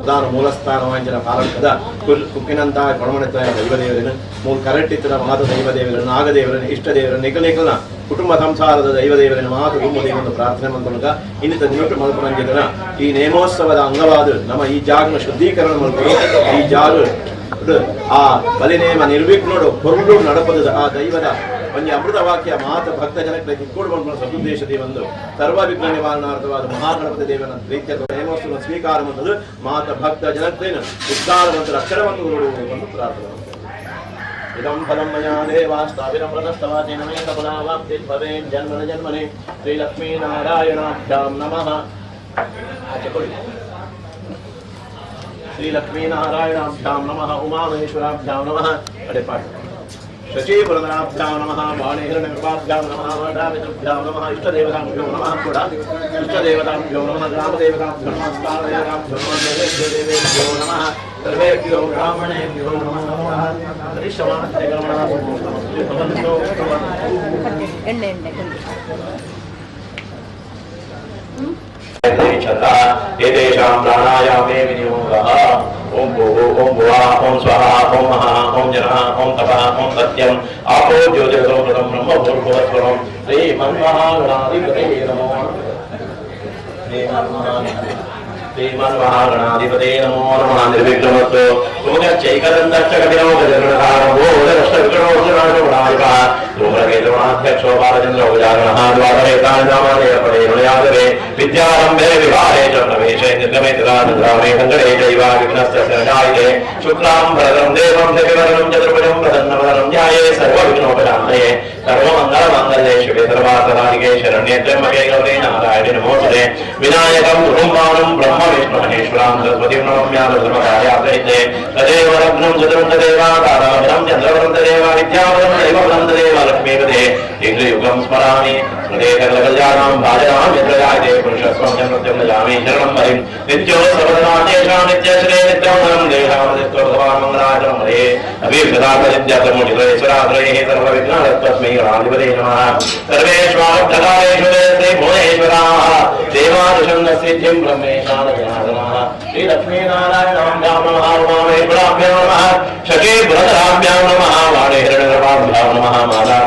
ಪ್ರಧಾನ ಮೂಲಸ್ಥಾನವಾಂಚನ ಪಾಲಕದ ಕುಕ್ಕಿನಂತ ಕೊಡಮಣಿತ ದೈವದೇವರನ್ನು ಮೂಲ ಕರೆಟ್ಟಿತ್ತಿನ ಮಾತು ದೈವದೇವರನ್ನು ನಾಗದೇವರನ್ನು ಇಷ್ಟದೇವರನ್ನು ನಿಖಲಿಖನ ಕುಟುಂಬ ಸಂಸಾರದ ದೈವದೇವರನ್ನು ಮಾತು ಗುಮ್ಮದೇವರನ್ನು ಪ್ರಾರ್ಥನೆ ಮಾಡಿಕೊಂಡಾಗ ಇನ್ನಿತ ನಿಮಿಟ್ಟು ಮಲ್ಪನಂಜಿದನ ಈ ನೇಮೋತ್ಸವದ ಅಂಗವಾದ ನಮ್ಮ ಈ ಜಾಗನ ಶುದ್ಧೀಕರಣ ಮಾಡ್ಕೊಂಡು ಈ ಜಾಗ ಆ ಬಲಿನೇಮ ನಿರ್ವಿಘ್ನೋಡು ಹೊರಡು ನಡಪದ ಆ ದೈವದ ಒಂದು ಅಮೃತ ವಾಕ್ಯ ಮಾತು ಭಕ್ತ ಜನಕ್ಕೆ ಇಟ್ಕೊಂಡು ಸದುದ್ದೇಶದಿ ಒಂದು ಸರ್ವ ವಿಘ್ನ ನಿವಾರಣಾರ್ಥವಾದ ಮಹಾಗಣಪತಿ ದೇವನ ರೀತಿಯ ನೇಮೋತ್ಸವ ಸ್ವೀಕಾರ ಮಾಡುವುದು ಮಾತ ಭಕ್ತ ಜನಕ್ಕೇನು ಉದ್ಧಾರವಂತ ರಕ್ಷಣವನ್ನು ಒಂದು ಪ್ರಾರ್ಥನೆ ಇದಂ ಫಲಂ ಮಯಾ ದೇವಾಸ್ತಾವಿರಂ ಪ್ರದಸ್ತವಾಚೇನ ಮೇ ಸಫಲಾವಾಪ್ತಿ ಭವೇನ್ ಜನ್ಮನ ಜನ್ಮನೆ ಶ್ರೀ ಲಕ್ಷ್ಮೀ ನಾರಾಯಣಾಭ್ಯಾಂ ನಮಃ श्री लक्ष्मी नारायणाभ्यां नमः उमामहेश्वराभ्यां नमः अरे पाठ शचीपुरनाभ्यां नमः वाणीहिरण्यकृपाभ्यां नमः वडामितभ्यां नमः इष्टदेवताभ्यो नमः कुडा इष्टदेवताभ्यो नमः ग्रामदेवताभ्यो नमः स्थानदेवताभ्यो नमः देवेभ्यो नमः सर्वेभ्यो ब्राह्मणेभ्यो नमः एतेषां प्राणायामे विनियोगः ओम भूः ओम भुवः ओम स्वः ओम महः ओम जनः ओम तपः ओम सत्यम् आपो ज्योतिर्गो कृतं ब्रह्म भूर्भुवस्वरं श्रीमन्महागणाधिपतये नमो श्रीमन्महागणाधिपतये नमो नमः निर्विघ्नमस्तु सुमुखश्चैकदन्तश्च कपिलो गजगणकारो दशविघ्नो सुराजगुणाधिपः धूम्रकेतुगणाध्यक्षो बालचन्द्रो गजाननः द्वादशेतानि परेणयादवे विद्यारम्भे विवाहे च प्रवेशे निर्गमे तदा तद्रामे सङ्कटे चैव विघ्नस्य सर्गायते शुक्लां भरदं देवं शशिवर्णं चतुर्भुजं प्रसन्नवदनं ध्याये सर्वविघ्नोपशान्तये सर्वमङ्गलमाङ्गल्ये शिवे सर्वार्थसाधिके शरण्ये त्र्यम्बके गौरी नारायणे नमोस्तुते विनायकं कुटुम्बानं ब्रह्म विष्णु महेश्वरां सरस्वतीं नमम्यादधर्मकार्यार्थहिते तदेव लग्नं चतुर्दशदेवाकाराभिनं चन्द्रवृन्ददेव विद्यावरं दैववृन्ददेव लक्ष्मीपदे इन्द्रयुगं स्मरामि स्मृते सकलकल्याणां भाजनां यत्र जायते पुरुषस्त्वं च नृत्यं नजामि शरणं हरिं नित्यो सर्वदातेषां नित्यश्री नित्यं धनं देहां नित्यो भगवान् मङ्गलाचलं हरे अभिभ्रदापरिद्यातमुनिरेश्वरात्रयैः सर्वविघ्नहरस्मै गणाधिपतये नमः सर्वेष्वार्थकालेषु ते भुवनेश्वराः देवादिशन्नसिद्धिं ब्रह्मेशानजनार्दनः श्रीलक्ष्मीनारायणाभ्यां नमः उमामहेश्वराभ्यां नमः शचीपुरधराभ्यां नमः वाणीहिरण्यकृपाभ्यां नमः माला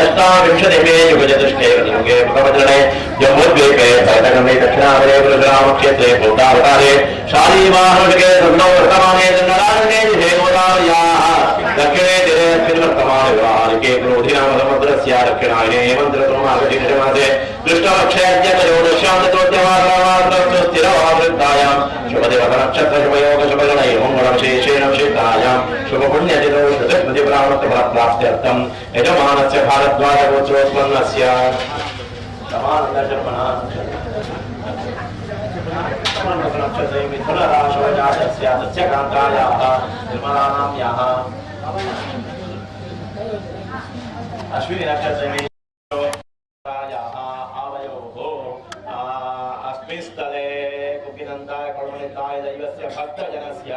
अष्टाविंशतिमे युगचतुष्टे युगे प्रवचने जम्बूद्वीपे भरतखण्डे दक्षिणावरे परशुरामक्षेत्रे बौद्धावतारे शालीवाहनके वर्तमाने नारायणे हेमोदार्याः दक्षिणे दिने वर्तमाने व्यवहारिके क्रोधिनाम समुद्रस्य दक्षिणायने हेमन्तऋतुमागतिमासे कृष्णपक्षस्य त्रयोदश्यान्तोद्यमात्रस्तु स्थिरवावृत्तायां शुभदेवतनक्षत्र शुभयोग शुभगणैः मङ्गलविशेषेण विशिष्टायां शुभपुण्यतिथौ श्रुतिस्मृतिप्राणत्वफलप्राप्त्यर्थं यजमानस्य भारद्वाजगोत्रोत्पन्नस्य समाननक्षत्रे मिथुनराशौ जातस्य तस्य कान्तायाः निर्मलानां याः अश्विनी नक्षत्रे स्थले कुकिनन्दाय कौर्मणिताय दैवस्य भक्तजनस्य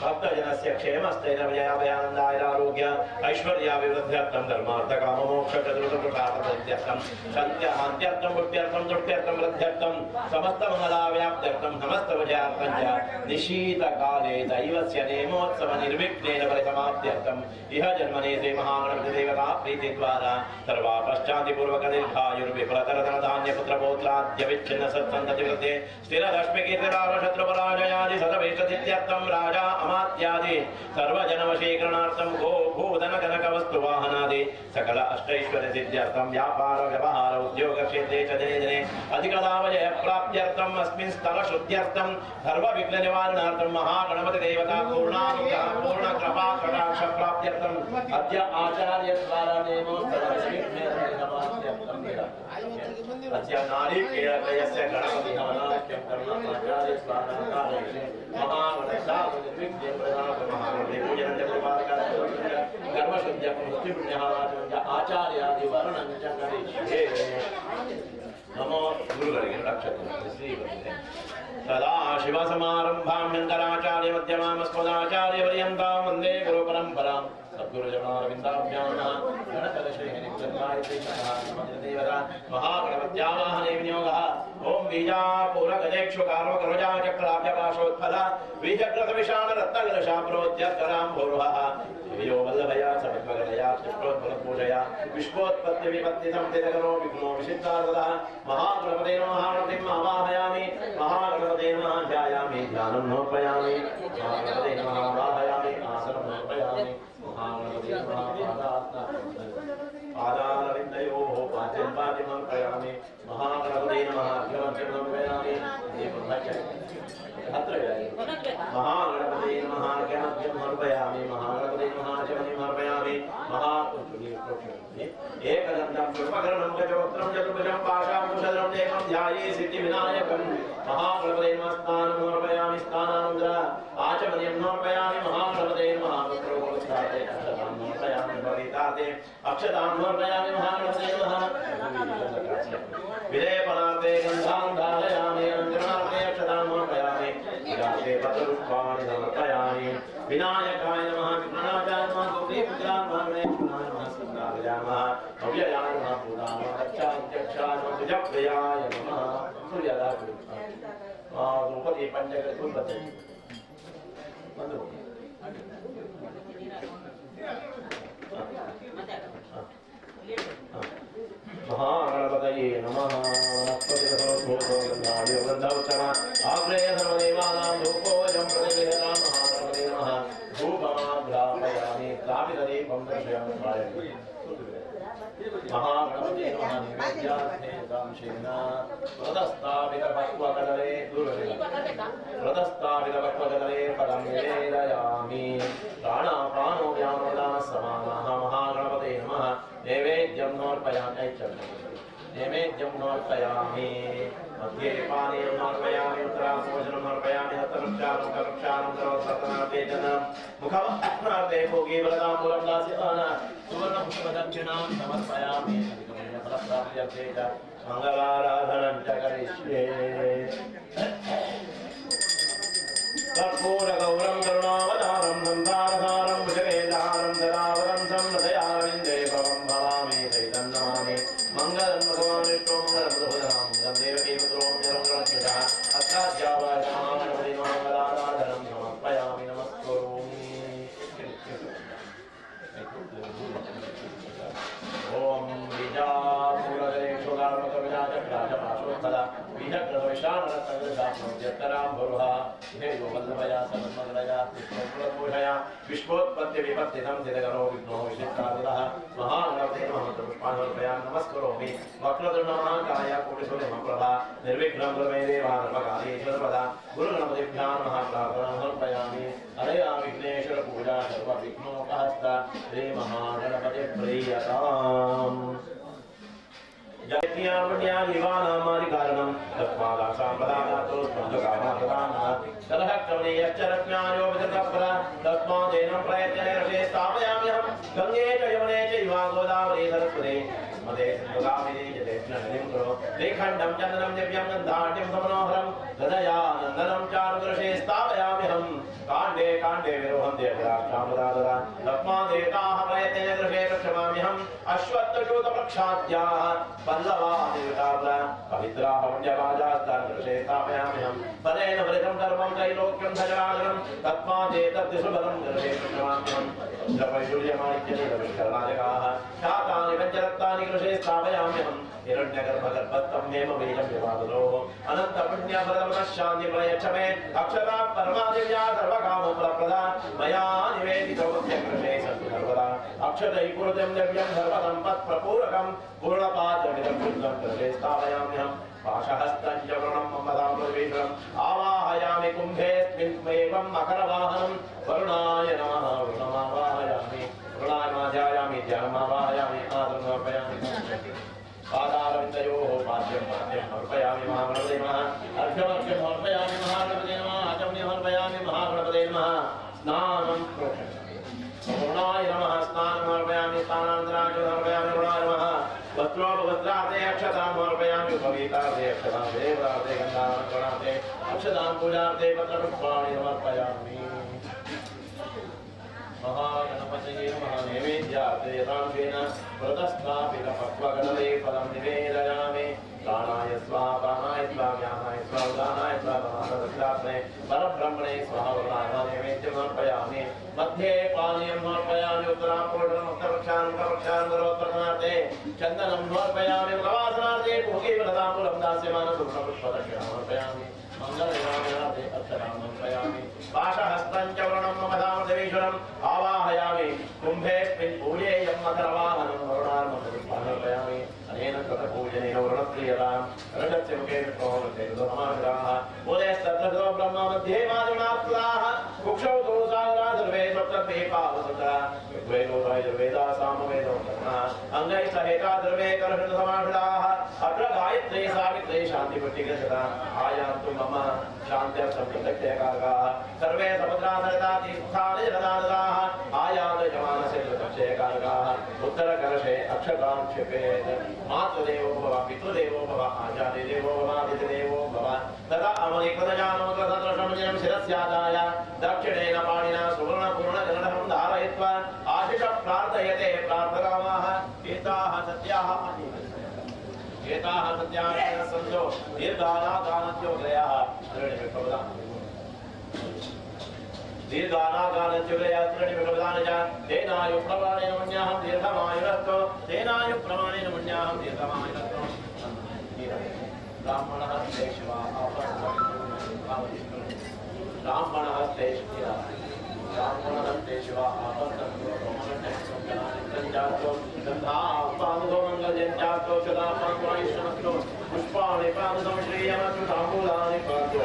भक्तजनस्य क्षेमस्थैर्यभयानन्दाय आरोग्य ऐश्वर्याभिवृद्ध्यर्थं धर्मार्थकाममोक्षचतुर्थपुरुषार्थसिद्ध्यर्थं सत्यान्त्यर्थं बुद्ध्यर्थं तुष्ट्यर्थं वृद्ध्यर्थं समस्तमङ्गलाव्याप्त्यर्थं समस्तविजयार्थं च निशीतकाले दैवस्य नेमोत्सवनिर्विघ्नेन परिसमाप्त्यर्थं इह जन्मने श्री महागणपतिदेवता प्रीतिद्वारा सर्वापश्चादिपूर्वकदीर्घायुर्विफलतरधनधान्यपुत्रपौत्राद्यविच्छिन्न सत्सन्ततिवृद्धे स्थिररश्मिकीर्तिरावशत्रुपराजयादि शतभीष्टसिद्ध्यर्थं राजा अमात्यादि सर्वजनवशीकरणार्थं गो भूधनकनकवस्तुवाहनादि सकल अष्टैश्वर्य सिद्ध्यर्थं व्यापार व्यवहार उद्योग क्षेत्रे च दिने दिने अधिकलाभजय प्राप्त्यर्थं अस्मिन् स्थल शुद्ध्यर्थं सर्व विघ्न निवारणार्थं महागणपति देवता पूर्णानुग्रह पूर्ण कृपा कटाक्ष प्राप्त्यर्थं अद्य आचार्य द्वारा अद्य नारीकेळकयस्य गणपति हवनाख्यं कर्माचार्य स्वाहाकारेण आचार्यादि वर्णन नमो गुरुಗಳಿಗೆ रक्षते श्री सदा शिव समारंभां शंकराचार्य मध्य मध्यमामस्मदाचार्यपर्यन्तां वन्दे गुरुपरम्परां सद्गुरुजनारविन्दाभ्यां गणकलशेनिकृतमायत्रिदेवता महागणपत्यावाहने विनियोगः ओं बीजापूरगजेक्षुकार्वकरुजाचक्राभ्यपाशोत्फला बीजक्रतविषाणरत्नकलशाप्रोद्यत्करां भूरुहः दिव्यो वल्लभया सपद्मगलया पुष्पोत्फलपूजया विश्वोत्पत्तिविपत्तिसंस्थितकरो विघ्नो विसिद्धार्थदः महागणपते नमः गणपतिम् आवाहयामि महागणपते नमः ध्यायामि ध्यानं समर्पयामि महागणपते नमः आवाहयामि आसनं समर्पयामि महागणपते नमः पादारविन्दयोः पाद्यं पाद्यं समर्पयामि महागणपते नमः अर्घ्यमर्घ्यं समर्पयामि महागणपते नमः अर्घ्यमर्घ्यं समर्पयामि महागणपते नमः आचमनीं समर्पयामि एकदन्तं पुष्पकर्णं गजवक्त्रं चतुर्भुजं पाशाङ्कुशधरं देवं ध्याये सिद्धिविनायकं महागणपते नमः स्नानं समर्पयामि स्नानानन्तरं आचमनीं समर्पयामि महागणपते नमः वक्रोपस्थाते अक्षतां समर्पयामि भविताते अक्षतां समर्पयामि महागणपते नमः विलेपनार्थे गन्धां धारयामि अनन्तरनार्थे अक्षतां समर्पयामि विराते पत्रपुष्पाणि समर्पयामि विनायकाय नमः विघ्ननाशाय नमः गौरीपुत्राय नमः गणेशाय नमः सिद्धाय नमः अव्ययाय नमः भूताय नमः रक्षाध्यक्षाय नमः सुजप्रियाय नमः सूर्यदाय द्रौपदी पंचकृतुपते महागणपतये नमः आग्नेय सर्वदेवानां धूपोऽयं प्रतिगृह्णां महागणपते नमः धूपमाग्रापयामि तापितदीपं दर्शयामि महागणपते नमः नैवेद्यार्थे दांशेन व्रतस्थापितपक्वकदले व्रतस्थापितपक्वकदले फलं निवेदयामि प्राणो व्यामोदानः समानः महागणपते नमः नैवेद्यं समर्पयामि नैवेद्यं समर्पयामि मध्ये पानीयं समर्पयामि उत्तराभोजनं समर्पयामि हस्तरक्षानं सर्वसर्वनार्थे जनं मुखवस्त्रार्थे भोगे वरदाम्बूलं दास्यमाना सुवर्णपुष्पदक्षिणां समर्पयामि फलप्राप्त्यर्थे च मङ्गलाराधनं च करिष्ये कर्पूरगौरं करुणावतारं नन्दारधारं भुजगेन्द्रहारं ददावरं संहृदयारविन्दे भवं भवामि चैतं नमामि मङ्गलं भगवान् विष्णो मङ्गलं देवकी पुत्रो मङ्गलं अत्राध्यावाय महागणपते मङ्गलाराधनं समर्पयामि नमस्करोमि ओम बीजापूरगजेक्षुकार्वकरुजाचक्राभ्यपाशोत्फला बीजक्रतविषाणरत्नकलशाप्रोद्यत्करां भूरुहः दिव्यो वल्लभया सपद्मगलया पुष्पोत्फलपूजया विश्वोत्पत्तिविपत्तिसंस्थितकरो विघ्नो विसिद्धार्थदः महागणपते नमः पुष्पाणि समर्पयामि नमस्करोमि वक्रतुण्डमहाकाय कोटिसूर्यसमप्रभा निर्विघ्नं कुरु मे देव सर्वकार्येषु गुरुगणपतिभ्यां नमः प्रार्थनां समर्पयामि हरया विघ्नेश्वर पूजा सर्वविघ्नोपहस्ता श्री महागणपति प्रीयताम् जयत्यामण्यादिवानामादिकारणं तस्मादासाम्प्रदानातो स्पन्दकामाप्रदानः तदहक्रमणीयश्च रत्न्यायो विदतपरा तस्मादेनं प्रयत्नेन स्थापयाम्यहं गङ्गे च यमुने चैव गोदावरी सरस्वती मदे सिन्धुगामिनी जलेष्णनदीं कुरु श्रीखण्डं चन्दनं दिव्यं गन्धाढ्यं समनोहरं हृदया नन्दनं चारुदृशे स्थापयाम्यहं काण्डे काण्डे विरोहं देवराक्षामदादरा तस्मादेताः प्रयत्नेन दृशे रक्षमाम्यहम् अश्वत्थशूतप्रक्षाद्याः पल्लवादिविताब्रा पवित्राः पुण्यवाजास्तान् दृशे स्थापयाम्यहम् फलेन वृतं सर्वं त्रैलोक्यं सचराचरं तस्मादेतद्दिशुबलं दृशे रक्षमाम्यहम् द्रवैशूल्यमाणिक्यनीलविष्करणाजकाः शातानि पञ्चरत्नानि दृशे स्थापयाम्यहम् हिरण्यगर्भगर्भत्वं हेमबीजं विवादलोः अनन्तपुण्यफलमनः शान्तिप्रयच्छ मे अक्षता परमादिव्या सर्वकामफलप्रदा मया निवेदितो बुद्ध्यकृशे सन्तु सर्वदा अक्षतैः पूर्तिं दिव्यं सर्वसम्पत्प्रपूरकं पूर्णपात्रमिदं शुद्धं कृशे स्थापयाम्यहम् पाशहस्तं च वरुणं ममदां पृथ्वीश्वरम् आवाहयामि कुम्भेऽस्मिन्नेवं मकरवाहनं वरुणाय नमः वरुणमावाहयामि वरुणायमाध्यायामि ध्यानमावाहयामि आसनं समर्पयामि पादारविन्दयोः पाद्यं समर्पयामि महागणपते नमः अर्घ्यमर्घ्यं समर्पयामि महागणपते नमः आचमनीं समर्पयामि महागणपते नमः स्नानं वरुणाय नमः स्नानं समर्पयामि स्नानानन्तराय समर्पयामि वरुणाय नमः वस्त्रोपवस्त्रार्थे अक्षतां समर्पयामि उपवीतार्थे अक्षतां देवतार्थे गन्धानां गणार्थे अक्षतां पूजार्थे पत्रपुष्पाणि समर्पयामि महागणपतये नमः। नैवेद्यार्थेन व्रतस्थापितपक्वगणवे फलं निवेदयामि। प्राणाय स्वाहा प्राणाय स्वाहा ज्ञानाय स्वाहा उदानाय स्वाहा समानदक्षात्मने परब्रह्मणे स्वाहा वरुणाय नैवेद्यम् अर्पयामि। मध्ये पानीयं समर्पयामि। उत्तरापूर्णमुत्तरक्षान् गुरोत्तरनार्थे चन्दनं समर्पयामि। प्रवासनार्थे भोगीवरदाम्बूलं दास्यमानं सुवर्णपुष्पदक्षिणाम् अर्पयामि। मंगलयामिनाथे अक्षरां समर्पयामि। पाशहस्तं च वरुणं मम धामदेवीश्वरम् आवाहयामि। कुम्भेऽस्मिन् पूजेयं मकरवाहनं वरुणार्मपुष्पाणर्पयामि। अनेन कृतपूजनेन वरुणप्रियतां रजस्य मुखे विष्णोर्मध्येदुधमाग्राः उदयस्तद्धो ब्रह्म मध्ये माधुनात्लाः कुक्षौ दोषाग्रा सर्वे सप्तभे पावसुता ऋग्वेदोर्वेदा सामवेदोत्तमा अङ्गैः सहेता सर्वे कर्षणसमाहिताः अत्र गायत्री सावित्री शान्तिपट्टिगच्छता आयान्तु मम शान्त्यर्थं प्रत्यक्षयकारकाः सर्वे समुद्रासरिता तीर्थानि जलदादगाः आयान्तु यजमानस्य प्रत्यक्षयकारकाः उत्तरकलशे अक्षतां क्षिपेत् मातृदेवो भव पितृदेवो भव आचार्यदेवो भव अतिथिदेवो भव तदा अमलिकृतजानोत्रसदृशं शिरस्यादाय दक्षिणेन पाणिना सुवर्णपूर्णगणं धारयित्वा आशिष प्रार्थयते प्रार्थकामाः एताः सत्याः सन्तो दीर्घानागानज्योगयाः तेनायुप्रमाणेन मुन्याहं दीर्घमायुरस्तो तेनायुप्रमाणेन मुन्याहं दीर्घमायुरस्तो ब्राह्मणहस्ते शिवा ब्राह्मणहस्ते शिवा ब्राह्मणहस्ते शिवा पुष्पाणि पादं श्रेयमस्तुताम्बूलानि पादो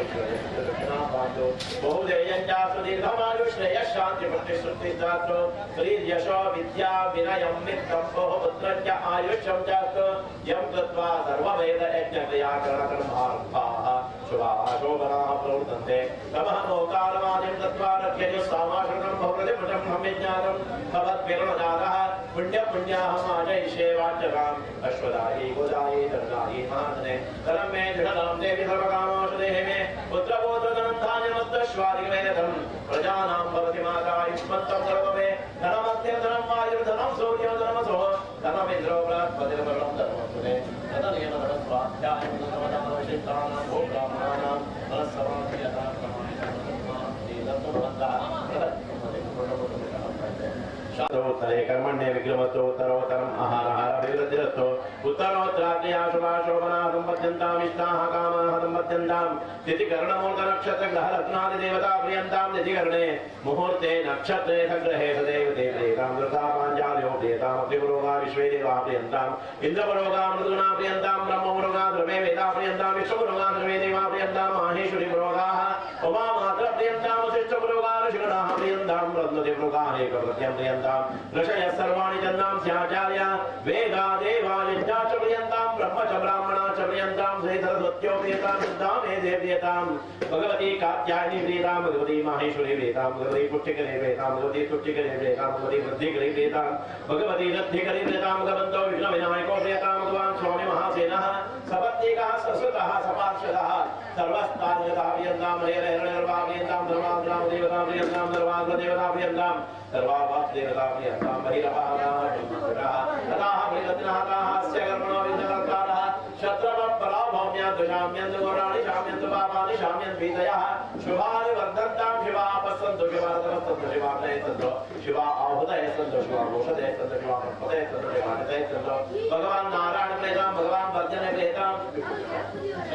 दक्षिणापादो बहुधैर्यञ्चास्तु दीर्घमायु श्रेयश्शान्तिप्रतिश्रुतिश्चास्तु श्रीर्यशो विद्या विनयं मित्रं बहुपुत्रञ्च आयुष्यं चास्तु यं कृत्वा सर्ववेद यज्ञक्रियाकरणकर्मारम्भाः शुभाः शोभनाः प्रवर्तन्ते तमः मोकारमादिं दत्त्वा रक्ष्यति सामाश्रितं भवतिपुटं हमिज्ञातं भवद्भिर्मजातः पुण्यपुण्याहमाजयिष्ये वाच्यकाम् अश्वदायी गोदायी दर्गायी महात्ने धनं मे दृढतां देवी सर्वकामोषधेः मे पुत्रपौत्रधनं धान्यमस्तश्वादिकमेधनं प्रजानां भवति माता युष्मत्तं सर्वमे धनमत्यधनं वायुर्धनं सूर्योधनमसो धनमिन्द्रो बृहस्पतिर्वरुणं धर्मस्तुते तदनेन धनस्वाध्यायं धर्मदानविशिष्टानां भो ब्राह्मणानां मनस्समाधियता उत्तरे कर्मण्ये विक्रमस्तु उत्तरोत्तरम् आहारः अभिवृद्धिरस्तु उत्तरोत्तराग्न्या शुभा शोभना सम्पद्यन्तां इष्टाः कामाः सम्पद्यन्तां तिथिकरणमूलनक्षत्रग्रहलग्नादिदेवता प्रियन्तां तिथिकरणे मुहूर्ते नक्षत्रे सग्रहे सदैव देवतां वृथा पाञ्चाल्यो प्रियतामग्निपुरोगा विश्वे देवा प्रियन्तां इन्द्रपुरोगा मृदुना प्रियन्तां ब्रह्मपुरोगा द्रवे वेदा प्रियन्तां विष्णुपुरोगा द्रवे देवा प्रियन्तां माहेश्वरी पुरोगाः उमामात्र प्रियन्तां वसिष्ठपुरोगा ऋषिगणाः प्रियन्तां रत्नदेवपुरोगाः एकप्रत्यं प्रियन्तां ऋषयः सर्वाणि जन्नां स्याचार्या वेदा देवा यज्ञा च प्रियन्तां ब्रह्म च ब्राह्मणा च प्रियन्तां श्री सरस्वत्यो प्रियतां सिद्धां मे देव्यतां भगवती कात्यायनी प्रियतां भगवती माहेश्वरी प्रियतां भगवती पुष्टिकरे प्रियतां भगवती तुष्टिकरे प्रियतां भगवती वृद्धिकरे प्रियतां भगवती लब्धिकरे प्रियतां भगवन्तो विघ्नविनायको प्रियतां भगवान् स्वामी महासेनः सपत्नीकः ससुतः सपार्षदः सर्वस्तान्यतः प्रियन्तां हरिहरनिर्वाह प्रियन्तां सर्वाग्राम देवतां प्रियन्तां सर्वाग्रदेवता प्रियन्तां सर्वाभावदेवता प्रियन्तां बहिरपादाः तदाः प्रियरत्नाः अस्य कर्मणो विघ्नकर्तारः शत्रवपराभौम्याद्विषाम्यन्तगौराणि शाम्यन्तु पापानि शाम्यन्पीतयः शुभानि वर्धन्तां शिवा पश्यन्तु शिवार्धनस्तन्तु शिवाग्नयस्तन्तु शिवा आहुतयस्तन्तु शिवा मोषधयस्तन्तु शिवा पद्मदयस्तन्तु शिवानितयस्तन्तु भगवान् नारायण प्रेतां भगवान् वर्जने प्रेतां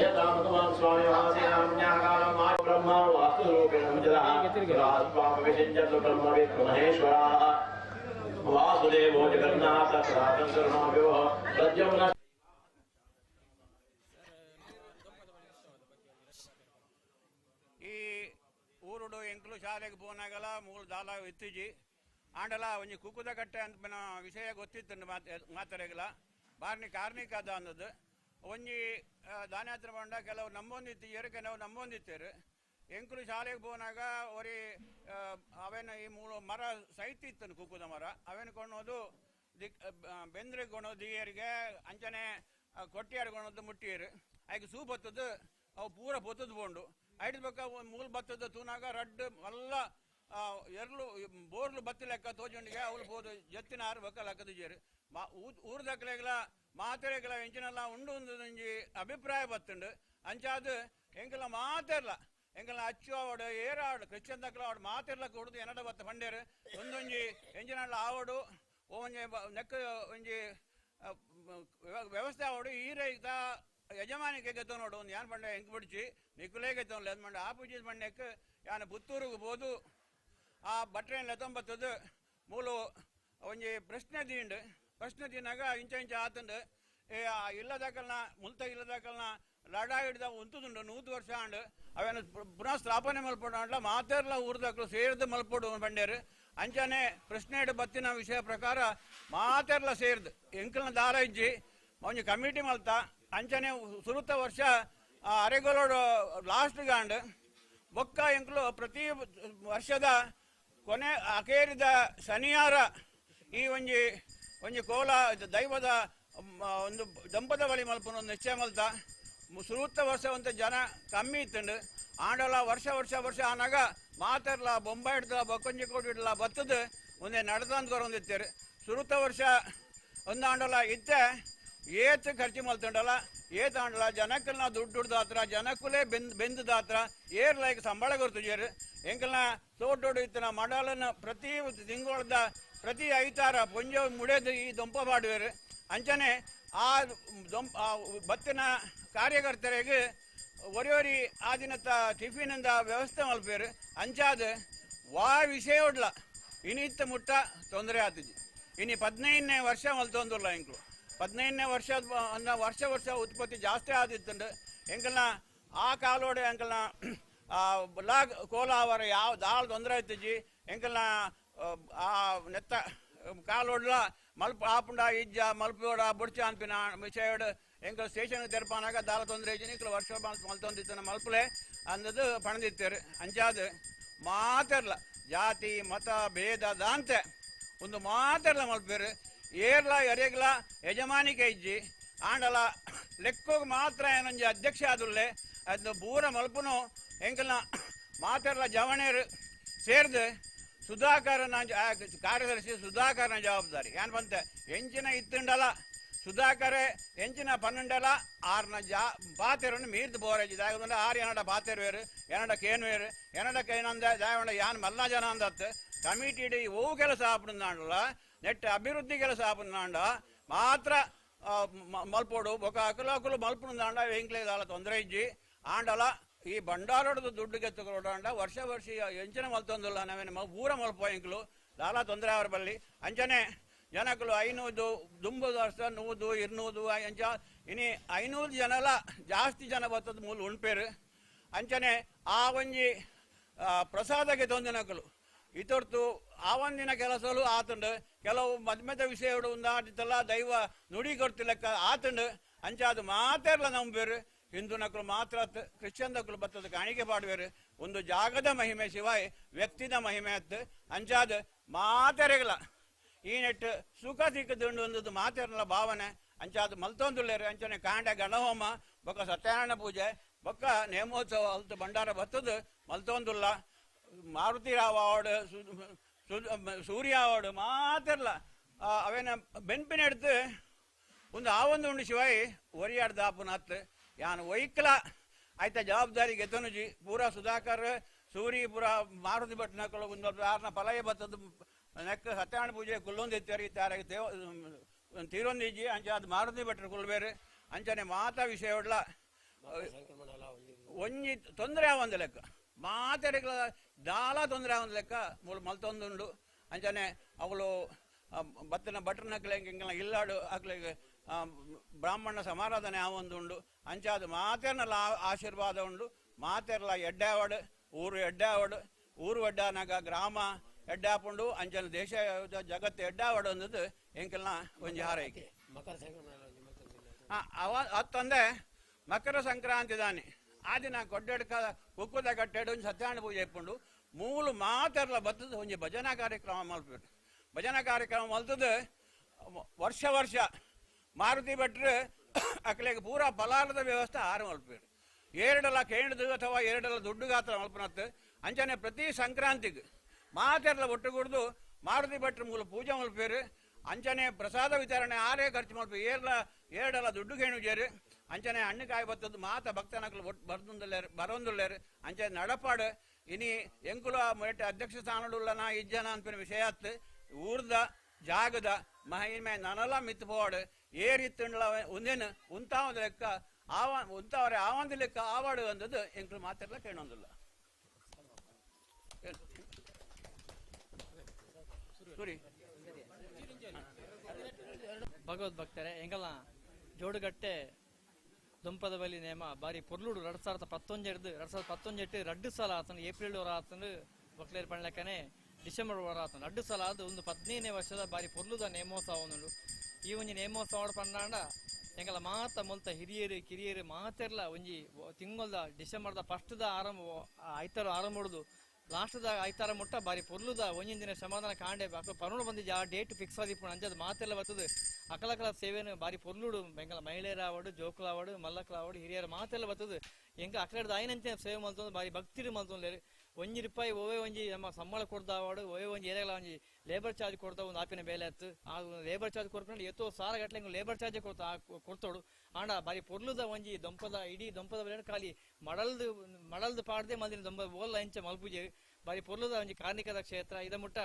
यतां भगवान् स्वामी महासेनाम्याकालं मा ब्रह्म वास्तुरूपेण मुजरः स्वामविषिञ्चतु ब्रह्मवित् महेश्वराः वासुदेवो जगन्नाथः सनातन शरणोभ्यो प्रद्युम्न ಈ ಊರುಡು ಎಂಕ್ಲು ಶಾಲೆಗೆ ಪೋನಾಗಲ ಮೂಲ ದಾಲ ಇತ್ತೀಜಿ ಆಂಡಲ ಒಂಜಿ ಕುಕ್ಕುದ ಕಟ್ಟೆ ಅಂತ ವಿಷಯ ಗೊತ್ತಿತ್ತು ಮಾತಾಡಗಲ ಬಾರ್ನಿ ಕಾರ್ಣಿಕ ಅದ ಅನ್ನೋದು ಒಂಜಿ ದಾನಯಾತ್ರೆ ಬಂಡ ಕೆಲವು ನಂಬೊಂದಿತ್ತೀರು ಕೆಲವು ನಂಬೊಂದಿತ್ತೇರು ಎಂಕ್ಲು ಶಾಲೆಗೆ ಪೋನಾಗ ಒರಿ ಅವೇನು ಈ ಮೂರು ಮರ ಸೈತ್ ಇತ್ತು ಕುಕ್ಕುದ ಮರ ಅವೇನು ಕೊಂಡೋದು ಬೆಂದ್ರಿಗೆ ಕೊಂಡೋದು ದಿಯರಿಗೆ ಅಂಚನೆ ಕೊಟ್ಟಿಯಾರು ಕೊಂಡೋದು ಮುಟ್ಟಿಯರು ಆಯ್ಕೆ ಸೂ ಬತ್ತದು ಅವು ಪೂರ ಬತ್ತದು ಬೋಂಡು ಐದು ಪಕ್ಕ ಮೂಲ ಬತ್ತದ ತೂನಾಗ ರಡ್ಡು ಮಲ್ಲ ಎರ್ಲು ಬೋರ್ಲು ಬತ್ತಿ ಲೆಕ್ಕ ತೋಜೊಂಡಿಗೆ ಅವಳು ಬೋದು ಜತ್ತಿನಾರು ಬೊಕ್ಕ ಲೆಕ್ಕದ ಜೇರು ಊರ್ದಕ್ಲೆಗಳ ಮಾತೆರೆಗಳ ಎಂಚಿನೆಲ್ಲ ಉಂಡು ಒಂದೊಂಜಿ ಅಭಿಪ್ರಾಯ ಬತ್ತುಂಡು ಅಂಚಾದು ಎಂಕಲ ಮಾತೆರ್ಲ ಎಂಕಲ್ನ ಅಚ್ಚು ಆವಡು ಏರಾಡು ಕ್ರಿಶ್ಚಿಯನ್ ತಕ್ಕಲ ಆವಡು ಮಾತೆರ್ಲ ಕೊಡುದು ಎನಡ ಬತ್ತ ಪಂಡೇರು ಒಂದೊಂಜಿ ಎಂಚಿನಲ್ಲ ಆವಡು ಒಂಜಿ ನೆಕ್ಕ ಒಂಜಿ ವ್ಯವಸ್ಥೆ ಆವಡು ಈರೈತ ಯಜಮಾನಿಗೆ ಗೆತ್ತ ನೋಡು ಒಂದು ಯಾನ್ ಪಂಡ ಹೆಂಗ್ ಬಿಡ್ಚಿ ನಿಕ್ಕುಲೇ ಗೆತ್ತವಲ್ಲ ಅದು ಮಂಡ ಆಪೂಜಿ ಮಂಡಕ್ಕೆ ಯಾನು ಪುತ್ತೂರಿಗೆ ಬೋದು ಆ ಬಟ್ರೆಯನ್ನು ಲೆತ್ತೊಂಬತ್ತದು ಮೂಲು ಒಂಜಿ ಪ್ರಶ್ನೆ ತೀಂಡು ಪ್ರಶ್ನೆ ತಿನ್ನಾಗ ಇಂಚ ಆತಂಡು ಇಲ್ಲದಾಕಲ್ನ ಮುಲ್ತ ಇಲ್ಲದಾಕಲ್ನ ಲಡಾ ಹಿಡ್ದ ಉಂತುದುಂಡು 100 ವರ್ಷ ಆಂಡು ಅವೇನು ಪುನಃ ಸ್ಥಾಪನೆ ಮಲ್ಪಡ ಮಾತೆರ್ಲ ಊರ್ದಾಕಲು ಸೇರಿದು ಮಲ್ಪಡು ಪಂಡೇರು ಅಂಚನೆ ಪ್ರಶ್ನೆ ಹಿಡು ಬತ್ತಿನ ವಿಷಯ ಪ್ರಕಾರ ಮಾತೆರ್ಲ ಸೇರಿದು ಎಂಕಲ್ನ ದಾರ ಇಜ್ಜಿ ಒಂಜಿ ಕಮಿಟಿ ಮಲ್ತ ಅಂಚನೆ ಸುರುತ ವರ್ಷ ಅರೆಗೋಲೋಡು ಲಾಸ್ಟ್ ಗಾಂಡು ಬೊಕ್ಕ ಎಂಕಲು ಪ್ರತಿ ವರ್ಷದ ಕೊನೆ ಅಕೇರಿದ ಶನಿವಾರ ಈ ಒಂಜಿ ಕೋಲ ದೈವದ ಒಂದು ದಂಪದ ಬಳಿ ಮಲ್ಪನ ಒಂದು ನಿಶ್ಚಯ ಮಲ್ತ ಸುರುತ್ತ ವರ್ಷ ಒಂದು ಜನ ಕಮ್ಮಿ ಇತ್ತಂಡು ಆಂಡಲ ವರ್ಷ ಆನಾಗ ಮಾತೆರ್ಲ ಬೊಂಬಾಯಿ ಹಿಡ್ದ ಬೊಕ್ಕೊಂಜಿ ಕೋಟಿ ಹಿಡ್ಲ ಬತ್ತದು ಒಂದೇ ನಡೆದಂತ ಹೊರೊಂದಿತ್ತೇರು ಸುರುತ್ತ ವರ್ಷ ಒಂದು ಆಂಡಲ ಇತ್ತೆ ಏತ್ ಖರ್ಚು ಮಲ್ತಂಡಲ್ಲ ಏತ್ ಆಂಡಲ ಜನಕ್ಕಲ್ನ ದುಡ್ಡು ದಾತ್ರ ಜನಕ್ಕುಲೇ ಬೆಂದಾತ್ರ ಏರ್ಲೈಕ್ ಸಂಬಳ ಕೊರ್ತುಜೇರು ಎಂಕಲ್ನ ತೋಟೋಡು ಇತ್ತನ ಮಡಲನ್ನ ಪ್ರತಿ ತಿಂಗಳದ ಪ್ರತಿ ಐತಾರ ಪೊಂಜ ಮುಡೆದು ಈ ದೊಂಪ ಮಾಡುವರು ಅಂಚನೆ ಆ ಬತ್ತಿನ ಕಾರ್ಯಕರ್ತರಿಗೆ ಒರಿಯೊರಿ ಆ ದಿನದ ಟಿಫಿನಿಂದ ವ್ಯವಸ್ಥೆ ಮಲ್ಪೇರು ಅಂಚಾದ ವಾ ವಿಷಯ ಉಡ್ಲ ಇನಿತ್ತ ಮುಟ್ಟ ತೊಂದರೆ ಆತಜಿ ಇನಿ 15ನೇ ವರ್ಷ ಮಲ್ತೊಂದುಲ್ಲ ಎಂಕ್ಲು 15ನೇ ವರ್ಷ ಉತ್ಪತ್ತಿ ಜಾಸ್ತಿ ಆದಿತ್ತಂಡು ಎಂಕಲ್ನ ಆ ಕಾಲೋಡೆ ಎಂಕಲ್ನ ಲಾ ಕೋಲಾವರ ಯಾವ ದಾಳ್ ತೊಂದರೆ ಆಯ್ತಜಿ ಎಂಕಲ್ನ ಆ ನೆತ್ತ ಕಾಲೋಡ್ಲ ಮಲ್ಪ ಆಪುಂಡ ಇಜ್ಜ ಮಲ್ಪೋಡ ಬುಡ್ಚ ಅನ್ಪಿನ ವಿಷಯಡು ಎಂಕಲ್ ಸ್ಟೇಷನ್ ತೆರಪಾನಾಗ ದಾಳ ತೊಂದರೆ ಇಜ್ಜಿ ಎಂಕಲ್ ವರ್ಷ ಮಲ್ತೊಂದಿತ್ತನ ಮಲ್ಪಲೆ ಅಂದದು ಪಣದಿತ್ತೇರು ಅಂಚಾದು ಮಾತೆರ್ಲ ಜಾತಿ ಮತ ಭೇದ ದಾಂತೆ ಒಂದು ಮಾತೆರ್ಲ ಮಲ್ಪೇರು ಏರ್ಲ ಎರೆಗ್ಲ ಯಜಮಾನಿಕೆ ಇಜ್ಜಿ ಆಂಡಲ ಲೆಕ್ಕೋಗ ಮಾತ್ರ ಏನೊಂಜಿ ಅಧ್ಯಕ್ಷ ಆದುಲ್ಲೆ ಅದು ಪೂರ ಮಲ್ಪುನು ಎಂಕಲ್ನ ಮಾತೆರ್ಲ ಜವಣೇರು ಸೇರ್ದು ಸುಧಾಕರನ ಕಾರ್ಯದರ್ಶಿ ಸುಧಾಕರನ ಜವಾಬ್ದಾರಿ ಏನ್ ಬಂತೆ ಎಂಚಿನ ಇತ್ತುಂಡಲ ಸುಧಾಕರೆ ಎಂಚಿನ 12 ಆರ್ನ ಪಾತೆರನ್ನು ಮೀರ್ದು ಬೋರಜ್ಜಿ ದಾಯಗೊಂಡ 6 ಎನಡ ಪಾತೆರ್ವೇರು ಎನಡ ಕೇನ್ವೇರು ಎನಡ ಕೈನಂದ ದಾಯಗೊಂಡ ಯಾನ್ ಮಲ್ಲ ಜನ ಅಂದತ್ತು ಕಮಿಟಿ ಓವು ಕೆಲಸ ಆಪುಂದಾಂಡಲ ನೆಟ್ ಅಭಿವೃದ್ಧಿ ಕೆಲಸ ಆಪುಂದಾಂಡ ಮಾತ್ರ ಮಲ್ಪೋಡು ಬೊಕ ಅಕಲು ಮಲ್ಪುಂದಾಂಡ ಎಂಕ್ಲೇದಾಲ ತೊಂದರೆ ಇಜ್ಜಿ ಆಂಡಲ ಈ ಬಂಡಾರೋಡದು ದುಡ್ಡು ಗೆತ್ತುಕೊಡಾಂಡ ವರ್ಷ ಎಂಚಿನ ಮಲ್ತೊಂದಿಲ್ಲ ನಾವೇನು ಪೂರ ಮಲ್ಪ ಎಂಕ್ಲು ದಾಲ ತೊಂದರೆ ಅವರ ಬಲ್ಲಿ ಅಂಚನೆ ಜನಕ್ಕಲು 500 ದುಂಬುದು ವರ್ಷ 100 200 ಅಂಚ ಇನಿ 500 ಜನಲ ಜಾಸ್ತಿ ಜನ ಬತ್ತದ ಮೂಲ ಉಣ್ಪೇರು ಅಂಚನೆ ಆ ಒಂಜಿ ಪ್ರಸಾದಕ್ಕೆ ತೊಂದಿನಕಲು ಇತೊರ್ತು ಆ ಒಂದಿನ ಕೆಲಸಲು ಆತಂಡು ಕೆಲವು ಮದ್ಮೆದ ವಿಷಯ ಉಂದಾಟಿತ್ತಲ್ಲ ದೈವ ನುಡಿ ಕೊಡ್ತಿಲ್ಲಕ್ಕ ಆತಂಡು ಅಂಚಾದು ಮಾತೆರ್ಲ ನಂಬೇರು ಹಿಂದೂ ನಕಲು ಮಾತ್ರ ಕ್ರಿಶ್ಚಿಯನ್ ದಕ್ಕಲು ಬತ್ತದ ಕಾಣಿಕೆ ಪಾಡುವೇರು ಒಂದು ಜಾಗದ ಮಹಿಮೆ ಶಿವಾಯ್ ವ್ಯಕ್ತಿದ ಮಹಿಮೆ ಅತ್ತು ಅಂಚಾದ ಮಾತೆರೆಗಲ ಈ ನೆಟ್ಟು ಸುಖ ಸಿಕ್ಕದುಂಡು ಒಂದು ಮಾತೆರಲ ಭಾವನೆ ಅಂಚಾದ ಮಲ್ತೊಂದುಲ್ಲೇರು ಅಂಚನೆ ಕಾಂಡ ಗಣಹೋಮ ಬೊಕ್ಕ ಸತ್ಯನಾರಾಯಣ ಪೂಜೆ ಬೊಕ್ಕ ನೇಮೋತ್ಸವ ಅಲ್ತು ಭಂಡಾರ ಬತ್ತದು ಮಲ್ತೊಂದುಲ್ಲ ಮಾರುತಿ ರಾವ್ ಅವಾರ್ಡ್ ಸೂರ್ಯ ಅವಾರ್ಡ್ ಮಾತೆರ್ಲ ಅವೇನ ಬೆನ್ಪಿನ ಎಡ್ತು ಒಂದು ಆವೊಂದು ಉಂಡು ಶಿವಾಯಿ ಒರಿಯಾಡ್ದ ಆಪುನತ್ತು ಯಾನು ಒಯ್ಕಲ ಆಯ್ತಾ ಜವಾಬ್ದಾರಿ ಗೆತನುಜಿ ಪೂರಾ ಸುಧಾಕರ್ ಸೂರಿ ಪೂರಾ ಮಾರುತಿ ಭಟ್ನಕಲು ಒಂದು ಆರ್ನ ಪಲಯ ಬತ್ತದು ನೆಕ್ಕ ಸತ್ಯನಾರಾಯಣ ಪೂಜೆ ಕುಲ್ಲೊಂದಿತ್ತೇರಿ ತಾರ ತೀರೊಂದಿಜ್ಜಿ ಅಂಚೆ ಅದು ಮಾರುತಿ ಭಟ್ರು ಕುಲ್ಬೇರು ಅಂಚನೆ ಮಾತಾ ವಿಷಯ ಉಡ್ಲ ಒಂಜಿ ತೊಂದರೆ ಆವಂದ ಲೆಕ್ಕ ಮಾತೆರೆಗಳ ದಾಲ ತೊಂದರೆ ಆವಂದ ಲೆಕ್ಕ ಮಲ್ತೊಂದುಂಡು ಅಂಚನೆ ಅವಳು ಬತ್ತನ ಭಟ್ರನಕ್ಲೆ ಎಂಕಲ್ನ ಇಲ್ಲಾಡು ಅಕ್ಲೆಗೆ ಬ್ರಾಹ್ಮಣ ಸಮಾರಾಧನೆ ಆವೊಂದುಂಡು ಅಂಚಾದ ಮಾತೆರ್ನಲ್ಲ ಆಶೀರ್ವಾದ ಉಂಡು ಮಾತೆರ್ಲ ಎಡ್ಡಾವಡು ಊರು ಎಡ್ಡಾವಡು ಊರು ಎಡ್ಡಾನಾಗ ಗ್ರಾಮ ಎಡ್ಡಾಪುಂಡು ಅಂಚನ ದೇಶ ಜಗತ್ತು ಎಡ್ಡಾವಡು ಅಂದದ್ದು ಎಂಕಲ್ನ ಒಂಜಿ ಹಾರೈಕೆ ಅತ್ತಂದೆ ಮಕರ ಸಂಕ್ರಾಂತಿ ದಾನಿ ಆ ದಿನ ಕೊಡ್ಡೆಡ್ಕ ಕುಕ್ಕುದ ಕಟ್ಟೆಡು ಸತ್ಯನಾರಾಯಣ ಪೂಜೆ ಇಪ್ಪುಂಡು ಮೂಲು ಮಾತೆರ್ಲ ಬತ್ತದು ಒಂಜಿ ಭಜನಾ ಕಾರ್ಯಕ್ರಮ ಮಲ್ಪೇರು ಭಜನಾ ಕಾರ್ಯಕ್ರಮ ಮಲ್ತದ್ದು ವರ್ಷ ಮಾರುತಿ ಭಟ್ರು ಅಕ್ಲೆಗೆ ಪೂರಾ ಫಲಾರದ ವ್ಯವಸ್ಥೆ ಆರು ಮಲ್ಪೇರು 2 ಕೇಂದ್ರದು ಅಥವಾ 2 ದುಡ್ಡು ಗಾತ್ರ ಮಲ್ಪನತ್ತು ಅಂಚನೆ ಪ್ರತಿ ಸಂಕ್ರಾಂತಿಗೆ ಮಾತೆಲ್ಲ ಒಟ್ಟುಗೂಡ್ದು ಮಾರುತಿ ಭಟ್ರ ಮೂಲ ಪೂಜೆ ಮಲ್ಪೇರು ಅಂಚನೆ ಪ್ರಸಾದ ವಿತರಣೆ ಆರೇ ಖರ್ಚು ಮಲ್ಪ ಏರಡಲ್ಲ ದುಡ್ಡು ಕೇಣುಜೇರು ಅಂಚನೆ ಹಣ್ಣು ಕಾಯಿ ಬತ್ತದ್ದು ಮಾತ ಭಕ್ತನಕಲು ಬರೊಂದುಲ್ಲೇರು ಅಂಚನೆ ನಡಪಾಡು ಇನಿ ಎಂಕುಲ ಮೊಟ್ಟ ಅಧ್ಯಕ್ಷ ಸ್ಥಾನಡುಲ್ಲನ ಇಜ್ಜನ ಅನ್ಪಿನ ವಿಷಯತ್ ಊರ್ದ ಜಾಗದ ಮಹಿಮೆ ನನಲ ಮಿತ್ತು ಪೋಡು ಏರಿತ್ತುಂಡ್ಲ ಒಂದೇನು ಉಂತಾವದ ಲೆಕ್ಕ ಉಂತಾವರೆ ಆವಂದ ಲೆಕ್ಕ ಆವಾಡು ಅಂದದ್ದು ಎಂಕುಲು ಮಾತೆಲ್ಲ ಕೇಳೊಂದಿಲ್ಲ ಸುರಿ ಭಗವದ್ಭಕ್ತರೇ ಎಂಗಲ್ಲ ಜೋಡುಗಟ್ಟೆ ದುಂಪದ ಬಲಿ ನೇಮ ಬಾರಿ ಪೊರ್ಲುಡು 2019 2 ಸಲ ಆತನು ಏಪ್ರಿಲ್ ವರ ಆತನು ಬಕ್ಲೇರ್ ಪಣ್ಲಕ್ಕನೆ ಡಿಸೆಂಬರ್ ವರ ಆತನು 2 ಸಲ ಅದು ಒಂದು 15ನೇ ವರ್ಷದ ಬಾರಿ ಪೊರ್ಲುದ ನೇಮೋತ್ಸವ ಒಂದು ಈ ಒಂಜಿ ನೇಮೋತ್ಸವ ಪಂಡಾಂಡ ಎಂಗಲ ಮಾತ ಮೊಲ್ತ ಹಿರಿಯರು ಕಿರಿಯರು ಮಾತೆರ್ಲ ಒಂಜಿ ತಿಂಗಳದ ಡಿಸೆಂಬರ್ದ ಫಸ್ಟ್ದ ಐತಾರ ಆರಂಭ ಲಾಸ್ಟ್ದ ಐತಾರ ಮುಟ್ಟ ಬಾರಿ ಪೊರ್ಲುದ ಒಂಜಿನ ದಿನ ಸಮಾಧಾನ ಕಾಂಡೆ ಪರುಣ ಬಂದಿದ್ದ ಆ ಡೇಟ್ ಫಿಕ್ಸ್ ಆದಿಪ್ಪು ಅಂಜದ ಮಾತೆಲ್ಲ ಬರ್ತದೆ ಅಕಲಕಲ ಸೇವೆನು ಬಾರಿ ಪೊರ್ಲುಡು ಎಂಗಲ ಮಹಿಳೆಯರ ಆವಡು ಜೋಕುಲ ಆವಡು ಮಲ್ಲಕಲ ಆವಡು ಹಿರಿಯರ ಮಾತೆಲ್ಲ ಬರ್ತದೆ ಎಂಗ ಅಕಲದ ಆಯ್ನಂತೆ ಸೇವೆ ಮಲ್ತೊಂದು ಬಾರಿ ಭಕ್ತಿರು ಮಲ್ತೊಂದು ₹1 ಓವೇ ಒಂಜಿ ನಮ್ಮ ಸಂಬಳ ಕೊಡ್ದಾವಾಡು ಓವೇ ಒಂಜಿ ಏರೆಗಳ ಒಂಜಿ ಲೇಬರ್ ಚಾರ್ಜ್ ಕೊಡ್ತಾ ಒಂದು ಆಪಿನ ಬೇಲೆ ಹತ್ತು ಆ ಲೇಬರ್ ಚಾರ್ಜ್ ಕೊಡ್ಕೊಂಡು ಎತ್ತೋ ಸಾಲ ಗಟ್ಲೆ ಲೇಬರ್ ಚಾರ್ಜ್ ಕೊಡ್ತೋಡು ಆಂಡ ಬಾರಿ ಪೊರ್ಲುದ ಒಂಜಿ ದೊಂಪದ ಇಡೀ ದೊಂಪದ ಬೇಳೆ ಖಾಲಿ ಮಡಲ್ದು ಪಾಡ್ದೆ ಮಲ್ದಿನ ದೊಂಪ ಓಲ್ಲ ಇಂಚ ಮಲ್ಪುಜೆ ಬಾರಿ ಪೊರ್ಲುದ ಒಂಜಿ ಕಾರ್ಮಿಕದ ಕ್ಷೇತ್ರ ಇದ ಮುಟ್ಟ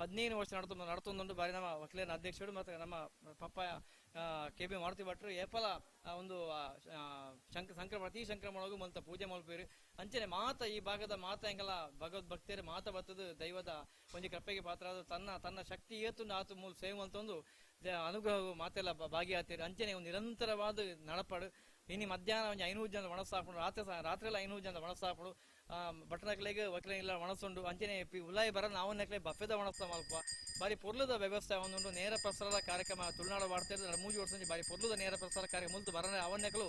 15 ವರ್ಷ ನಡ್ತೊಂದು ಬಾರಿ ನಮ್ಮ ವಕೀಲರ ಅಧ್ಯಕ್ಷರು ಮತ್ತು ನಮ್ಮ ಪಪ್ಪ KB ಮಾರುತಿ ಭಟ್ರು ಏಪಲ ಒಂದು ಪ್ರತಿ ಸಂಕ್ರಮಣಗೂ ಮಲ್ತ ಪೂಜೆ ಮಲ್ಪೇರು ಅಂಚನೆ ಮಾತ ಈ ಭಾಗದ ಮಾತ ಎಂಗಲ ಭಗವದ್ಭಕ್ತರು ಮಾತ ಬತ್ತದು ದೈವದ ಒಂಜಿ ಕೃಪೆಗೆ ಪಾತ್ರ ಅದು ತನ್ನ ಶಕ್ತಿ ಏತು ಆತು ಮೂಲ ಸೇವೆ ಮಲ್ತೊಂದು ಅನುಗ್ರಹ ಮಾತೆಲ್ಲ ಭಾಗಿಯಾಗ್ತೀರಿ ಅಂಚನೆ ಒಂದು ನಿರಂತರವಾದ ನಡಪಾಡು ಇನ್ನು ಮಧ್ಯಾಹ್ನ ಒಂದು 500 ಜನ ಒಣಸಾಪಡು ರಾತ್ರಿ ಎಲ್ಲ 500 ಜನ ಒಣಸಾಪಡು ಬಟ್ಟನಕ್ಲೆಗೆ ವಕೀಲ ಒಣಸುಂಡು ಅಂಚನೆ ಉಲಾಯಿ ಬರ ನಾವನ್ನಕ್ಲೆ ಬಫೆದ ಒಣಸ್ತ ಮಲ್ಪ ಬಾರಿ ಪೊರ್ಲುದ ವ್ಯವಸ್ಥೆ ಒಂದುಂಡು ನೇರ ಪ್ರಸಾರ ಕಾರ್ಯಕ್ರಮ ತುಳುನಾಡು ವಾಡ್ತಿರ್ತಾರೆ 3 ವರ್ಷ ಬಾರಿ ಪೊರ್ಲುದ ನೇರ ಪ್ರಸಾರ ಕಾರ್ಯ ಮುಲ್ತು ಬರನೆ ಅವನ್ನಕ್ಲು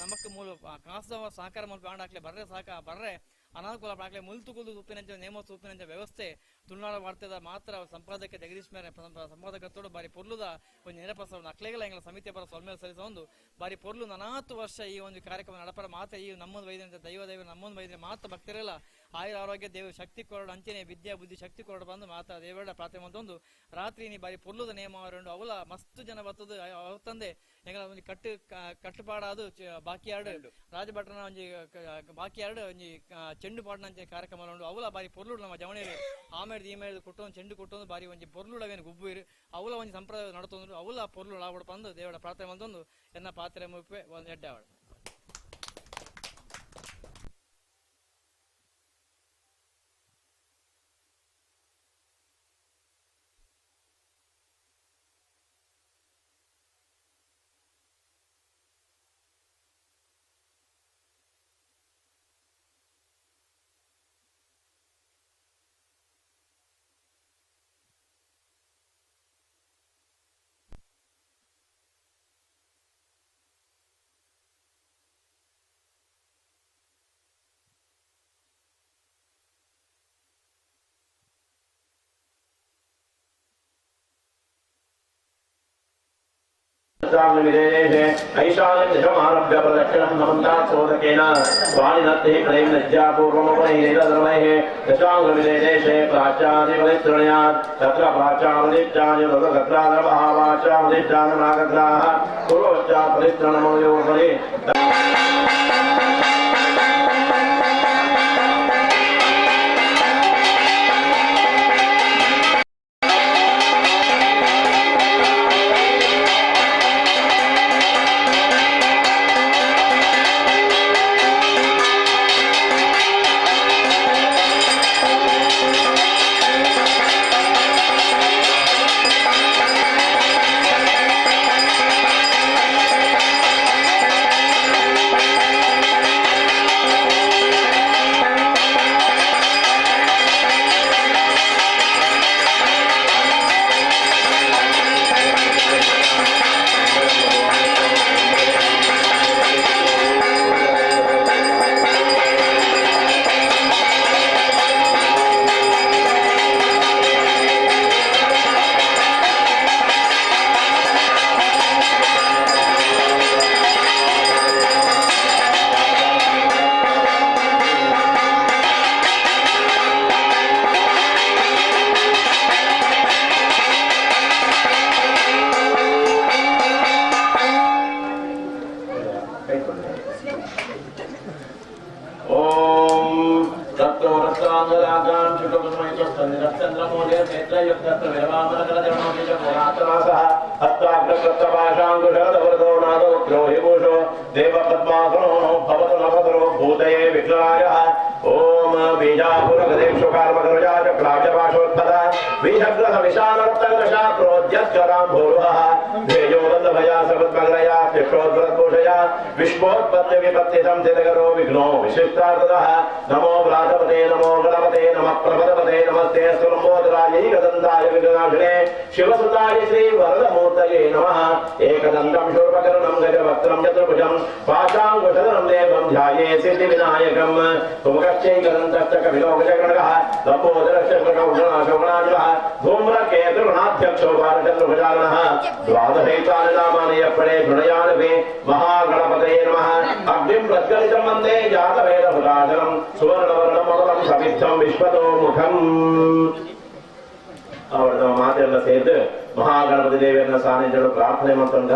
ನಮಕ್ ಮೂಲ ಕಾಸದ ಸಹಕಾರ ಮಲ್ಪ ಆಂಡಾಕ್ಲೆ ಬರ್ರೆ ಬರ್ರೆ ಅನಾನುಕೂಲ ಆಕ್ಲೆ ಮುಲ್ತು ಕುಲ್ದು ಉಪ್ಪಿನಂಚ ನೇಮೋತ್ಸವ ಉಪ್ಪಿನಂಚ ವ್ಯವಸ್ಥೆ ತುಳುನಾಡು ವಾರ್ತೆದ ಮಾತ್ರ ಸಂಪಾದಕ ಜಗದೀಶ್ ಮೇರೆ ಸಂಪಾದಕತ್ತೋಡು ಬಾರಿ ಪೊರ್ಲುದ ಒಂದು ನೇರ ಪ್ರಸಾರ ಅಕ್ಲೆಗಳ ಎಂಗಳ ಸಮಿತಿಯ ಪರ ಸೊಲ್ಮೇಲೆ ಸಲ್ಲಿಸ ಒಂದು ಬಾರಿ ಪೊರ್ಲು 40 ವರ್ಷ ಈ ಒಂದು ಕಾರ್ಯಕ್ರಮ ನಡಪರ ಮಾತ್ರ ಈ ನಮ್ಮೊಂದು ವೈದ್ಯ ದೈವ ನಮ್ಮೊಂದು ವೈದ್ಯ ಮಾತ್ರ ಭಕ್ತರೆಲ್ಲ ಆಯುರ ಆರೋಗ್ಯ ದೇವ ಶಕ್ತಿ ಕೊರಡು ಅಂಚನೆ ವಿದ್ಯಾ ಬುದ್ಧಿ ಶಕ್ತಿ ಕೊರಡು ಬಂದು ಮಾತಾ ದೇವೇಡ ಪ್ರಾರ್ಥನೆ ಮಂತೊಂದು ರಾತ್ರಿ ನೀ ಬಾರಿ ಪೊರ್ಲುದ ನೇಮ ಅವರುಂಡು ಅವಲ ಮಸ್ತು ಜನ ಬರ್ತದ ಅವತ್ತಂದೆ ಎಂಗಳ ಒಂದು ಕಟ್ಟುಪಾಡಾದು ಬಾಕಿಯಾಡು ರಾಜಭಟ್ರನ ಒಂಜಿ ಬಾಕಿಯಾಡು ಒಂಜಿ ಚೆಂಡು ಪಾಡ್ನಂಚೆ ಕಾರ್ಯಕ್ರಮ ಉಂಡು ಅವಲ ಬಾರಿ ಪೊರ್ಲುಡು ನಮ್ಮ ಜವಣೇರು ಆಮೇಲೆ ಈಮೇಲೆ ಕೊಟ್ಟೊಂದು ಚೆಂಡು ಕೊಟ್ಟೊಂದು ಬಾರಿ ಒಂಜಿ ಪೊರ್ಲುಡವೇನು ಗುಬ್ಬುರು ಅವಲ ಒಂಜಿ ಸಂಪ್ರದಾಯ ನಡತೊಂದ್ರು ಅವಲ ಪೊರ್ಲುಡು ಆವಡು ಬಂದು ದೇವಡ ಪ್ರಾರ್ಥನೆ ಮಂತೊಂದು ಎನ್ನ ಪಾತ್ರೆ ಮುಪ್ಪೆ ಒಂದು ಎಡ್ಡೆ ಆವಡು ऐशान्यमारभ्य प्रदक्षिणं नमन्तात्सोदकेन स्वानिनत्ते क्लैं लज्जापूर्वमपनैरधर्मैः दशाङ्गविदेशे प्राच्यादिपरित्रणयात् तत्र प्राच्यादित्यादि तत्रादभावाच्यादित्यादनागग्राः पूर्वश्चापरित्रणमयोपरि ओम तत्तो रत्नांगरागां शुक्लकुसुमैकस्तन्निरश्चन्द्रमौले नेत्रयुक्तत्र विरवामनकरजनोदिच पुरातनासः हस्ताग्रकृत्तपाशाङ्कुशरदवरदो नादोग्रो हिभूषो देवपद्मासनो भवतु नभद्रो भूतये विघ्नायः ओम बीजापुरगदेक्षुकार्मकरुजाचक्राजपाशोत्पदा बीजग्रह विशालरत्नकशाप्रोद्यस्करां भूर्वः धेयोगन्धभया सर्वद्मग्नया कृष्णोद्भरद्भूषया विश्वोत्पत्ति विपत्ति संस्थितकरो विघ्नो विशिष्टार्थतः नमो व्रातपते नमो गणपते नमः प्रपदपते नमस्ते स्तुलम्बोदरायै एकदन्ताय विघ्नाशिने शिवसुताय श्रीवरदमूर्तये नमः एकदन्तं शूर्पकर्णं गजवक्त्रं चतुर्भुजं पाशाङ्कुशधरं देवं ध्याये सिद्धिविनायकं उपकश्चैकदन्तश्च कपिलोकचक्रणकः लम्बोदरश्च शोकनाशोकनाशः धूम्रकेतुर्गणाध्यक्षो भारचन्द्रभुजानः द्वादशैतानि नामानि यप्पणे शृणुयानपि महागणपतये नमः अग्निं प्रज्वलितं वन्दे जातवेदभुताचलं सुवर्णवर्णममलं समिद्धं विश्वतोमुखम् ಅವರ ಮಾತೆಲ್ಲ ಸೇರಿದು ಮಹಾಗಣಪತಿ ದೇವಿಯನ್ನ ಸಾನ್ನಿಧ್ಯಗಳು ಪ್ರಾರ್ಥನೆ ಮಾಡ್ತಂಗ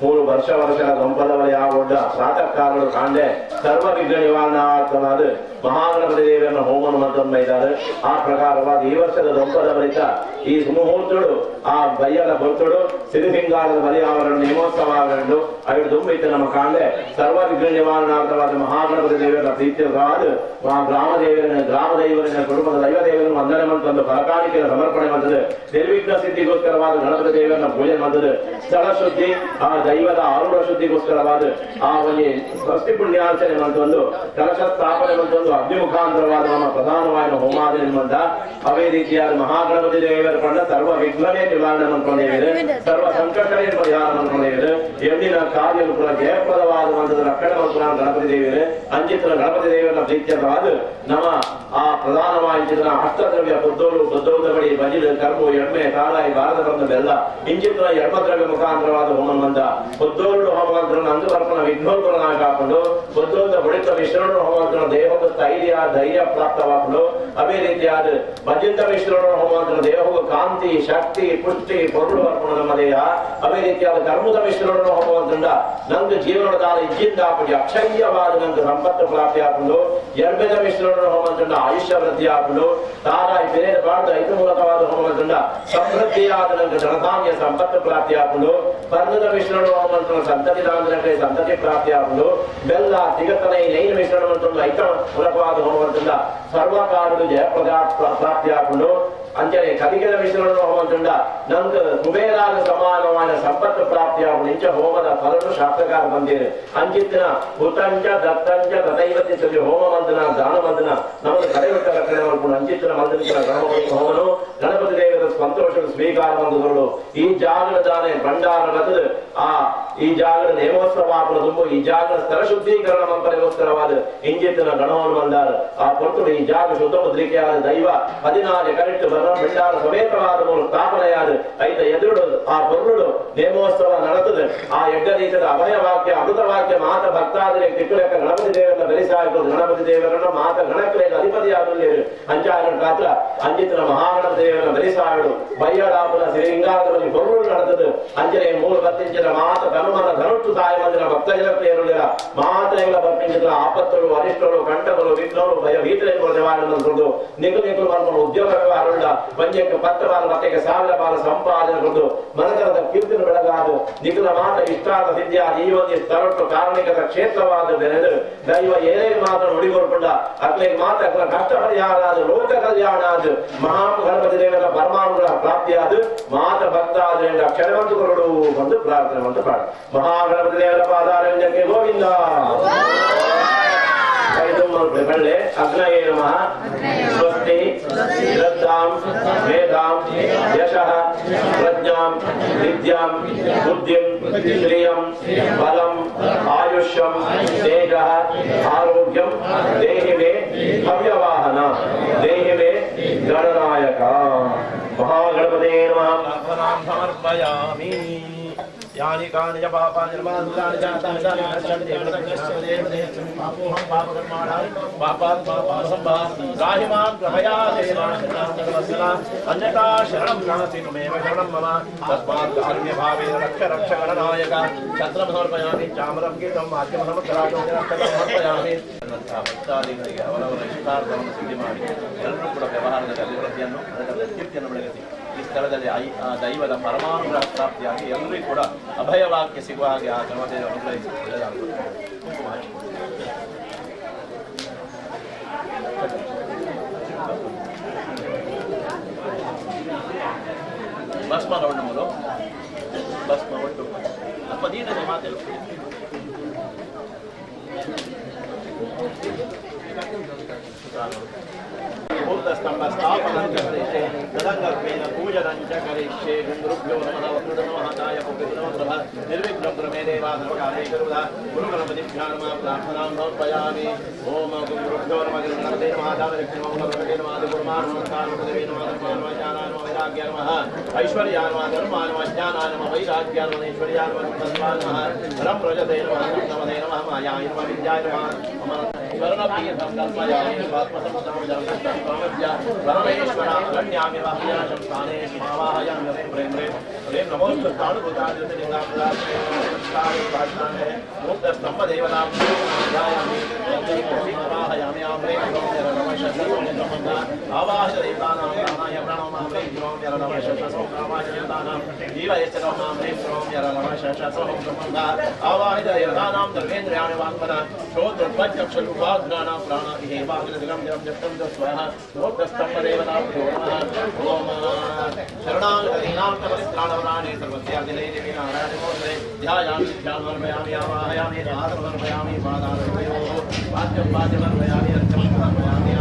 3 ವರ್ಷಗಳ ಗಂಪದವರ ಯಾವೊಡ್ಡ ಪ್ರಾತಃ ಕಾಲಗಳು ಕಾಂಡೆ ಸರ್ವ ವಿಘ್ನ ನಿವಾರಣಾರ್ಥವಾದ ಮಹಾಗಣಪತಿ ದೇವಿಯನ್ನ ಹೋಮನ ಮಾಡ್ತಂದ ಇದ್ದಾರೆ ಆ ಪ್ರಕಾರವಾದ ಈ ವರ್ಷದ ಗಂಪದವರಿತ ಈ ಸುಮುಹೂರ್ತಗಳು ಆ ಬಯ್ಯಲ ಬರ್ತುಡು ಸಿರಿಸಿಂಗಾರದ ಬಲಿಯಾವರಣ ನೇಮೋತ್ಸವಗಳು ಅವಿಡು ತುಂಬಿತ್ತು ನಮ್ಮ ಕಾಂಡೆ ಸರ್ವ ವಿಘ್ನ ನಿವಾರಣಾರ್ಥವಾದ ಮಹಾಗಣಪತಿ ದೇವಿಯರ ಪ್ರೀತಿಯಾದ ಆ ಗ್ರಾಮದೈವರಿನ ಕುಟುಂಬದ ದೈವ ದೇವರನ್ನು ವಂದನೆ ಮಾಡ್ತಂದು ಫಲಕಾಣಿಕೆಯ ಸಮರ್ಪಣೆ ಮಾಡ್ತದೆ ನಿರ್ವಿಘ್ನ ಸಿದ್ಧಿಗೋಸ್ಕರವಾದ ಗಣಪತಿ ದೇವರನ್ನ ಪೂಜೆ ಮಾಡ್ತದೆ ಸ್ಥಳ ಶುದ್ಧಿ ಆ ದೈವದ ಆರೂಢ ಶುದ್ಧಿಗೋಸ್ಕರವಾದ ಆ ಒಂದು ಸ್ವಸ್ತಿ ಪುಣ್ಯಾರ್ಚನೆ ಮಾಡ್ತಂದು ಕಲಶ ಸ್ಥಾಪನೆ ಮಾಡ್ತಂದು ಅಗ್ನಿಮುಖಾಂತರವಾದ ನಮ್ಮ ಪ್ರಧಾನವಾದ ಹೋಮಾದಿ ಮಂದ ಅವೇ ರೀತಿಯಾದ ಮಹಾಗಣಪತಿ ದೇವರ ಪಂಡ ಸರ್ವ ವಿಘ್ನವೇ ನಿವಾರಣೆ ಮಾಡ್ಕೊಂಡಿದ್ದಾರೆ ಸರ್ವ ಸಂಕಟವೇ ಪರಿಹಾರ ಮಾಡ್ಕೊಂಡಿದ್ದಾರೆ ಎಂದಿನ ಕಾರ್ಯಗಳು ಕೂಡ ಜಯಪ್ರದವಾದ ಮಂತ್ರದ ರಕ್ಷಣೆ ಮಾಡ್ಕೊಂಡ ಗಣಪತಿ ದೇವರೇ ಅಂಚಿತ್ರ ಗಣಪತಿ ದೇವರ ಪ್ರೀತ್ಯವಾದ ನಮ್ಮ ಆ ಪ್ರಧಾನವಾದ ಅಷ್ಟದ್ರವ್ಯ ಬುದ್ಧೋದ ಬಳಿ ಬಜಿಲು ಕರ್ಮು ಎಣ್ಣೆ ತಾಳಾಯಿ ಭಾರತ ಬಂದ ಬೆಲ್ಲ ಇಂಚಿತ್ರ ಎಡ್ಮದ್ರವ್ಯ ಮುಖಾಂತರವಾದ ಹೋಮ ಮಂದ ಬುದ್ಧೋರುಡು ಹೋಮಂತ್ರ ಅಂದುವರ್ಪಣ ವಿಘ್ನೋತ್ಪನ್ನ ಹಾಕೊಂಡು ಬುದ್ಧೋದ ಬಳಿತ ಮಿಶ್ರಣ ಹೋಮಂತ್ರ ದೇಹದ ಸ್ಥೈರ್ಯ ಧೈರ್ಯ ಪ್ರಾಪ್ತವಾಗಲು ಅದೇ ರೀತಿಯಾದ ಭಜಿತ ಮಿಶ್ರಣ ಹೋಮಂತ್ರ ದೇಹದ ಕಾಂತಿ ಶಕ್ತಿ ಪುಷ್ಟಿ ಪೊರುಳು ಅರ್ಪಣ ನಮ್ಮ ದೇಹ ಅದೇ ರೀತಿಯಾದ ಕರ್ಮದ ಮಿಶ್ರಣ ಹೋಮಂತ್ರ ನಂದು ಜೀವನದಾದ ಇಜ್ಜಿಂದಾಪಡಿ ಅಕ್ಷಯ್ಯವಾದ ನಂದು ಸಂಪತ್ತು ಪ್ರಾಪ್ತಿ ಹಾಕೊಂಡು ಎರ್ಬೆದ ಮಿಶ್ರಣ ಹೋಮಂತ್ರ ಆಯುಷ್ಯ ವೃದ್ಧಿ ಹಾಕೊಂಡು ತಾರಾಯಿ ಬೇರೆ ಬಾಳ್ದ ಐದು ಮೂಲಕವಾದ ಹೋಮಂತ್ರ ಸಮೃದ್ಧಿಯಾದ ನಂದು ಧನಧಾನ್ಯ ಸಂಪತ್ತು ಪ್ರಾಪ್ತಿ ಹಾಕೊಂಡು ಪರ್ಣದ ಮಿಶ್ರಣ ಹೋಮಂತ್ರ ಸಂತತಿ ದಾಂದ್ರಕ್ಕೆ ಸಂತತಿ ಪ್ರಾಪ್ತಿ ಹಾಕೊಂಡು ಬೆಲ್ಲ ತಿಗತನ ನೈನ ಮಿಶ್ರಣ ಐತ ಮೂಲಕವಾದ ಹೋಮಂತ್ರ ಸರ್ವಕಾರಗಳು ಜಯಪ್ರದ ಪ್ರಾಪ್ತಿ ಹಾಕೊಂಡು ಅಂಚನೆ ಕಲಿಗೆದ ಮಿಶ್ರಣ ಹೋಮಂತ್ರ ನಂದು ಕುಬೇರಾದ ಸಮಾನವಾದ ಸಂಪತ್ತು ಪ್ರಾಪ್ತಿಯಾಗುವ ಇಂಚ ಹೋಮದ ಫಲನು ಶಾಸ್ತ್ರಕಾರ ಬಂದಿದೆ ಅಂಚಿತ್ತಿನ ಹುತಂಚ ದತ್ತಂಚ ತಥೈವತಿ ಸರಿ ಹೋಮ ಮಂದನ ದಾನ ಮಂದನ ನಮ್ಮನ್ನು ಕಡೆಬಿಟ್ಟ ರಕ್ಷಣೆ ಮಾಡ್ಕೊಂಡು ಅಂಚಿತ್ತಿನ ಮಂದನಿನ ಗಣಪತಿ ಹೋಮನು ಗಣಪತಿ ದೇವರ ಸಂತೋಷದ ಸ್ವೀಕಾರ ಮಂದಗಳು ಈ ಜಾಗದ ದಾನೆ ಭಂಡಾರ ಮತದ ಆ ಈ ಜಾಗದ ನೇಮೋತ್ಸವ ತುಂಬು ಈ ಜಾಗದ ಸ್ಥಳ ಶುದ್ಧೀಕರಣ ಮಂಪರಿಗೋಸ್ಕರವಾದ ಇಂಜಿತ್ತಿನ ಗಣವನ್ನು ಬಂದಾರ ಆ ಪೊರ್ತುಡು ಈ ಜಾಗ ಶುದ್ಧ ಮುದ್ರಿಕೆಯಾದ ದೈವ 16 ಕರೆಕ್ಟ್ ಭಂಡಾರ ಸಮೇತವಾದ ಮೂಲ ಸ್ಥಾಪನೆಯಾದ ಐತ ಎದುರು ಆ ಪೊರುಳು ನೇಮೋತ್ಸವ ನಡೆತದೆ ಆ ಯಜ್ಞ ರೀತಿಯ ಅಭಯ ವಾಕ್ಯ ಅಮೃತ ವಾಕ್ಯ ಮಾತ ಭಕ್ತಾದರೆ ತಿಕ್ಕುಲೆಕ್ಕ ಗಣಪತಿ ದೇವರನ್ನ ಬೆರೆಸಾಗಿರೋದು ಗಣಪತಿ ದೇವರನ್ನ ಮಾತ ಗಣಕ್ರೇಗ ಅಧಿಪತಿಯಾದಲ್ಲಿ ಅಂಚಾರ ಪಾತ್ರ ಅಂಜಿತನ ಮಹಾಗಣಪತಿ ದೇವರನ್ನ ಬೆರೆಸಾಗಿಡು ಬಯ್ಯಡಾಪುರ ಶ್ರೀಲಿಂಗಾದಲ್ಲಿ ಪೊರುಳು ನಡೆತದೆ ಅಂಜನೆ 3 ಬತ್ತಿಂಚಿನ ಮಾತ ಧನುಮನ ಧನುಟ್ಟು ಸಾಯ ಮಂದಿರ ಭಕ್ತಜನಪ್ರಿಯರುಳಿರ ಮಾತೆಗಳ ಬರ್ತಿಂಚಿನ ಆಪತ್ತುಗಳು ಅರಿಷ್ಟರು ಕಂಟಕರು ವಿಘ್ನರು ಭಯ ಭೀತರೆಂಬ ಜವಾನನ್ನು ನಿಖಲು ಮಾಡ್ಕೊಂಡು ಉದ್ಯೋಗ ವ್ಯವಹಾರವುಳ್ಳ ಪಂಚಕ್ಕೆ 10 ಬಾಲ ಮತ್ತಕ್ಕೆ 1000 ಬಾಲ ಸಂಪಾದನೆಗೊಂಡು ಮನಕರದ ಕೀರ್ತನ ಬೆಳಗಾದು ನಿಖಲ ಮಾತ ಇಷ್ಟಾದ ಸಿದ್ಧಿಯಾದ ಈ ಒಂದು ಸ್ಥಳಟ್ಟು ಕಾರಣಿಕದ ಕ್ಷೇತ್ರವಾದ ಬೆಳೆದು ದೈವ ಏನೇನು ಮಾತ್ರ ನುಡಿಗೊಳ್ಕೊಂಡ ಅಕ್ಲಿಗೆ ಮಾತ್ರ ಕಷ್ಟ ಪರಿಹಾರ ಆದ ಲೋಕ ಕಲ್ಯಾಣ ಆದ ಮಹಾ ಗಣಪತಿ ದೇವರ ಪರಮಾನುಗಳ ಪ್ರಾಪ್ತಿಯಾದ ಮಾತ ಭಕ್ತಾದ ಕ್ಷಣವಂತು ಕೊರಡು ಬಂದು ಪ್ರಾರ್ಥನೆ ಮತ್ತು ಪಾಡ ಮಹಾಗಣಪತಿ ದೇವರ ಪಾದಾರಂಜಕ್ಕೆ ಗೋವಿಂದ ಬಳ್ಳೆ ಅಗ್ನಯೇ ನಮಃ ಸ್ವಸ್ತಿ ಶ್ರದ್ಧಾಂ ಮೇಧಾಂ ಯಶಃ ಪ್ರಜ್ಞಾಂ ವಿದ್ಯಾಂ ಬುದ್ಧಿಂ ಶ್ರಿಯಂ ಬಲಂ ಆಯುಷ್ಯಂ ತೇಜಃ ಆರೋಗ್ಯಂ ದೇಹಿ ಮೇ ಭವ್ಯವಾಹನ ದೇಹಿ ಮೇ ಗಣನಾಯಕ ಮಹಾಗಣಪತೇ ನಮಃ ಸಮರ್ಪಯಾಮಿ यानि कानि च पापानि निर्मानुराणि जातानि तानि नश्यन्ति प्रदक्षिणदेवते पापोऽहं पापकर्माणां पापात् पापासम्भवः त्राहि मां कृपया देवाशरणं अन्यथा शरणं नास्ति त्वमेव शरणं मम तस्मात् कारुण्यभावेन रक्ष गणनायक छत्रं समर्पयामि चामरं गीतं वाक्यं समर्पयामि समर्पयामि ಭಕ್ತಾದಿಗಳಿಗೆ ಅವರವರ ಇಷ್ಟಾರ್ಥವನ್ನು ಸಿದ್ಧಿ ಮಾಡಿ ಎಲ್ಲರೂ ಕೂಡ ವ್ಯವಹಾರದ ಅಭಿವೃದ್ಧಿಯನ್ನು ಅದರ ಕೀರ್ತಿಯನ್ನು ಬೆಳಗಿಸಿ ಈ ಸ್ಥಳದಲ್ಲಿ ದೈವದ ಪರಮಾನುಗ್ರಹ ಪ್ರಾಪ್ತಿಯಾಗಿ ಎಲ್ಲರಿಗೂ ಕೂಡ ಅಭಯವಾಕ್ಯ ಸಿಗುವ ಹಾಗೆ ಆ ಕ್ರಮದಲ್ಲಿ ಅನುಗ್ರಹಿಸಿ ಒಳ್ಳೆಯದಾಗುತ್ತದೆ. ಭಸ್ಮ ನೋಡು ಭಸ್ಮ ಒಟ್ಟು ಅಪ್ಪ ನೀನೇ ಮಾತಾಡು स्तंभस्थापनं करिष्ये तदङ्गत्वेन पूजनं च करिष्ये गुरुभ्यो नमः वक्रतुण्डमहाकाय वक्रतुण्डमहाकाय निर्विघ्नं प्रमे देवासर्वकार्ये सर्वदा गुरुगणपतिभ्यो नमः प्रार्थनां समर्पयामि ओम गुरुभ्यो नमः गणपते नमः दानलक्ष्मी नमः गणपते नमः गुरुमानवतानमदेवी नमः धर्मानमः ज्ञानाय नमः वैराग्याय नमः ऐश्वर्याय नमः धर्माय नमः ज्ञानाय नमः वैराग्याय नमः ऐश्वर्याय नमः तस्माय नमः परं प्रजते नमः नमः नमः मायाय नमः विद्याय नमः स्वर्णप्रियं कल्पयामि स्वात्मसंस्थां जलसंस्थामस्य परमेश्वरां गण्यामि वाह्याशं स्थाने मावाहयामि प्रेम प्रेम प्रेम नमोस्तु स्थाणुभूतादित्यलिङ्गाप्रार्थनाय मुक्तस्तम्भदेवतां ध्यायामि वाहयामि आम्रे नमः शतसोमः आवाहय देवतानां प्राणाय प्रणमामि नमः नमः शतसोमः देवतानां जीवयस्य नमः नमः शतसोमः आवाहय देवतानां धर्मेन्द्रियाणि वाक्पद श्रोत्रपञ्चक्षुवाग्नानां प्राणाभिः वाग्नदिगं जपं जपं स्वाहा मुक्तस्तम्भदेवताभ्यो नमः ओम शरणागतीनां नमस्त्राणवराणे सर्वस्यादिले देवी नारायणमूर्ते ध्यायामि ध्यानमर्पयामि आवाहयामि आदरमर्पयामि पादारभयोः वाद्यं वाद्यमर्पयामि अर्चनमर्पयामि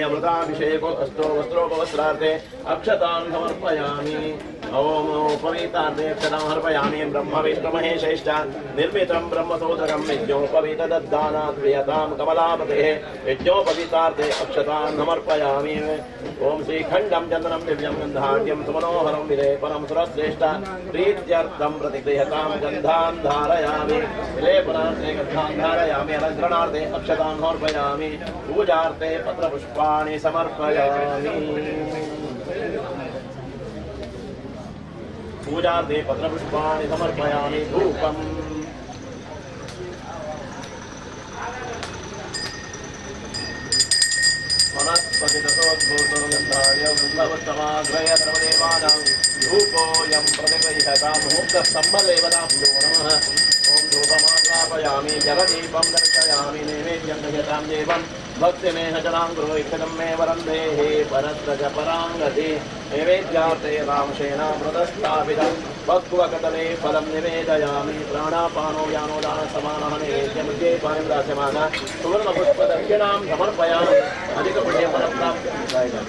अमृताभिषेको अस्तो वस्त्रोपवस्त्रार्थे अक्षतान् समर्पयामि ओम उपवीतार्थे अक्षतां समर्पयामि ब्रह्मविष्णुमहेशैश्च निर्मितं ब्रह्मसूत्रकं यज्ञोपवीतदद्दानात् प्रियतां कमलापतेः यज्ञोपवीतार्थे अक्षतान् समर्पयामि ओम श्रीखण्डं चन्दनं दिव्यं गन्धाढ्यं सुमनोहरं विलेपनं सुरश्रेष्ठ प्रीत्यर्थं प्रतिगृह्यतां गन्धान् धारयामि विलेपनार्थे गन्धान् धारयामि अलङ्करणार्थे अक्षतान् समर्पयामि पूजार्थे पत्रपुष्पाणि समर्पयामि पूजार्थे पत्रपुष्पाणि समर्पयामि धूपम् धूपोऽयं प्रतिगृह्यतां मुक्तस्तम्भदेवताभ्यो नमः ओम धूपमाग्रापयामि जलदीपं दर्शयामि नैवेद्यं दह्यतां देवं भक्तिमेहजनां गुरो इष्टदं मे वरं देहे परत्रज पराङ्गति नैवेद्यार्थे रामसेना व्रतस्थापितं भक्त्वकटले फलं निवेदयामि प्राणापानो यानोदानसमानः नैवेद्यमध्ये पानिं दास्यमानः सुवर्णपुष्पदक्षिणां समर्पयामि अधिकपुण्यफलप्राप्तिः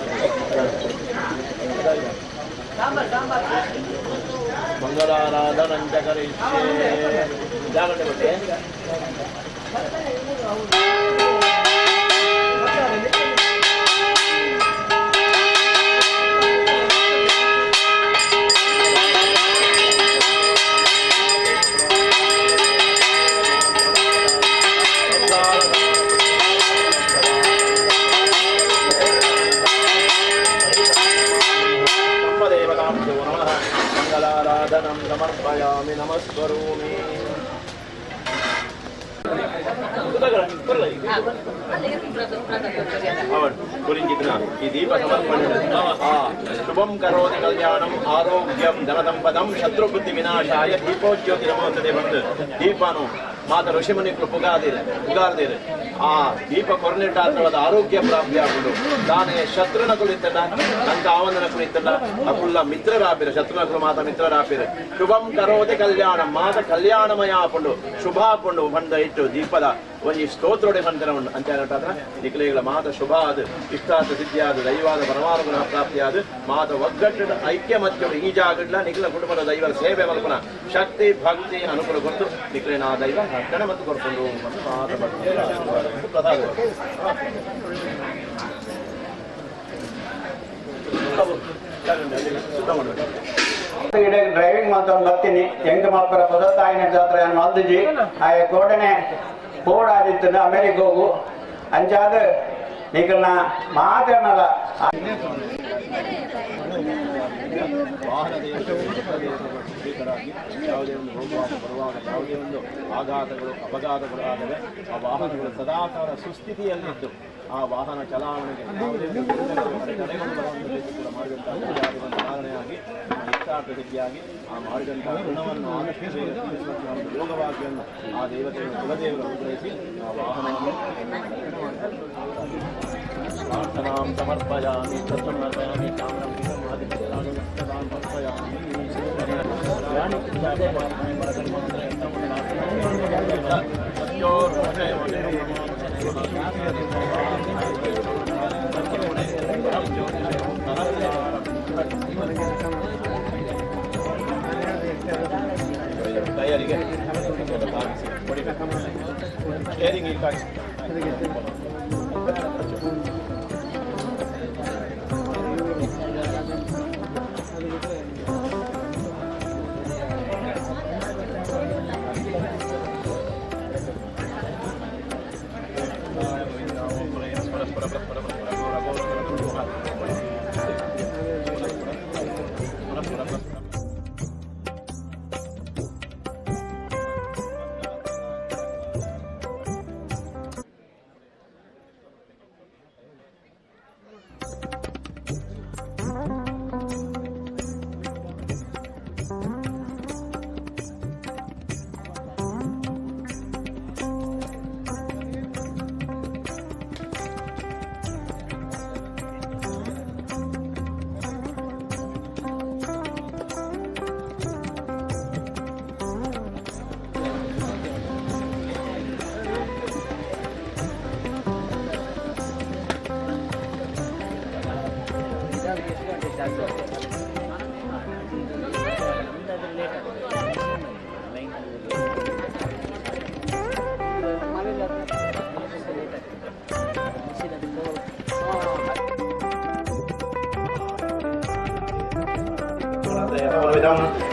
मंगलाराधनं च करिष्ये जागृते बोलते मंगलाराधनं समर्पयामि नमस्करोमि शुभं करोति कल्याणं आरोग्यं धनसंपदं शत्रुबुद्धि विनाशाय दीपोज्योति नमोस्तुते बंद दीपानु ಮಾತ ಋಷಿಮುನಿಗಳು ಪುಗಾರ್ದಿರು ಆ ದೀಪ ಕೊರನಿಟ್ಟಾದ ಆರೋಗ್ಯ ಪ್ರಾಪ್ತಿ ಆಗುದು ತಾನೇ ಶತ್ರುನಗಳು ಇತ್ತಲ್ಲ ನಂತ ಆವಂದನಗಳು ಇತ್ತಲ್ಲ ಅಕುಲ್ಲ ಮಿತ್ರರಾಪಿರು ಶತ್ರುನಗಳು ಮಾತ ಮಿತ್ರರಾಪಿರು ಶುಭಂ ಕರೋತಿ ಕಲ್ಯಾಣ ಮಾತ ಕಲ್ಯಾಣಮಯ ಆಪುಂಡು ಶುಭ ಆಪುಂಡು ಬಂದ ಇಟ್ಟು ದೀಪದ ಒಂಜಿ ಸ್ತೋತ್ರೋಡೆ ಪಂಚನ ಉಂಡು ಅಂಚಾರ ನಿಖಿಲೆಗಳ ಮಾತ ಶುಭಾದ ಇಷ್ಟಾರ್ಥ ಸಿದ್ಧಿಯಾದ ದೈವಾದ ಪರಮಾನುಗುಣ ಪ್ರಾಪ್ತಿಯಾದ ಮಾತ ಒಗ್ಗಟ್ಟಿನ ಐಕ್ಯಮತ್ಯಗಳು ಈ ಜಾಗಡ್ಲ ನಿಖಿಲ ಕುಟುಂಬದ ದೈವದ ಸೇವೆ ಮಲ್ಪನ ಶಕ್ತಿ ಭಕ್ತಿ ಅನುಕೂಲ ಕೊಟ್ಟು ನಿಖಿಲಿನ ಆ ದೈವ ರಕ್ಷಣೆ ಮತ್ತು ಕೊಡ್ಕೊಂಡು ಮಾತ ಪ್ರಸಾದ ಡ್ರೈವಿಂಗ್ ಮಾಡ್ಕೊಂಡು ಬರ್ತೀನಿ ಹೆಂಗ ಮಾಡ್ತಾರೆ ಪದತ್ತಾಯಿನ ಜಾತ್ರೆ ಮಲ್ದಿಜಿ ಆಯ ಕೋಡನೆ ಕೋಡಾದಿತ್ತು ಅಮೆರಿಕ ಹೋಗು ಅಂಚಾದ ನಿಖಲ್ನ ಮಾತಾಡಲ್ಲ ಯಾವುದೇ ಒಂದು ಹೋಗುವಾಗ ಬರುವಾಗ ಯಾವುದೇ ಒಂದು ಆಘಾತಗಳು ಅಪಘಾತಗಳು ಆದರೆ ಆ ವಾಹನಗಳು ಸದಾಕಾಲ ಸುಸ್ಥಿತಿಯಲ್ಲಿದ್ದು ಆ ವಾಹನ ಚಲಾವಣೆಗೆ ಯಾವುದೇ ಮಾಡಿದಂತಹ ಕಾರಣೆಯಾಗಿ ಇಷ್ಟಾರ್ಥ ಸಿದ್ಧಿಯಾಗಿ ಆ ಮಾಡಿದಂತಹ ಋಣವನ್ನು ಆದಷ್ಟು ಬೇಗ ಯೋಗವಾಗಿಯನ್ನು ಆ ದೇವತೆಯನ್ನು ಕುಲದೇವರು ಅನುಗ್ರಹಿಸಿ ಆ ವಾಹನವನ್ನು ಪ್ರಾರ್ಥನಾಂ ಸಮರ್ಪಯಾಮಿ ಸಮರ್ಪಯಾಮಿ ಕಾಮನಂ ಸಮರ್ಪಯಾಮಿ ತಯಾರಿಗೆ ಸ್ಟೇರಿಂಗ್ ಈಗ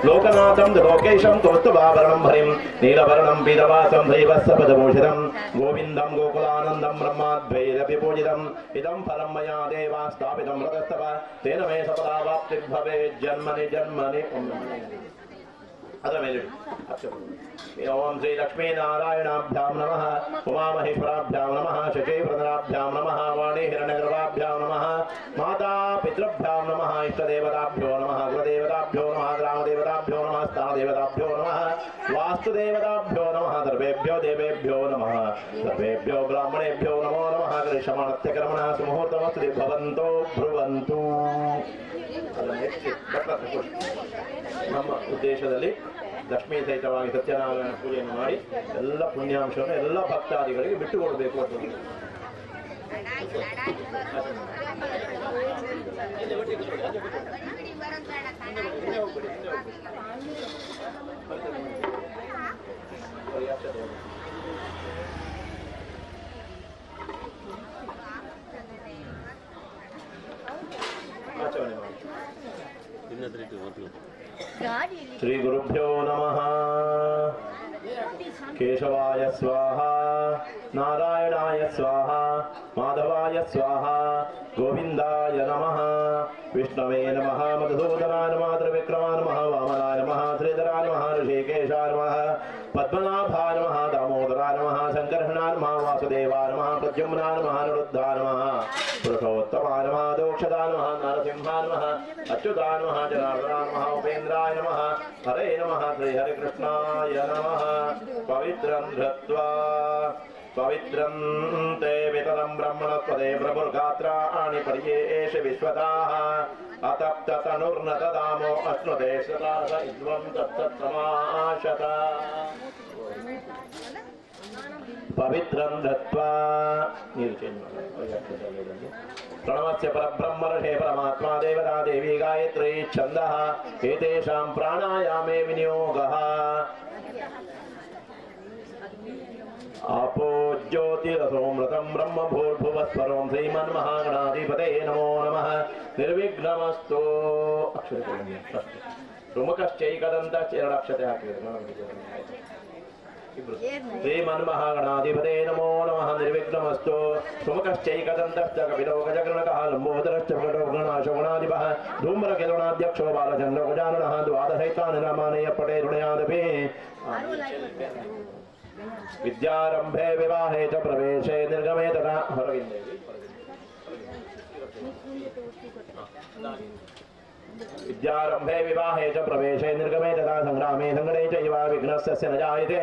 लोकनाथं लोकेशं कौस्तुभाभरणं भरिं नीलवर्णं पीतवासं दैवस्सपदभूषितं गोविन्दं गोकुलानन्दं ब्रह्माद्वैरपि पूजितम् इदं फलं मया देवा स्थापितं रथस्तव तेन मे सफलावाप्तिर्भवेत् जन्मनि जन्मनि ओम श्री लक्ष्मी नारायणाभ्यां नमः उमामहेश्वराभ्यां नमः शचीप्रधराभ्यां नमः वाणी हिरण्यगर्भाभ्यां नमः माता पितृभ्यां नमः इष्टदेवताभ्यो नमः कुलदेवताभ्यो नमः ग्रामदेवताभ्यो नमः स्थानदेवताभ्यो नमः वास्तुदेवताभ्यो नमः सर्वेभ्यो देवेभ्यो नमः सर्वेभ्यो ब्राह्मणेभ्यो नमो नमः करिष्यमाणस्य कर्मणः सुमुहूर्तमस्तु भवन्तो ब्रुवन्तु ನಮ್ಮ ಉದ್ದೇಶದಲ್ಲಿ ಲಕ್ಷ್ಮೀ ಸಹಿತವಾಗಿ ಸತ್ಯನಾರಾಯಣ ಪೂಜೆಯನ್ನು ಮಾಡಿ ಎಲ್ಲ ಪುಣ್ಯಾಂಶವನ್ನು ಎಲ್ಲ ಭಕ್ತಾದಿಗಳಿಗೆ ಬಿಟ್ಟುಕೊಡಬೇಕು ಅಂತ ಆಚರಣೆ ಮಾಡಿ. श्री गुरुभ्यो नमः केशवाय स्वाहा नारायणाय स्वाहा माधवाय स्वाहा गोविंदाय नमः विष्णवे नमः मधुसूदनाय नमः त्रिविक्रमाय नमः वामनाय नमः श्रीधराय नमः ऋषिकेशाय नमः पद्मनाभाय नमः दामोदराय नमः शंकरहणाय नमः वासुदेवाय नमः प्रद्युम्नाय नमः अनिरुद्धाय नमः पुरुषोत्तमाय नमः दोक्षदाय नमः नरसिंहाय नमः अच्युताय नमः जनार्दनाय नमः उपेन्द्राय नमः हरे नमः श्री हरिकृष्णाय नमः पवित्रं धृत्वा पवित्रं ते वितरं ब्रह्मणस्पदे प्रभुर्गात्राणि पर्येष विश्वताः अतप्ततनुर्नतदामो अश्नुते शतास इद्वं तत्तत्समाशत पवित्रं धत्वा प्रणवस्य परब्रह्मर्षे परमात्मा देवता देवी गायत्री छन्दः एतेषां प्राणायामे विनियोगः आपो ज्योतिरसोमृतं ब्रह्म भूर्भुवस्वरं श्रीमन्महागणाधिपतये नमो नमः निर्विघ्नमस्तु रुमुकश्चैकदन्तश्चेरक्षते श्रीमन्महागणाधिपतये नमो नमः निर्विघ्नमस्तु सुमुखश्चैकदन्तश्च कपिलो गजगणकः लम्बोदरश्च प्रकटोगणाशगुणाधिपः धूम्रकेतुनाध्यक्षो बालचन्द्रो गजाननः द्वादशैतानि नामानि पटे ऋणयादपि विद्यारंभे विवाहे च प्रवेशे निर्गमे तथा विद्यारंभे विवाहे च प्रवेशे निर्गमे तथा संग्रामे संगणे चैव विघ्नस्य न जायते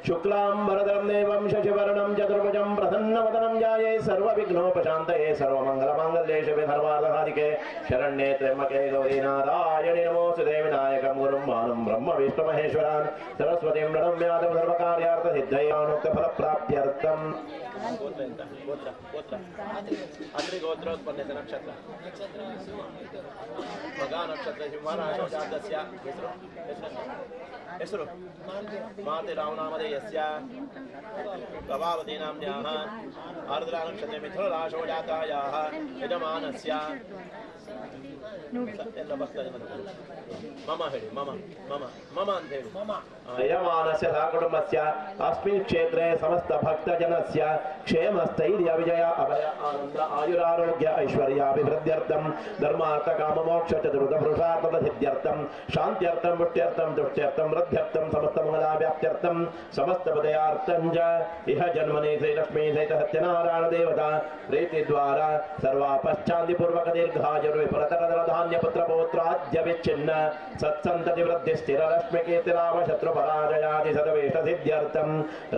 शुक्लांबरधरं देवं शशिवर्णं चतुर्भुजं प्रसन्नवदनं ध्याये सर्वविघ्नोपशान्तये सर्वमङ्गलमाङ्गल्ये शिवे सर्वार्थसाधिके शरण्ये त्र्यम्बके गौरी नारायणे नमोऽस्तुते विनायकं गुरुं मानं ब्रह्म विष्णु महेश्वरान् सरस्वतीं प्रणम्य यादव सर्वकार्यार्थसिद्धये अनुक्तफलप्राप्त्यर्थम् अत्रिगोत्रोत्पन्नस्य नक्षत्र मगा नक्षत्र सिंहराशौ जातस्य ಹೆಸರು ಮಾತೆ ರಾಮನಾಮಧೇಯಸ್ಯ ಪ್ರಭಾವತಿ ನಾಮ್ನ್ಯಾಃ ಆರ್ದ್ರಾ ನಕ್ಷತ್ರ ಮಿಥುನ ರಾಶೌ ಜಾತಾಯಾಃ ಯಜಮಾನಸ್ಯ ಎಲ್ಲ ಬರ್ತದೆ ಮಮ ಹೇಳಿ ಮಮ ಮಮ ಮಮ ಅಂತ ಹೇಳಿ ಯಜಮಾನಸ್ಯ ಸಹಕುಟುಂಬಸ್ಯ ಅಸ್ಮಿನ್ ಕ್ಷೇತ್ರೆ ಸಮಸ್ತ ಭಕ್ತಜನಸ್ಯ ಕ್ಷೇಮ ಸ್ಥೈರ್ಯ ವಿಜಯ ಅಭಯ ಆನಂದ ಆಯುರಾರೋಗ್ಯ ಐಶ್ವರ್ಯಾಭಿವೃದ್ಧ್ಯರ್ಥಂ ಧರ್ಮಾರ್ಥ ಕಾಮ ಮೋಕ್ಷ ಚತುರ್ಥ ಪುರುಷಾರ್ಥದ ಸಿದ್ಧ್ಯರ್ಥಂ ಶಾಂತ್ಯರ್ಥಂ ಪುಷ್ಟ್ಯರ್ಥಂ ತುಷ್ಟ್ಯರ್ಥಂ ವೃದ್ಧ್ಯರ್ಥಂ ಸಮಸ್ತ ಮಂಗಲಾವ್ಯಾಪ್ತ್ಯರ್ಥಂ ಸಮಸ್ತ ಪದಯಾರ್ಥಂ ಚ ಇಹ ಜನ್ಮನಿ ಶ್ರೀಲಕ್ಷ್ಮೀ ಸಹಿತ ಸತ್ಯನಾರಾಯಣ ದೇವತಾ ಪ್ರೀತಿ ದ್ವಾರ ಸರ್ವಾಪಶ್ಚಾಂತಿ ಪೂರ್ವಕ ದೀರ್ಘಾಯುರ್ವಿಪುರತರ ಧಾನ್ಯ ಪುತ್ರ ಪೌತ್ರಾದ್ಯ ವಿಚ್ಛಿನ್ನ ಸತ್ಸಂತತಿ ವೃದ್ಧಿ ಸ್ಥಿರ ರಶ್ಮಿ ಕೀರ್ತಿರಾಮ ಶತ್ರು ಪರಾಜಯಾದಿ ಸದವೇಶ ಸಿದ್ಧ್ಯರ್ಥಂ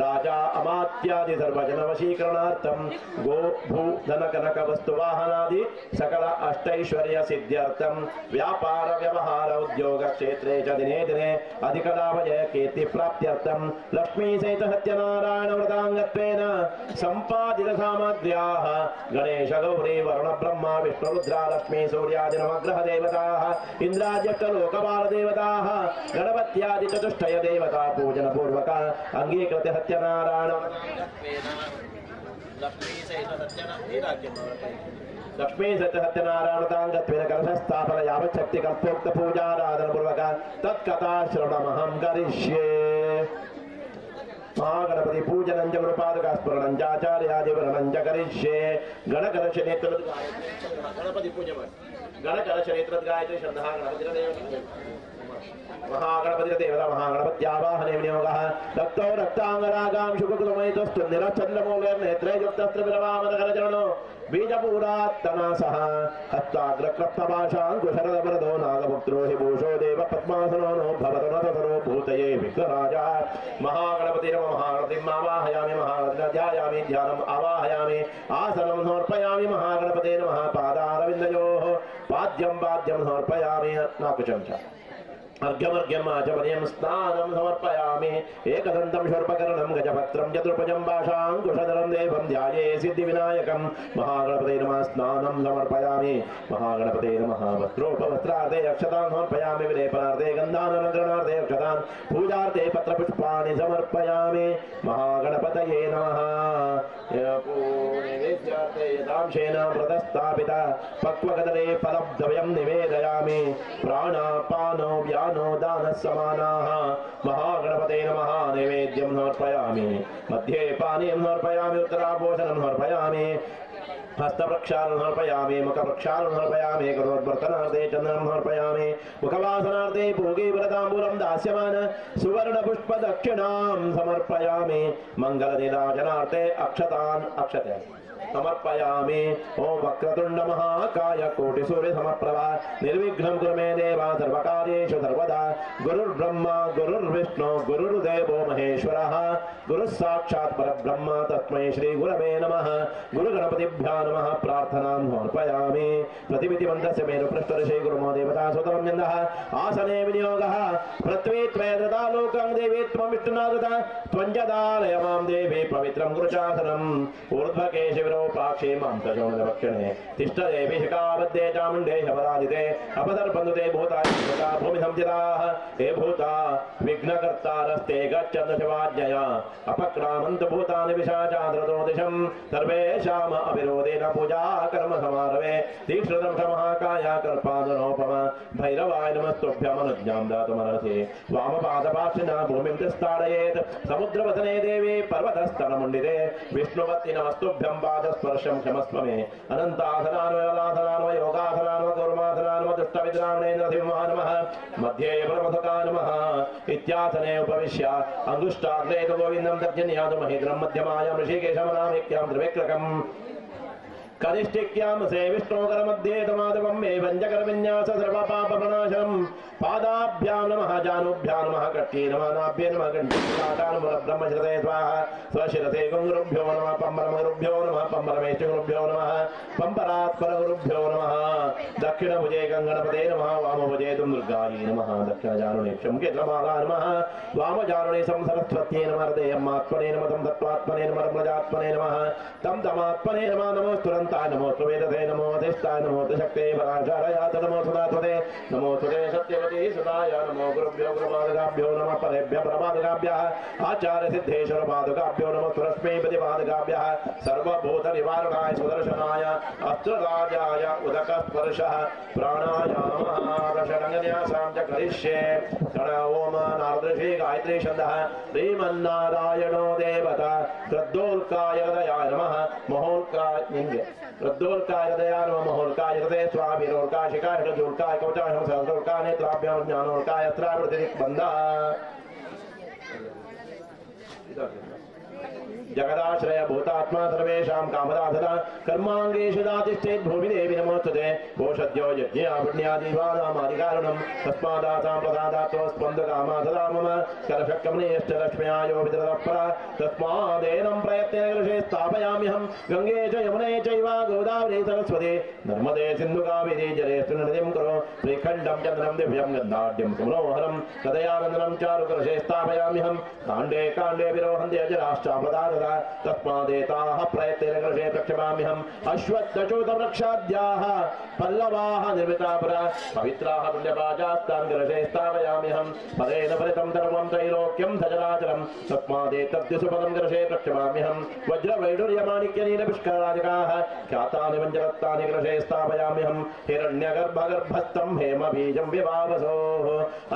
ರಾಜಾ ಅಮಾತ್ಯಾದಿ ಸರ್ವಜನ ವಶೀಕರಣಾರ್ಥಂ ಗೋ ಭೂ ಧನ ಕನಕ ವಸ್ತು ವಾಹನಾದಿ ಸಕಲ ಅಷ್ಟೈಶ್ವರ್ಯ ಸಿದ್ಧ್ಯರ್ಥಂ ವ್ಯಾಪಾರ ವ್ಯವಹಾರ ಉದ್ಯೋಗ ಕ್ಷೇತ್ರೇ ಚ ದಿನೇ ದಿನೇ ಅಧಿಕ ಲಾಭ ಜಯ ಕೀರ್ತಿ ಪ್ರಾಪ್ತ್ಯರ್ಥಂ ಲಕ್ಷ್ಮೀ ಸಹಿತ ಸತ್ಯನಾರಾಯಣ ವ್ರತಾಂಗತ್ವೇನ ಸಂಪಾದಿತ ಸಾಮಗ್ರ್ಯಾಃ ಗಣೇಶ ಗೌರಿ ವರುಣ ಬ್ರಹ್ಮ ವಿಷ್ಣು ರುದ್ರ ಲಕ್ಷ್ಮೀ ಸೂರ್ಯಾದಿ ನವಗ್ರಹ ದೇವತಾಃ ಇಂದ್ರಾದ್ಯಷ್ಟ ಲೋಕಪಾಲ ದೇವತಾಃ ಗಣಪತ್ಯಾದಿ ಚತುಷ್ಟಯ ದೇವತಾ ಪೂಜನ ಪೂರ್ವಕ ಅಂಗೀಕೃತ ಸತ್ಯನಾರಾಯಣ लक्ष्मी सत्यनारायण कलशस्थापन यावच्छक्ति कल्पोक्त पूजाराधन पूर्वक तत्कथा श्रवणमहं करिष्ये महागणपति पूजनं च गुरुपादुकास्मरणं च आचार्यादिवर्णनं च करिष्ये गणकलशनेत्र गणपति पूजन गणकलशनेत्र गायत्री श्रद्धा गणपति महागणपति देवता महागणपत्यावाहने विनियोगः रक्तो रक्तांगरागां शुभकुलमयितस्तु निरचन्द्रमौलिर्नेत्रे युक्तस्त्रविरवामनकरचरणो बीजपूरात्तनासः हस्ताग्रक्रप्तपाशाङ्कुशरदवरदो नागपुत्रो हि भूषो देव पद्मासनो नो भवतो नतरो भूतये विघ्नराजः महागणपतिर्मम महागणपतिम् आवाहयामि महागणपतिं ध्यायामि ध्यानम् आवाहयामि आसनं समर्पयामि महागणपते नमः पादारविन्दयोः पाद्यं समर्पयामि नाकुशं च अर्घ्यमर्घ्यम् आचमनीयं स्नानं समर्पयामि एकदन्तं शूर्पकर्णं गजपत्रं चतुर्भुजं पाशाङ्कुशधरं देवं ध्याये सिद्धिविनायकं महागणपते नमः स्नानं समर्पयामि महागणपते नमः वस्त्रोपवस्त्रार्थे अक्षतां समर्पयामि विलेपनार्थे गन्धानग्रहणार्थे अक्षतां पूजार्थे पत्रपुष्पाणि समर्पयामि महागणपतये नमः यदांशेन व्रतस्थापिता पक्वकदले फलब्धवयं निवेदयामि प्राणापानो व्यानो दानः समानाः महागणपते नमः नैवेद्यं समर्पयामि मध्ये पानीयं समर्पयामि उत्तराभूषणं समर्पयामि हस्तप्रक्षालनं समर्पयामि मुखप्रक्षालनं समर्पयामि करोद्वर्तनार्थे चन्दनं समर्पयामि मुखवासनार्थे भोगीव्रताम्बूलं दास्यमान सुवर्णपुष्पदक्षिणां समर्पयामि मङ्गलनीराजनार्थे अक्षतान् अक्षते समर्पयामि। ओम वक्रतुंड महाकाय कोटिसूर्य समप्रभा निर्विघ्नं कुरु मे देव सर्वकार्येषु सर्वदा। गुरुर्ब्रह्मा गुरुर्विष्णु गुरुर्देवो महेश्वरः गुरुः साक्षात् परब्रह्म तस्मै श्री गुरवे नमः। गुरुगणपतिभ्यो नमः। प्रार्थनां समर्पयामि। प्रतिमिति मन्त्रस्य मेरुपृष्ठऋषि गुरुमो देवता सुतरं यन्दः आसने विनियोगः पृथ्वी त्वयदता लोकं देवी त्वं विष्णुनादता त्वञ्जदालय मां देवी पवित्रं गुरुचासनम् ऊर्ध्वकेशे विरूपाक्षे मां तजोनिरवक्षणे तिष्ठ देवी शिखाबद्धे चामुण्डे शपदादिते अपदर्पन्दुते भूताय भूमि संचिताः हे भूता विघ्नकर्तारस्ते गच्छन्तु शिवाज्ञया अपक्रामन्तु भूतानि पिशाचाद्रतो दिशं सर्वेषाम् अविरोधेन पूजा कर्म समारभे तीक्ष्णतं महाकाय कल्पादनोपम भैरवाय नमस्तुभ्यमनुज्ञां दातुमर्हसि वामपादपार्श्विना भूमिं तिस्ताडयेत् समुद्रवसने देवी पर्वतस्तनमुण्डिते विष्णुवत्ति नमस्तुभ्यं पादस्पर्शं क्षमस्व मे अनन्तासनान्वयलासनान्व योगासनान्व कौर्मासनान्व दुष्टविद्रावणेन्द्र सिंहाय नमः मध्ये प्रमथकाय नमः इत्यासने उपविश्य अङ्गुष्ठाग्रे तु गोविन्दं तर्जन्यातु महेन्द्रं मध्यमायां ऋषिकेशमनामेक्यां त्रिविक्रकम् कनिष्ठिक्यां से विष्णुकरमध्ये तमाधवं मे वञ्जकरविन्यास सर्वपापप्रणाशनं पादाभ्यां नमः जानुभ्यां नमः कट्ये नमः नाभ्ये नमः कण्ठे ब्रह्मशिरसे स्वाहा स्वशिरसे गुरुभ्यो नमः पम्बरमगुरुभ्यो नमः पम्बरमेष्ठगुरुभ्यो नमः पम्बरात्परगुरुभ्यो नमः दक्षिणभुजे गङ्गणपते नमः वामभुजे तुं दुर्गायै नमः दक्षिणजानुने क्षमकेन्द्रमाला नमः वामजानुने सरस्वत्यै नमः हृदयमात्मने नमः तं तत्त्वात्मने नमः ब्रह्मजात्मने नमः तं तमात्मने नमः नमोस्तुरन्ताय नमो वेदसे नमो अधिष्ठाय नमो शक्ते पराशराय नमो सुदात्मते नमो सुते सत्यवती सुदाय नमो गुरुभ्यो गुरुपादकाभ्यो नमः परेभ्यः प्रपादकाभ्यः आचार्य सिद्धेश्वर पादकाभ्यो नमः सुरश्मीपति पादकाभ्यः सर्वभूत निवारणाय सुदर्शनाय अस्त्रराजाय उदकस्पर्शः प्राणायामः षडङ्गन्यासां च करिष्ये ओम नारदृषि गायत्री छन्दः श्रीमन्नारायणो देवता श्रद्धोल्काय हृदयाय नमः महोल्काय श्रद्धोल्काय हृदयाय नमः महोल्काय हृदये स्वाभिरोल्काय शिखाय हृदयोल्काय कवचाय सहस्रोल्काय नेत्राभ्यां ज्ञानोल्काय अस्त्रावृतिरिक्बन्धः जगदाश्रय भूतात्मा सर्वेषां कामदासदा कर्माङ्गेषु दातिष्ठेत् भूमि देवी नमोस्तुते ओषध्यो यज्ञया पुण्यादिवादामादिकारणं तस्मादासां प्रसादात्तो स्पन्दकामा सदा मम करशक्कमनेश्च लक्ष्म्यायो विदरपरा तस्मादेनं प्रयत्नेन कृषे स्थापयाम्यहं गङ्गे च यमुने चैव गोदावरी सरस्वती नर्मदे सिन्धु कावेरी जलेऽस्मिन् नदीं कुरु श्रीखण्डं चन्द्रं दिव्यं गन्धाढ्यं सुमनोहरं तदयानन्दनं चारु कृषे स्थापयाम्यहं काण्डे काण्डे विरोहन्ति अजराश्चापदादः तस्मादेताः प्रयत्नेन कृषे प्रक्षेपाम्यहम् अश्वत्थचूतवृक्षाद्याः पल्लवाः निर्मिताः पुरा पवित्राः पुण्यपाजास्तान् कृषे स्थापयाम्यहम् पदेन परितं सर्वं त्रैलोक्यं सचराचरं तस्मादेतद्युसुपदं कृषे प्रक्षेपाम्यहम् वज्रवैडूर्यमाणिक्यनीलपुष्करादिकाः ख्यातानि पञ्चरत्नानि कृषे स्थापयाम्यहम् हिरण्यगर्भगर्भस्थं हेमबीजं विभावसोः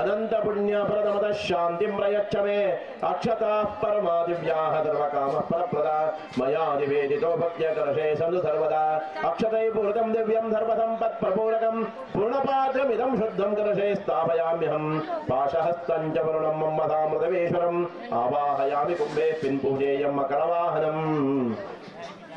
अनन्तपुण्यप्रदमतः शान्तिं प्रयच्छ मे अक्षताः परमादिव्याः सर्वकामः परप्रदा मया निवेदितो भक्त्या करशे सन्तु सर्वदा अक्षतैः पूर्णं दिव्यं सर्वसम्पत्प्रपूरकं पूर्णपात्रमिदं शुद्धं करशे स्थापयाम्यहम् पाशहस्तं च वरुणं मम्मधामृतमेश्वरम् आवाहयामि कुम्भेऽस्मिन् पूजेयं मकरवाहनम्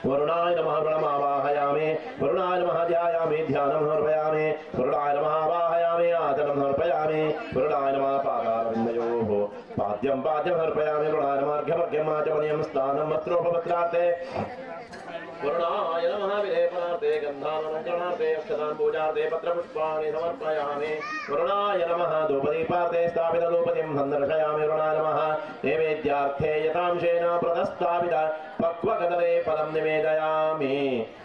वरुणाय नमः प्रणमावाहयामि वरुणाय नमः ध्यायामि ध्यानं समर्पयामि वरुणाय नमः आवाहयामि आचरणं समर्पयामि वरुणाय नमः पादारविन्दयोः पाद्यं समर्पयामि वरुणाय नमः अर्घ्यमर्घ्यम् आचमनीयं स्नानं वस्त्रोपवस्त्रार्थे वरुणाय नमः विलेपनार्थे गन्धानलङ्करणार्थे अक्षतान् पूजार्थे पत्रपुष्पाणि समर्पयामि वरुणाय नमः धूपदीपार्थे स्थापितधूपदीं सन्दर्शयामि वरुणाय नमः नैवेद्यार्थे यथांशेन प्रदस्तापित पक्वकदले फलं निवेदयामि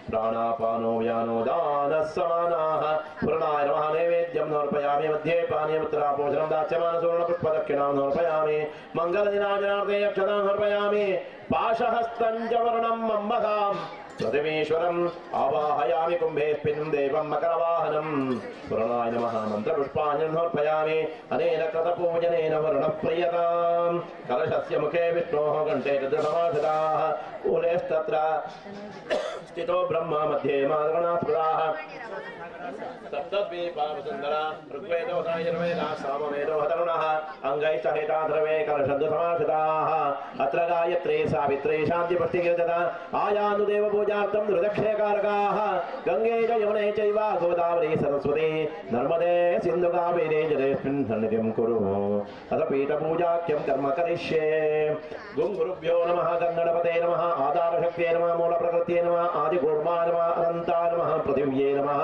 प्राणापानो व्यानो दानः समानाः वरुणाय नमः नैवेद्यं समर्पयामि मध्ये पानीयमुत्तरापोषणं दास्यमानसुवर्णपुष्पदक्षिणां समर्पयामि मङ्गलदिनाजनार्थे अक्षतां समर्पयामि पाशहस्तं च वरुणं मम्मधाम् प्रतिमेश्वरम् आवाहयामि कुम्भेऽस्मिन् देवं मकरवाहनम् वरुणाय नमः मन्त्रपुष्पाणि समर्पयामि अनेन कृतपूजनेन वरुणः प्रीयताम् कलशस्य मुखे विष्णोः कण्ठे रुद्रसमाश्रिताः कूलेस्तत्र स्थितो ब्रह्मा मध्ये मार्गणास्पदाः सप्तद्वीपावसुन्दरा ऋग्वेदो यजुर्वेदः सामवेदो हतरुणः अङ्गैः सहिता ध्रुवे कलशद्वसमाश्रिताः अत्र गायत्री सावित्री शांति पुष्टिकीर्तता आयानुदेव पूजार्थं रुदक्षयकारकाः गंगे च यमुने चैव गोदावरी सरस्वती नर्मदे सिन्धु कावेरी जलेऽस्मिन् सन्निधिं कुरु अथ पीठपूजाख्यं कर्म करिष्ये गुं गुरुभ्यो नमः गणपते नमः आधारशक्त्यै नमः मूलप्रकृत्यै नमः आदिकूर्माय नमः अनन्ताय नमः पृथिव्यै नमः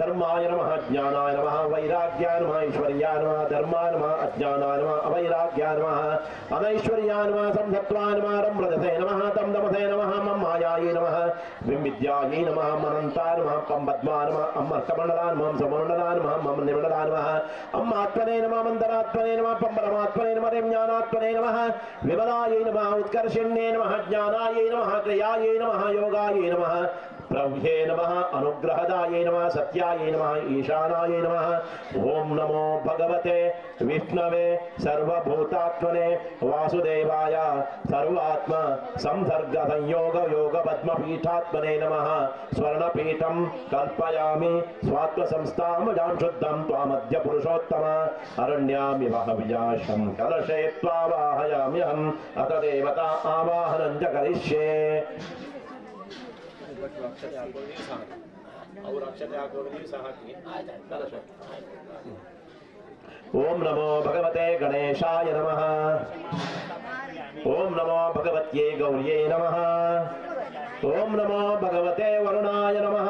धर्माय नमः ज्ञानाय नमः वैराग्याय नमः ऐश्वर्याय नमः धर्माय नमः अज्ञानाय नमः अवैराग्याय नमः अनैश्वर्याय नमः संसत्त्वाय नमः रम्रजसे नमः तं दमसे नमः मम मायायै नमः विविद्यायै नमः अनन्ताय नमः पं पद्माय नमः अमर्कमण्डलाय नमः समण्डलाय नमः मम निर्मलाय नमः अम्मात्मने नमः मन्दरात्मने नमः पं परमात्मने नमः ज्ञानात्मने नमः विमलायै नमः उत्कर्षिण्ये नमः ज्ञानायै नमः क्रियायै नमः योगायै नमः प्रभ्ये नमः अनुग्रहदायै नमः सत्यायै नमः ईशानायै नमः ओम नमो भगवते विष्णवे सर्वभूतात्मने वासुदेवाय सर्वात्मा संसर्ग संयोग योग पद्मपीठात्मने नमः स्वर्णपीठं कल्पयामि स्वात्म संस्थामजां शुद्धं त्वामद्य पुरुषोत्तम अरण्यामि वहविजाशं कलशे त्वावाहयाम्यहम् अत देवता आवाहनं च करिष्ये ओम नमो भगवते गणेशाय नमः ओम नमो भगवत्यै गौर्यै नमः ओम नमो भगवते वरुणाय नमः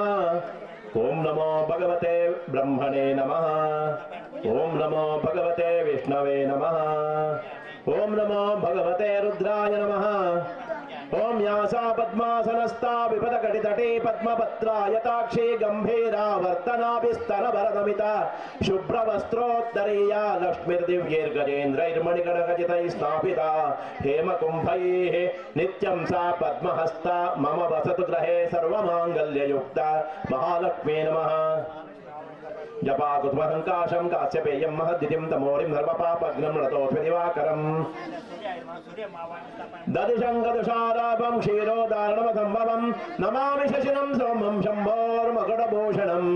ओम नमो भगवते ब्रह्मणे नमः ओम नमो भगवते विष्णवे नमः ओम नमो भगवते रुद्राय नमः ओम यासा पद्मासनस्था विपदकटितटे पद्मपत्रायताक्षी गंभीरा वर्तनाभिस्तरभरतमिता शुभ्रवस्त्रोत्तरीया लक्ष्मीर्दिव्यैर्गजेन्द्रैर्मणिगणखचितैः स्थापिता हेमकुम्भैः नित्यं सा पद्महस्ता मम वसतु गृहे सर्वमाङ्गल्ययुक्ता महालक्ष्मी नमः जपाकुत्महङ्काशं कास्यपेयं महद्दितिं तमोरिं सर्वपापघ्नं रतोऽस्मि दिवाकरम् ददिशङ्कदुषारापं क्षीरोदारणमसम्भवं नमामि शशिनं सोमं शम्भोर्मकुटभूषणम्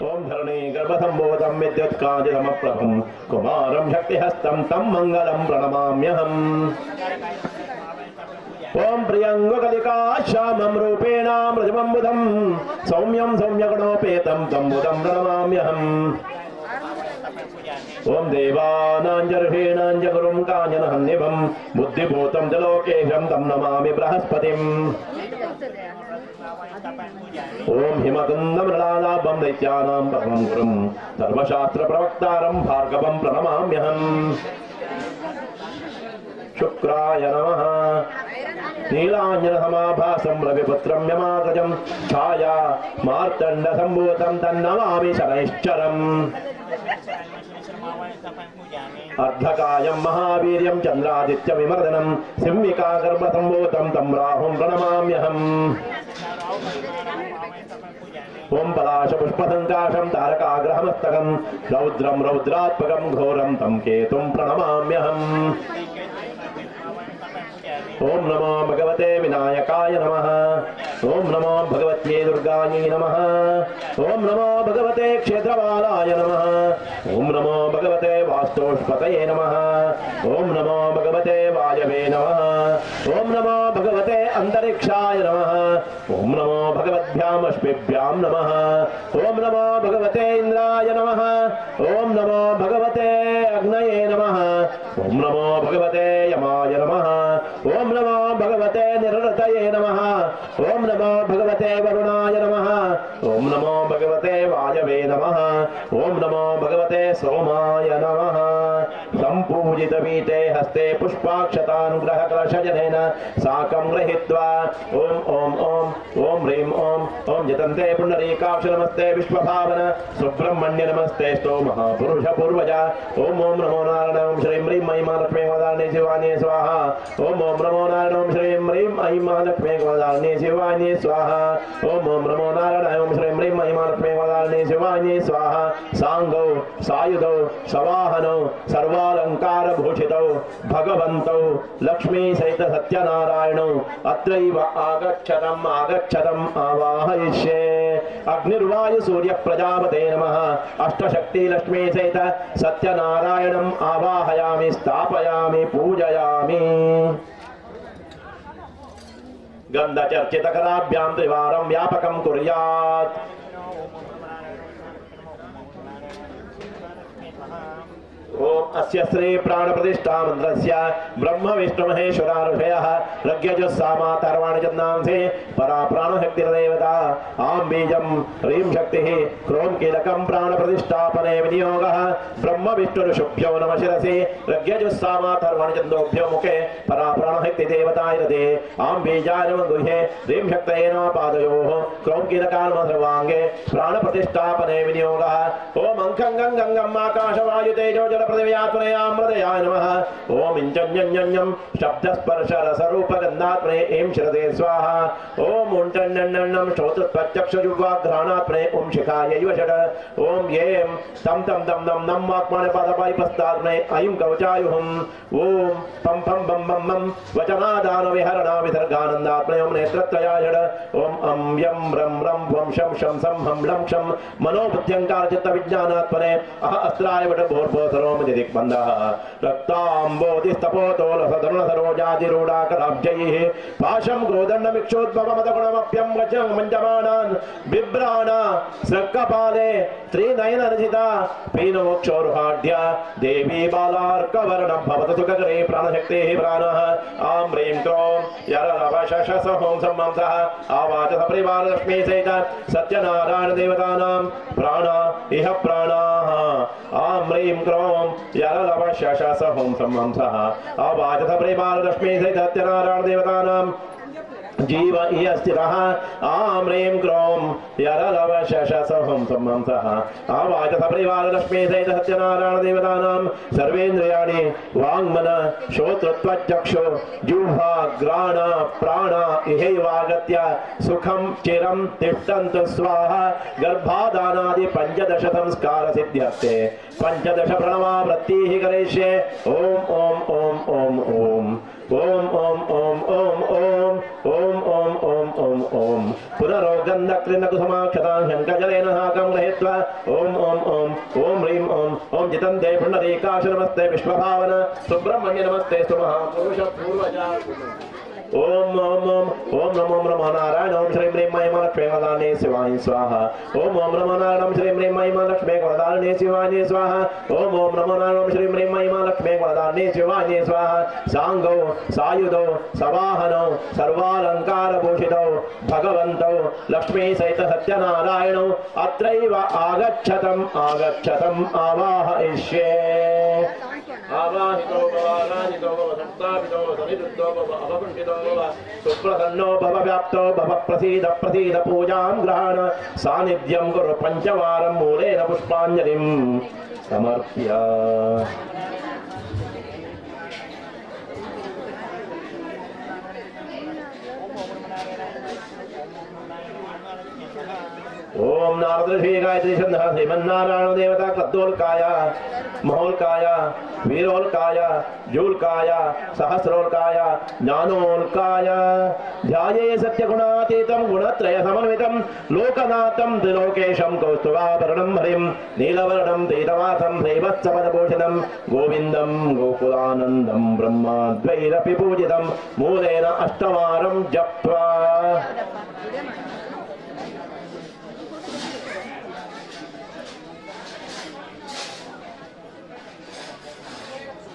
ओम धरणी गर्भसम्भूतं विद्युत्कान्तिसमप्रभं कुमारं शक्तिहस्तं तं मङ्गलं प्रणमाम्यहम् ओम प्रियंगकलिकाश्यामं रूपेण मृजमं बुधं सौम्यं सौम्यगुणोपेतं तं बुधं प्रणमाम्यहम् ओम देवानां च गुरुं काञ्चनहन्निभं बुद्धिभूतं च लोकेशं तं नमामि बृहस्पतिम् ओम हिमकुन्दमृणालाभं दैत्यानां परमं गुरुं सर्वशास्त्रप्रवक्तारं भार्गवं प्रणमाम्यहम् शुक्राय नमः नीलाञ्जनसमाभासं रविपुत्रं यमाग्रजं छाया मार्तण्डसम्भूतं तन्नमामि शनैश्चरम् अर्धकायं महावीर्यं चन्द्रादित्यविमर्दनं सिंहिकागर्भसम्भूतं तं राहुं प्रणमाम्यहम् ओम पलाशपुष्पसङ्काशं तारकाग्रहमस्तकं रौद्रं रौद्रात्मकं घोरं तं केतुं प्रणमाम्यहम् ओम नमो भगवते विनायकाय नमः ओम नमो भगवत्यै दुर्गायै नमः ओम नमो भगवते क्षेत्रपालाय नमः ओम नमो भगवते वास्तुष्पतये नमः ओम नमो भगवते वायवे नमः ओम नमो भगवते अंतरिक्षाय नमः ओम नमो भगवद्भ्याम् अश्विभ्यां नमः ओम नमो भगवते इंद्राय नमः ओम नमो भगवते अग्नये नमः ओम नमो भगवते यमाय नमः ओम नमो भगवते निरृतये नमः ओम नमो भगवते वरुणाय नमः ओम नमो भगवते वायवे नमः ओम नमो भगवते सोमाय नमः सम्पूजितपीठे हस्ते पुष्पाक्षतानुग्रहकलशजनेन साकं गृहीत्वा ओम ओम ओम ओम ह्रीं ओम ओम जतन्ते पुण्डरीकाक्ष नमस्ते विश्वभावन सुब्रह्मण्य नमस्ते स्तो महापुरुष पूर्वजा ओम ओम नमो नारायण ओम श्रीं ह्रीं ऐं महालक्ष्मी वदान्ये शिवान्ये स्वाहा ओम ओम नमो नारायण ओम श्रीं ह्रीं ऐं महालक्ष्मी वदान्ये शिवान्ये स्वाहा ओम ओम नमो नारायण ओम श्रीं ह्रीं ऐं महालक्ष्मी वदान्ये शिवान्ये स्वाहा सांगौ सायुधौ सवाहनौ सर्वालंकार भूषितौ भगवन्तौ लक्ष्मी सहित सत्यनारायणौ अत्रैव आगच्छतम् आवाहयिष्ये अग्निर्वायु सूर्य प्रजापते नमः। अष्टशक्ति लक्ष्मी सहित सत्यनारायणम् आवाहयामि, स्थापयामि, पूजयामि। गन्धचर्चितकराभ्यां त्रिवारं व्यापकं कुर्यात्। ओम अस्य श्री प्राण प्रतिष्ठा मंत्रस्य ब्रह्म विष्णु महेश्वरा ऋषयः रज्ञजुस्सामा तर्वाणि जन्नांसे परा प्राण शक्ति देवता आम बीजम ह्रीं शक्तिः क्रोम कीलकं प्राण प्रतिष्ठापने विनियोगः ब्रह्म विष्णु ऋषुभ्यो नमः शिरसि रज्ञजुस्सामा तर्वाणि जन्नोभ्यो मुखे परा प्राण शक्ति देवताय रते आम बीजाय नमः गुह्ये ह्रीं शक्तये नमः पादयोः क्रोम कीलकाय नमः सर्वांगे प्राण प्रतिष्ठापने विनियोगः ओम अंकं गंगं आकाशवायु तेजो पृथिव्यात्मनेयामृतयाय नमः। ओम इंजन्यन्यन्यं शब्दस्पर्श रसरूप गन्धात्मने ऐं श्रदे स्वाहा। ओम उण्टन्यन्यन्नं श्रोत्रप्रत्यक्षजुह्वाघ्राणात्मने ओम शिखायै वषट्। ओम यें तं तं दं दं नं वाक्मानपादपायपस्तात्मने ऐं कवचायुहम्। ओम पं पं बं बं बं वचनादान विहरणा विसर्गानन्दात्मने ओम नेत्रत्रयाय षट्। ओम अं यं रं रं वं शं शं सं हं लं क्षं मनोबुद्ध्यङ्कार चित्तविज्ञानात्मने अह अस्त्राय वट भोर्भोसरो दिग्बन्धः रक्ताम्बोधिस्तपोतोलसधरुणसरोजातिरूढाकराब्जैः पाशं गोदण्डमिक्षोद्भवमदगुणमप्यं वचं मञ्जमानान् बिभ्राणा स्रक्कपाले त्रिनयनरचिता पीनमोक्षोरुहाढ्य देवी बालार्कवर्णं भवतु सुखकरे प्राणशक्तेः प्राणः आं ह्रीं क्रों यरलवशशस हों सम्मंसः आवाच सपरिवार लक्ष्मी सहित सत्यनारायण देवतानां प्राण इह प्राणाः आं ह्रीं क्रों यरलवशशस हों सम्मंसः आवाच सपरिवार लक्ष्मी सहित सत्यनारायण देवतानां जीव इयस्तिरः आं ह्रीं क्रों यरलवशशसहं सम्मंसः आवाच सपरिवार लक्ष्मी सहित सत्यनारायण देवतानां सर्वेन्द्रियाणि वाङ्मन श्रोत्रत्वचक्षु जिह्वा घ्राण प्राण इहैवागत्य सुखं चिरं तिष्ठन्तु स्वाहा। गर्भाधानादि 15 संस्कार सिद्ध्यर्थे 15 प्रणवावृत्तिः करिष्ये। ओम ओम ओम ओम ओम ओम ओम ओम ओम ओम ओम ओम ओम ओम ओम पुनरोगन्धकृन्नकुसुमाक्षतां शङ्खजलेन साकं गृहीत्वा ओम ओम ओम ओम ह्रीं ओम ओम जितन्ते पुण्डरीकाश नमस्ते विश्वभावन सुब्रह्मण्य नमस्ते महापुरुष पूर्वजा ओम ओम ओम ओम नमो नमो नारायण ओम श्रीं ह्रीं महिमा लक्ष्मी वरदाने शिवाय स्वाहा। ओम ओम नमो नारायण ओम श्रीं ह्रीं महिमा लक्ष्मी वरदाने शिवाय स्वाहा। ओम ओम नमो नारायण ओम श्रीं ह्रीं महिमा लक्ष्मी वरदाने शिवाय स्वाहा। सांगो सायुधो सवाहनो सर्वालंकार भूषितो भगवन्तो लक्ष्मी सहित सत्यनारायणो अत्रैव आगच्छतम् आगच्छतम् आवाहयिष्ये। आवाहितो भवानाहितो भव संस्थापितो भव समिद्धो भव अवकुण्ठितो भव सुप्रसन्नो भव व्याप्तो भव प्रसीद प्रसीद पूजां ग्रहण सानिध्यं कुरु पंचवारं मूलेन पुष्पाञ्जलिं समर्प्य। ओम नारद ऋषि गायत्री छंदः श्रीमन्नारायण देवता कद्दोलकाय महोल्काय वीरोल्काय जूल्काय सहस्रोल्काय ज्ञानोल्काय ध्याये सत्यगुणातीतं गुणत्रय समन्वितं लोकनाथं त्रिलोकेशं कौस्तुभाभरणं हरिं नीलवर्णं पीतवासं श्रीवत्सपदभूषणं गोविन्दं गोकुलानन्दं ब्रह्माद्वैरपि पूजितं मूलेन अष्टवारं जप्त्वा।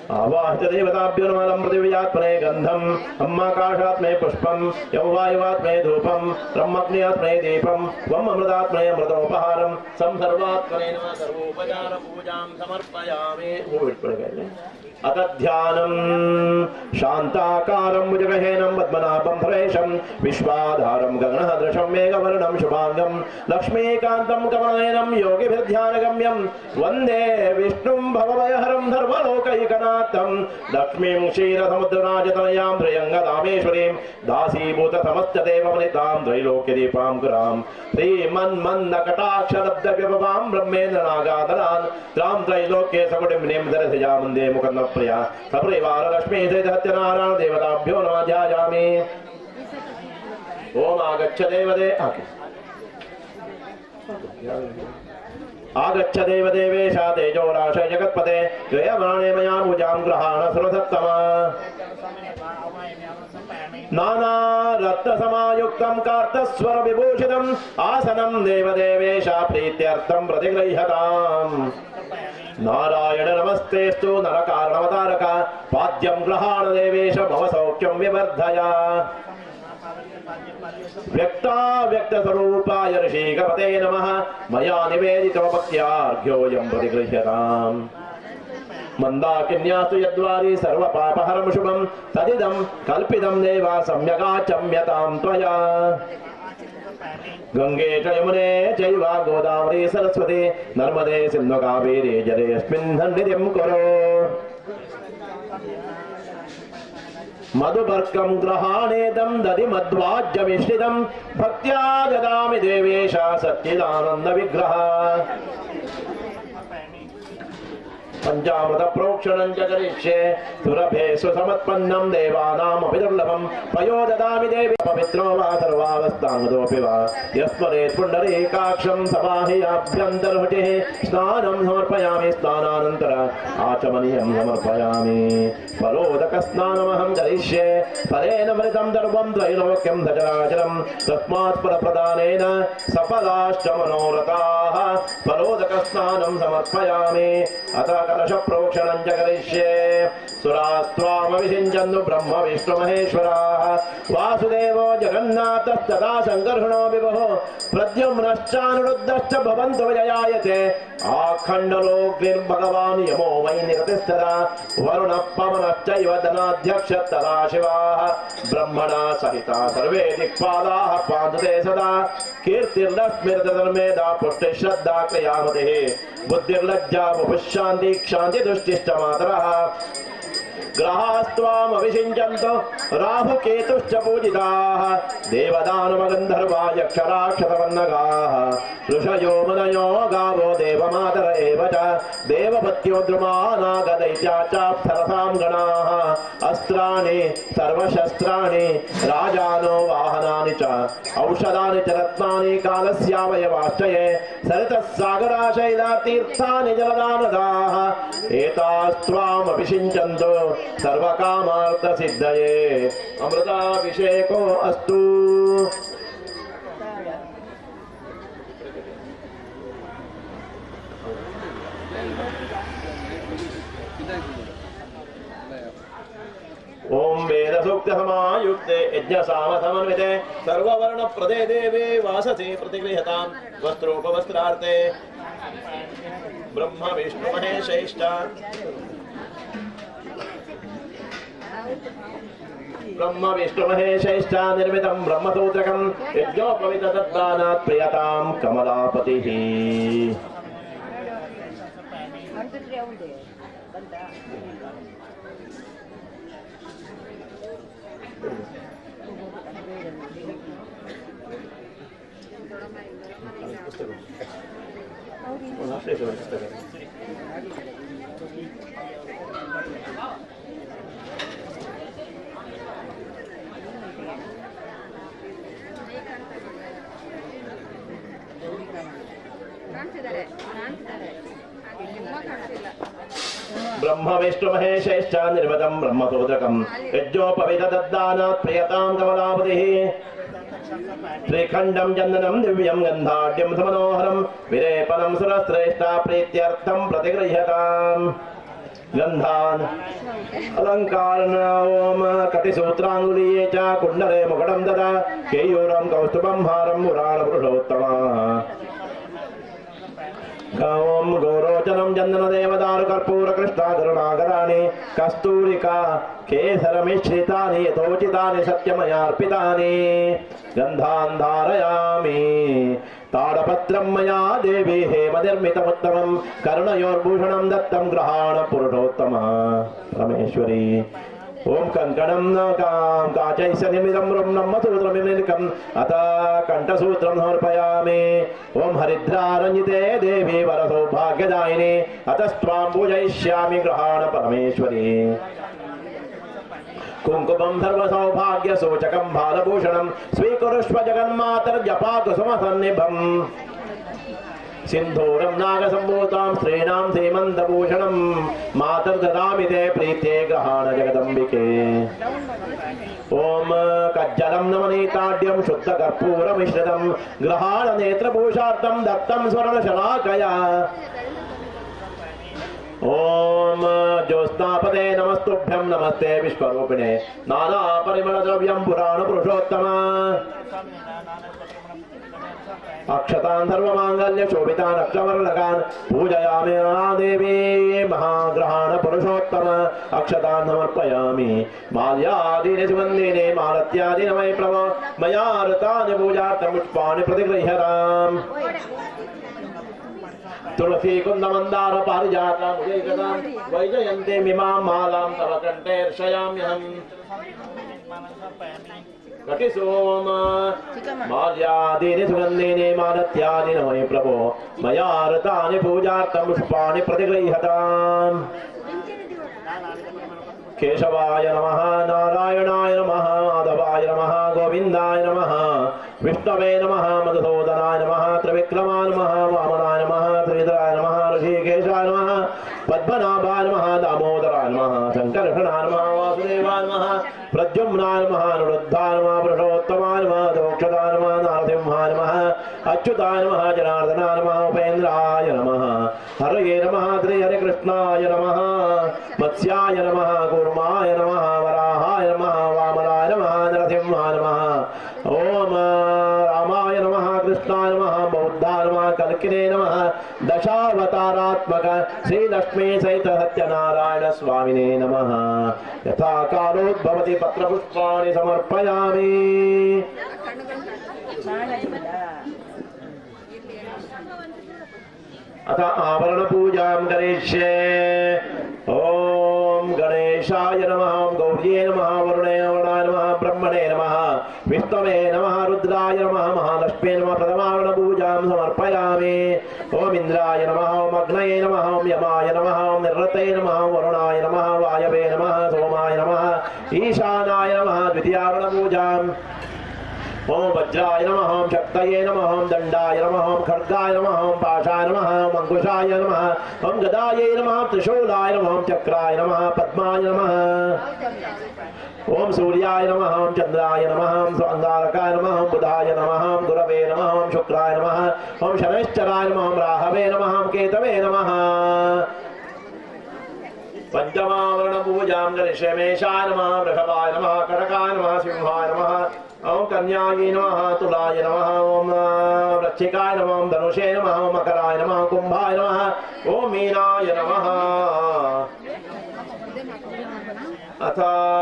आवाहित देवताभ्यो नमः पृथिव्यात्मने गन्धम् अम्माकाशात्मने पुष्पं यं वायुवात्मने धूपं ब्रह्मग्न्यात्मने दीपं त्वम् अमृतात्मने अमृतोपहारं सं सर्वात्मने नमः सर्वोपचार पूजां समर्पयामि। अथ ध्यानं शान्ताकारं भुजगहेनं पद्मनाभं सुरेशं विश्वाधारं गगनसदृशं मेघवर्णं शुभांगं लक्ष्मीकान्तं कमलनयनं योगिभिर्ध्यानगम्यं वन्दे विष्णुं भवभयहरं सर्वलोकैकनाथं लक्ष्मीं क्षीरसमुद्रराजतनयां त्रयङ्गदामेश्वरीं दासीभूतसमस्तदेवमनितां त्रैलोक्यदीपाङ्कुरां श्रीमन्मन्दकटाक्षरब्धविभवां ब्रह्मेन्द्र नागाधरान् त्रां त्रैलोक्ये सकुटिम्नीं सरसिजां वन्दे मुकुन्दं प्रिया सपरिवार लक्ष्मी सहित सत्यनारायण देवताभ्यो नमः ध्यायामि। ओम आगच्छ देवदे आगच्छ देवदेवेश तेजोराश जगत्पते गृह्यमाणे मया भुजां गृहाण सुरसत्तम नाना रत्नसमायुक्तं कार्तस्वर विभूषितम् आसनं देवदेवेश प्रीत्यर्थं प्रतिगृह्यताम् नारायण नमस्तेस्तु नरकारणवतारक पाद्यं गृहाण देवेश भव सौख्यं विवर्धय व्यक्ताव्यक्तस्वरूपाय ऋषिकपते नमः मया निवेदितो भक्त्यार्घ्योऽयं प्रतिगृह्यताम् मंदाकिन्यास्तु यद्वारी सर्वपापहरं शुभं तदिदं कल्पितं देवा सम्यगाचम्यतां त्वया गंगे च यमुने चैव गोदावरी सरस्वती नर्मदे सिन्धु कावेरी जलेऽस्मिन् सन्निधिं कुरु मधुपर्कं गृहाणेदं दधि मध्वाज्यमिश्रितं भक्त्या ददामि देवेश सच्चिदानन्द विग्रह पंचामृत प्रोक्षणं च करिष्ये सुरभे सुसमत्पन्नं देवानामपि दुर्लभं पयो ददामि देवी पवित्रो वा सर्वावस्थाङ्गतोऽपि वा यस्मरेत् पुण्डरीकाक्षं समाह्याभ्यन्तर्हुटिः स्नानं समर्पयामि स्नानानन्तर आचमनीयं समर्पयामि फलोदकस्नानमहं करिष्ये फलेन मृतं दर्वं त्रैलोक्यं सचराचरं तस्मात् फलप्रदानेन सफलाश्च मनोरथाः फलोदकस्नानं समर्पयामि अतः कलश प्रोक्षणं च करिष्ये सुरास्त्वामविषिञ्चन्तु ब्रह्म विष्णु महेश्वराः वासुदेवो जगन्नाथस्तथा शङ्कर्षणो विभुः प्रद्युम्नश्चानुरुद्धश्च भवन्तु विजयायते आखण्डलोऽग्निर्भगवान् यमो वै निरतिस्तदा वरुणः पवनश्चैव धनाध्यक्षस्तदा शिवाः ब्रह्मणा सहिता सर्वे दिक्पालाः पान्तु ते सदा कीर्तिर्लक्ष्मीर्धर्मेधा पुष्टिः श्रद्धा क्रियामतिः बुद्धिर्लज्जा वपुशान्ति क्षान्ति दुष्टिश्च मातरः ग्रहास्त्वामविषिञ्चन्तु राहुकेतुश्च पूजिताः देवदानवगन्धर्वा यक्षराक्षसवन्नगाः ऋषयो मुनयो गावो देवमातर एव च देवपत्यो द्रुमानागदैत्या चाप्सरसां गणाः अस्त्राणि सर्वशस्त्राणि राजानो वाहनानि च औषधानि च रत्नानि कालस्यावयवाश्च ये सरितः सागरा शैलातीर्थानि जलदानदाः एतास्त्वामविषिञ्चन्तु सर्वकामार्थ सिद्धये अमृताभिषेको अस्तु ओम वेद सूक्त समायुक्ते यज्ञ साम समन्विते सर्ववर्ण प्रदे देवे वाससे प्रतिगृह्यतां वस्त्रोपवस्त्रार्थे ब्रह्म विष्णु महेशैश्च ब्रह्म विष्णु महेशैश्च निर्मितं ब्रह्मसूत्रकं यज्ञोपवितदत्तानात् प्रियतां कमलापतिः ब्रह्म विष्णु महेशैश्च निर्मितं ब्रह्मसूत्रकं यज्ञोपवितदत्तानात् प्रियतां कमलापतिः श्रीखण्डं चन्दनं दिव्यं गन्धाढ्यं समनोहरं विलेपनं सुरश्रेष्ठा प्रीत्यर्थं प्रतिगृह्यताम् गन्धान् अलङ्कारणावोम कटिसूत्राङ्गुलीये च कुण्डले मुकुटं ददा केयूरं कौस्तुभं हारं पुराणपुरुषोत्तमा ओम गौरोचनं चन्दनदेवदारु कर्पूर कृष्णागरुणागराणि कस्तूरिका केसरमिश्रितानि यथोचितानि सत्यमयार्पितानि गन्धान् धारयामि ताडपत्रं मया देवी हेमनिर्मितमुत्तमं कर्णयोर्भूषणं दत्तं गृहाण पुरुषोत्तमः परमेश्वरी ओम कंकणं काचैश्च निर्मितं ब्रह्मसूत्रमिमेकम् अथ कंठसूत्रं समर्पयामि ओम हरिद्रारञ्जिते देवी वरसौभाग्यदायिनी अतस्त्वां पूजयिष्यामि गृहाण परमेश्वरी कुंकुमं सर्वसौभाग्यसूचकं बालभूषणं स्वीकुरुष्व जगन्मातर्जपाकुसुमसन्निभम् सिंधूरं नागसम्भूतां स्त्रीणां सीमन्तभूषणं मातर्ददामि ते प्रीत्ये ग्रहाण जगदम्बिके। ओम कज्जलं नवनीताड्यं शुद्धकर्पूरमिश्रितं ग्रहाण नेत्रभूषार्थं दत्तं स्वर्णशलाकया। ओम ज्योत्स्नापदे नमस्तुभ्यं नमस्ते विश्वरूपिणे नाना परिमलद्रव्यं पुराण पुरुषोत्तम। अक्षतान् सर्वमांगल्य शोभितान् अक्षवर्णकान् पूजयामि देवी महाग्रहाण पुरुषोत्तम। अक्षतान् समर्पयामि माल्यादीनि सुगन्धीनि मालत्यादीनि मयि प्रभो मया ऋतानि पूजार्थं पुष्पाणि प्रतिगृह्यताम्। तुलसी कुंद मंदार पारिजात वैजयन्ते मिमां मालां तव कंठे अर्शयाम्यहम्। घटिसोम माल्यादीनि सुगन्धीनि मालत्यादीनि मयि प्रभो मया ऋतानि पूजार्थं पुष्पाणि प्रतिगृह्यताम्। केशवाय नमः नारायणाय नमः माधवाय नमः गोविन्दाय नमः विष्णवे नमः मधुसूदनाय नमः त्रिविक्रमाय नमः वामनाय नमः श्रीधराय नमः ऋषिकेशाय नमः पद्मनाभाय नमः दामोदराय नमः शङ्कर्षणाय नमः वासुदेवाय नमः प्रद्युम्नाय नमः अनुरुद्धाय नमः पुरुषोत्तमाय नमः दोक्षदाय नमः नारसिंहाय नमः अच्युताय नमः जनार्दनाय नमः उपेन्द्राय नमः हरये नमः श्री हरिकृष्णाय नमः मत्स्याय नमः कूर्माय नमः वराहाय नमः वामनाय नमः नरसिंहाय नमः। ओम रामाय नमः कृष्णाय नमः बौद्धाय नमः कल्किने नमः दशावतारात्मक श्री लक्ष्मी सहित सत्यनारायण स्वामिने नमः। यथा कालोद्भवति पत्रपुष्पाणि समर्पयामि। अथ आवरण पूजां करिष्ये। ओम गणेशाय नमः गौर्ये नमः वरुणे वरुणाय नमः ब्रह्मणे नमः विष्णवे नमः रुद्राय नमः महालक्ष्मी नमः प्रथमावरण पूजां समर्पयामि। ओम इंद्राय नमः ओम अग्नये नमः ओम यमाय नमः ओम निरृते नमः वरुणाय नमः वायवे नमः सोमाय नमः ईशानाय नमः द्वितीयावरण पूजां। ओम वज्राय नमः ओम शक्तये नमः ओम दंडाय नमः ओम खड्गाय नमः ओम पाशाय नमः ओम अंकुशाय नमः ओम गदायै नमः त्रिशूलाय नमः ओम चक्राय नमः पद्माय नमः। ओम सूर्याय नमः ओम चंद्राय नमः ओम अंगारकाय नमः ओम बुधाय नमः ओम गुरवे नमः ओम शुक्राय नमः ओम शनैश्चराय नमः ओम राहवे नमः ओम केतवे नमः। पंचमावरण पूजां करिष्ये। मेषाय नमः वृषभाय नमः कटकाय नमः सिंहाय नमः ओम कन्यायै नमः तुलाय नमः ओम वृश्चिकाय नमः ओम धनुषे नमः ओम मकराय नमः कुंभाय नमः ओम मीनाय नमः। अथ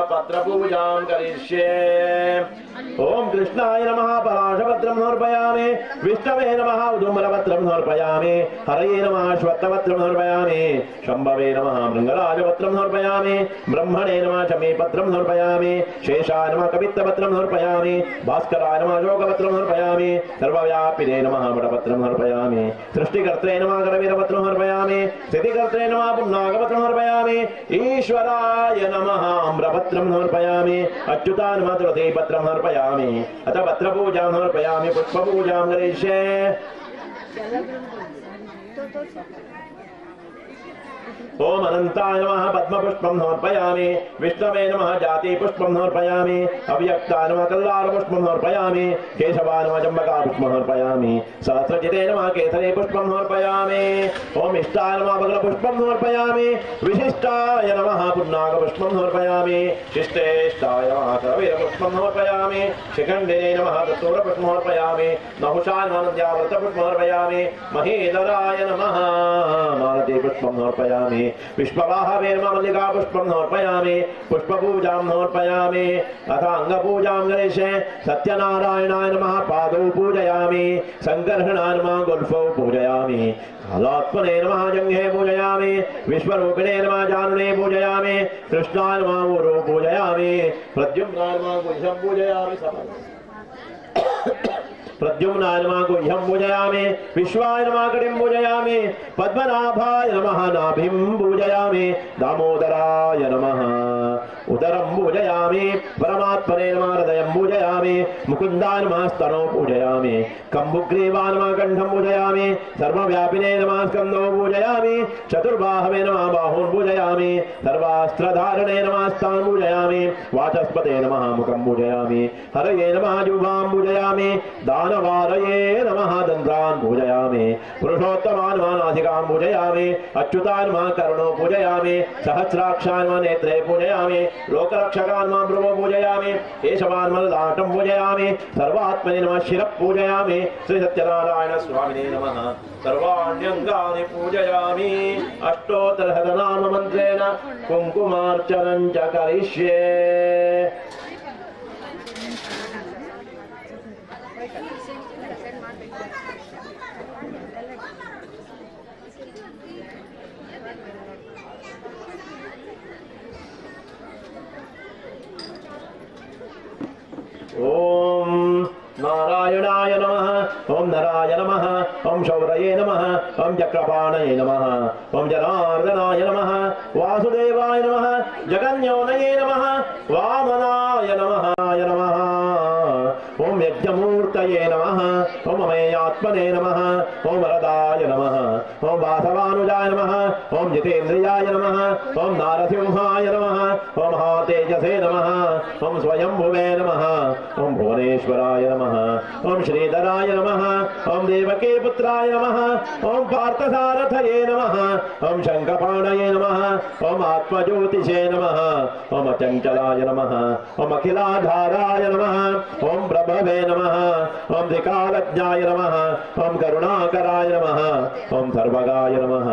पत्रपूजां करिष्ये। ओम कृष्णाय नमः पलाशपत्रं समर्पयामि। विष्णवे नमः उदुम्बरपत्रं समर्पयामि। हरये नमः श्वेतपत्रं समर्पयामि। शम्भवे नमः भृङ्गराजपत्रं समर्पयामि। ब्रह्मणे नमः शमीपत्रं समर्पयामि। शेषाय नमः कवित्तपत्रं समर्पयामि। भास्कराय नमः अशोकपत्रं समर्पयामि। सर्वव्यापिने नमः वटपत्रं समर्पयामि। सृष्टिकर्त्रे नमः करवीरपत्रं समर्पयामि। स्थितिकर्त्रे नमः पुन्नागपत्रं समर्पयामि। ईश्वराय नमः आम्रपत्रं समर्पयामि। अच्युताय नमः तुलसीपत्रं समर्पयामि। अथ पत्रपूजां समर्पयामि। पुष्पपूजां करिष्ये। ओम अनंताय नमः पद्मपुष्पं समर्पयामि। विष्णवे नमः जातिपुष्पं समर्पयामि। अव्यक्ताय नमः कल्लारपुष्पं समर्पयामि। केशवाय नमः चम्पकापुष्पं समर्पयामि। सहस्रजिते नमः केसरी पुष्पं समर्पयामि। ओम इष्टाय नमः बगलपुष्पं समर्पयामि। विशिष्टाय नमः पुन्नागपुष्पं समर्पयामि। शिष्टेष्टाय नमः करवीरपुष्पं समर्पयामि। शिखण्डिने नमः दत्तूरपुष्पं समर्पयामि। नहुषाय नमः नन्द्याव्रतपुष्पं समर्पयामि। महीधराय नमः मालतीपुष्पं समर्पयामि। विश्ववाहवे नमः मल्लिका पुष्पं समर्पयामि। पुष्पपूजां समर्पयामि। अथ अंगपूजां करिष्ये। सत्यनारायणाय नमः पादौ पूजयामि। संकर्षणाय नमः गुल्फौ पूजयामि। कालात्मने नमः जङ्घे पूजयामि। विश्वरूपिणे नमः जानुने पूजयामि। कृष्णाय नमः ऊरो पूजयामि। प्रद्युम्नाय नमः गुह्यं पूजयामि। प्रद्युम्नाय नमः गुह्यं पूजयामि। विश्वाय नमः कटिं पूजयामि। पद्मनाभाय नमः नाभिं पूजयामि। दामोदराय नमः उदरं पूजयामि परमात्मने नमः हृदयं पूजयामि मुकुन्दाय नमः स्तनौ पूजयामि कम्बुग्रीवाय नमः कण्ठं पूजयामि सर्वव्यापिने नमः स्कन्दौ पूजयामि चतुर्बाहवे नमः बाहून् पूजयामि सर्वास्त्रधारणे नमः हस्तान् पूजयामि वाचस्पते नमः मुखं पूजयामि हरये नमः जिह्वां पूजयामि दानवारये नमः दन्तान् पूजयामि पुरुषोत्तमाय नमः नासिकां पूजयामि अच्युताय नमः कर्णो पूजयामि सहस्राक्षाय नमः नेत्रे पूजयामि लोकरक्षकाय नमः भ्रुवो पूजयामि केशवाय नमः ललाटं पूजयामि सर्वात्मने नमः शिरः पूजयामि श्री सत्यनारायण स्वामिने नमः सर्वाण्यङ्गानि पूजयामि अष्टोत्तरशतनाम मन्त्रेण कुङ्कुमार्चनं च करिष्ये ओम नारायणाय नमः ओम नराय नमः ओम शौरये नमः ओम चक्रपाणये नमः ओम जनार्दनाय नमः वासुदेवाय नमः जगन्योनये नमः वामनाय नमः ओम यज्ञमूर्तये नमः ओम अमेयात्मने नमः ओम वरदाय नमः ओम वासवानुजाय नमः ओम जितेन्द्रियाय नमः ओम नारसिंहाय नमः ओम महातेजसे नमः ओम स्वयंभुवे नमः ओम भुवनेश्वराय नमः ओम श्रीधराय नमः ओम देवकी पुत्राय नमः ओम पार्थसारथये नमः ओम शंखपाणये नमः ओम आत्मज्योतिषे नमः ओम अचंचलाय नमः ओम अखिलाधाराय नमः ओम प्रभवे नमः ओम त्रिकालज्ञाय नमः ओम करुणाकराय नमः ओम सर्वगाय नमः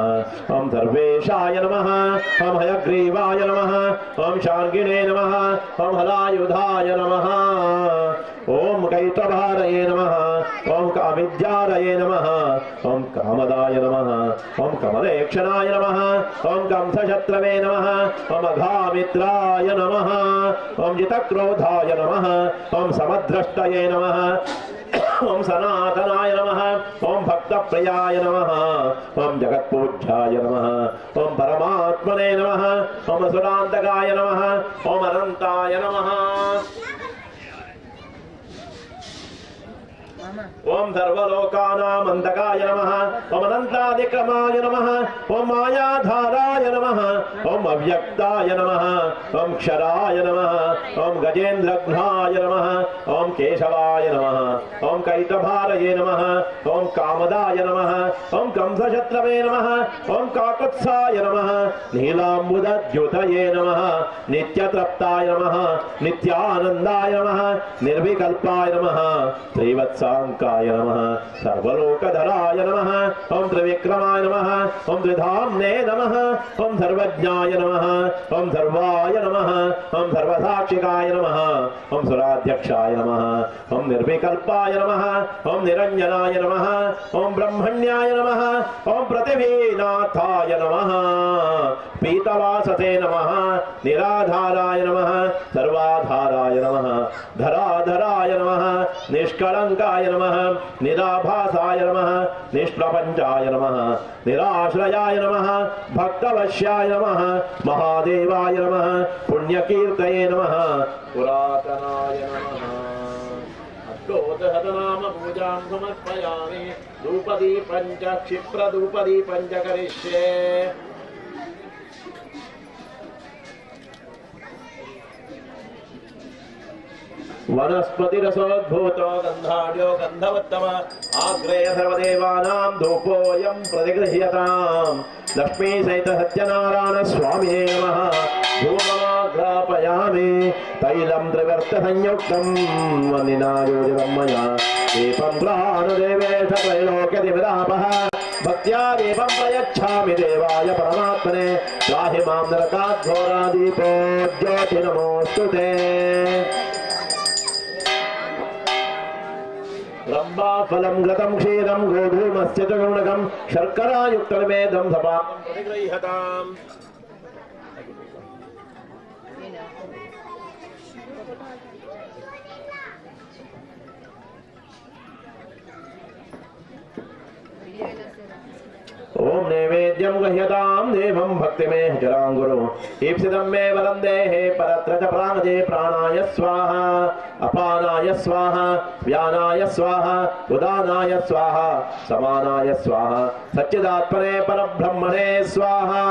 ओम सर्वेशाय नमः ओम हयग्रीवाय नमः ओम शार्गिणे नमः ओम हलायुधाय नमः ओम कैटभारये नमः ओम कामिद्यारये नमः ओम कामदाय नमः ओम कमलेक्षणाय नमः ओम कंसशत्रवे नमः ओम अघामित्राय नमः ओम जितक्रोधाय नमः ओम समद्रष्टये नमः ओम सनातनाय नमः ओम भक्तप्रियाय नमः ओम जगत्पूज्याय नमः ओम परमात्मने नमः ओम असुरान्तकाय नमः ओम अनन्ताय नमः ओम सर्वलोकानां अंधकाय नमः ओम अनंतादिक्रमाय नमः ओम मायाधाराय नमः ओम अव्यक्ताय नमः ओम क्षराय नमः ओम गजेन्द्रघ्नाय नमः ओम केशवाय नमः ओम कैटभारये नमः ओम कामदाय नमः ओम कंसशत्रवे नमः ओम काकुत्साय नमः नीलाम्बुदद्युतये नमः नित्यतृप्ताय नमः नित्यानन्दाय नमः निर्विकल्पाय नमः श्रीवत्साङ्काय नमः सर्वलोकधराय नमः ओम त्रिविक्रमाय नमः ओम त्रिधाम्ने नमः ओम सर्वज्ञाय नमः ओम सर्वाय नमः ओम सर्वसाक्षिकाय नमः ओम सुराध्यक्षाय नमः ओम निर्विकल्पाय नमः ओम निरञ्जनाय नमः ओम ब्रह्मण्याय नमः ओम पृथिवीनाथाय नमः पीतवासते नमः निराधाराय नमः सर्वाधाराय नमः धराधराय नमः निष्कलंकाय नमः निराभासाय नमः निष्प्रपंचाय नमः निराश्रयाय नमः भक्तवश्याय नमः महादेवाय नमः पुण्यकीर्तये नमः पुरातनाय नमः अष्टोत्तरशतनाम पूजां समर्पयामि धूपदीपं च क्षिप्रधूपदीपं च करिष्ये वनस्पतिरसोद्भूतो गन्धाढ्यो गन्धवत्तम आग्रेय सर्वदेवानां धूपोऽयं प्रतिगृह्यताम् लक्ष्मी सहित सत्यनारायण स्वामिने नमः धूपमाग्रापयामि तैलं त्रिवर्तसंयुक्तं वन्दिनायोजितं मया दीपं प्राणदेवेश त्रैलोक्यदिविरापः भक्त्या दीपं प्रयच्छामि देवाय परमात्मने त्राहि मां नरकाद्घोरादीपो ज्योति नमोऽस्तु ते रम्भाफलं घृतं क्षीरं गोधूमस्य च गुणकं शर्करायुक्तमेदं सपाकं प्रतिगृह्यताम् ओम नैवेद्य नैवेद्यं गह्यतां देवं भक्तिमेह जराङ्गुरु ईप्सितं मे वलन्देः परत्र च प्राणदे प्राणाय स्वाहा अपानाय स्वाहा व्यानाय स्वाहा उदानाय स्वाहा समानाय स्वाहा सच्चिदात्मने परब्रह्मणे स्वाहा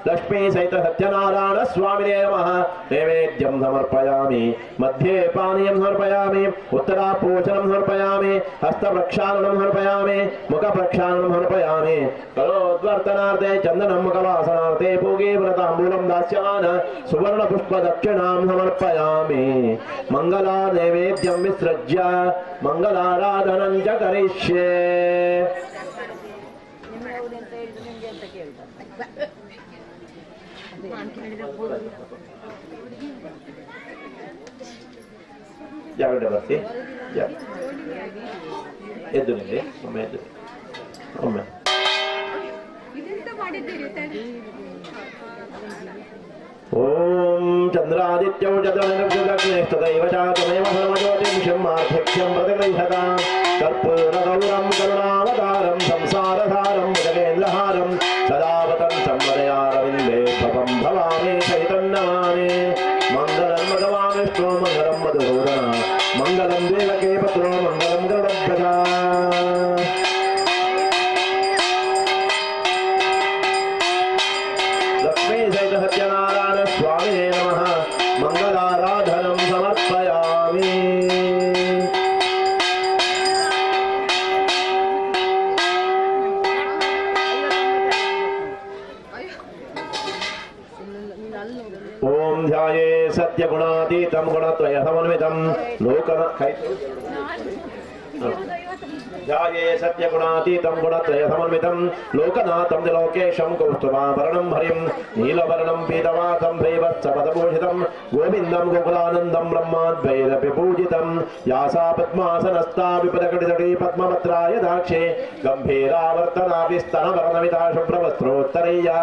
लक्ष्मी सहित सत्यनारायण स्वामिने नमः नैवेद्यं समर्पयामि मध्ये पानीयं समर्पयामि उत्तरापोषणं समर्पयामि हस्तप्रक्षालनं समर्पयामि मुखप्रक्षालनं समर्पयामि करोद्वर्तनार्थे चन्दनं मुखवासनार्थे भोगे व्रताम्बूलं दास्यमान सुवर्णपुष्पदक्षिणां समर्पयामि मङ्गला नैवेद्यं विसृज्य मङ्गलाराधनं च करिष्ये ಜಾಗಡೆ ಬರ್ತಿ ಎದ್ದು ನಿಲ್ಲಿ ಒಮ್ಮೆ ಎದ್ದು ಒಮ್ಮೆ ಓಂ ಚಂದ್ರಾದಿತ್ಯೌ ಚಂದ್ರನಿರ್ಗುದಗ್ನೇಸ್ತದೈವ ಚಾತಮೇವ ಸರ್ವಜ್ಯೋತಿಂಷಂ ಮಾರ್ಧಕ್ಷ್ಯಂ ಪ್ರತಿಗೃಹ್ಯತಾಂ ಕರ್ಪೂರಗೌರಂ ಕರುಣಾವತಾರಂ ಸಂಸಾರಧಾರಂ ಭುಜಗೇಂದ್ರಹಾರಂ ಸದಾವತಂ ಸಂವದಯಾರವಿಂದೇ ಭವಂ ಭವಾಮಿ ಚೈತನ್ಯಮಾನಿ ಮಂಗಲಂ ಭಗವಾನ್ ವಿಷ್ಣು ಮಂಗಲಂ ಮಧುಸೂದನ ಮಂಗಲಂ ದೇವಕೇ ಪುತ್ರೋ ಮಂಗಲಂ ಗರುಡಧ್ವಜ लक्ष्मी सहित सत्यनारायण स्वामिने नमः मंगलाराधनं समर्पयामि ओम ध्याये सत्यगुणातीतं गुणत्रय समन्वितं लोकन ध्याये सत्यगुणातीतं गुणत्रय समन्वितं लोकनाथं त्रिलोकेशं कौस्तुभाभरणं हरिं नीलवर्णं पीतवासं श्रीवत्सपदभूषितं गोविन्दं गोकुलानन्दं ब्रह्माद्वैरपि पूजितं यासा पद्मासनस्था विपदकटितटी पद्मपत्राय दाक्षे गम्भीरावर्तनाभिस्तनवर्णमिता शुभ्रवस्त्रोत्तरैया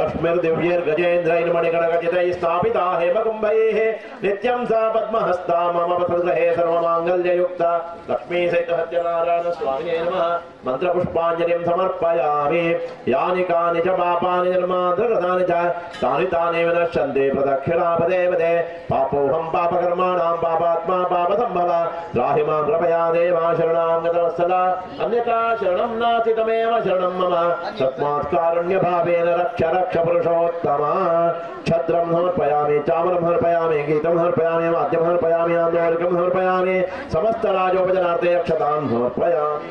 लक्ष्मीर्दिव्यैर्गजेन्द्रैर्मणिगणगजितैः स्थापिता हेमकुम्भैः नित्यं सा पद्महस्ता मम वसुगृहे सर्वमाङ्गल्ययुक्ता लक्ष्मी सहित सत्यनारायण स्वामिने नमः मंत्रपुष्पाञ्जलिं समर्पयामि यानि कानि च पापानि जन्मान्तरकृतानि च तानि तानि विनश्यन्ति प्रदक्षिणापदे पदे पापोऽहं पापकर्माणां पापात्मा पापसम्भव त्राहि मां कृपया देवा शरणां गतवत्सला अन्यथा शरणं नास्ति तमेव शरणं मम तस्मात् कारुण्यभावेन रक्ष रक्ष पुरुषोत्तम छत्रं समर्पयामि चामरं समर्पयामि गीतं समर्पयामि वाद्यं समर्पयामि आन्दोलकं समर्पयामि समस्त राजोपजनार्थे अक्षतां समर्पयामि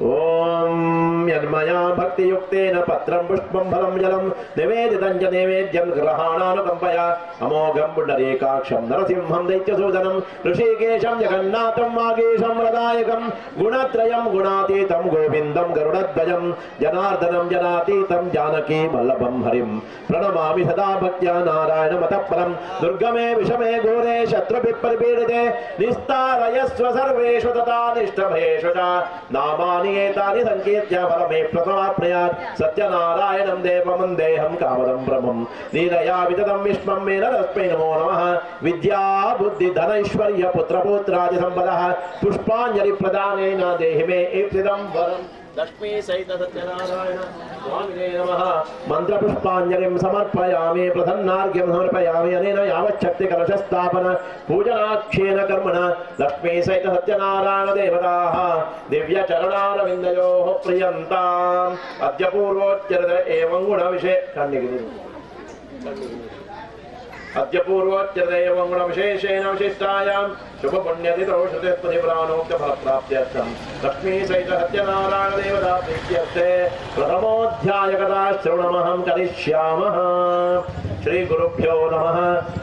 ओम यन्मया भक्तियुक्तेन पत्रं पुष्पं फलं जलं निवेदितं च नैवेद्यं गृहाणानुकम्पया अमोघं पुण्डरीकाक्षं नरसिंहं दैत्यसूदनं ऋषिकेशं जगन्नाथं वागीशं वरदायकं गुणत्रयं गुणातीतं गोविन्दं गरुडध्वजं जनार्दनं जनातीतं जानकी वल्लभं हरिं प्रणमामि सदा भक्त्या नारायणमतःपरं दुर्गमे विषमे घोरे शत्रुभिः परिपीडिते निस्तारयस्व सर्वेषु तथा निष्ठभयेषु च नामानि एतानि संकीर्त्य फलमे प्रसमाप्नुयात् सत्यनारायणं देवमन्देहं कामदं ब्रह्मं लीलया विततं विश्वं मे तस्मै नमो नमः विद्या बुद्धि धनैश्वर्य पुत्रपुत्रादि सम्पदः पुष्पाञ्जलि प्रदानेन देहि मे ईप्सितं वरम् लक्ष्मी सहित सत्यनारायण स्वामिने नमः मंत्रपुष्पाञ्जलिं समर्पयामि प्रसन्नार्घ्यं समर्पयामि अनेन यावच्छक्ति कलशस्थापन पूजनाख्येन कर्मणा लक्ष्मी सहित सत्यनारायण देवताः दिव्य चरणारविन्दयोः प्रियन्ताम् अद्य पूर्वोच्चरित एवं गुणविषये अद्य पूर्वोच्चरित एवं गुणविशेषेण विशिष्टायां शुभपुण्यतिथौ श्रुतिस्मृतिपुराणोक्तफलप्राप्त्यर्थं लक्ष्मी सहित सत्यनारायण देवता प्रीत्यर्थे प्रथमोऽध्यायकथा श्रवणमहं करिष्यामः श्री गुरुभ्यो नमः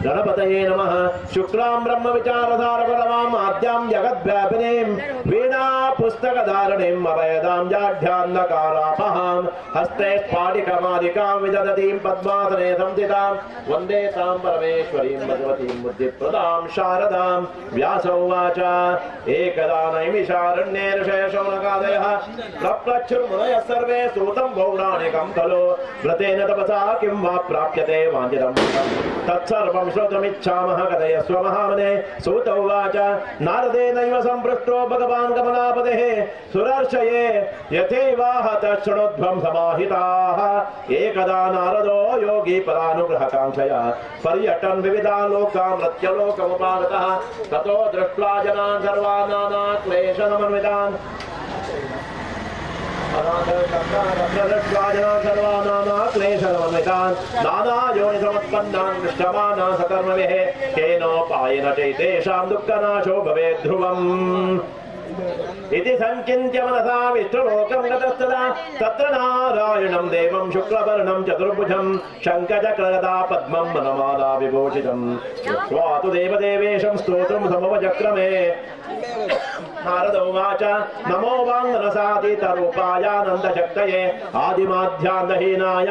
गणपतये नमः शुक्लां ब्रह्म विचारधारपरमां आद्यां जगद्व्यापिनीं वीणा पुस्तकधारणीं अभयदां जाढ्यान्धकारापहां हस्ते स्फाटिकमादिकां विदधतीं पद्मासने संस्थितां वन्दे तां परमेश्वरीं भगवतीं बुद्धिप्रदां शारदां। व्यास उवाच एकदा नैमिषारण्ये ऋषयः शौनकादयः प्रप्लच्छुर्मुनयः सर्वे सूतं पौराणिकं खलु व्रतेन तपसा किं वा प्राप्यते वाञ्छितं तत्सर्वं श्रोतुमिच्छामः कथयस्व महामने। सूत उवाच नारदेनैव सम्पृष्टो भगवान् कमलापतेः सुरर्षये यथैवाह तच्छृणुध्वं समाहिताः। एकदा नारदो योगी परानुग्रहकाङ्क्षया पर्यटन् विविधान् लोकान् मृत्युलोकमुपागतः ततो दृष्ट्वा जनान् सर्वान् नानाक्लेशसमन्वितान् नानायोनिसमुत्पन्नान् दृष्टमानान् सकर्मभिः केनोपायेन चैतेषां दुःखनाशो भवेत् ध्रुवम् इति संचिन्त्य मनसा विष्णुलोकं गतस्तदा तत्र नारायणं देवं शुक्लवर्णं चतुर्भुजं शङ्खचक्रगदा पद्मं वनमाला विभूषितं दृष्ट्वा तु देवदेवेशं स्तोतुं समवचक्रमे। नारद उवाच नमो वाङ्मनसातीतरूपायानन्दशक्तये आदिमाध्यान्तहीनाय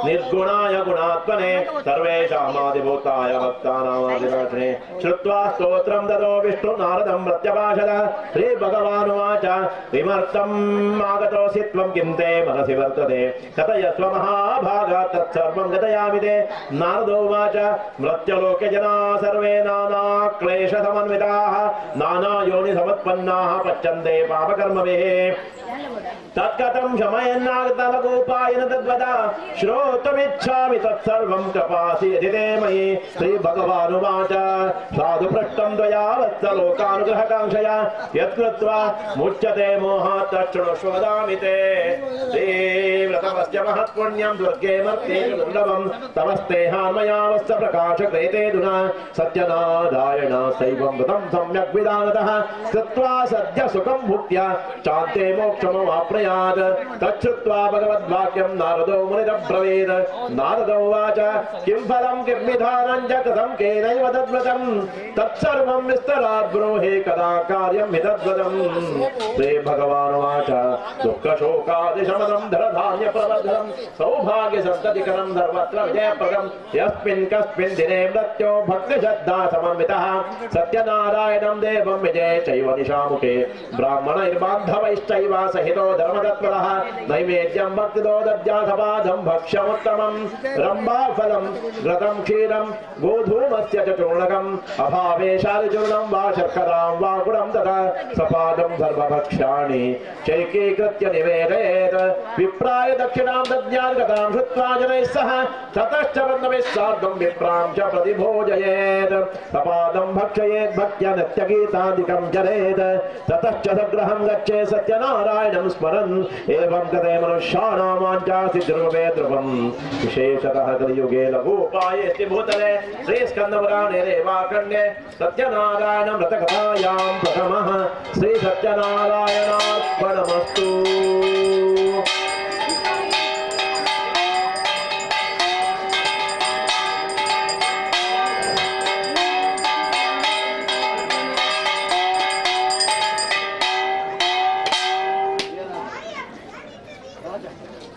निर्गुणाय गुणात्मने सर्वेषामादिभूताय भक्तानामादिनाशने। श्रुत्वा स्तोत्रं ददो विष्णु नारदं प्रत्यभाषत। श्रीभगवानुवाच किमर्थम् आगतोऽसि त्वं किं ते मनसि वर्तते कथयस्व महाभागा तत्सर्वं कथयामि ते। नारदो उवाच मृत्युलोके जना सर्वे नानाक्लेशसमन्विताः नानायोनिसमुत्पन्नाः पच्यन्ते पापकर्मभिः तत्कथं शमयन्नागतलगोपायेन तद्वद श्रोतुमिच्छामि तत्सर्वं कृपासि यदि ते मयि। श्रीभगवानुवाच साधु पृष्टं त्वया वत्सलोकानुग्रहकाङ्क्षया यत्कृत्वा मुच्यते मोहात् तच्छृणुष्व वदामि ते। श्रीव्रतमस्य महत्पुण्यं दुर्गे मर्त्ये दुर्लभं तमस्तेहान्मयावस्य प्रकाशक्रेतेऽधुना सत्यनारायण सैवं व्रतं सम्यक् विधानतः कृत्वा सद्य सुखं भुक्त्या चान्ते मोक्षमवाप्नुयात्। तच्छ्रुत्वा भगवद्वाक्यं नारदो मुनिरब्रवीत्। नारद उवाच किं फलं किं विधानं च कथं केनैव तद्व्रतं तत्सर्वं विस्तरात् ब्रूहि कदा कार्यं हि तद्वदम्। श्रीभगवानुवाच दुःखशोकादिशमनं धरधान्यप्रवर्धनं सौभाग्यसन्ततिकरं सर्वत्र विजयप्रदं यस्मिन् कस्मिन् दिने मृत्यो भक्तिश्रद्धा समन्वितः सत्यनारायणं देवं विजये चैव निशामुखे ब्राह्मणैर्बान्धवैश्चैव सहितो धर्मतत्परः नैवेद्यं भक्तिदो दद्यासपादं भक्ष्यमुत्तमं रम्भाफलं घृतं क्षीरं गोधूमस्य च चूर्णकम् अभावे शालिचूर्णं वा शर्करां वा गुडं तथा सपादं सर्वभक्ष्याणि चैकीकृत्य निवेदयेत्। विप्राय दक्षिणां दद्यात् गतां श्रुत्वा जनैः सह ततश्च बन्धुभिः सार्धं विप्रां च प्रतिभोजयेत्। सपादं भक्षयेत् भक्त्या नित्यगीतादिकं चरेत् ततश्च सगृहं गच्छेत् सत्यनारायणं स्मरन्। एवं कथे मनुष्याणां वाञ्छासि ध्रुवे ध्रुवम् विशेषतः कलियुगे लघूपायेऽस्ति भूतले। श्रीस्कन्दपुराणे रेवाखण्डे सत्यनारायण व्रतकथायां प्रथमः श्रीसत्यनारायणार्पणमस्तु।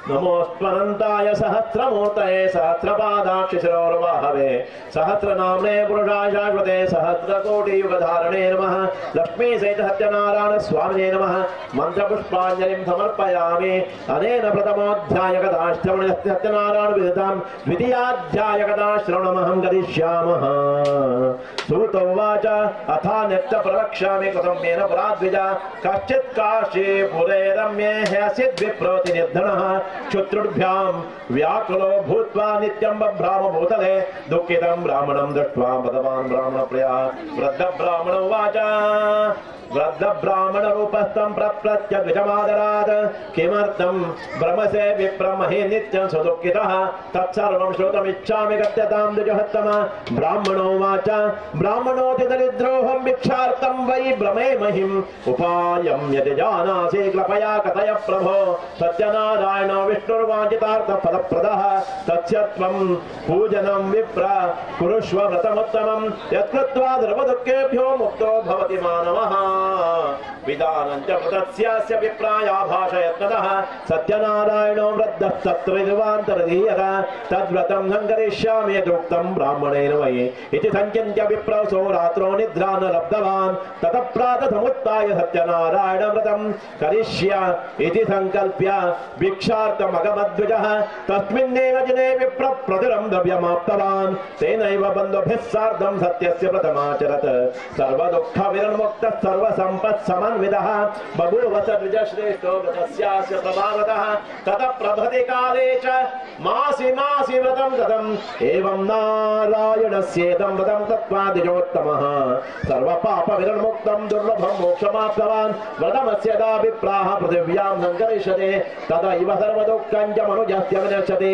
नमोऽस्त्वनन्ताय सहस्रमूर्तये सहस्रपादाक्षिशिरोर्वाहवे सहस्रनाम्ने पुरुषाय शाश्वते सहस्रकोटियुगधारणे नमः। लक्ष्मीसहित सत्यनारायण स्वामिने नमः। मन्त्रपुष्पाञ्जलिं समर्पयामि। अनेन प्रथमोऽध्यायकथाश्रवणस्य सत्यनारायण विदितां द्वितीयाध्यायकथाश्रवणमहं करिष्यामः। सूत उवाच अथा नित्य प्रवक्ष्यामि कृतं येन पुराद्विजा कश्चित् काशीपुरे रम्ये ह्यसिद्विप्रोति निर्धनः क्षुत्रुभ्यां व्याकुलो भूत्वा नित्यं बभ्राम भूतले दुःखितं ब्राह्मणं दृष्ट्वा भगवान् ब्राह्मणप्रिया वृद्धब्राह्मण उवाच वृद्धब्राह्मणरूपस्थं प्रप्लत्य द्विजमादरात् किमर्थं भ्रमसे विप्रमहि नित्यं सुदुःखितः तत्सर्वं श्रोतुमिच्छामि कथ्यतां द्विजोत्तम। ब्राह्मणो उवाच ब्राह्मणोऽति दरिद्रोऽहं भिक्षार्थं वै भ्रमे महिम् उपायं यदि जानासि कृपया कथय प्रभो। सत्यनारायण विष्णुर्वाञ्छितार्थफलप्रदः तस्य त्वं पूजनं विप्र कुरुष्व व्रतमुत्तमं यत्कृत्वा सर्वदुःखेभ्यो मुक्तो भवति मानवः विदानं च प्रतस्यास्य विप्राया भाषयत्नतः सत्यनारायणो वृद्धस्तत्रिर्वान्तरधीयः तद्व्रतं सङ्करिष्यामि यदुक्तं ब्राह्मणेन वै इति संचिन्त्य विप्रसो रात्रौ निद्रा न लब्धवान् ततः प्रातः समुत्थाय सत्यनारायणव्रतं करिष्य इति संकल्प्य भिक्षार्थमगमद्विजः तस्मिन्नेव दिने विप्रप्रतिरं द्रव्यमाप्तवान् तेनैव बन्धुभिः सार्धं सत्यस्य व्रतमाचरत् सर्वदुःखविर्मुक्तः सर्वसम्पत्समन्वितः बभूव स द्विजश्रेष्ठो व्रतस्यास्य प्रभावतः ततः प्रभृति काले च मासि मासि व्रतं गतम् एवं नारायणस्येदं व्रतं कृत्वा द्विजोत्तमः सर्वपापविर्मुक्तं दुर्लभं मोक्षमाप्तवान् व्रतमस्य यदा विप्राः पृथिव्यां सङ्करिष्यते तदैव सर्वदुःखं च मनुजस्य विनश्यते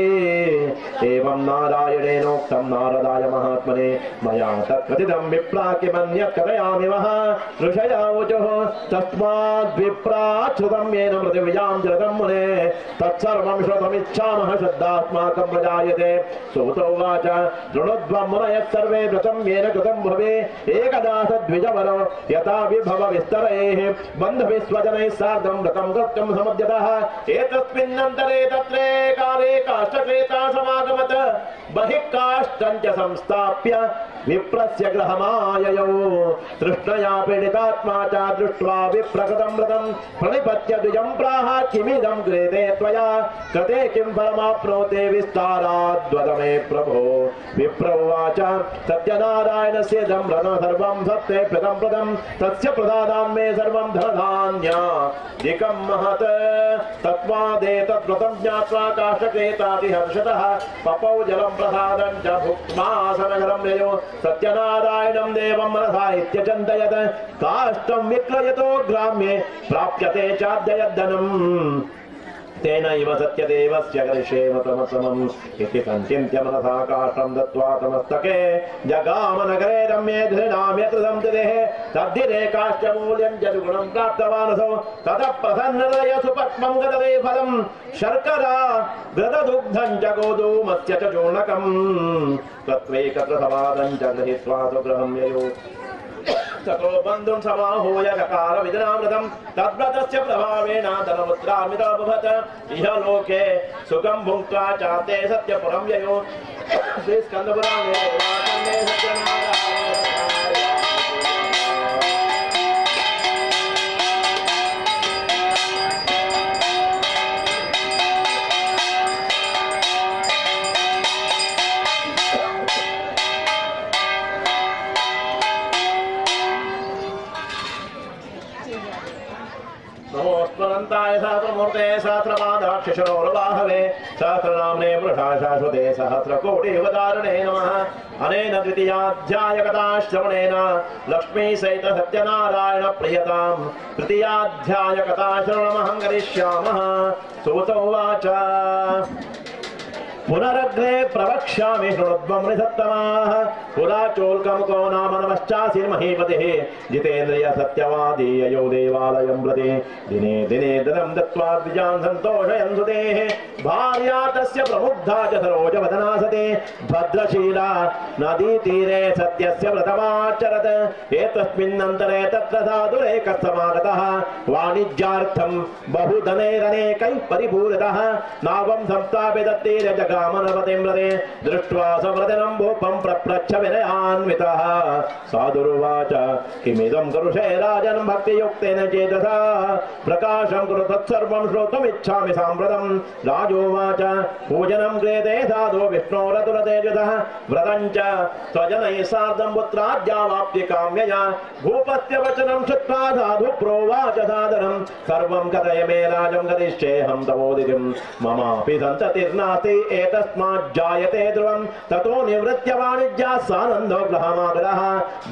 एवं नारायणेनोक्तं नारदाय महात्मने मया तत्कथितं विप्रा किमन्यत् कथयामि वः ऋषया ऊचुः तस्माद् विप्राच्छ्रुतं येन पृथिव्यां जलतं मुने तत्सर्वं श्रोतुमिच्छामः श्रद्धास्माकं प्रजायते सूत उवाच शृणुध्वं मुनयः सर्वे व्रतं येन कृतं भवे एकदा सद्विजवरो यथा विभव विस्तरैः बन्धुभिस्वजनैः सार्धं व्रतं कर्तुं समुद्यतः एतस्मिन्नन्तरे तत्रे काले काष्ठक्रेता समागमत् बहिः काष्ठं च संस्थाप्य विप्रस्य गृहमाययौ तृष्णया पीडितात्मा च दृष्ट्वा विप्रकृतं व्रतं प्रणिपत्य द्विजं प्राह किमिदं क्रियते त्वया कृते किं फलमाप्नोते विस्ताराद्वद मे प्रभो विप्र उवाच सत्यनारायणस्य इदं व्रतं सर्वं सत्ते प्रदं तस्य प्रदानान् मे सर्वं धनधान्यादिकं महत् तस्मादेतद्व्रतं ज्ञात्वा काष्ठक्रेतातिहर्षतः पपौ जलं प्रसादं च भुक्त्वा सनगरं ययो सत्यनारायणं देवं मनसा इत्यचिन्तयत् काष्ठं विक्रयतो ग्राम्ये प्राप्यते चाद्ययद्धनम् तेनैव सत्यदेवस्य करिष्येम तमसमम् इति संचिन्त्य मनसा काष्ठं दत्त्वा तमस्तके जगाम नगरे रम्ये धृणां यत्र संस्थितेः तद्दिने काष्ठमूल्यं च द्विगुणं प्राप्तवानसौ ततः प्रसन्नतया सुपक्वं गतते फलं शर्करा घृतदुग्धं च गोधूमस्य च चूर्णकम् तत्त्वैकत्र समादं च गृहीत्वा सुगृहं ययो ततो बन्धुं समाहूय चकार विदनामृतं तद्व्रतस्य प्रभावेण धनमुद्रामितमभवत् इह लोके सुखं भुक्त्वा चाते सत्यपुरं ययो श्रीस्कन्दपुराणे नमोऽस्मरन्ताय सहस्रमूर्ते सहस्रपादाक्षिशरोर्वाहवे सहस्रनाम्ने पुरुषा शाश्वते सहस्रकोटिवतारणे नमः अनेन द्वितीयाध्यायकथाश्रवणेन लक्ष्मीसहित सत्यनारायण प्रियतां तृतीयाध्यायकथाश्रवणमहं करिष्यामः सूत उवाच पुनरग्रे प्रवक्ष्यामि शृणुध्वं निसत्तमाः पुरा चोल्कमुखो नाम नमश्चासीर्महीपतिः जितेन्द्रिय सत्यवादी ययो देवालयं प्रति दिने दिने धनं दत्त्वा द्विजान् सन्तोषयन् सुतेः भार्या तस्य प्रमुग्धा च सरोजवदना सती भद्रशीला नदीतीरे सत्यस्य व्रतमाचरत् एतस्मिन्नन्तरे तत्र साधुरेकः समागतः वाणिज्यार्थं बहुधनैरनेकैः परिपूरितः नावं संस्थाप्य तत्तीरे जगामनपतिं व्रते दृष्ट्वा सव्रतिनं भूपं प्रप्रच्छ विनयान्वितः साधुरुवाच किमिदं करुषे राजन् भक्तियुक्तेन चेतसा प्रकाशं कुरु तत्सर्वं श्रोतुमिच्छामि साम्प्रतं राजोवाच पूजनं क्रियते साधु विष्णोरतुलतेजसः व्रतं च स्वजनैः सार्धं पुत्राद्यावाप्ति काम्यया भूपस्य वचनं श्रुत्वा साधु प्रोवाच सादरं सर्वं कथय मे राजं करिष्येऽहं तवोदितिं ममापि सन्ततिर्नास्ति एतस्माज्जायते ध्रुवं ततो निवृत्य वाणिज्यात् सानन्दो गृहमागतः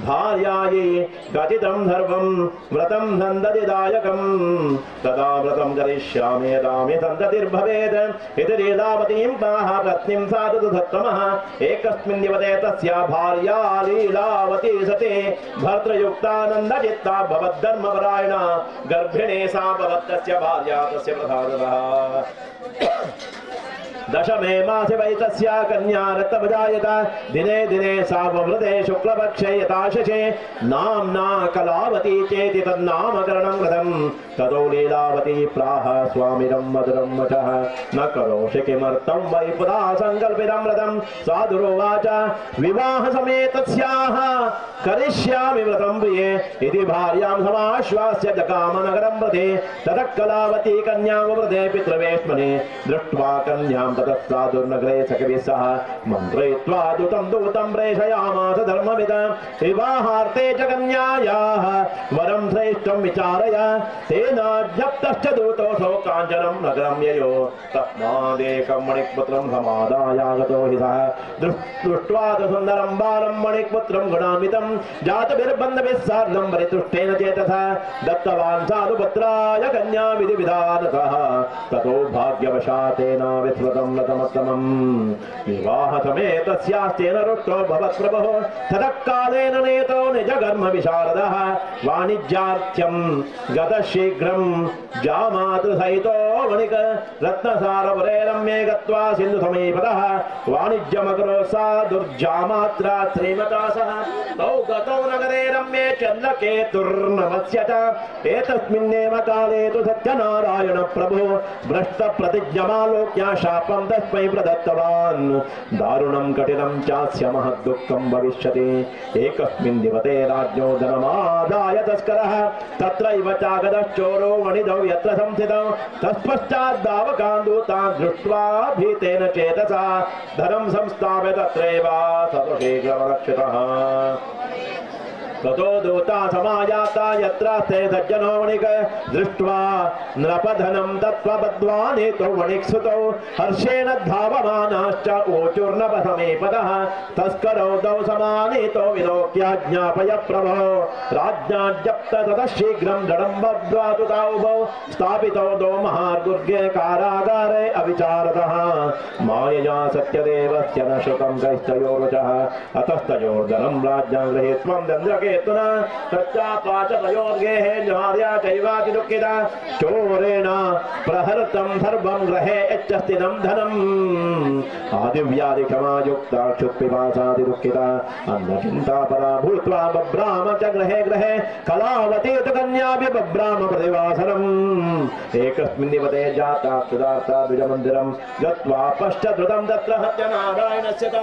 भार्यायै गतितं सर्वं व्रतं सन्ततिदायकं तदा व्रतं करिष्यामि यदा मे सन्ततिर्भवेत् इति लीलावतीं प्राह पत्नीं साधु सत्तमः एकस्मिन् दिवसे तस्या भार्या लीलावती सती भर्तृयुक्तानन्दचित्ता भवद्धर्मपरायणा गर्भिणी सा भवत् तस्य भार्या तस्य प्रसादतः दशमे मासे वै तस्या कन्या रत्नमजायत दिने दिने साववृते शुक्लपक्षे यथाशशे नाम्ना कलावती चेति तन्नामकरणं कृतं ततो लीलावती प्राह स्वामिनं मधुरं वचः न करोषि किमर्थं वै पुरा सङ्कल्पितं व्रतं साधुरोवाच विवाहसमेतस्याः करिष्यामि व्रतं प्रिये इति भार्यां समाश्वास्य जगामनगरं प्रति ततः कलावती कन्यावृते पितृवेश्मने दृष्ट्वा कन्यां ततः साधुर्नगरे सखिभिः सह मन्त्रयित्वा दूतं प्रेषयामास धर्मविद विवाहार्थे च कन्यायाः वरं श्रेष्ठं विचारय तेनाज्ञप्तश्च दूतोऽसौ काञ्चनं नगरं ययो तस्मादेकं मणिपुत्रं समादायागतो हि सः दृष्ट्वा तु सुन्दरं बालं मणिपुत्रं गुणान्वितं जातभिर्बन्धभिः सार्धं परितुष्टेन चेतसा दत्तवान् साधुपुत्राय कन्या विधिविधानतः ततो भाग्यवशातेन विस्मृतं नतमत्तमम् विवाहसमेतस्यास्तेन रुष्टो भवत्प्रभुः ततः कालेन नेतो निजकर्मविशारदः वाणिज्यार्थ्यं गतशीघ्रं जामातृसहितो वणिक रत्नसारपुरे रम्ये गत्वा सिन्धुसमीपतः वाणिज्यमकरो सा दुर्जामात्रा श्रीमता सह तौ गतौ नगरे रम्ये चन्द्रकेतुर्नमस्य च एतस्मिन्नेव काले तु सत्यनारायण प्रभु भ्रष्टप्रतिज्ञमालोक्य शापं तस्मै प्रदत्तवान् दारुणं कठिनं चास्य महद्दुःखं भविष्यति एकस्मिन् दिवसे राज्ञो धनमादाय तस्करः तत्रैव चागतश्चोरो वणिजौ यत्र संस्थितौ तत्पश्चात् दावकान् दूतान् दृष्ट्वा भीतेन चेतसा धनं संस्थाप्य तत्रैव सतशीघ्रमरक्षितः ततो दूता समायाता यत्रास्ते सज्जनो वणिक दृष्ट्वा नृपधनं दत्त्वा बद्ध्वा नेतो वणिक्सुतौ हर्षेण धावमानाश्च ऊचुर्नभसमीपतः तस्करौ दौ समानीतो विलोक्य ज्ञापय प्रभो राज्ञाज्ञप्त ततः शीघ्रं दृढं बद्ध्वा तु तावुभौ स्थापितौ दौ महार्दुर्गे कारागारे अविचारतः मायया सत्यदेवस्य न श्रुतं कैस्तयोर्वचः अतस्तयोर्धनं राज्ञां गृहीत्वा चन्द्रके तच्चापाचतयोर्गेः निवार्या चैवाति दुःखिता चोरेण प्रहर्तं सर्वं गृहे यच्चस्तिनं धनम् आदिव्याधिक्षमायुक्ता क्षुत्पिपासाति दुःखिता अन्नचिन्तापरा भूत्वा बभ्राम च गृहे गृहे कलावती तु कन्यापि बभ्राम प्रतिवासरम् एकस्मिन् दिवसे जाता सुदार्ता द्विजमन्दिरं गत्वा पश्चाद्रुतं तत्र सत्यनारायणस्य च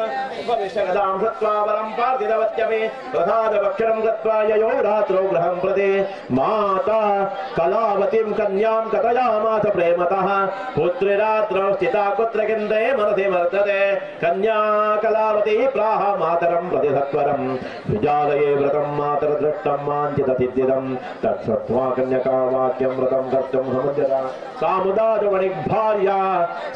उपविश्यगदां कृत्वा वरं पार्थितवत्यपि प्रसादभक्षणं गत्वा ययो रात्रौ गृहं प्रति माता कलावतीं कन्यां कथयामास प्रेमतः पुत्री रात्रौ स्थिता कुत्र किन्दे मनसि वर्तते कन्या कलावती प्राह मातरं प्रति सत्वरं विजालये व्रतं मातरदृष्टं माञ्चितसिद्धिदं तत्श्रुत्वा कन्यका वाक्यं व्रतं कर्तुं समुद्यता सामुदाजवणिक भार्या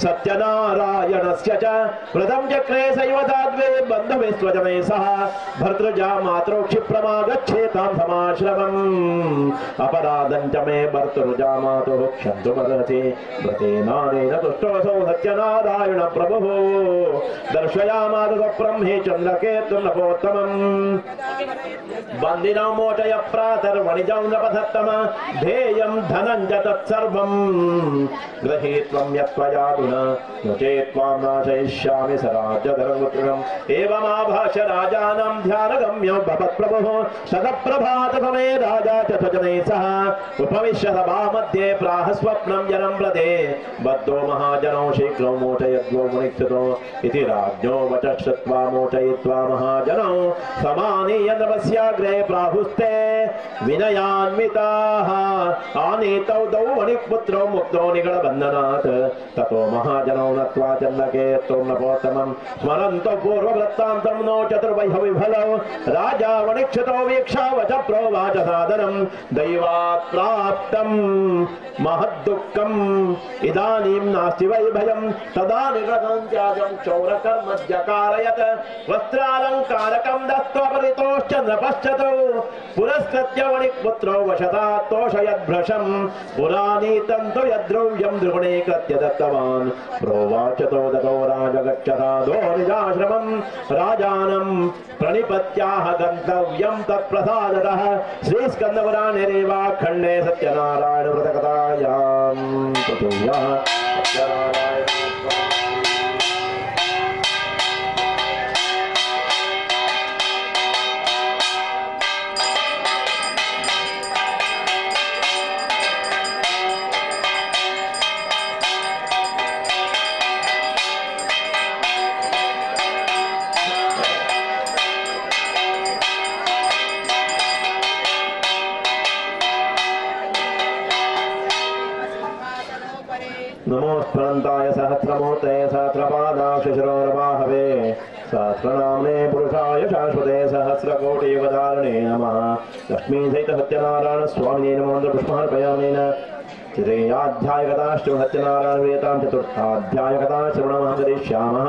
सत्यनारायणस्य च व्रतं चक्रे सैव साध्वे बन्धुविस्वजने सह भर्तृजा मातरौ क्षिप्रमागच्छेतां समाश्रमम् अपराधं च मे भर्तृजा मातुः क्षन्तुमर्हसि व्रतेनानेन तुष्टोऽसौ सत्यनारायण प्रभुः दर्शयामास स्वप्रं हि चन्द्रकेतुर्नपोत्तमम् बन्दिनौ मोचय प्रातर्वणिजौ नपधत्तम ध्येयं धनं च तत्सर्वं गृहीत्वं यत्त्वयातुना नो चेत् त्वां नाशयिष्यामि स राज्यधर्मपुत्रम् एवमाभाष्य राजानं ध्यानगम्यो भवत्प्रभुः शतप्रभातसमये राजा च स्वजनैः सह उपविश्य सभामध्ये प्राह स्वप्नं जनं प्रदे बद्धो महाजनौ शीघ्रं मोचयद्वो मुनिक्षितो इति राज्ञो वचः श्रुत्वा मोचयित्वा महाजनौ समानीय नभस्याग्रे प्राहुस्ते विनयान्विताः आनीतौ दौ वणिक्पुत्रौ मुक्तौ निगडबन्धनात् ततो महाजनौ नत्वा चन्द्रकेतुर्नपोत्तमं स्मरन्तौ पूर्ववृत्तान्तं नो चतुर्वैभविफलौ राजा वणिक्षितो वीक्षावच प्रोवाच सादरं दैवात् प्राप्तं महद्दुःखम् इदानीं नास्ति वै भयं तदा निरतं त्यागं क्षौरकर्मज्ञकारयत् वस्त्रालङ्कारकं दत्त्वा परितोश्च नपश्चतौ पुरस्कृत्य वणिक्पुत्रो वशता तोषयद्भृशं पुरानीतं तु यद्द्रव्यं द्रुगुणीकृत्य दत्तवान् प्रोवाचतो दतो राजगच्छतादो निजाश्रमं राजानं प्रणिपत्याह गन्तव्यं तत्प्रसादतः श्रीस्कन्दपुराणे रेवाखण्डे सत्यनारायण व्रतकथायां तृतीयः सत्यनारायण नमोस्फुरन्ताय सहस्रमूर्ते सहस्रपादाक्षशिरोर्वाहवे सहस्रनाम्ने पुरुषाय शाश्वते सहस्रकोटियुगधारिणे नमः। लक्ष्मी सहित सत्यनारायण स्वामिने नमो पुष्पार्पयामि। तृतीयाध्यायकथाश्च सत्यनारायणवेतां चतुर्थाध्यायकथा श्रवणमहं करिष्यामः।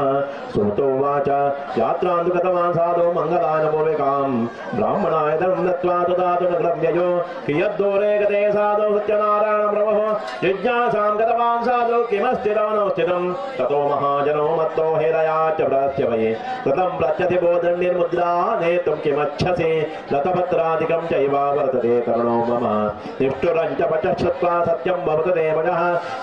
सूतोवाच यात्रां तु गतवान् साधो मङ्गलाय नमोऽविकां ब्राह्मणाय धनं दत्त्वा ददातु न द्रव्ययो कियद्दूरे गते साधो सत्यनारायणं प्रभुः जिज्ञासां गतवान् साधो किमस्थितमनोस्थितं ततो महाजनो मत्तो हेलया च प्रस्य वये कृतं प्रत्यति बोधन्निर्मुद्रा नेतुं किमच्छसि लतपत्रादिकं चैव वर्तते करुणो मम निष्ठुरं च पचश्रुत्वा सत्यं भवतते वचः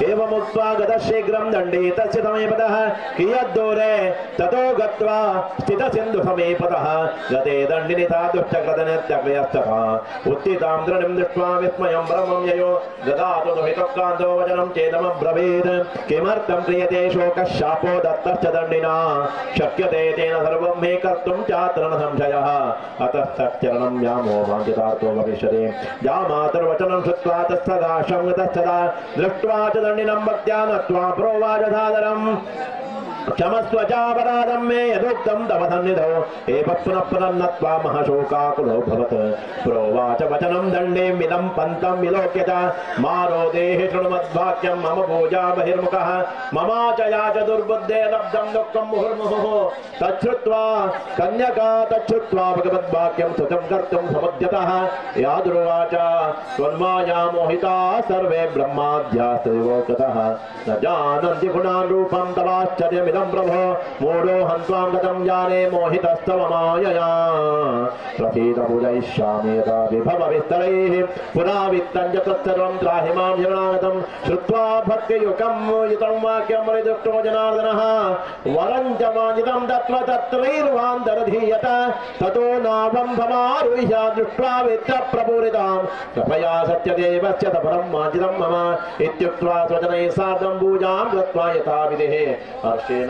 एवमुक्त्वा गतशीघ्रं दण्डितस्य समीपतः कियद्दूरे ततो गत्वा स्थितसिन्धुसमीपतः गते दण्डिनिता दुष्टकृतनित्यक्रियस्तः उत्थितां दृढिं दृष्ट्वा विस्मयं ब्रह्मं ययो ददातु दुहितोक्तान्तो वचनं चेदमब्रवीत् किमर्थं क्रियते शोकः शापो दत्तश्च दण्डिना शक्यते तेन सर्वं मे कर्तुं चात्र न संशयः अतस्तच्चरणं यामो वाञ्छितार्थो भविष्यति यामातर्वचनं श्रुत्वा तत्सदाशं गतस्तदा दृष्ट्वा च दण्डिनं भक्त्या नत्वा प्रोवाच सादरम् क्षमस्व चापराधं मे यदुक्तं तव सन्निधौ एव पुनः पुनः नत्वा महाशोकाकुलो भवत् प्रोवाच वचनं दण्डेमिदं पन्तं विलोक्य च मारो देहि शृणुमद्वाक्यं मम पूजा बहिर्मुखः ममाचया च दुर्बुद्धे लब्धं दुःखं मुहुर्मुहुः तच्छ्रुत्वा कन्यका तच्छ्रुत्वा भगवद्वाक्यं स्तुतं कर्तुं समुद्यतः यादुर्वाच त्वन्माया मोहिता सर्वे ब्रह्माद्यास्त्रिवोक्ततः न जानन्ति गुणान् रूपं तवाश्चर्यमिदं प्रभो मूढोऽहं त्वां गतं जाने मोहितस्तव मायया प्रसीद पूजयिष्यामि यथा विभवविस्तरैः पुनः वित्तं च तत्सर्वं त्राहि मां शरणागतं श्रुत्वा भक्तियुक्तं युतं वाक्यं परिदुष्टो जनार्दनः वरं च वाञ्छितं दत्त्वा तत्रैर्वान्तरधीयत ततो नाभं समारुह्य दृष्ट्वा वित्तप्रपूरितां कृपया सत्यदेवस्य सफलं वाञ्छितं मम इत्युक्त्वा स्वजनैः सार्धं पूजां कृत्वा यथाविधिः हर्षेण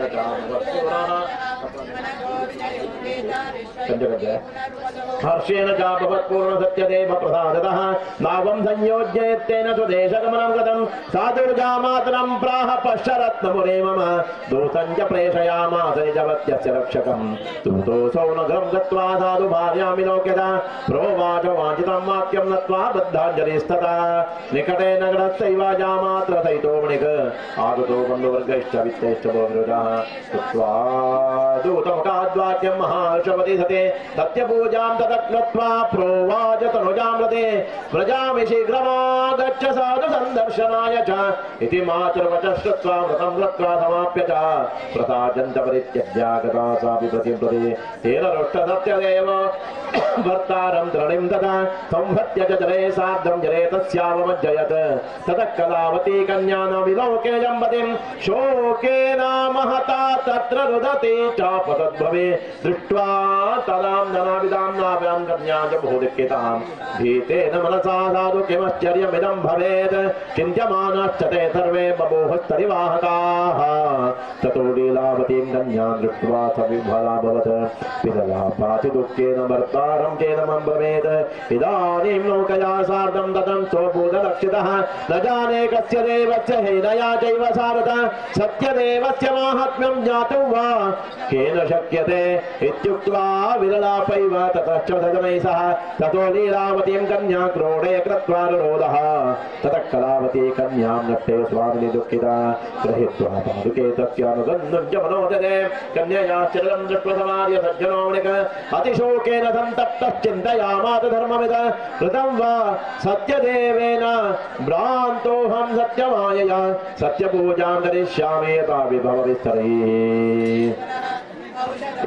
हर्षेण च भवत्पूर्ण सत्यदेव प्रसादतः नावं संयोज्येत्तेन स्वदेशगमनं गतं साधुर्जामातरं प्राह पश्यरत्नमुरे मम दूतं च प्रेषयामास निजवत्यस्य रक्षकं दूतोऽसौ नगरं गत्वा साधु भार्यां विलोक्यत प्रोवाच वाञ्छितं वाक्यं नत्वा बद्धाञ्जलिस्तथा निकटे नगरस्यैव जामात्र सहितो वणिक् आगतो बन्धुवर्गैश्च वित्तैश्च भोगृतः कृत्वा दूतमुखाद्वाक्यं महार्षपति सते सत्यपूजां तदकृत्वा प्रोवाच तनुजामृते व्रजामि शीघ्रमागच्छ साधु सन्दर्शनाय च इति मातुर्वचः श्रुत्वा व्रतं कृत्वा समाप्य च प्रसादं च परित्यज्य गता सापि प्रतिं प्रति तेन रुष्टसत्यदेव भर्तारं दृढिं तथा संहत्य च जले सार्धं जले तस्यावमज्जयत् ततः कलावती कन्या न विलोके जम्बतिं शोकेन महता तत्र रुदति चापतद्भवे दृष्ट्वा तदां ननाविदां नाभ्यां कन्यां च बहु भीतेन मनसा साधु किमश्चर्यमिदं भवेत् चिन्त्यमानाश्च ते सर्वे बभूवस्तरिवाहकाः ततो लीलावतीं कन्यां दृष्ट्वा स विह्वलाभवत् पितलापाति दुःखेन भर्तारं चेदमं ब्रवीत् इदानीं नौकया सार्धं ततं सोऽभूतलक्षितः न जाने कस्य देवस्य हेनया चैव सारथ सत्यदेवस्य माहात्म्यं ज्ञातुं वा केन शक्यते इत्युक्त्वा विललापैव ततश्च सजनैः सह ततो लीलावतीं कन्या क्रोडे कृत्वा रुरोधः ततः कलावती कन्यां नट्टे स्वामिनि दुःखिता गृहीत्वा पादुके तस्यानुगन्धं च मनोदरे कन्ययाश्चर्यं दृष्ट्वा समार्य सज्जनो वणिक् अतिशोकेन सन्तप्तश्चिन्तयामास धर्मविद कृतं वा सत्यदेवेन भ्रान्तोऽहं सत्यमायया सत्यपूजां करिष्यामि यथा विभवविस्तरैः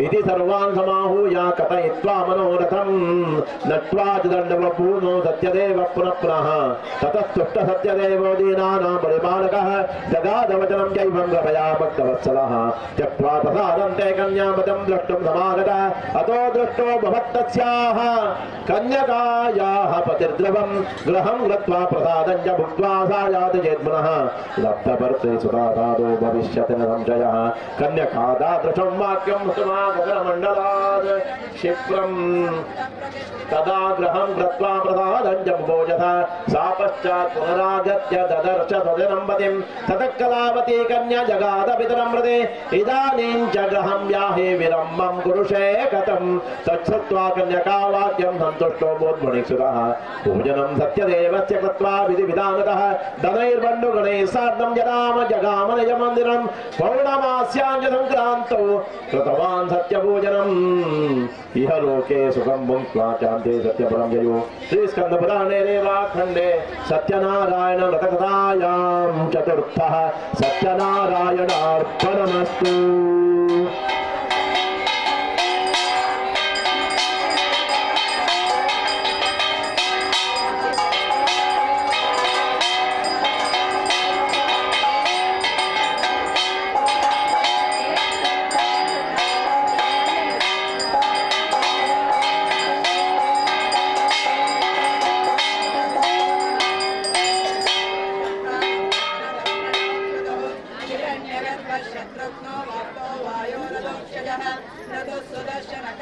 इति सर्वान् समाहूय कथयित्वा मनोरथं नत्वा च दण्डवपूर्णो सत्यदेव पुनः पुनः ततस्तुष्ट सत्यदेवो दीनानां परिपालकः जगादवचनं चैवं कृपया भक्तवत्सलः त्यक्त्वा प्रसादं ते कन्यामतं द्रष्टुं समागतः अतो दृष्टो भवत्तस्याः कन्यकायाः पतिर्द्रवं गृहं गत्वा प्रसादं च भुक्त्वा सा याति चेत् लब्धभर्तृ सुता साधो भविष्यति न संशयः कन्यका तादृशं वाक्यं समागतमण्डलात् क्षिप्रम् तदा गृहं गत्वा प्रसादं च बुभोजथ सा पश्चात् पुनरागत्य ददर्श स्वजनं पतिं ततः कलावती कन्या जगाद पितरं हृदे इदानीं च गृहं याहि विलम्बं कुरुषे कथं तच्छ्रुत्वा कन्यका वाक्यं सन्तुष्टो बोध्मुनिसुतः पूजनं सत्यदेवस्य कृत्वा विधिविधानतः धनैर्बन्धुगणैः सार्धं जगाम निजमन्दिरं पौर्णमास्यां च संक्रान्तौ कृतवान् सत्यपूजनम् इह लोके सुखं भुङ्क्त्वा चान्ते सत्यपरं जयो श्रीस्कन्दपुराणे रेवाखण्डे सत्यनारायण व्रतकथायां चतुर्थः सत्यनारायणार्पणमस्तु।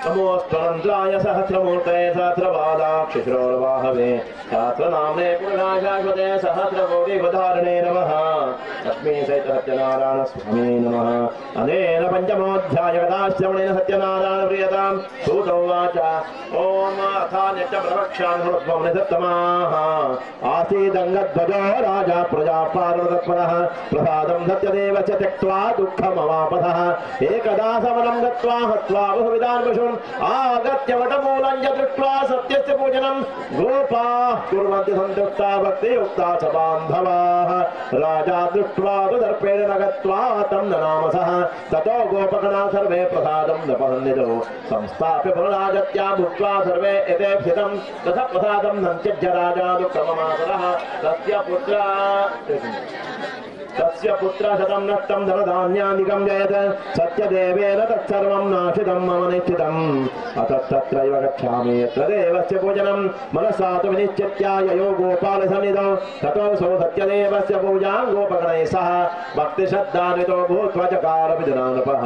नमोऽस्तुनन्द्राय सहस्रमूर्तये सहस्रपादाक्षिश्रोर्वाहवे सहस्रनाम्ने पुरुषाशाश्वते सहस्रकोटिवधारिणे नमः। लक्ष्मी सहित सत्यनारायण स्वामी नमः। अनेन पञ्चमोऽध्यायगताश्रवणेन सत्यनारायण प्रियतां सूतोवाच ओम अथान्यच्च प्रवक्ष्यामि निधत्तमाः आसीदङ्गध्वजो राजा प्रजा पार्वतत्परः प्रसादं सत्यदेवस्य त्यक्त्वा दुःखमवापतः एकदा समनं गत्वा हत्वा बहुविधान् पशून् आगत्य वटमूलं च दृष्ट्वा सत्यस्य पूजनं गोपाः कुर्वन्ति सन्तुष्टा भक्तियुक्ता च बान्धवाः राजा दृष्ट्वा तु दर्पेण न गत्वा तं ननामसः ततो गोपगणा सर्वे प्रसादं नपहन्नितो संस्थाप्य पुनरागत्या भुक्त्वा सर्वे यथेप्सितं तथा प्रसादं न त्यज्य राजा दुःखममासरः तस्य पुत्र शतं नष्टं धनधान्यादिकं जयत सत्यदेवेन तत्सर्वं नाशितं मम निश्चितम् अतस्तत्रैव गच्छामि यत्र देवस्य पूजनं मनसा तु विनिश्चित्याययो गोपालसन्निधौ ततोऽसौ सत्यदेवस्य पूजां गोपगणैः सह भक्तिश्रद्धान्वितो भूत्वा चकार विजनानपः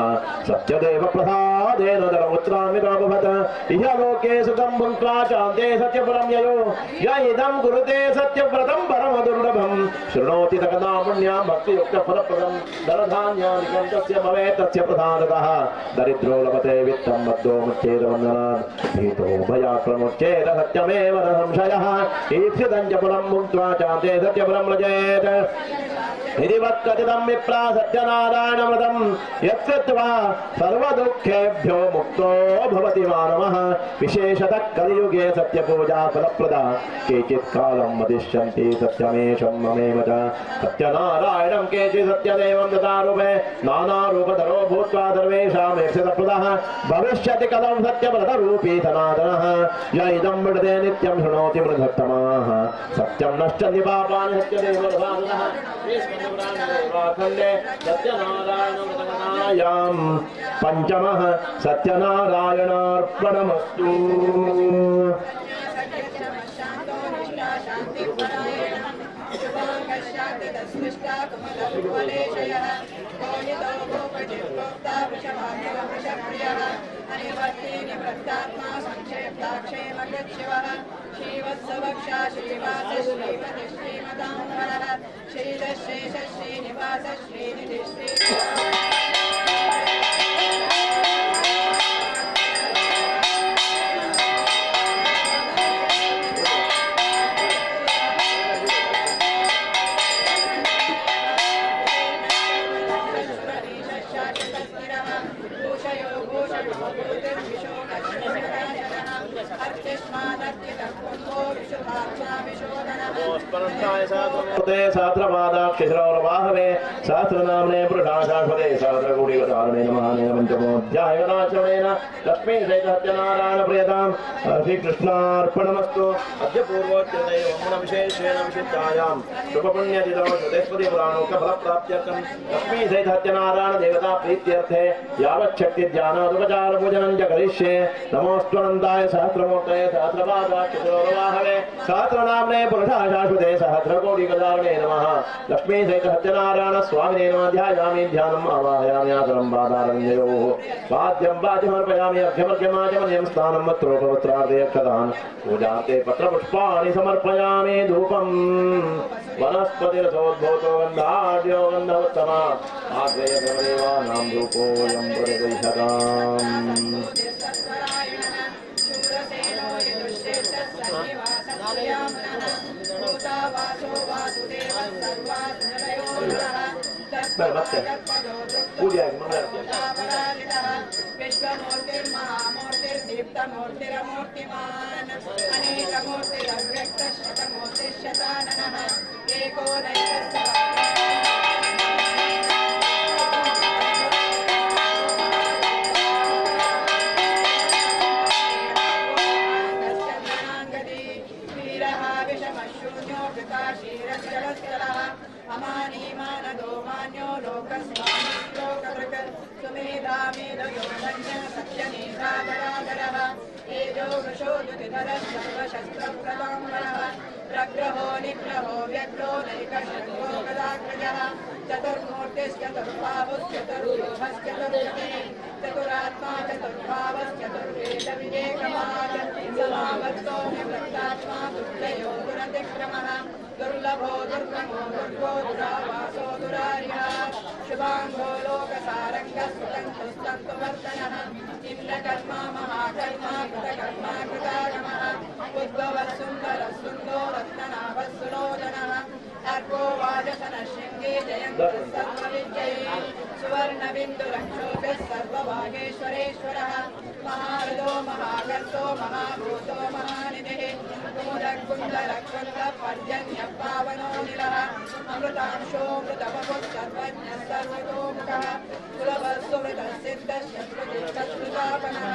सत्यदेवप्रसादेन धर्मपुत्रान्वितो भवत् इह लोके सुखं भुङ्क्त्वा चान्ते सत्यपुरं ययो य इदं कुरुते सत्यव्रतं परमदुर्लभं शृणोति सकदा पुण्यां भक्तियुक्तफलप्रदं धनधान्यादिकं तस्य भवेत् तस्य प्रसादतः दरिद्रो लभते वित्तं बद्धो मुच्चेदवन्दनात् भीतो भयाक्रमुच्चेद सत्यमेव न संशयः ईप्सितं च पुरं भुङ्क्त्वा चान्ते सत्यपुरं व्रजेत् विधिवत्कथितं विप्रा सत्यनारायणव्रतं यत्कृत्वा सर्वदुःखेभ्यो मुक्तो भवति मानवः विशेषतः कलियुगे सत्यपूजा फलप्रदा केचित् कालं वदिष्यन्ति सत्यमेशं ममेव च सत्यनारायणं केचित् सत्यदेवं ददारूपे नानारूपधरो भूत्वा सर्वेषामेप्सितप्रदः भविष्यति कथं सत्यव्रतरूपी सनातनः य इदं विडते नित्यं शृणोति मृधत्तमाः सत्यं नश्यन्ति पापानि सत्यदेवप्रसादतः खण्डे सत्यनारायणव्रतकथायां पञ्चमः सत्यनारायणार्पणमस्तु। श्रीवत्सवक्षा श्रीवास श्रीपति श्रीमदाम्बरः श्रीदशेष श्रीनिवास श्रीनिधि श्री सहस्रपादाक्षिश्रौरवाहवे सहस्रनाम्ने पुरुषाशाश्वते सहस्रकोटिवधारिणे नमः। पञ्चमोऽध्यायनाचरणेन लक्ष्मी सहित सत्यनारायण प्रियतां श्रीकृष्णार्पणमस्तु। अद्य पूर्वोच्यते विशेषेण विशिष्टायां शुभपुण्यतिथौ श्रुतेस्पति पुराणोक्तफलप्राप्त्यर्थं लक्ष्मी सहित सत्यनारायण देवता प्रीत्यर्थे यावच्छक्तिध्यानोपचारपूजनं च करिष्ये। नमोऽस्त्वनन्ताय सहस्रमूर्तये सहस्रपादाक्षिश्रौरवाहवे सहस्रनाम्ने पुरुषाय शाश्वते सहस्रकोटिगजानने नमः लक्ष्मी सहित सत्यनारायण स्वामिने नमः ध्यायामि ध्यानम् आवाहयामि आदरं पादारण्ययोः वाद्यं वाद्यमर्पयामि अर्घ्यमर्घ्यमाचमनीयं स्नानं वस्त्रोपवस्त्रार्थे अक्षतान् पूजार्थे पत्रपुष्पाणि समर्पयामि धूपं वनस्पतिरसोद्भूतो गन्धाढ्यो गन्धोत्तमा आग्नेयदेवानां धूपोऽयं प्रतिगृह्यताम् विश्वमूर्तिर्महामूर्तिर्दीप्तमूर्तिरमूर्तिमान् अनेकमूर्तिरव्यक्तशतमूर्तिशताननः एको अमानीमानदो मान्यो लोकस्वामी लोकदृक् सुमेधामेधयो धन्यः सत्यनीशाधराधरः तेजो वृषो द्युतिधरः सर्वशस्त्रप्रदाम्बरः प्रग्रहो निग्रहो व्यग्रो नैकशङ्को गदाग्रजः चतुर्मूर्तिश्चतुर्बाहुश्चतुर्व्यूहश्चतुर्मुखे चतुरात्मा चतुर्भावश्चतुर्वेदविवेकवान् समावत्तो निवृत्तात्मा दुर्जयो दुरतिक्रमः दुर्लभो दुर्गमो दुर्गो दुरावासो दुरारिः शुभाङ्गो लोकसारङ्गस्तुतन्तुवर्तनः इन्द्रकर्मा महाकर्मा कृतकर्मा कृतागमः उद्भवः सुन्दरः सुन्दो रत्ननाभः सुलोचनः अर्को वाजसनशृङ्गे जयन्तः सर्वविजयी सुवर्णबिन्दुरक्षोभ्यः सर्वभागेश्वरेश्वरः महारथो महाकर्तो महाभूतो महानिधिः कुमुदकुन्दलकुन्दः पर्जन्यः पावनो निलः अमृतांशोऽमृतवपुः सर्वज्ञः सर्वतोमुखः सुलभः सुमृतः सिद्धः शत्रुजित्तस्मृतापनः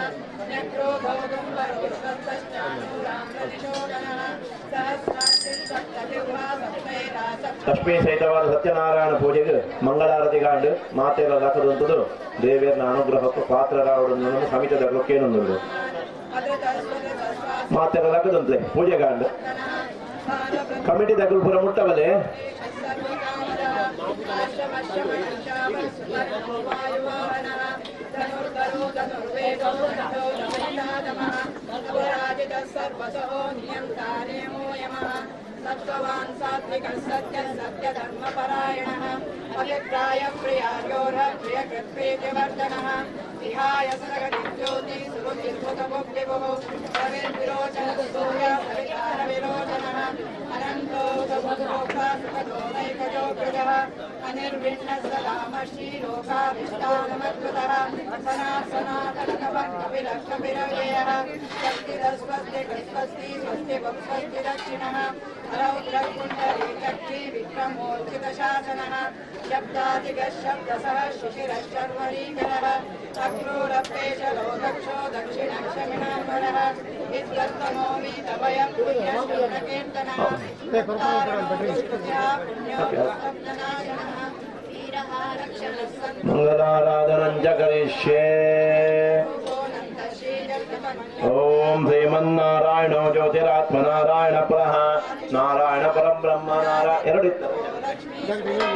न्यक्रोधो दुम्बरोश्वस्तश्चाणूराम्रनिशोधनः सहस्राक्षिसप्तजिह्वा सप्तैरा ಲಕ್ಷ್ಮೀ ಸಹಿತವಾದ ಸತ್ಯನಾರಾಯಣ ಪೂಜೆಗೆ ಮಂಗಳಾರತಿಗಾಂಡು ಮಾತೆಲ್ಲ ದಾಖದಂತದ್ದು ದೇವಿಯರ್ನ ಅನುಗ್ರಹಕ್ಕೂ ಪಾತ್ರರಾವುದನ್ನು ಸಮಿತದ ಲೊಕ್ಕೇನೊಂದು ಮಾತೆಲ್ಲ ದಾಖದಂತಲೇ ಪೂಜೆಗಾಂಡು ಕಮಿಟಿ ದಗಲು ಪುರ ಮುಟ್ಟವಲೆ सत्त्ववान् सात्विकः सत्यः सत्यधर्मपरायणः अभिप्राय प्रियार्योरः प्रियकृत्प्रीतिवर्धनः विहाय सरगति ज्योति सुरुचिर्भुतभुक्तिभुः रविर्विरोचनः सूर्यः सवितारविरोचनः अनन्तो समुद्रोक्ता सुखदो नैकजोग्रजः अनिर्विण्णः सदामशीलोकाभिष्टानमद्भुतः सनातनकविः कविरव्ययः स्वस्ति स्वस्ति स्वस्ति दक्षिणः रौद्रकुण्डलीकक्षी विक्रमोर्चितशासनः शब्दादिगः शब्दसः शिशिरश्चर्वरीकरः अक्रूरप्रेशलो दक्षो दक्षिणक्षमिणाम्बरः विद्वत्तमोमि तवयं पुण्यशूरकीर्तनः वीरः रक्षणः मंगलाराधनं च करिष्ये ओम श्रीमन्नारायणो ज्योतिरात्मनारायण परः नारायण परं ब्रह्म नारायण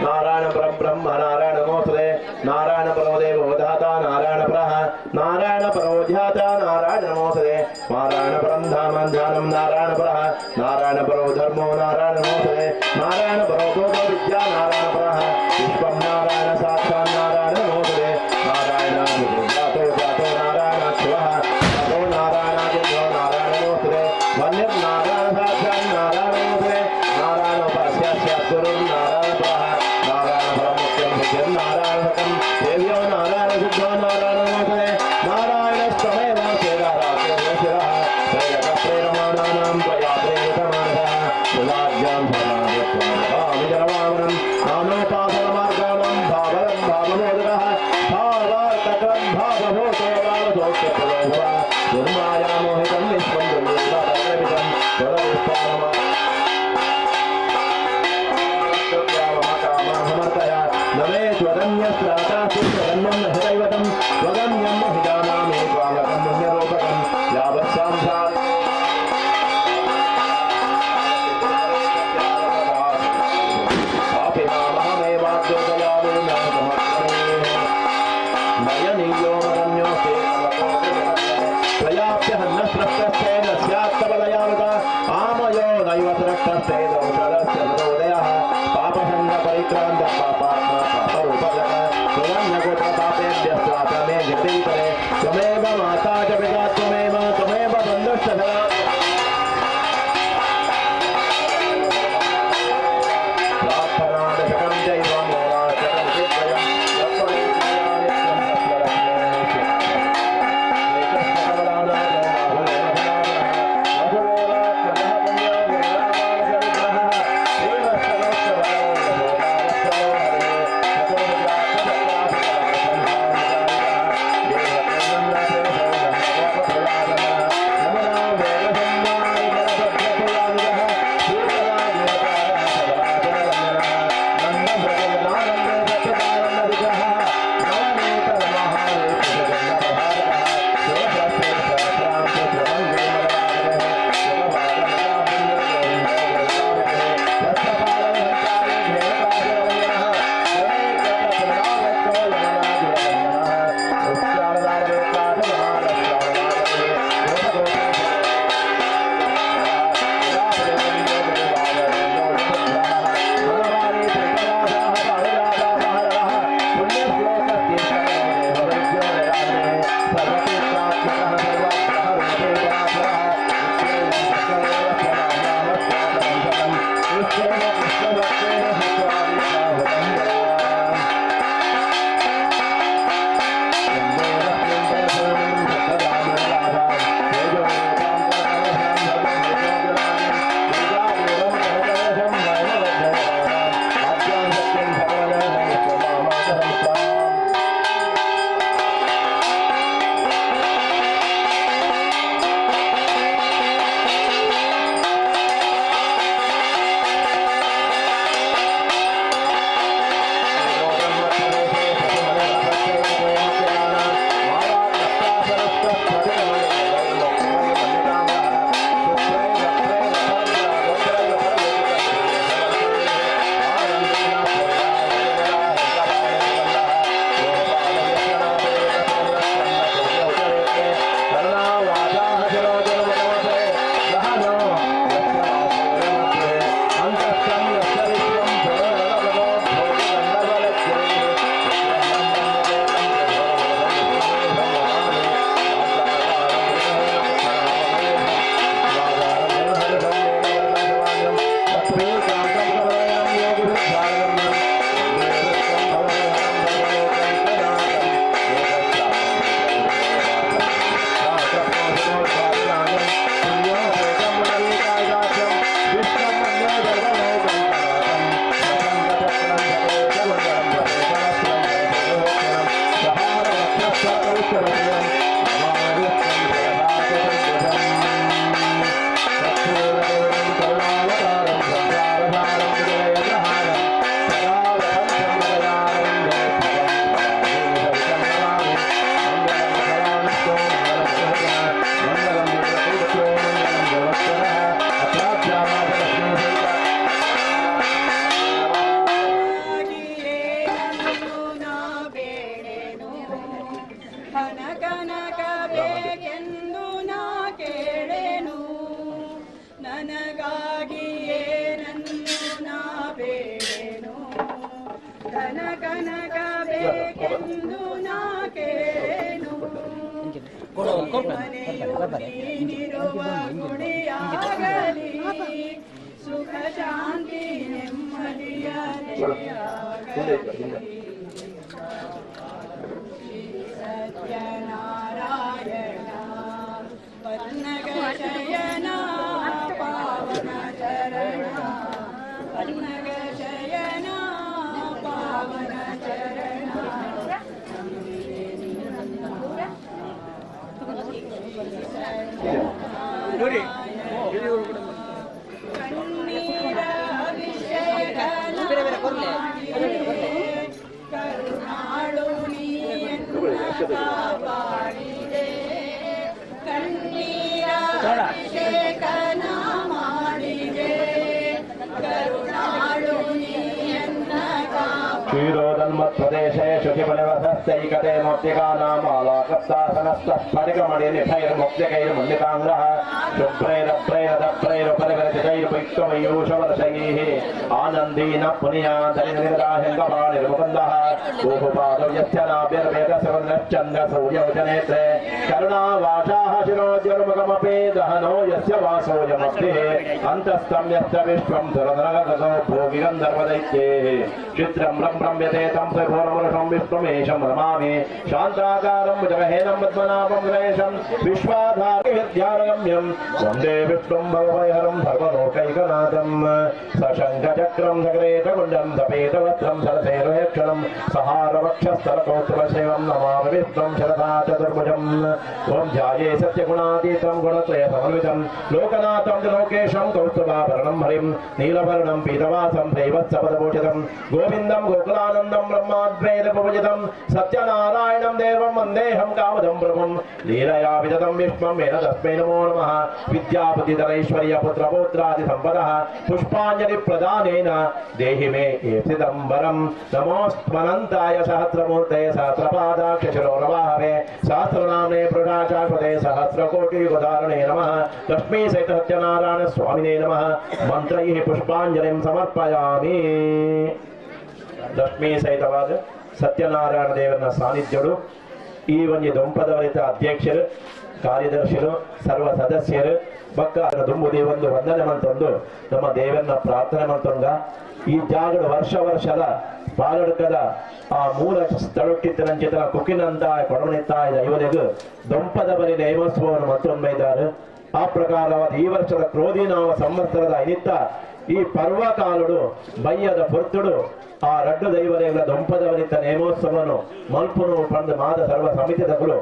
नारायण परं ब्रह्म नारायण नमोस्तुते नारायण परो देवो दाता नारायण परः नारायण परो ध्याता नारायण नमोस्तुते नारायण परं धामं ध्यानं नारायण परः नारायण परो धर्मो नारायण नमोस्तुते नारायण परो बोधो विद्या नारायण परः विश्वं नारायण साक्षात् नारायण नमोस्तुते नारायण जातो जातो नारायण शिवः नारायण साक्षात् नारायण नमोस्तुते नारायण उपास्यात् गुरुं नारायण परः नारायण परं मुख्यं मुख्यं नारायण सकं देव्यो नारायण शुद्धो नारायण नमोस्तुते नारायणस्तमेव सेवारात्रिरः प्रेरकप्रेरमाणानां त्वया प्रेरितमानसः सुराज्यां शरणागत्वामि जलवामनं नानोपासनमार्गाणां ನೀನಿರುವ ಗುಡಿಯಾಗಲಿ ಸುಖ ಶಾಂತಿ ನೆಮ್ಮದಿಯ ಸತ್ಯನಾರಾಯಣ ಪನ್ನಗ ಶಯನ ಪಾವನ ಚರಣ ಪನ್ನಗ ಶಯನ ಪಾವನ ಚರಣ ಕಣ್ಣೀರ ಅಭಿಷೇಕ ಕರುಣಾಳು ಕಾಪಾಡಿದೆ ಕಣ್ಣೀರ ಅಭಿಷೇಕನ ಮಾಡಿದೆ ಕರುಣಾಳು ಕ್ಷೀರೋದನ್ಮತ್ಪ್ರದೇಶೇ ಶುಚಿಫಲವಸಸ್ತೈಕತೆ मोक्तिकानामालाकस्तासनस्तस्फटिकमणिनिभैर्मुक्तिकैर्मण्डिताङ्ग्रः शुभ्रैरभ्रैरदभ्रैरुपरिवृतितैरुपयुक्तमयूषवर्षैः आनन्दीन पुनीयादरिनिराहिङ्गपाणिर्मुकुन्दः ऊहुपादौ यस्य नाभ्यर्वेदसवर्णश्चन्द्रसूर्यौ च नेत्रे करुणावासाः शिरोद्युर्मुखमपि दहनो यस्य वासोऽयमस्तिः अन्तस्तं यस्य विश्वं सुरनरगतो भोगिगन्धर्वदैत्येः चित्रं रम्यते तं त्रिभुवनमरुषं विष्णुमेशं रमामि शान्ताकारं भुजगहेनं पद्मनाभं गणेशं विश्वाधारविद्यारगम्यं वन्दे विष्णुं भवभयहरं सर्वलोकैकनाथं सशङ्खचक्रं सग्रेतकुण्डं सपेतवस्त्रं सरसेरुहेक्षणं सहारवक्षस्थलकौस्तुभसेवं नमामि विष्णुं शरदा चतुर्भुजम् ॐ ध्याये सत्यगुणातीतं गुणत्रयसमन्वितं लोकनाथं च लोकेशं कौस्तुभाभरणं हरिं नीलवर्णं पीतवासं दैवत्सपदभूषितं गोविन्दं गोकुलानन्दं ब्रह्माद्वैतपूजितं सत्यनारायणं देवं वन्देऽहं कामदं प्रभुं लीलया विदतं विश्वं येन तस्मै नमो नमः विद्यापतिधरैश्वर्यपुत्रपौत्रादिसम्पदः पुष्पाञ्जलिप्रदानेन देहि मे एतदम्बरं नमोऽस्मनन्ताय सहस्रमूर्ते सहस्रपादाक्षशिरोरवाहवे सहस्रनाम्ने पुरुषाशाश्वते सहस्रकोटियुगधारणे नमः लक्ष्मी सहित सत्यनारायण स्वामिने नमः मंत्रैः पुष्पाञ्जलिं समर्पयामि ಲಕ್ಷ್ಮೀ ಸಹಿತವಾದ ಸತ್ಯನಾರಾಯಣ ದೇವರ ಸಾನ್ನಿಧ್ಯಗಳು ಈ ಒಂದು ದೊಂಪದವರಿತ ಅಧ್ಯಕ್ಷರು ಕಾರ್ಯದರ್ಶಿಗಳು ಸರ್ವ ಸದಸ್ಯರು ಬಕ್ಕ ದುಂಬುದಿ ಒಂದು ವಂದನೆ ಮಂತೊಂದು ನಮ್ಮ ದೇವರನ್ನ ಪ್ರಾರ್ಥನೆ ಮಂತೊಂದ ಈ ಜಾಗದ ವರ್ಷದ ಪಾಲಡಕದ ಆ ಮೂಲ ಸ್ಥಳಕ್ಕಿತ್ತನಂಚಿತನ ಕುಕ್ಕಿನಂತ ಕೊಡವನಿತ್ತಾಯ ಇವರೆಗೂ ದೊಂಪದ ಬಲಿ ನೇಮೋತ್ಸವವನ್ನು ಮತ್ತೊಂಬೈದಾರು ಆ ಪ್ರಕಾರವಾದ ಈ ವರ್ಷದ ಕ್ರೋಧಿನಾಮ ಸಂವತ್ಸರದ ಅನಿತ್ತ ಈ ಪರ್ವಕಾಲುಡು ಬಯ್ಯದ ಪೊರ್ತುಡು ಆ ರಡ್ಡು ದೈವರೇಗಳ ದೊಂಪದವರಿತ ನೇಮೋತ್ಸವನು ಮಲ್ಪುನು ಪಂದು ಮಾದ ಸರ್ವ ಸಮಿತಿದಗಳು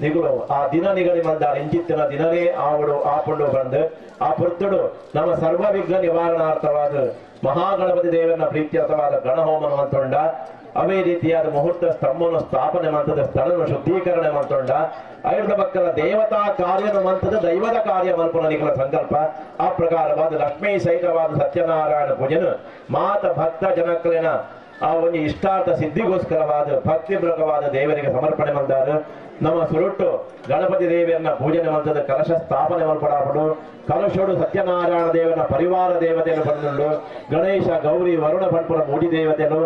ನಿಗುಳು ಆ ದಿನ ನಿಗದಿ ಮಂದಾರ ಇಂಚಿತ್ತಿನ ದಿನವೇ ಆವಡು ಆಪುಂಡು ಬಂದು ಆ ಪೊರ್ತುಡು ನಮ್ಮ ಸರ್ವ ವಿಘ್ನ ನಿವಾರಣಾರ್ಥವಾದ ಮಹಾಗಣಪತಿ ದೇವರನ್ನ ಪ್ರೀತ್ಯರ್ಥವಾದ ಗಣಹೋಮನ ಮಂತೊಂಡ ಅವೇ ರೀತಿಯಾದ ಮುಹೂರ್ತ ಸ್ತಂಭವನ್ನು ಸ್ಥಾಪನೆ ಮಂತದ ಸ್ಥಳವನ್ನು ಶುದ್ಧೀಕರಣ ಮಂತೊಂಡ ಐದು ಮಕ್ಕಳ ದೇವತಾ ಕಾರ್ಯನು ಮಂತದ ದೈವದ ಕಾರ್ಯ ಮಲ್ಪುನಿಗಳ ಸಂಕಲ್ಪ ಆ ಪ್ರಕಾರವಾದ ಲಕ್ಷ್ಮೀ ಸಹಿತವಾದ ಸತ್ಯನಾರಾಯಣ ಪೂಜೆನು ಮಾತ ಭಕ್ತ ಜನಕಲಿನ ಆ ಒಂದು ಇಷ್ಟಾರ್ಥ ಸಿದ್ಧಿಗೋಸ್ಕರವಾದ ಭಕ್ತಿಪೂರ್ವಕವಾದ ದೇವರಿಗೆ ಸಮರ್ಪಣೆ ಮಾಡಿದ್ದಾರೆ ನಮ್ಮ ಸುರುಟ್ಟು ಗಣಪತಿ ದೇವಿಯನ್ನ ಪೂಜನೆ ಮಂತದ ಕಲಶ ಸ್ಥಾಪನೆ ಮಲ್ಪಡಾಪಡು ಕಲಶೋಡು ಸತ್ಯನಾರಾಯಣ ದೇವನ ಪರಿವಾರ ದೇವತೆಯನ್ನು ಪಡೆದು ಗಣೇಶ ಗೌರಿ ವರುಣ ಪಂಪುರ ಮೂಡಿ ದೇವತೆಯನ್ನು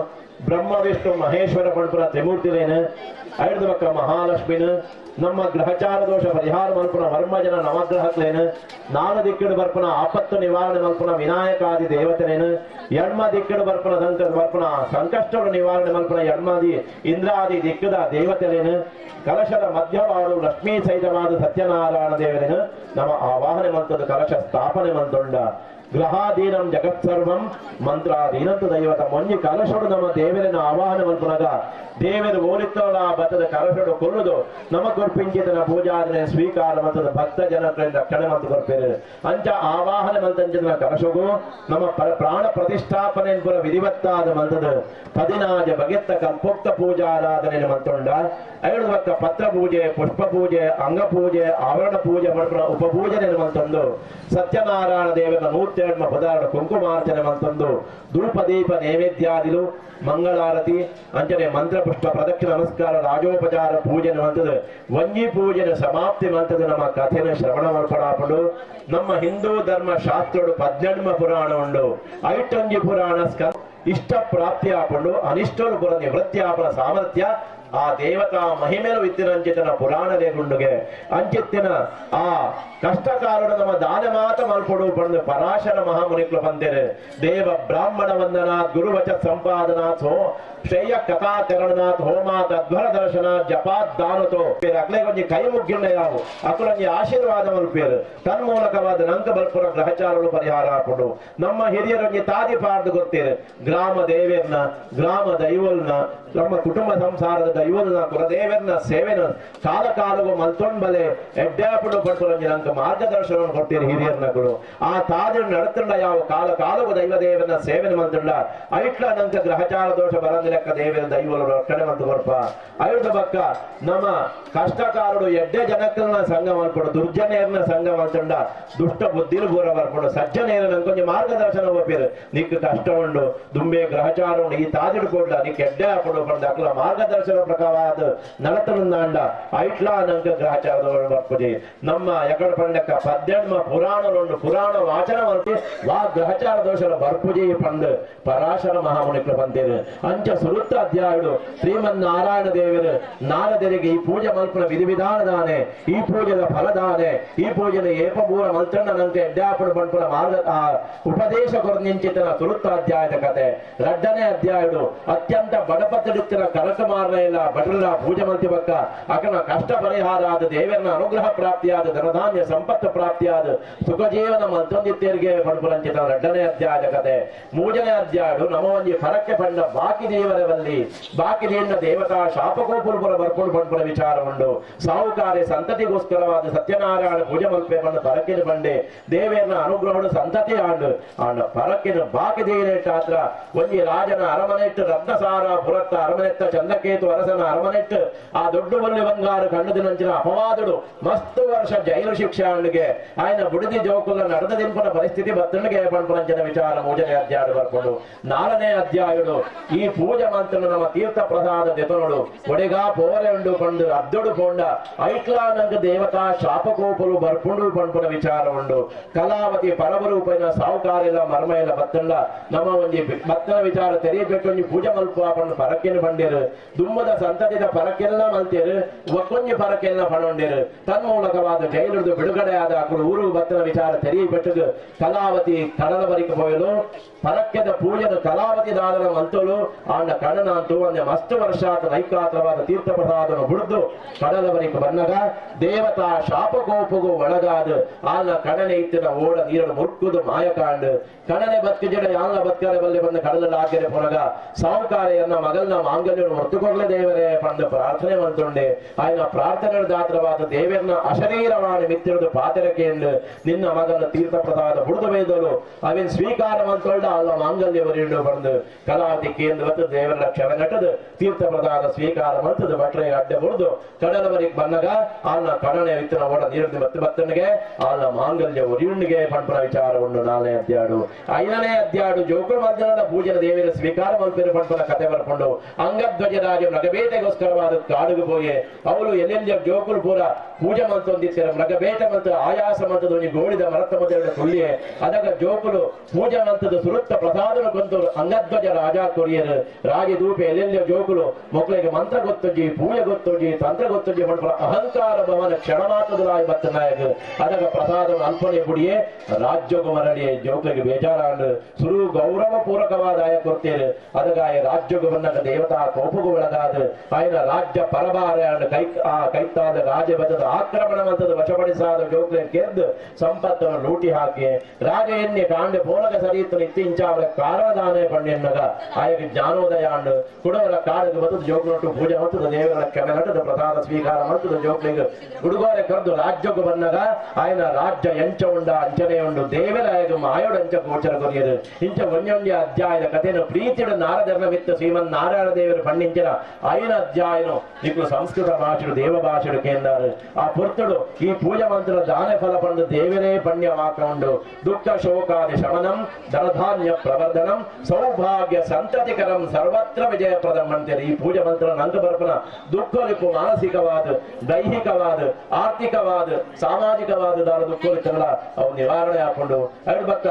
ಬ್ರಹ್ಮ ವಿಷ್ಣು ಮಹೇಶ್ವರ ಪಂಪುರ ತ್ರಿಮೂರ್ತಿಲೇನು ಐದು ಮಕ್ಕ ಮಹಾಲಕ್ಷ್ಮಿನ ನಮ್ಮ ಗ್ರಹಚಾರ ದೋಷ ಪರಿಹಾರ ಮಲ್ಪುನ ವರ್ಮಜನ ನವಗ್ರಹಕ್ಲೇನು ನಾನ ದಿಕ್ಕಿಡು ಬರ್ಪುನ ಆಪತ್ತು ನಿವಾರಣೆ ಮಲ್ಪುನ ವಿನಾಯಕಾದಿ ದೇವತೆನೇನು ಎಣ್ಮ ದಿಕ್ಕಿಡು ಬರ್ಪುನ ಬರ್ಪುನ ಸಂಕಷ್ಟಗಳು ನಿವಾರಣೆ ಮಲ್ಪುನ ಎಣ್ಮಾದಿ ಇಂದ್ರಾದಿ ದಿಕ್ಕದ ದೇವತೆಲೇನು ಕಲಶದ ಮಧ್ಯವಾಡು ಲಕ್ಷ್ಮೀ ಸಹಿತವಾದ ಸತ್ಯನಾರಾಯಣ ದೇವರೇನು ನಮ್ಮ ಆವಾಹನೆ ಮಂತದ ಕಲಶ ಸ್ಥಾಪನೆ ಮಂತೊಂಡ ಗ್ರಹಾಧೀನಂ ಜಗತ್ಸರ್ವಂ ಮಂತ್ರಾಧೀನಂತು ದೈವತ ಮೊಂಜಿ ಕಲಶೋಡು ನಮ್ಮ ದೇವರನ್ನ ಆವಾಹನೆ ಮಲ್ಪುನಗ ದೇವರು ಓಲಿತ್ತೋಳ ಬತ್ತದ ಕಲಶೋಡು ಕೊಲ್ಲುದು ನಮ್ಮ ಕೊರ್ಪಿಂಚಿತನ ಪೂಜಾದನೆ ಸ್ವೀಕಾರ ಮಂತದ ಭಕ್ತ ಜನರಿಂದ ರಕ್ಷಣೆ ಮಂತು ಕೊರ್ಪೇರು ಅಂಚ ಆವಾಹನೆ ಮಂತಂಚಿತನ ಕಲಶಗೂ ನಮ್ಮ ಪ್ರಾಣ ಪ್ರತಿಷ್ಠಾಪನೆ ಪುರ ವಿಧಿವತ್ತಾದ ಮಂತದ 16 ಬಗೆತ್ತ ಕಂಪೋಕ್ತ ಪೂಜಾರಾಧನೆ ಮಂತೊಂಡ ಐದು ಪಕ್ಕ ಪತ್ರ ಪೂಜೆ ಪುಷ್ಪ ಪೂಜೆ ಅಂಗ ಪೂಜೆ ಆವರಣ ಪೂಜೆ ಮಲ್ಪುನ ಉಪಪೂಜನೆ ಮಂತೊಂದು ಸತ್ಯನಾರಾಯಣ ದೇವರ 102 ಪದಾರ್ಥ ಕುಂಕುಮಾರ್ಚನೆ ಮಂತೊಂದು ಧೂಪ ದೀಪ ನೈವೇದ್ಯಾದಿಲು ಮಂಗಳಾರತಿ ಅಂಚನೆ ಮಂತ್ರ ಪುಷ್ಪ ಪ್ರದಕ್ಷಿಣ ನಮಸ್ಕಾರ ರಾಜೋಪಚಾರ ಪೂಜೆ ಮಂತದ ವಂಜಿ ಪೂಜೆನ ಸಮಾಪ್ತಿ ಮಂತದ ನಮ್ಮ ಕಥೆನ ಶ್ರವಣ ಮಲ್ಪಡಾಪಡು ನಮ್ಮ ಹಿಂದೂ ಧರ್ಮ ಶಾಸ್ತ್ರಗಳು 18 ಪುರಾಣ ಉಂಡು ಐಟಂಜಿ ಪುರಾಣ ಇಷ್ಟ ಪ್ರಾಪ್ತಿ ಆಪಂಡು ಅನಿಷ್ಟರು ಪುರ ನಿವೃತ್ತಿ ಆಪನ ಸಾಮರ್ಥ್ಯ ಆ ದೇವತಾ ಮಹಿಮೆಲು ಇತ್ತಿನ ಅಂಚಿತನ ಪುರಾಣ ಲೇಗುಂಡುಗೆ ಅಂಚಿತ್ತಿನ ಆ ಕಷ್ಟಕಾಲದ ನಮ್ಮ ದಾನ ಮಾತ ಮಲ್ಪಡು ಪಡೆದು ಪರಾಶರ ಮಹಾಮುನಿಕ್ಲು ಬಂದಿರು ದೇವ ಬ್ರಾಹ್ಮಣ ವಂದನಾಥ್ ಗುರುವಚ ಸಂಪಾದನಾಥ್ ಹೋ ಶ್ರೇಯ ಕಥಾಕರಣನಾಥ್ ಹೋಮಾತ್ ಅಧ್ವರ ದರ್ಶನ ಜಪಾತ್ ದಾನತೋ ಅಕ್ಲೆ ಕೊಂಚ ಕೈ ಮುಗ್ಗಿಲ್ಲ ಯಾವು ಅಕ್ಕಳೊಂಜಿ ಆಶೀರ್ವಾದ ಮಲ್ಪೇರು ತನ್ಮೂಲಕವಾದ ನಂಕ ಬಲ್ಪುರ ಗ್ರಹಚಾರಗಳು ಪರಿಹಾರ ಹಾಕೊಂಡು ನಮ್ಮ ಹಿರಿಯರೊಂಜಿ ತಾದಿ ಪಾರ್ದು ಗೊತ್ತೇರು ಗ್ರಾಮ ದೇವೇರ್ನ ಗ್ರಾಮ ದೈವಲ್ನ ನಮ್ಮ ಕುಟುಂಬ ಸಂಸಾರದ ದೈವಲ್ನ ಕುಲದೇವರ್ನ ಸೇವೆನ ಕಾಲ ಕಾಲಗೂ ಮಲ್ತೊಂಬಲೆ ಎಡ್ಡಾಪುಡು ಪಡ್ಕೊಳ್ಳಿ ನಂಕ ಮಾರ್ಗದರ್ಶನವನ್ನು ಕೊಡ್ತೀರಿ ಹಿರಿಯರ್ನಗಳು ಆ ತಾದಿನ ನಡತಂಡ ಯಾವ ಕಾಲ ಕಾಲಗೂ ದೈವ ದೇವನ ಸೇವೆನ ಮಲ್ತಂಡ ಐಟ್ಲ ನಂಕ ಗ್ರಹಚಾರ ದೋಷ ಬರಂದ ಲೆಕ್ಕ ದೇವರ ದೈವಲು ರಕ್ಷಣೆ ಮಂತು ಕೊಡ್ಪ ಐದ ಬಕ್ಕ ನಮ್ಮ ಕಷ್ಟಕಾರರು ಎಡ್ಡೆ ಜನಕಲ್ನ ಸಂಘ ಮಾಡ್ಕೊಡು ದುರ್ಜನೇರ್ನ ಸಂಘ ಮಾಡ್ಕೊಂಡ ದುಷ್ಟ ಬುದ್ಧಿಲು ಬೂರ ಬರ್ಕೊಂಡು ಸಜ್ಜನೇರ ನಂಗೆ ಕೊಂಚ ಮಾರ್ಗದರ್ಶನ ಒಪ್ಪಿರು ನಿಕ್ ಕಷ್ಟ ಉಂಡು ದುಂಬೆ ಗ್ರಹಚಾರ ಉಂಡು ಈ ತಾದಿಡು ಕೊಡ್ಲ ನಿಕ್ ಎಡ್ಡೆ ಹಾಕೊಂಡು ಪಂಡ ಅಕ್ಲ ಮಾರ್ಗದರ್ಶನ ಪ್ರಕಾರವಾದ ನಡತನಂದಾಂಡ ಐಟ್ಲ ನಂಕ ಗ್ರಹಚಾರದ ಬರ್ಪುಜಿ ನಮ್ಮ ಎಕಡ ಪಂಡಕ್ಕ ಪದ್ಯನ್ಮ ಪುರಾಣಲುಂಡು ಪುರಾಣ ವಾಚನ ಮಲ್ಪಿ ವಾ ಗ್ರಹಚಾರ ದೋಷಲ ಬರ್ಪುಜಿ ಪಂಡ್ ಪರಾಶರ ಮಹಾಮುನಿಕ್ಲು ಬಂದಿರು ಅಂಚ ಸುರುತ್ತ ಅಧ್ಯಾಯುಡು ಶ್ರೀಮನ್ನಾರಾಯಣ ದೇವರು ನಾರದರಿಗೆ ಈ ಪೂಜೆ ಮಲ್ಪನ ವಿಧಿವಿಧಾನದಾನೆ ಈ ಪೂಜೆದ ಫಲದಾನೆ ಈ ಪೂಜೆನ ಏಪಮೂಲ ಮಲ್ತಣ್ಣ ನಂಗೆ ಎಡ್ಡಾಪುಡು ಬಂಡ್ಪುರ ಮಾರ್ಗ ಉಪದೇಶ ಕೊರ್ನಿಂಚಿತನ ಸುರುತ್ತ ಅಧ್ಯಾಯದ ಕತೆ ರಡ್ಡನೇ ಅಧ್ಯಾಯುಡು ಅತ್ಯಂತ ಬಡಪತ್ತಿಡುತ್ತಿನ ಕನಕ ಮಾರಣ ಇಲ್ಲ ಭಟ್ರರ ಪೂಜೆ ಮಲ್ತಿ ಬಕ್ಕ ಅಕನ ಕಷ್ಟ ಪರಿಹಾರ ಆದ ದೇವರನ ಅನುಗ್ರಹ ಪ್ರಾಪ್ತಿಯಾದ ಧನಧಾನ್ಯ ಸಂಪತ್ತು ಪ್ರಾಪ್ತಿಯಾದ ಸುಖ ಜೀವನ ಮಲ್ತೊಂದಿತ್ತೇರಿಗೆ ಬಂಡ್ಪುರಂಚಿತ ರಡ್ಡನೇ ಅಧ್ಯಾಯದ ಕತೆ ಮೂರನೇ ಅಧ್ಯಾಯುಡು ನಮವಂಜಿ ಫರಕ್ಕೆ ಪಂಡ ಬಾಕಿ ದೇವರವಲ್ಲಿ ಬಾಕಿ ದೇವನ ದೇವತಾ ಶಾಪಕೋಪುರ ಬರ್ಕೊಂಡು ಬಂಡ್ಪುರ ವಿಚಾರ ಉಂಡು ಸಾಹುಕಾರಿ ಸಂತತಿಗೋಸ್ಕರವಾದ ಸತ್ಯನಾರಾಯಣ ಪೂಜೆ ಮಲ್ಪೆ ಬಂದು ಪರಕ್ಕಿನ ಬಂಡೆ ದೇವೇರ್ನ ಅನುಗ್ರಹಡು ಸಂತತಿ ಆಂಡು ಪರಕ್ಕಿನ ಬಾಕಿ ದೇವರೇಟಾತ್ರ ಒಂಜಿ ರಾಜನ ಅರಮನೆಟ್ಟು ರತ್ನಸಾರ ಪುರತ್ತ ಅರಮನೆತ್ತ ಚಂದ್ರಕೇತು ಅರಸನ ಅರಮನೆಟ್ಟು ಆ ದೊಡ್ಡ ಬಲ್ಲಿ ಬಂಗಾರ ಕಂಡದಿನಂಚಿನ ಅಪವಾದುಡು ಮಸ್ತು ವರ್ಷ ಜೈಲು ಶಿಕ್ಷೆ ಅಂಡಿಗೆ ಆಯ್ನ ಬುಡಿದಿ ಜೋಕುಲ ನಡೆದ ದಿನಪನ ಪರಿಸ್ಥಿತಿ ಬತ್ತಣಿಗೆ ಬಂಡ್ಪುರಂಚಿನ ವಿಚಾರ ಮೂಜನೇ ಅಧ್ಯಾಯ ಬರ್ಕೊಂಡು ನಾಲ್ಕನೇ ಅಧ್ಯಾಯುಡು ಈ ಪೂಜೆ ಮಂತ್ರ ನಮ್ಮ ತೀರ್ಥ ಪ್ರಸಾದ ದೆತನೋಡು ಒಡೆಗಾ ಪೋರೆ ಉಂಡು ಕೊಂಡು ಅದ್ದೊಡು ಪೋಂಡ ಐಟ್ಲಾನಂಗ ದೇವತಾ ಶಾಪಕೋಪಲು ಬರ್ಪುಂಡು ಪಂಪುನ ವಿಚಾರ ಉಂಡು ಕಲಾವತಿ ಪರಮರೂಪನ ಸಾಹುಕಾರಿಲ್ಲ ಮರ್ಮ ಇಲ್ಲ ಬತ್ತಂಡ ನಮ್ಮ ಒಂಜಿ ಬತ್ತನ ವಿಚಾರ ತೆರೆಯಬೇಕು ಒಂಜಿ ಪೂಜೆ ಮಲ್ಪ ಪಂಡು ಪರಕ್ಕಿನ ಬಂಡೇರು ದುಮ್ಮದ ಸಂತತಿದ ಪರಕ್ಕೆಲ್ಲ ಮಲ್ತೇರು ಒಕ್ಕೊಂಜಿ ಪರಕ್ಕೆಲ್ಲ ಪಣೊಂಡೇರು ತನ್ಮೂಲಕವಾದ ಜೈಲುದು ಬಿಡುಗಡೆ ಆದ ಅಕ್ಕಳು ಊರು ಬತ್ತನ ವಿಚಾರ ತೆರೆಯಬೇಕು ಕಲಾವತಿ ಕಡಲವರಿಗೆ ಹೋಯಲು ಪರಕ್ಕೆದ ಪೂಜೆನ ಕಲಾವತಿ ದಾದನ ಮಂತೋಳು ಆಂಡ ಕಡನ ಅಂತೂ ಒಂದೇ ಮಸ್ತು ವರ್ಷ ನೈಕಾತ್ರವಾದ ತೀರ್ಥ ಪ್ರಸಾದನು ಬಿಡ್ದು ಕಡಲವರಿಗೆ ಬಂದಾಗ ದೇವತಾ ಶಾಪಕೋಪಗೂ ಒಳಗಾದ ಆನ ಕಡನೆ ಇತ್ತಿನ ಓಡ ನೀರನ್ನು ಮುರ್ಕುದು ಮಾಯಕಾಂಡು ಕಡನೆ ಬತ್ತಿ ಜಡ ಯಾನ ಬತ್ಕರೆ ಬಲ್ಲೆ ಬಂದ ಕಡಲಲ್ಲಿ ಹಾಕಿರೆ ಪೊನಗ ಸಾಹುಕಾರಿಯನ್ನ ಮಗಲ್ನ ಮಾಂಗಲ್ಯನು ಹೊರ್ತುಕೊಗ್ಲೆ ದೇವರೇ ಪಂದು ಪ್ರಾರ್ಥನೆ ಮಂತುಂಡೆ ಆಯ್ನ ಪ್ರಾರ್ಥನೆ ದಾತ್ರವಾದ ದೇವರನ್ನ ಅಶರೀರವಾಣಿ ಮಿತ್ತಿರುದು ಪಾತೆರಕೆಂಡು ನಿನ್ನ ಮಗನ ತೀರ್ಥ ಪ್ರಸಾದ ಬುಡ್ದು ಬೇದಲು ಅವೇನ್ ಸ್ವೀಕಾರ ಮಂತೊಳ್ಳ ಅಲ್ಲ ಮಾಂಗಲ್ಯ ಬರೀಡು ಬಂದು ಕಲಾವತಿ ಕೇಂದ್ರ ಬತ್ತು ದೇವರ ಕ್ಷಮ ನಟದು ತೀರ್ಥ ಪ್ರಸಾದ ಸ್ವೀಕಾರ ಮಂತದು ಭಟ್ರೆ ಅಡ್ಡೆ ಬುಡ್ದು ಕಡಲವರಿಗೆ ಬಂದಾಗ ಆನ ಕಡನೆ ವಿತ್ತನ ಓಡ ನೀರು ಬತ್ತು ಬತ್ತನಿಗೆ ಆನ ಮಾಂಗಲ್ಯ ಒರಿಯುಂಡಿಗೆ ಪಂಪನ ವಿಚಾರ ಉಂಡು ನಾಲ್ಕನೇ ಅಧ್ಯಾಡು ಐದನೇ ಅಧ್ಯಾಡು ಜೋಕುಳ ಮಧ್ಯಾಹ್ನದ ಪೂಜನ ದೇವರ ಸ್ವೀಕಾರ ಮಲ್ಪೇರು ಪಂಪನ ಕತೆ ಬರ್ಕೊಂಡು ಅಂಗಧ್ವಜರಾಜ ಮೃಗಬೇಟೆಗೋಸ್ಕರವಾದ ಕಾಡುಗು ಹೋಗಿ ಅವಳು ಎಲ್ಲೆಲ್ಲ ಜೋಕುಳು ಪೂರ ಪೂಜೆ ಮಂತೊಂದಿತ್ತರ ಮೃಗಬೇಟೆ ಮತ್ತು ಆಯಾಸ ಮಂತದ ಒಂದು ಗೋಳಿದ ಮರತ ಮೊದಲ ತುಳ್ಳಿಯೇ ಅದಗ ಜೋಕುಳು ಪೂಜೆ ಮಂತದ ಸುರುತ್ತ ಪ್ರಸಾದನ ಕೊಂತು ಅಂಗಧ್ವಜ ರಾಜ ಕೊರಿಯರು ರಾಜಿ ದೂಪೆ ಎಲ್ಲೆಲ್ಲ ಜೋಕುಳು ಮಕ್ಕಳಿಗೆ ಮಂತ್ರ ಗೊತ್ತೊಜ್ಜಿ ಪೂಜೆ ಗೊತ್ತೊಜ್ಜಿ ತಂತ್ರ ಗೊತ್ತೊಜ್ಜಿ ಮಾಡ್ಕೊಳ್ಳೋ ಅಹಂಕಾರ ಭವನ ಕ್ಷಣ ಮಾತ್ರದಲಾಗಿ ಬತ್ತ ನಾಯಕ ಅದಗ ಪ್ರಸಾದ ಅಲ್ಪನೆ ಬುಡಿಯೇ ರಾಜ್ಯೋಗ ಮರಡಿಯೇ ಜೋಕಳಿಗೆ ಬೇಜಾರಾಂಡು ಸುರು ಗೌರವ ಪೂರ್ವಕವಾದ ಆಯ ಕೊಡ್ತೇನೆ ಅದಗಾಯ ರಾಜ್ಯೋಗ ಬಂದಾಗ ದೇವತಾ ಕೋಪಗೂ ಒಳಗಾದ ಆಯ್ನ ರಾಜ್ಯ ಪರಭಾರ ಕೈತಾದ ರಾಜಬದ್ಧದ ಆಕ್ರಮಣ ಮಂತದ ವಶಪಡಿಸಾದ ಜೋಕಳಿ ಗೆದ್ದು ಸಂಪತ್ತನ್ನು ಲೂಟಿ ಹಾಕಿ ರಾಜ ಎಣ್ಣೆ ಕಾಂಡೆ ಪೋಲಕ ಸರಿಯಿತ್ತು ಇತ್ತೀಂಚ ಅವರ ಕಾರಣದಾನೆ ಪಂಡೆನ್ನಗ ಆಯಕ್ಕೆ ಜ್ಞಾನೋದಯ ಅಂಡು ಕುಡವರ ಕಾಡಿಗೆ ಬತ್ತದ ಜೋಕುಲೊಟ್ಟು ಪೂಜೆ ಮತ್ತದ ದೇವರ ಕ್ಷಮೆ ನಟದ ಪ್ರಸಾದ ಸ್ವೀಕಾರ ಮತ್ತದ ಜೋಕಳಿಗೆ ಹುಡುಗರೆ ಕರೆದು ರಾಜ್ಯೋಗ ಬಂದಾಗ ಆಯ್ನ ರಾಜ್ಯ ಎಂಚ ಉಂಡ ಅಂಚನೆ ಉಂಡು ದೇವರ ಆಯಗ ಮಾಯೋಡ ಅಂಚ ಗೋಚರ ಕೊರಿಯರು ಇಂಚ ಒಂದೊಂದೇ ಅಧ್ಯಾಯದ ಕಥೆಯನ್ನು ಪ್ರೀತಿಯ ನಾರದರ್ನ ಮಿತ್ತ ಶ್ರೀಮನ್ ನಾರಾಯಣ ದೇವರು ಪಂಡಿಂಚಿನ ಐನ ಅಧ್ಯಾಯನು ನಿಕ್ಲು ಸಂಸ್ಕೃತ ಭಾಷೆಡು ದೇವ ಭಾಷೆಡು ಕೇಂದಾರು ಆ ಪುರ್ತುಡು ಈ ಪೂಜೆ ಮಂತ್ರ ದಾನ ಫಲ ಪಂಡು ದೇವರೇ ಪಣ್ಯ ಹಾಕೊಂಡು ದುಃಖ ಶೋಕಾದಿ ಶಮನಂ ಧನಧಾನ್ಯ ಪ್ರವರ್ಧನಂ ಸೌಭಾಗ್ಯ ಸಂತತಿಕರಂ ಸರ್ವತ್ರ ವಿಜಯಪ್ರದಂ ಅಂತೇಳಿ ಈ ಪೂಜೆ ಮಂತ್ರ ನಂತ ಬರ್ಪನ ದುಃಖಲಿಪ್ಪು ಮಾನಸಿಕವಾದ ದೈಹಿಕವಾದ ಆರ್ಥಿಕವಾದ ಸಾಮಾಜಿಕವಾದ ದುಃಖಲಿತ್ತಲ್ಲ ಅವು ನಿವಾರಣೆ ಹಾಕೊಂಡು ಅದ್ರ ಬಕ್ಕ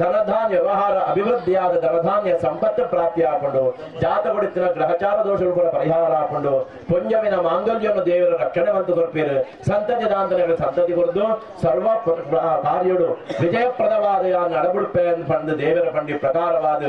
ಧನಧಾನ್ಯ ವ್ಯವಹಾರ ಅಭಿವೃದ್ಧಿಯಾದ ಧನಧಾನ್ಯ ಸಂಪತ್ತು ಪ್ರಾಪ್ತಿ ಹಾಕೊಂಡು ಜಾತಗೊಡಿತಿನ ಗ್ರಹಚಾರ ದೋಷಗಳು ಕೂಡ ಪರಿಹಾರ ಹಾಕೊಂಡು ಪುಂಜವಿನ ಮಾಂಗಲ್ಯವನ್ನು ದೇವರ ರಕ್ಷಣೆ ಮಂತು ಕೊರ್ಪೀರು ಸಂತತಿ ದಾಂತನಗಳ ಸಂತತಿ ಕೊರದು ಸರ್ವ ಕಾರ್ಯಡು ವಿಜಯಪ್ರದವಾದ ನಡಬುಡುಪೆ ಪಂಡು ದೇವರ ಪಂಡಿ ಪ್ರಕಾರವಾದ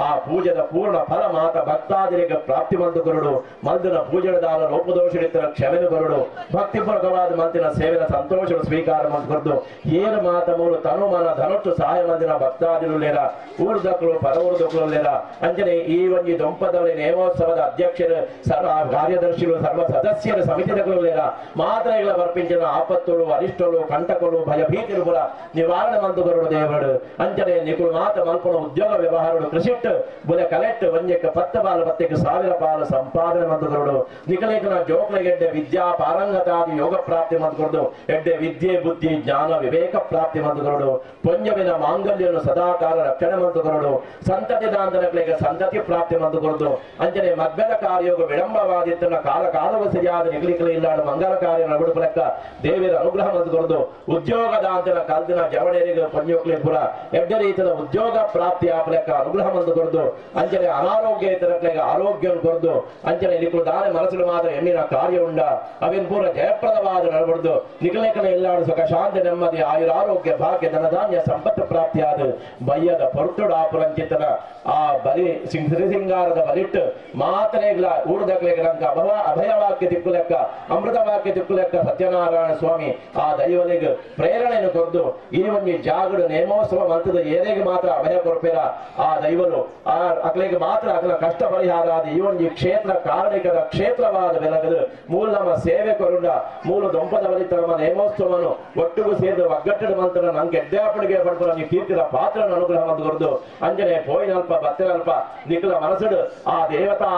ಆ ಪೂಜೆದ ಪೂರ್ಣ ಫಲ ಮಾತ ಭಕ್ತಾದಿರಿಗೆ ಪ್ರಾಪ್ತಿ ಮಂತು ಕೊರಡು ಮಲ್ದಿನ ಪೂಜೆದಾರ ಲೋಪದೋಷಿತರ ಕ್ಷಮೆನು ಕೊರಡು ಭಕ್ತಿಪೂರ್ವಕವಾದ ಮಂತಿನ ಸೇವೆನ ಸಂತೋಷ ಸ್ವೀಕಾರ ಮಂತು ಕೊರದು ಏನು ಮಾತ ಮೂರು ತನು ಮನ ಧನೊಟ್ಟು ಸಹಾಯ ಮಂದಿನ ಭಕ್ತಾದಿಗಳು ಲೇರ ಊರ್ದಕ್ಕಳು ಪರವೂರ್ದಕ್ಕಳು ಲೇರ ಅಂಜನೆ ಈ ಒಂದು ದೊಂಪದಲ್ಲಿ ನೇಮೋತ್ಸವದ ಅಧ್ಯಕ್ಷರು ಸರ್ವ ಕಾರ್ಯದರ್ಶಿಗಳು ಸರ್ವ ಸದಸ್ಯರ ಸಮಿತಿಗಳು ಲೇರ ಮಾತ್ರೆಗಳ ಬರ್ಪಿಂಚಿನ ಆಪತ್ತುಗಳು ಅರಿಷ್ಟಗಳು ಕಂಟಕಗಳು ಭಯಭೀತಿಗಳು ಪುರ ನಿವಾರಣೆ ಮಂತುಗರುಡು ದೇವರು ಅಂಜನೆ ನಿಕುಳು ಮಾತ ಮಲ್ಪನ ಉದ್ಯೋಗ ವ್ಯವಹಾರಗಳು ಕೃಷಿಟ್ಟು ಬುಲೆ ಕಲೆಕ್ಟ್ ಒಂಜಕ್ಕೆ 10 ಪಾಲು 10,000 ಪಾಲು ಸಂಪಾದನೆ ಮಂತುಗರುಡು ನಿಕಲೇಖನ ಜೋಕ್ಲೆಗೆಡ್ಡೆ ವಿದ್ಯಾ ಪಾರಂಗತಾದಿ ಯೋಗ ಪ್ರಾಪ್ತಿ ಮಂತುಗರುಡು ಎಡ್ಡೆ ವಿದ್ಯೆ ಬುದ್ಧಿ ಜ್ಞಾನ ವಿವೇಕ ಪ್ರಾಪ್ತಿ ಮಂತುಗರುಡು ಪುಂಜವಿನ ಮಾಂಗಲ್ಯವನ್ನು ಸದಾಕಾಲ ರಕ್ಷಣೆ ಮಂತುಗರುಡು ಸಂತತಿ ದಾಂತನಗಳಿಗೆ ಸಂತತಿ ಪ್ರಾಪ್ತಿ ಮಂತುಗರುಡು ಅಂಜನೆ ಮಗ್ಗದ ಕಾರ್ಯೋಗ ವಿಳಂಬವಾದಿತ್ತನ್ನ ಕಾಲವು ಸರಿಯಾದ ನಿಗಲಿಕಲು ಇಲ್ಲಾಡು ಮಂಗಲ ಕಾರ್ಯ ನಡುಪು ಲೆಕ್ಕ ದೇವರ ಅನುಗ್ರಹ ಮಂತುಗರುಡು ಉದ್ಯೋಗದಾಂತನ ಕಲ್ದಿನ ಜವಣರಿಗೆ ಪುಣ್ಯೋಕ್ಲಿ ಪುರ ಎಡ್ಡೆ ರೀತಿಯ ಉದ್ಯೋಗ ಪ್ರಾಪ್ತಿ ಆಪಲೆಕ್ಕ ಅನುಗ್ರಹ ಮಂತುಗರುಡು ಅಂಜನೆ ಅನಾರೋಗ್ಯ ಇತರಕ್ಲೆಗೆ ಆರೋಗ್ಯ ಕೊರದು ಅಂಜನೆ ನಿಕುಲು ದಾನೆ ಮನಸ್ಸು ಮಾತ್ರ ಹೆಣ್ಣಿನ ಕಾರ್ಯ ಉಂಡ ಅವೇನು ಪೂರ ಜಯಪ್ರದವಾದ ನಡಬಡ್ದು ನಿಖಲೇಖನ ಇಲ್ಲಾಡು ಸುಖ ಶಾಂತಿ ನೆಮ್ಮದಿ ಆಯುರಾರೋಗ್ಯ ಭಾಗ್ಯ ಧನಧಾನ್ಯ ಸಂಪತ್ತು ಪ್ರಾಪ್ತಿಯಾದ ಬಯ್ಯದ ಪೊರ್ತುಡು ಆಪುರಂಚಿತನ ಆ ಬಲಿ ಸಿಂಗಾರದ ಬಲಿಟ್ಟು ಮಾತನೆಗಳ ಊರ್ದಕ್ಲೆಗಳಂಕ ಅಭಯವಾಕ್ಯ ತಿಕ್ಕುಲೆಕ್ಕ ಅಮೃತ ವಾಕ್ಯ ತಿಕ್ಕುಲೆಕ್ಕ ಸತ್ಯನಾರಾಯಣ ಸ್ವಾಮಿ ಆ ದೈವಲಿಗೆ ಪ್ರೇರಣೆಯನ್ನು ಕೊರದು ಈ ಒಂದು ಜಾಗಡು ನೇಮೋತ್ಸವ ಮಂತದ ಏನೆಗೆ ಮಾತ್ರ ಅಭಯ ಕೊರಪೇರ ಆ ದೈವನು ಆ ಅಕ್ಲೆಗೆ ಮಾತ್ರ ಅಕ್ಲ ಕಷ್ಟ ಪರಿಹಾರ ಆದ ಈ ಒಂದು ಕ್ಷೇತ್ರ ಕಾರಣಿಕರ ಕ್ಷೇತ್ರವಾದ ಬೆಲಗದು ಮೂಲ ನಮ್ಮ ಸೇವೆ ಕೊರುಂಡ ಮೂಲ ದೊಂಪದ ಬಲಿತ ನಮ್ಮ ನೇಮೋತ್ಸವವನ್ನು ಒಟ್ಟಿಗೂ ಸೇರಿದ ಒಗ್ಗಟ್ಟಿನ ಮಂತ್ರ ನಂಗೆ ಎಡ್ಡಾಪಣಿಗೆ ಪಡ್ಪುರ ನೀವು ಕೀರ್ತಿದ ಪಾತ್ರ ಅನುಗ್ರಹ ಮಂದುಕೊರದು ಅಂಜನೆ ಪೋಯಿನಲ್ಪ ಬತ್ತೆನಲ್ಪ ನಿಖಲ ಮನಸ್ಸುಡು ಆ ದೇವತಾ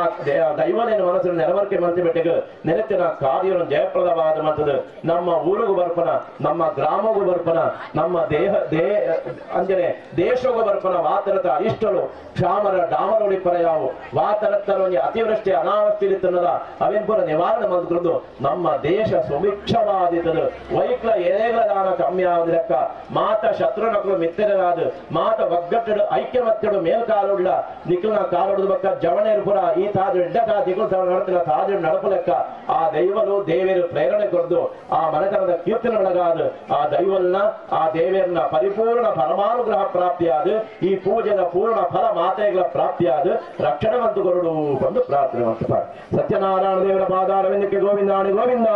ದೈವನೇನು ಮನಸ್ಸು ನೆರವರಿಕೆ ಮಂತ್ರಿ ಬೆಟ್ಟಿಗೆ ನೆನೆತಿನ ಕಾರ್ಯವನ್ನು ಜಯಪ್ರದವಾದ ಮಂತದ್ದು ನಮ್ಮ ಊರಿಗೂ ಬರ್ಪನ ನಮ್ಮ ಗ್ರಾಮಗೂ ಬರ್ಪನ ನಮ್ಮ ಅಂಜನೆ ದೇಶಗೂ ಬರ್ಪನ ವಾತರತ ಅರಿಷ್ಟಲು ಕ್ಷಾಮರ ಡಾಮರೊಳಿ ಪರಯಾವು ವಾತರತ್ತರೊಂದು ಅತಿವೃಷ್ಟಿ ಅನಾವಸ್ಥಿಲಿತ್ತನದ ಅವೆನ್ಪುರ ನಿವಾರಣೆ ಮಂತ್ರುದು ನಮ್ಮ ದೇಶ ಸುಭಿಕ್ಷವಾದಿತದು ವೈಕ್ಲ ಎಲೆಗಳ ದಾನ ಕಮ್ಮಿ ಆದ ಲೆಕ್ಕ ಮಾತ ಶತ್ರುನಕಲು ಮಿತ್ರರಾದ ಮಾತ ಒಗ್ಗಟ್ಟಡು ಐಕ್ಯಮತ್ಯಡು ಮೇಲ್ಕಾಲುಳ್ಳ ನಿಖಿಲ್ನ ಕಾಲುಡು ಬಕ್ಕ ಜವಣೇರ್ಪುರ ಈ ತಾದು ಎಡ್ಡ ದಿಗುಲ್ ನಡತಿನ ತಾದು ನಡಪು ಲೆಕ್ಕ ಆ ದೈವಲು ದೇವರು ಪ್ರೇರಣೆ ಕೊರದು ಆ ಮನೆತನದ ಕೀರ್ತನೆ ಒಳಗಾದ ಆ ದೈವಲ್ನ ಆ ದೇವರನ್ನ ಪರಿಪೂರ್ಣ ಪರಮಾನುಗ್ರಹ ಪ್ರಾಪ್ತಿಯಾದ ಈ ಪೂಜೆದ ಪೂರ್ಣ ಫಲ ಮಾತೆಗಳ ಪ್ರಾಪ್ತಿಯಾದ ರಕ್ಷಣೆ ಮಂತು ಕೊರಡು ಬಂದು ಪ್ರಾರ್ಥನೆ ಮಾಡ್ತಾರೆ. ಸತ್ಯನಾರಾಯಣ ದೇವರ ಪಾದಾರವಿಂದಕ್ಕೆ ಗೋವಿಂದಾಣಿ ಗೋವಿಂದ.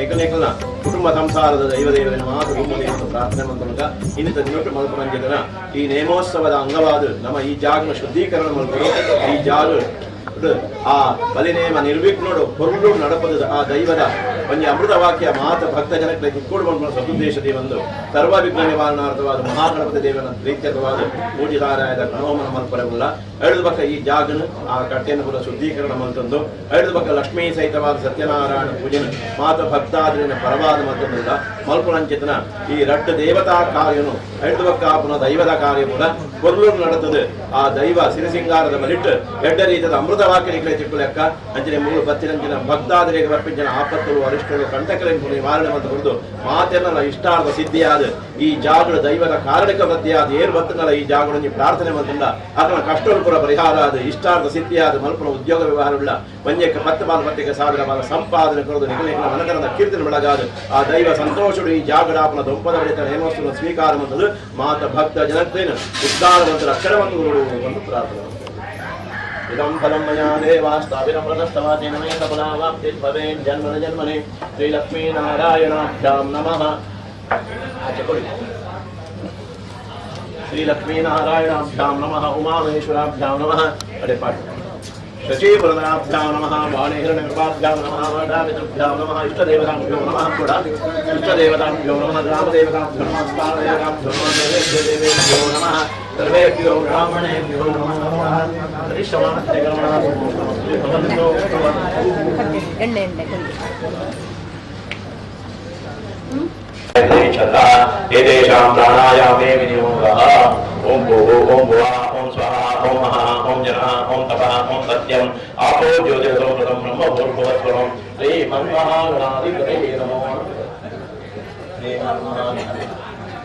ನಿಖಲ ಕುಟುಂಬ ಸಂಸಾರದ ದೈವದೇವರನ್ನು ಮಾತ್ರ ಗುಮ್ಮದೆ ಎಂದು ಪ್ರಾರ್ಥನೆ ಮಾಡುವಾಗ ಇನ್ನಿತ ದಿನಟ್ಟು ಮಲ್ಪರಂಜಿತನ ಈ ನೇಮೋತ್ಸವದ ಅಂಗವಾದ ನಮ್ಮ ಈ ಜಾಗನ ಶುದ್ಧೀಕರಣ ಮಲ್ಪರು ಈ ಜಾಗ ಆ ಬಲಿನೇಮ ನಿರ್ವಿಘ್ನೋಡು ಹೊರಡು ನಡಪದ ಆ ದೈವದ ಒಂದು ಅಮೃತ ವಾಕ್ಯ ಮಾತ ಭಕ್ತ ಜನಕ್ಕೆ ಕಿತ್ಕೊಂಡು ಸದುದ್ದೇಶದೇ ಒಂದು ಸರ್ವ ವಿಘ್ನ ನಿವಾರಣಾರ್ಥವಾದ ಮಹಾಗಣಪತಿ ದೇವನ ಪ್ರೀತ್ಯರ್ಥವಾದ ಪೂಜಿತಾರಾಯದ ಗಣೋಮನ ಮಲ್ಪರವುಲ್ಲ ಐದು ಪಕ್ಕ ಈ ಜಾಗನು ಆ ಕಟ್ಟೆಯನ್ನು ಕೂಡ ಶುದ್ಧೀಕರಣ ಮಂತಂದು ಐದು ಪಕ್ಕ ಲಕ್ಷ್ಮೀ ಸಹಿತವಾದ ಸತ್ಯನಾರಾಯಣ ಪೂಜೆನ ಮಾತ ಭಕ್ತಾದ್ರಿನ ಪರವಾದ ಮತ್ತೊಂದಿಲ್ಲ ಮಲ್ಪುರಂಚಿತನ ಈ ರಟ್ಟು ದೇವತಾ ಕಾರ್ಯನು ಐದು ಪಕ್ಕ ಪುನಃ ದೈವದ ಕಾರ್ಯ ಕೂಡ ಕೊರ್ಲು ನಡತದೆ ಆ ದೈವ ಸಿರಿಸಿಂಗಾರದ ಬಲಿಟ್ಟು ಎಡ್ಡ ರೀತಿಯ ಅಮೃತ ವಾಕ್ಯ ಚಿಕ್ಕು ಲೆಕ್ಕ ಅಂಚನೆ ಮೂರು ಬತ್ತಿನಂಚಿನ ಭಕ್ತಾದ್ರಿಗೆ ಬರ್ಪಿಂಚಿನ ಆಪತ್ತುಗಳು ಅರಿಷ್ಟಗಳು ಕಂಟಕಲೆಂಪು ನಿವಾರಣೆ ಮತ್ತು ಹೊರದು ಮಾತೆಲ್ಲ ಇಷ್ಟಾರ್ಥ ಸಿದ್ಧಿಯಾದ ಈ ಜಾಗದ ದೈವದ ಕಾರಣಿಕ ಬದ್ಧಿಯಾದ ಏರು ಬತ್ತನಲ್ಲ ಈ ಜಾಗದಲ್ಲಿ ಪ್ರಾರ್ಥನೆ ಬಂದಿಲ್ಲ ಅದನ್ನ ಕಷ್ಟಗಳು ಪುರ ಪರಿಹಾರ ಆದ ಇಷ್ಟಾರ್ಥ ಸಿದ್ಧಿಯಾದ ಮಲ್ಪನ ಉದ್ಯೋಗ ವ್ಯವಹಾರವುಳ್ಳ ಮಂಜಕ್ಕೆ 10 ಪತ್ತಿಗೆ ಸಾವಿರ ಸಂಪಾದನೆ ಕೊಡೋದು ನಿಗಲಿನ ಮನಕರದ ಕೀರ್ತನೆ ಬೆಳಗಾದ ಆ ದೈವ ಸಂತೋಷಗಳು ಈ ಜಾಗಡಾಪನ ದೊಂಪದ ಬಳಿತ ನೇಮೋತ್ಸವ ಸ್ವೀಕಾರ ಮತ್ತು ಮಾತ ಭಕ್ತ ಜನತೆಯನ್ನು ಉದ್ಧಾರವಂತರ ಅಕ್ಷರವನ್ನು ಒಂದು ಪ್ರಾರ್ಥನೆ ಇದಂ ಫಲಂ ಮಯಾ ದೇವಾಸ್ತಾವಿರಮೃತಸ್ತವಾಚೇನ ಮೇ ಸಫಲಾವಾಪ್ತಿರ್ ಭವೇತ್ ಜನ್ಮನ ಜನ್ಮನೆ ಶ್ರೀ ಲಕ್ಷ್ಮೀ ನಾರಾಯಣಾಭ್ಯಾಂ ನಮಃ ಶ್ರೀ ಲಕ್ಷ್ಮೀ ನಾರಾಯಣಾಭ್ಯಾಂ ನಮಃ ಉಮಾಮಹೇಶ್ವರಾಭ್ಯಾಂ ನಮಃ ಅಡೆ ಪಾಠ ಶಚೀಪುರದಾಭ್ಯಾಂ ನಮಃ ವಾಣಿಹಿರಣ್ಯಕೃಪಾಭ್ಯಾಂ ನಮಃ ವರದಾಮಿತೃಭ್ಯಾಂ ನಮಃ ಇಷ್ಟದೇವತಾಭ್ಯೋ ನಮಃ ಕೂಡ ಇಷ್ಟದೇವತಾಭ್ಯೋ ನಮಃ ಗ್ರಾಮದೇವತಾಭ್ಯೋ ನಮಃ ಸ್ಥಾನದೇವತಾಭ್ಯೋ ನಮಃ ದೇವೇಭ್ಯೋ ನಮಃ ಸರ್ವೇಭ್ಯೋ ಬ್ರಾಹ್ಮಣೇಭ್ಯೋ ನಮಃ ಹರಿಶ್ರವಣಸ್ತೆ ಗಮನಾಥೋ ಎಣ್ಣೆ एतेषां प्राणायामे विनियोगः ओम भूः ओम भुवः ओम स्वः ओम महः ओम जनः ओम तपः ओम सत्यम् आपो ज्योतिरसो प्रथम ब्रह्म भूर्भुवस्वरम् श्रीमन्महागणाधिपतये नमो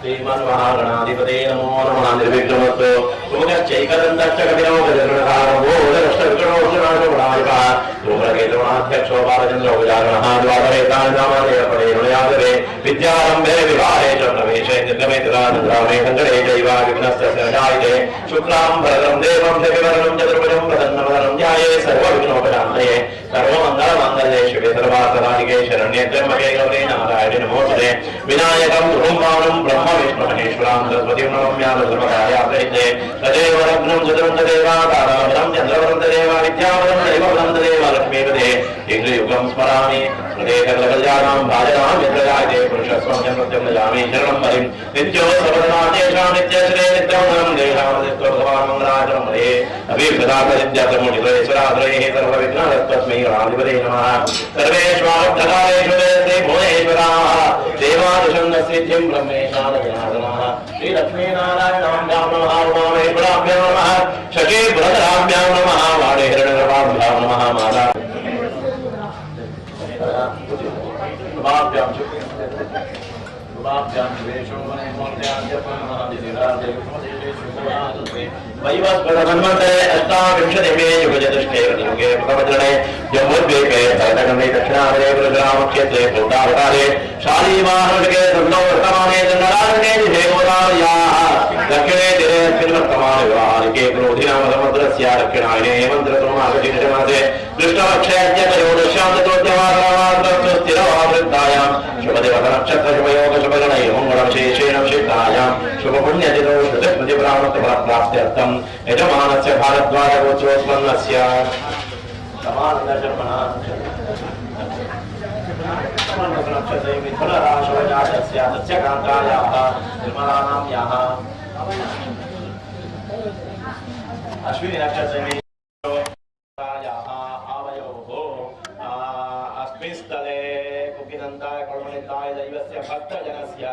श्रीमन्महागणाधिपतये नमो नमः निर्विघ्नमस्तु सुमुखश्चैकदन्तश्च कपिलो गजगणकारो दष्टविघ्नोऽर्जुनाशगुणाधिपः धूम्रकेतुगणाध्यक्षो बालचन्द्रो गजाननः द्वादशेतान्नामादयपदेनुयादवे विद्यारम्भे विवाहे च प्रवेशे निर्गमे तदा संग्रामे सङ्कटे चैव विघ्नस्य सर्वजायते शुक्लाम्बरधरं देवं शशिवर्णं चतुर्भुजं प्रसन्नवदनं ध्याये सर्वविघ्नोपशान्तये सर्वमङ्गलमाङ्गल्ये शिवे सर्वार्थसाधिके शरण्ये त्र्यम्बके गौरी नारायणे नमोस्तुते विनायकं धूम्राणं ब्रह्म विष्णु महेश्वरां सरस्वतीं नमम्यां सर्वकार्यार्थसिद्धये तदेव लग्नं चतुरं तदेवाकारावरं चन्द्रवरं तदेव विद्यावरं दैववरं तदेव लक्ष्मीपदे इन्द्रयुगं स्मरामि स्मृतेकलकल्याणां भाजनां यत्रजायते पुरुषस्वं जन्मत्यं नजामि शरणं हरिं नित्यो सर्वनाथेषां नित्यश्रे नित्यमङ्गलं देहां नित्यभगवान् मङ्गलाचलं हरे अभिप्रदापसिद्ध्यर्थमुनितरेश्वराश्रयेः सर्वविघ्नहस्तस्मै गणाधिपतये नमः सर्वेष्वार्थकालेषु ते भुवनेश्वराः देवादिशन्नसिद्धिं ब्रह्मेशानजनार्दनः श्रीलक्ष्मीनारायणाभ्यां नमः उमामहेश्वराभ्यां नमः शचीपुरधराभ्यां नमः वाणीहिरण्यगर्भाभ्यां नमः माता वैवस्वतन्मन्त्रे अष्टाविंशतिमे युगचतुष्टे युगे प्रवचने जम्बूद्वीपे भरतखण्डे दक्षिणावरे गुरुग्रामक्षेत्रे भूतावतारे शालीवाहनके सुन्दौ वर्तमाने चन्द्रारण्ये दिशे गोदावर्याः दक्षिणे दिने अस्मिन्वर्तमाने व्यवहारिके क्रोधिनामसमुद्रस्य दक्षिणायने हेमन्तऋतुमागतिमासे कृष्णपक्षेऽद्य त्रयोदश्यान्तोद्यमासमान्तस्तु स्थिरवावृत्तायां शुभदेवतनक्षत्रशुभयोग शुभगणैः मङ्गलविशेषेण विशिष्टायां शुभपुण्यतिथौ श्रुतिस्मृतिप्राप्त्यर्थं यजमानस्य भारद्वाजगोत्रोत्पन्नस्य समानन्दशर्मणा मिथुनराशोजातस्य तस्य कान्तायाः निर्मलानां याः अश्विनी नक्षत्रे अस्मिन् स्थले कुकिनन्दाय कर्मणिताय दैवस्य भक्तजनस्य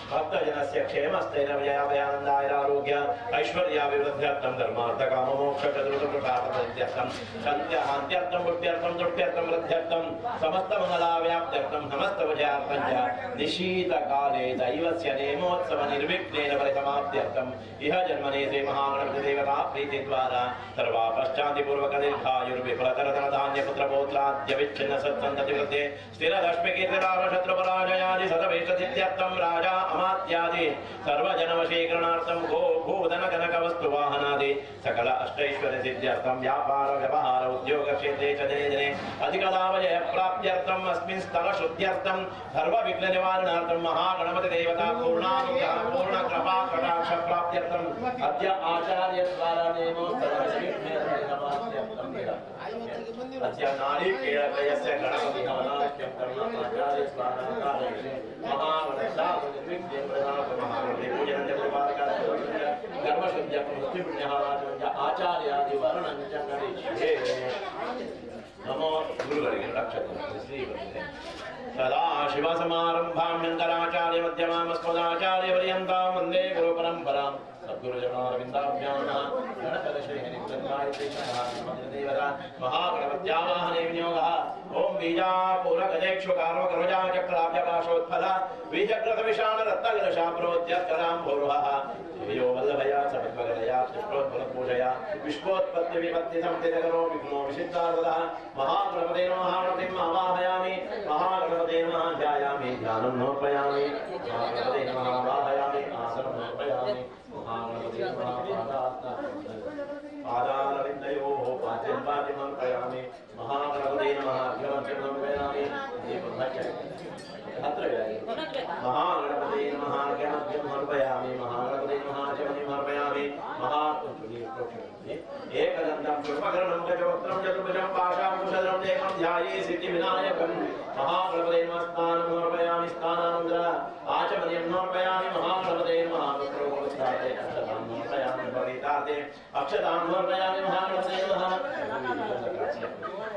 भक्तजनस्य क्षेमस्थैर्यभयानन्दाय आरोग्य ऐश्वर्याभिवृद्ध्यर्थं धर्मार्थकाममोक्षचतुर्थपुरुषार्थसिद्ध्यर्थं शान्त्यान्त्यर्थं बुद्ध्यर्थं तुष्ट्यर्थं वृद्ध्यर्थं समस्तमङ्गलाव्याप्त्यर्थं समस्तविजयार्थं च निशीतकाले दैवस्य नेमोत्सव निर्विघ्नेन परिसमाप्त्यर्थं इह जन्मने श्री महागणपतिदेवता प्रीतिद्वारा सर्वापश्चादिपूर्वकदीर्घायुर्विफलतरधनधान्यपुत्रपौत्राद्यविच्छिन्न सत्सन्ततिवृद्धे स्थिरलक्ष्मीकीर्तिलाभशत्रुपराजयादि शतवेषसिद्ध्यर्थं राजा कामात्यादि सर्वजनवशीकरणार्थं गो भूधन कनक वस्तु वाहनादि सकल अष्टैश्वर्य सिद्ध्यर्थं व्यापार व्यवहार उद्योग क्षेत्रे च दिने दिने अधिकलाभजय प्राप्त्यर्थम् अस्मिन् स्थल शुद्ध्यर्थं सर्व विघ्न निवारणार्थं महागणपति देवता पूर्णानुग्रह पूर्ण कृपा कटाक्ष प्राप्त्यर्थं अद्य आचार्य द्वारा अद्य नारिकेलत्रयस्य गणपति हवनाख्यं कर्माचार्य द्वारा कारयते महागणपति महागणपति पूजनं च कृपाकरस्य कर्मशुद्ध्यं मृत्युपुण्यः आचार्यादि वर्णनं च करिष्ये नमो गुरुवर्गे रक्षतु श्रीवर्गे सदा शिवसमारम्भां शङ्कराचार्य मध्यमामस्मदाचार्यपर्यन्तां वन्दे गुरुपरम्परां सद्गुरुजनारविन्दाभ्यां गणपतिश्रीहरिकृष्णायदेवता महागणपत्यावाहने विनियोगः ॐ बीजापुरगजेक्षुकार्मकरुजाचक्राभ्यपाशोत्फल बीजक्रतविशालरत्नगलशाप्रोद्यत्करां भौरवः यो वल्लभया सपद्मगलया पुष्पोत्फलपूजया विश्वोत्पत्तिविपत्तिसंस्थितकरो विघ्नो विशिष्टार्वदः महागणपते नमः आवाहयामि महागणपते नमः ध्यायामि ध्यानं समर्पयामि महागणपते नमः आवाहयामि आसनं समर्पयामि महागणपते नमः पादारविन्दयोः पाद्यं समर्पयामि महागणपते नमः अर्घ्यमर्घ्यं समर्पयामि महागणपते नमः अर्घ्यमर्घ्यं समर्पयामि महागणपते नमः अर्घ्यमर्घ्यं समर्पयामि एकदन्तं पुष्पकरणं गजवक्त्रं चतुर्भुजं पाशाङ्कुशधरं देवं ध्याये सिद्धिविनायकं महागणपते नमः स्नानं समर्पयामि स्नानानन्तरं आचमनीयं समर्पयामि महागणपते नमः पुत्रोपस्थाते अक्षतां समर्पयामि भविताते अक्षतां समर्पयामि महागणपते नमः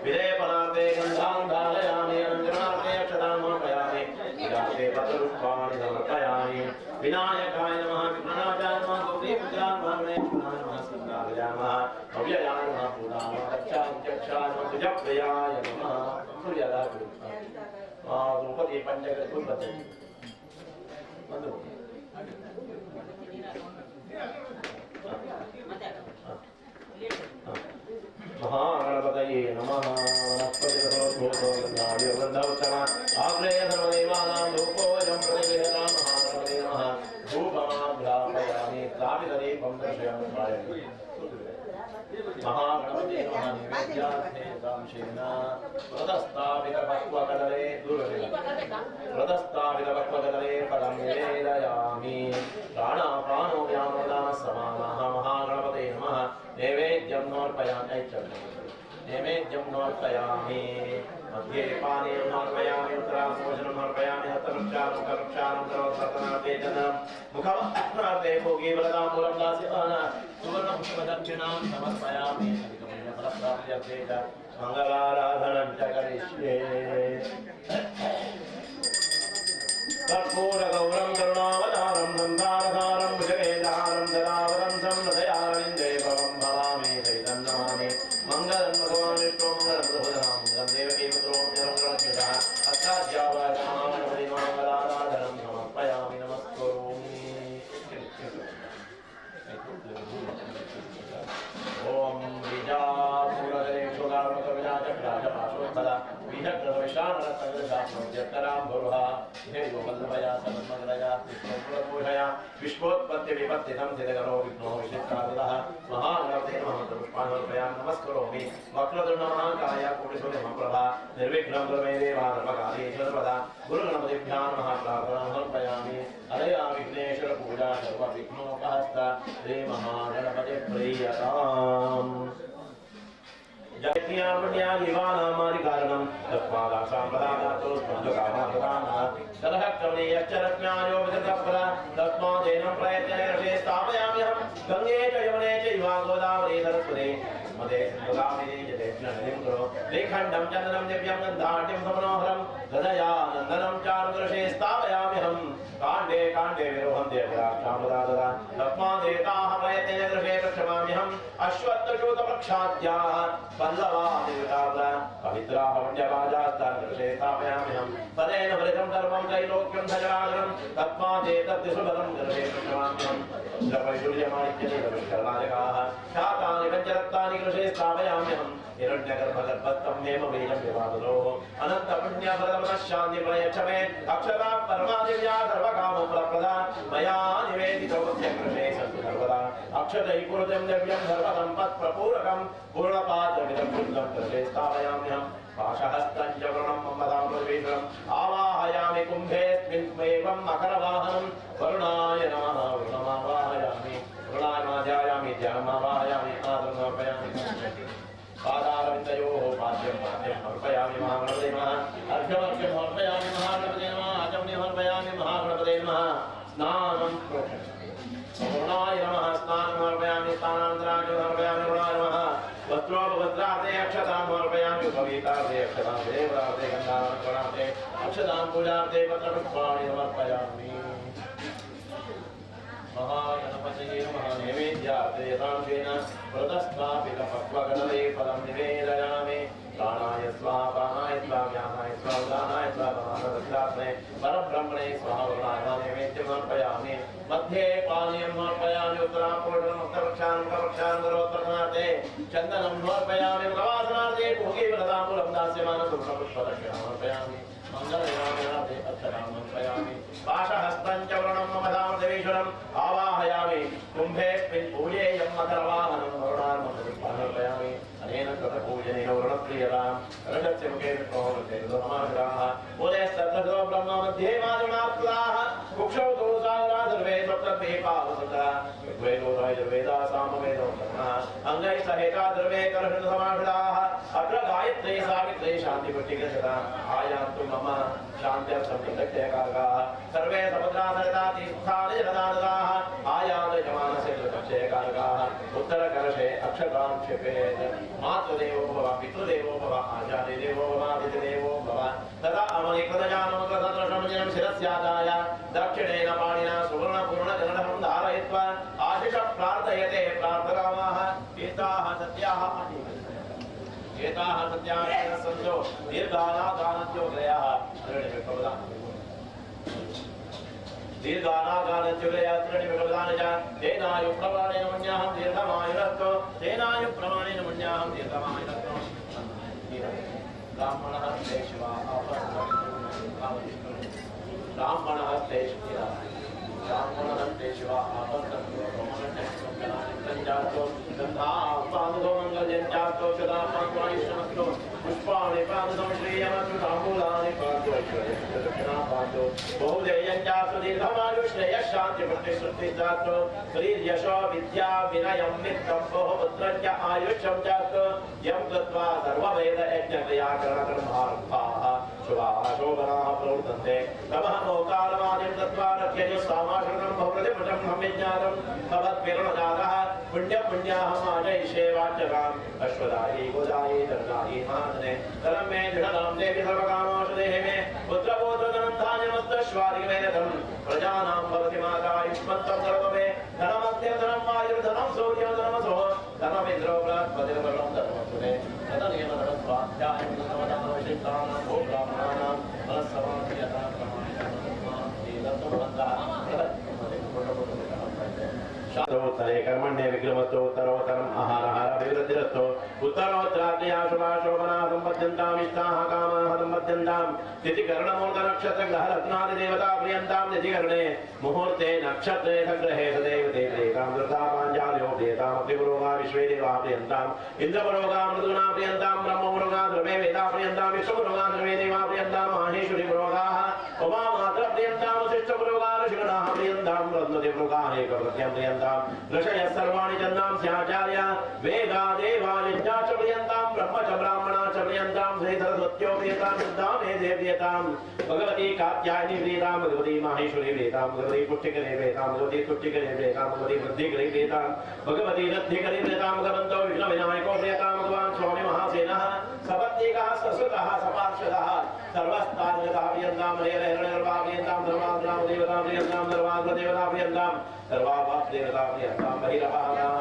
विलेपनार्थे गन्धां धारयामि अनन्तरनार्थे अक्षतां समर्पयामि विराते पत्रपुष्पाणि समर्पयामि विनायकाय नमः विघ्ननाशाय नमः गौरीपूजां भावने नमः सिद्धाय नमः भव्याय नमः पूजां रक्षाध्यक्षाय नमः सुजप्रियाय नमः सूर्यदा द्रौपदी पंचगुरुपति महागणपतये नमः वनस्पतिर्भूतोर्गन्धादिर्गन्धोच्चमा आग्नेय सर्वदेवानां धूपोऽयं प्रतिगृह्णां महागणपते नमः धूपमाघ्रापयामि तापितदीपं दर्शयामि महागणपते नमः नैवेद्यार्थे कांशेन व्रतस्थापितपक्वकदले व्रतस्थापितपक्वकदले फलं निवेदयामि प्राणापानो व्यामोदाः समानाः महागणपते नमः नैवेद्यं समर्पयामि नैवेद्यं समर्पयामि मध्ये पानीयं समर्पयामि उत्तराभूषणं समर्पयामि हस्तवृक्षानं करवृक्षानं सर्वसर्वनार्थे जनं मुखवस्त्रार्थे भोगे वरदामूलं दास्यमान सुवर्णपुष्पदक्षिणां समर्पयामि फलप्राप्त्यर्थे च मङ्गलाराधनं च करिष्ये कर्पूरगौरं करुणावतारं नन्दावतारं भुजगेन्द्रहारं सदावरं संहृदयारविन्दे भवं भवामि चैतं नमामि मङ्गलं भगवान् विष्णो मङ्गलं देवकी पुत्रो निरङ्गलज्ञः अष्टाध्यावाय महागणपति मङ्गलाराधनं समर्पयामि नमस्करोमि ॐ बीजापुरगजेक्षुकार्मकरुजाचक्राभ्यपाशोत्फल बीजक्रतविशालरत्नगलशाप्रोद्यत्करां भौरवः वल्लभया सपद्मगलया पुष्पोत्फलपूजया विश्वोत्पत्तिविपत्तिसंस्थितकरो विघ्नो विशिष्टार्वदः महागणपते नमः पुष्पाणि समर्पयामि नमस्करोमि वक्रतुण्डमहाकाय कोटिसूर्यसमप्रभा निर्विघ्नं कुरु मे देव सर्वकार्ये सर्वदा गुरुगणपतिभ्यां नमः प्रार्थनां समर्पयामि हरया विघ्नेश्वर पूजा सर्वविघ्नोपहस्त श्री महागणपति प्रीयताम् जयज्ञामण्यादिवानामादिकारणं तस्मादासां प्रदानातो स्मृतकामाप्रदानः ततः क्रमणीयश्चरत्म्यायो विदतफला तस्मादेनं प्रयत्नेन रसे स्थापयाम्यहं गङ्गे च यमुने चैव गोदावरी सरस्वती मदे सिन्धुगामिनी जलेऽग्निं कुरु लेखण्डं चन्दनं दिव्यं गन्धाढ्यं समनोहरं हृदया नन्दनं चारुदृशे स्थापयाम्यहं काण्डे काण्डे विरोहं देवराक्षामदाददा तस्मादेताः प्रयत्नेन दृशे प्रक्षमाम्यहम् अश्वत्थशूतवृक्षाद्याः पल्लवादिविताब्द पवित्र विग्रहवण्यवाजास्तान् कृषे स्थापयाम्यहं तदेन वृतं सर्वं त्रैलोक्यं सचराचरं तस्मादेतत् सुबलं दर्शे प्रमाम्यहं द्रवैडुर्यमाणिक्यनिलविष्करणायकाः शातानि पञ्चरत्नानि कृषे स्थापयाम्यहं हिरण्यगर्भगर्भत्वं हेमवीर्यं विवादलोः अनन्तपुण्यफलमनः शान्तिप्रयच्छ मे अक्षता परमादिव्या सर्वकामफलप्रदा मया निवेदितवत्य कृषे सन्तु सर्वदा अक्षतैपूर्जं दिव्यं सर्वसम्पत्प्रपूरकं पूर्णपात्रमिदं पुण्यं कृषे स्थापयाम्यहं पाशहस्तं च वरुणं ममदामृतवीश्वरम् आवाहयामि कुम्भेऽस्मिन्नेवं मकरवाहनं वरुणाय नमः वरुणमावाहयामि वरुणायमाध्यायामि ध्यानमावाहयामि आदरमर्पयामि पादारविन्दयोः पाद्यं पाद्यं अर्पयामि महागणपते नमः अर्घ्यमर्घ्यं अर्पयामि महागणपते नमः आचमनीयम् अर्पयामि महागणपते नमः स्नानं वरुणाय नमः स्नानं अर्पयामि स्नानान्तराय अर्पयामि वरुणाय नमः वस्त्रोपवस्त्रार्थे अक्षतां अर्पयामि उपवीतार्थे अक्षतां देवतार्थे गन्धार्पणार्थे अक्षतां पूजार्थे पत्रपुष्पाणि समर्पयामि महागणपतये नमः नैवेद्यार्थे यथांशेन व्रतस्थापितपक्वगणवे फलं निवेदयामि प्राणाय स्वाहा प्राणाय स्वाहा व्यानाय स्वाहा उदानाय स्वाहा समानदक्षात्मने परब्रह्मणे स्वाहा वरुणाय नैवेद्यम् अर्पयामि मध्ये पानीयम् अर्पयामि उत्तरापूर्णम् उत्तरक्षान् कवक्षान् करोत्तरनार्थे चन्दनं समर्पयामि प्रवासनार्थे भोगीवरताम्बूलं दास्यमानं सुवर्णपुष्पदक्षिणाम् अर्पयामि मंगलयामिनाथे अक्षराम् अर्पयामि पाशहस्तं च वरुणं मम धामदेवीश्वरम् आवाहयामि कुम्भेऽस्मिन् पूजेयं मकरवाहनं वरुणान् अर्पयामि अनेन कृतपूजनेन वरुणप्रियतां रजस्य मुखे विष्णोः उदयस्ततो ब्रह्म मध्ये माधुनात्लाः कुक्षौ तु सागरा सर्वे सप्तमे पावसता ऋग्वेदोदय यजुर्वेदा सामवेदो अंगैः सहेता सर्वे कर्षण समाहिताः अत्र गायत्री सावित्री शान्तिपुष्टिकृता आयान्तु मम शान्त्यर्थं प्रत्यक्षयकागाः सर्वे समुद्रासरिता तीर्थानि जलदानदाः आयान्तु यजमानस्य प्रत्यक्षयकागाः उत्तरकर्षे अक्षतां क्षिपेत् मातृदेवो भव पितृदेवो भव आचार्यदेवो भव अतिथिदेवो भव तदा अमनिकृतजानमुद्रसदृशं शिरस्यादाय दक्षिणेन पाणिना सुवर्णपूर्णजननं धारयित्वा आशिष प्रार्थयते प्रार्थकामाः एताः सत्याः सन्तो दीर्घानागानज्योग्रयाः दीर्घानागानज्योग्रयाः त्रीणिविकल्पानि च तेनायुप्रमाणेन मन्याहं दीर्घमायुरस्तु तेनायुप्रमाणेन मन्याहं दीर्घमायुरस्तु ब्राह्मणहस्ते शिवा ब्राह्मणहस्ते शिवा पुष्पाणि पादं श्रीयमस्तुताम्बूलानि पादो बहुधैर्यञ्चास्तु दीर्घमायुश्रेयश्शान्तिवृत्तिश्रुतिश्चास्तु श्रीर्यशो विद्या विनयं मित्रं बहुपुत्रञ्च आयुष्यं चास्तु यं कृत्वा सर्ववेद यज्ञक्रियाकरणकर्मारम्भाः शुभाः शोभनाः प्रवर्तन्ते तमः मोकालमादिं दत्त्वा रक्ष्यति सामाश्रितं भवप्रतिपुटं हम्यज्ञानं भवद्भिर्मजातः पुण्यपुण्याहमाजयिषे वाच्यकाम् अश्वदायी गोदायी दर्दायी महाधने धनं मे दृढतां देवि सर्वकामोषधेः मे पुत्रपुत्रधनधान्यमस्तश्वादिमेदं प्रजानां भवति माता युष्मन्तं सर्वमे धनमध्यधनं वायुर्धनं सूर्यो धनमसो धनमिन्द्रो बृहस्पतिर्वरुणं धर्मसुरे तदनियमधनस्वाध्यायं धनमधनविशिष्टानां भो ब्राह्मणानां मनस्समाधियता उत्तरे कर्मण्ये विक्रमस्तु उत्तरोत्तरम् आहारहार अभिवृद्धिरस्तु उत्तरोत्तराग्न्या शुभा शोभना सम्पद्यन्तां इष्टाः कामाः सम्पद्यन्तां तिथिकरणमुहूर्तनक्षत्रग्रहरत्नादिदेवता प्रियन्तां तिथिकरणे मुहूर्ते नक्षत्रे सग्रहे सदैव देवतां दुर्गापाञ्चाल्यो प्रियताम् अग्निपुरोगा विश्वे देवा प्रियन्ताम् इन्द्रपुरोगा मृदूना प्रियन्तां ब्रह्मपुरोगा द्रवे वेदा प्रियन्तां विष्णुपुरोगा द्रवे देवा प्रियन्तां माहेश्वरी पुरोगाः उमामात्र प्रियन्तां वसिष्ठपुरोगा ऋषिगणाः प्रियन्तां रत्नदेवपुरोगाः एकप्रत्यं प्रियन्तां ऋषयः सर्वाणि चन्दां स्याचार्य वेदा देवा यज्ञा च प्रियन्तां ब्रह्म च ब्राह्मणा च प्रियन्तां श्री सरस्वत्यो प्रियतां सिद्धां मे देव्यतां भगवती कात्यायनी प्रियतां भगवती माहेश्वरी प्रियतां भगवती पुष्टिकरे प्रियतां भगवती तुष्टिकरे प्रियतां भगवती वृद्धिकरे प्रियतां भगवती रद्धिकरे प्रियतां भगवन्तो विघ्नविनायको प्रियतां भगवान् स्वामी महासेनः सपत्नीकः ससुतः सपार्षदः सर्वस्तान्यतः प्रियन्तां हरिहरहरिहरवा प्रियन्तां सर्वाग्राम देवतां प्रियन्तां सर्वाग्रदेवता प्रियन्तां सर्वाभादेवता प्रियन्तां बहिरवाहनाः